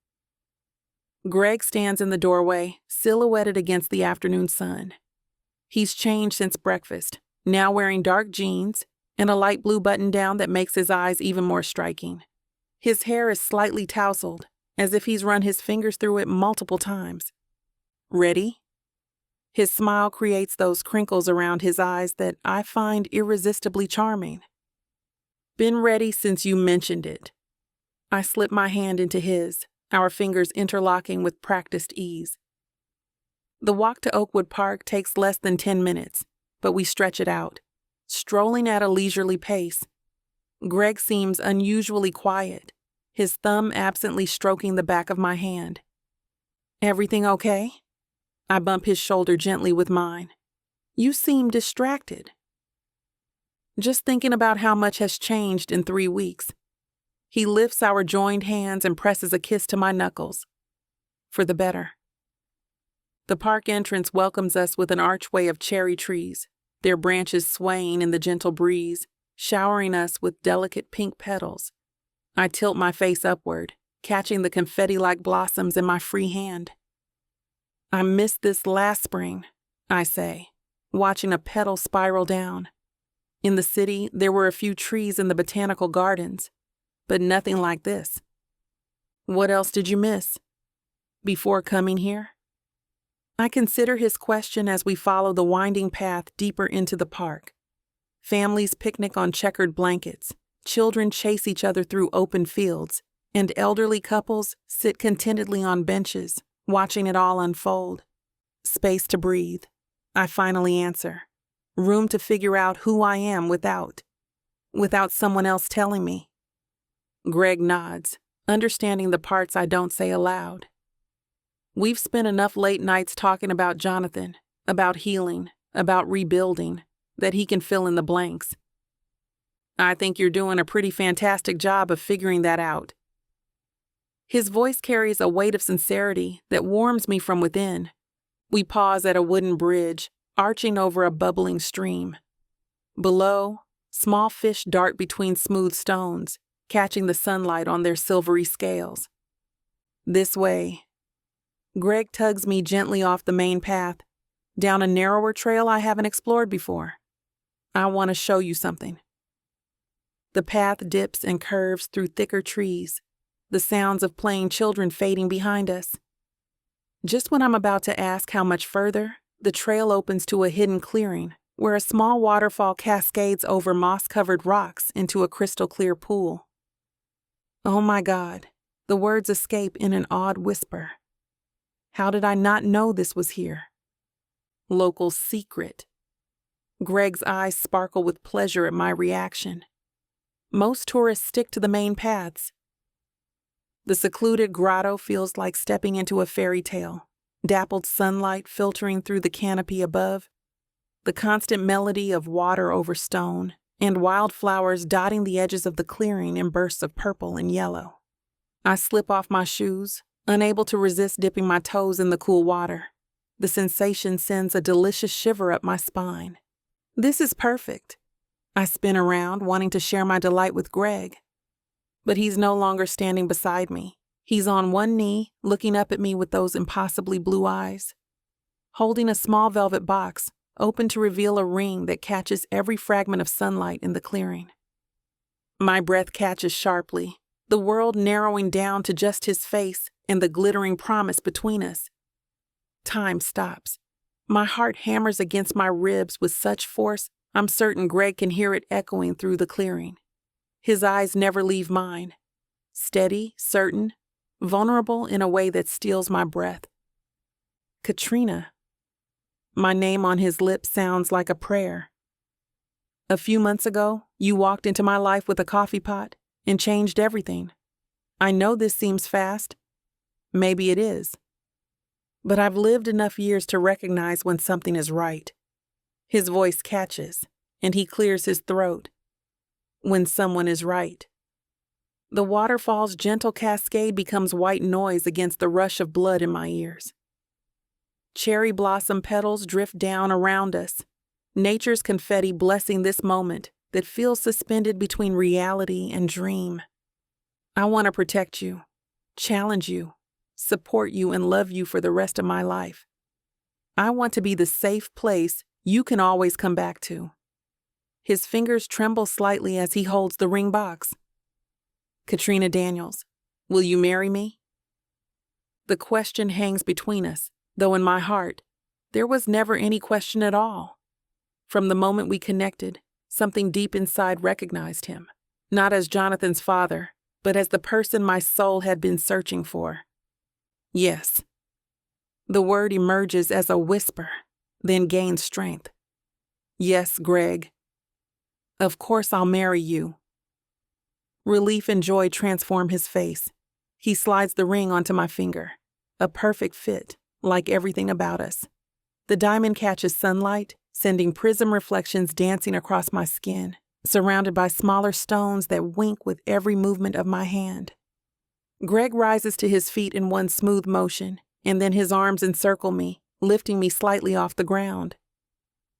Greg stands in the doorway, silhouetted against the afternoon sun. He's changed since breakfast, now wearing dark jeans and a light blue button-down that makes his eyes even more striking. His hair is slightly tousled, as if he's run his fingers through it multiple times. Ready? His smile creates those crinkles around his eyes that I find irresistibly charming. Been ready since you mentioned it. I slip my hand into his, our fingers interlocking with practiced ease. The walk to Oakwood Park takes less than 10 minutes, but we stretch it out, strolling at a leisurely pace. Greg seems unusually quiet, his thumb absently stroking the back of my hand. Everything okay? I bump his shoulder gently with mine. You seem distracted. Just thinking about how much has changed in 3 weeks. He lifts our joined hands and presses a kiss to my knuckles. For the better. The park entrance welcomes us with an archway of cherry trees, their branches swaying in the gentle breeze, showering us with delicate pink petals. I tilt my face upward, catching the confetti-like blossoms in my free hand. I missed this last spring, I say, watching a petal spiral down. In the city, there were a few trees in the botanical gardens, but nothing like this. What else did you miss? Before coming here? I consider his question as we follow the winding path deeper into the park. Families picnic on checkered blankets, Children chase each other through open fields, and elderly couples sit contentedly on benches, watching it all unfold. Space to breathe. I finally answer. Room to figure out who I am without someone else telling me. Greg nods, understanding the parts I don't say aloud. We've spent enough late nights talking about Jonathan, about healing, about rebuilding, that he can fill in the blanks. I think you're doing a pretty fantastic job of figuring that out. His voice carries a weight of sincerity that warms me from within. We pause at a wooden bridge, arching over a bubbling stream. Below, small fish dart between smooth stones, catching the sunlight on their silvery scales. This way. Greg tugs me gently off the main path, down a narrower trail I haven't explored before. I want to show you something. The path dips and curves through thicker trees, the sounds of playing children fading behind us. Just when I'm about to ask how much further, the trail opens to a hidden clearing where a small waterfall cascades over moss-covered rocks into a crystal-clear pool. Oh my God, the words escape in an awed whisper. How did I not know this was here? Local secret. Greg's eyes sparkle with pleasure at my reaction. Most tourists stick to the main paths. The secluded grotto feels like stepping into a fairy tale, dappled sunlight filtering through the canopy above, the constant melody of water over stone, and wildflowers dotting the edges of the clearing in bursts of purple and yellow. I slip off my shoes, unable to resist dipping my toes in the cool water. The sensation sends a delicious shiver up my spine. This is perfect. I spin around, wanting to share my delight with Greg. But he's no longer standing beside me. He's on one knee, looking up at me with those impossibly blue eyes. Holding a small velvet box, open to reveal a ring that catches every fragment of sunlight in the clearing. My breath catches sharply, the world narrowing down to just his face and the glittering promise between us. Time stops. My heart hammers against my ribs with such force, I'm certain Greg can hear it echoing through the clearing. His eyes never leave mine. Steady, certain, vulnerable in a way that steals my breath. Katrina. My name on his lips sounds like a prayer. A few months ago, you walked into my life with a coffee pot and changed everything. I know this seems fast. Maybe it is. But I've lived enough years to recognize when something is right. His voice catches, and he clears his throat. When someone is right. The waterfall's gentle cascade becomes white noise against the rush of blood in my ears. Cherry blossom petals drift down around us, nature's confetti blessing this moment that feels suspended between reality and dream. I want to protect you, challenge you, support you, and love you for the rest of my life. I want to be the safe place you can always come back to. His fingers tremble slightly as he holds the ring box. Katrina Daniels, will you marry me? The question hangs between us, though in my heart, there was never any question at all. From the moment we connected, something deep inside recognized him, not as Jonathan's father, but as the person my soul had been searching for. Yes. The word emerges as a whisper, then gains strength. Yes, Greg. Of course I'll marry you. Relief and joy transform his face. He slides the ring onto my finger. A perfect fit, like everything about us. The diamond catches sunlight, sending prism reflections dancing across my skin, surrounded by smaller stones that wink with every movement of my hand. Greg rises to his feet in one smooth motion, and then his arms encircle me, lifting me slightly off the ground.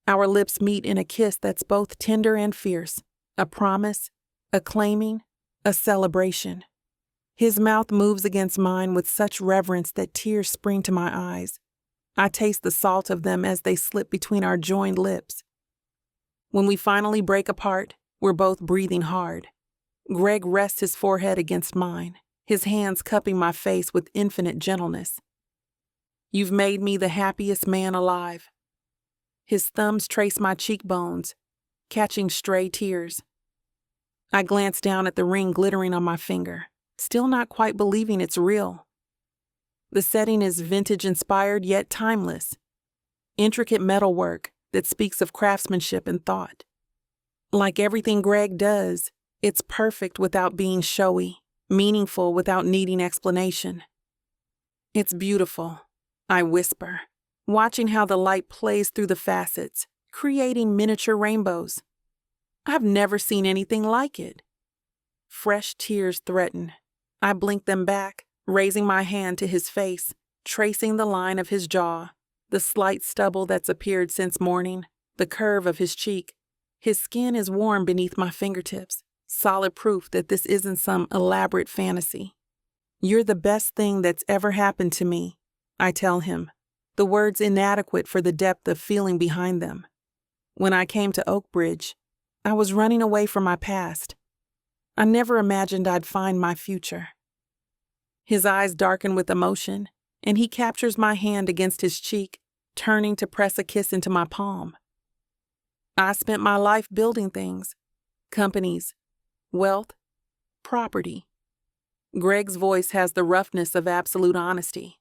Our lips meet in a kiss that's both tender and fierce, a promise, a claiming, a celebration. His mouth moves against mine with such reverence that tears spring to my eyes. I taste the salt of them as they slip between our joined lips. When we finally break apart, we're both breathing hard. Greg rests his forehead against mine, his hands cupping my face with infinite gentleness. You've made me the happiest man alive. His thumbs trace my cheekbones, catching stray tears. I glance down at the ring glittering on my finger, still not quite believing it's real. The setting is vintage-inspired yet timeless. Intricate metalwork that speaks of craftsmanship and thought. Like everything Greg does, it's perfect without being showy, meaningful without needing explanation. It's beautiful, I whisper, watching how the light plays through the facets, creating miniature rainbows. I've never seen anything like it. Fresh tears threaten. I blink them back, raising my hand to his face, tracing the line of his jaw, the slight stubble that's appeared since morning, the curve of his cheek. His skin is warm beneath my fingertips, solid proof that this isn't some elaborate fantasy. You're the best thing that's ever happened to me, I tell him, the words inadequate for the depth of feeling behind them. When I came to Oakbridge, I was running away from my past. I never imagined I'd find my future. His eyes darken with emotion, and he captures my hand against his cheek, turning to press a kiss into my palm. I spent my life building things, companies, wealth, property. Greg's voice has the roughness of absolute honesty.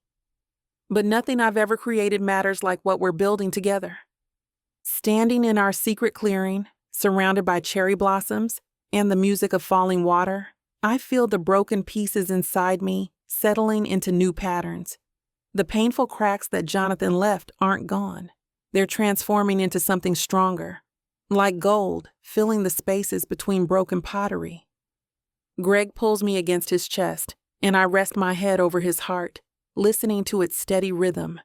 But nothing I've ever created matters like what we're building together. Standing in our secret clearing, surrounded by cherry blossoms and the music of falling water, I feel the broken pieces inside me settling into new patterns. The painful cracks that Jonathan left aren't gone. They're transforming into something stronger, like gold, filling the spaces between broken pottery. Greg pulls me against his chest, and I rest my head over his heart, listening to its steady rhythm.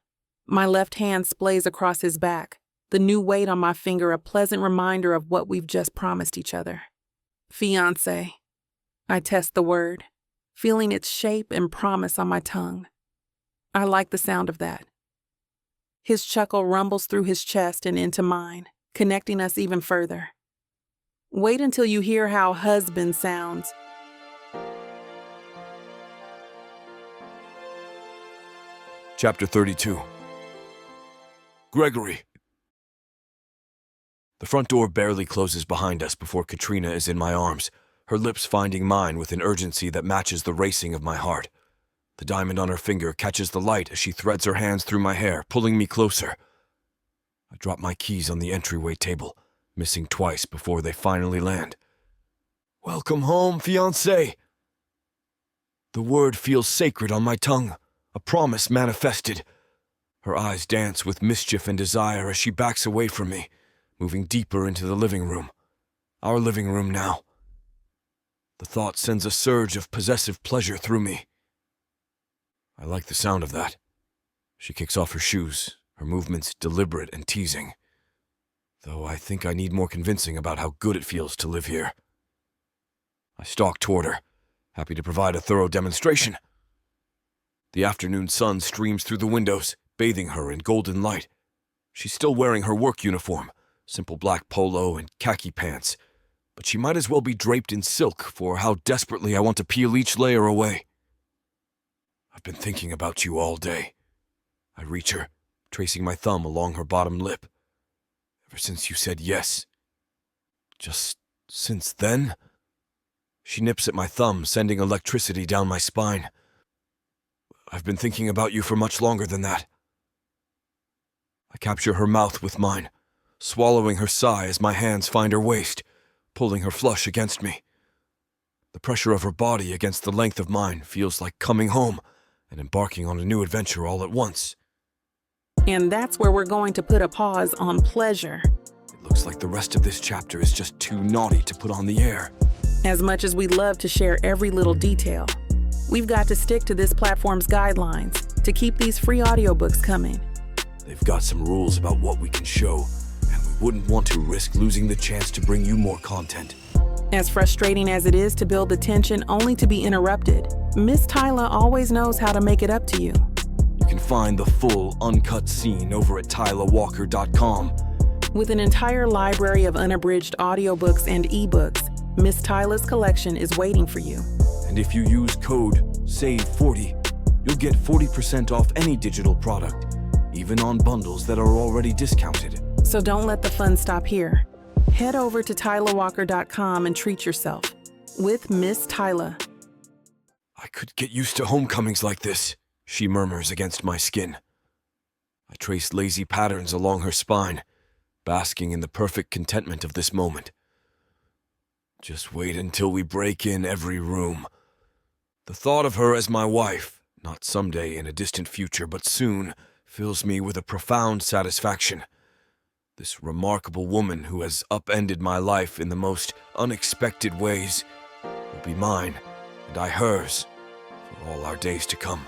My left hand splays across his back, the new weight on my finger a pleasant reminder of what we've just promised each other. Fiancé. I test the word, feeling its shape and promise on my tongue. I like the sound of that. His chuckle rumbles through his chest and into mine, connecting us even further. Wait until you hear how husband sounds. Chapter 32. Gregory. The front door barely closes behind us before Katrina is in my arms, her lips finding mine with an urgency that matches the racing of my heart. The diamond on her finger catches the light as she threads her hands through my hair, pulling me closer. I drop my keys on the entryway table, missing twice before they finally land. Welcome home, fiancé. The word feels sacred on my tongue, a promise manifested. Her eyes dance with mischief and desire as she backs away from me, moving deeper into the living room. Our living room now. The thought sends a surge of possessive pleasure through me. I like the sound of that. She kicks off her shoes, her movements deliberate and teasing. Though I think I need more convincing about how good it feels to live here. I stalk toward her, happy to provide a thorough demonstration. The afternoon sun streams through the windows, bathing her in golden light. She's still wearing her work uniform, simple black polo and khaki pants, but she might as well be draped in silk for how desperately I want to peel each layer away. I've been thinking about you all day. I reach her, tracing my thumb along her bottom lip. Ever since you said yes. Just since then? She nips at my thumb, sending electricity down my spine. I've been thinking about you for much longer than that. I capture her mouth with mine, swallowing her sigh as my hands find her waist, pulling her flush against me. The pressure of her body against the length of mine feels like coming home and embarking on a new adventure all at once. And that's where we're going to put a pause on pleasure. It looks like the rest of this chapter is just too naughty to put on the air. As much as we'd love to share every little detail, we've got to stick to this platform's guidelines to keep these free audiobooks coming. They've got some rules about what we can show, and we wouldn't want to risk losing the chance to bring you more content. As frustrating as it is to build the tension only to be interrupted, Miss Tyla always knows how to make it up to you. You can find the full, uncut scene over at tylawalker.com. With an entire library of unabridged audiobooks and ebooks, Miss Tyla's collection is waiting for you. And if you use code SAVE40, you'll get 40% off any digital product, even on bundles that are already discounted. So don't let the fun stop here. Head over to tylawalker.com and treat yourself. with Miss Tyla. I could get used to homecomings like this, she murmurs against my skin. I trace lazy patterns along her spine, basking in the perfect contentment of this moment. Just wait until we break in every room. The thought of her as my wife, not someday in a distant future, but soon, fills me with a profound satisfaction. This remarkable woman who has upended my life in the most unexpected ways will be mine, and I hers, for all our days to come.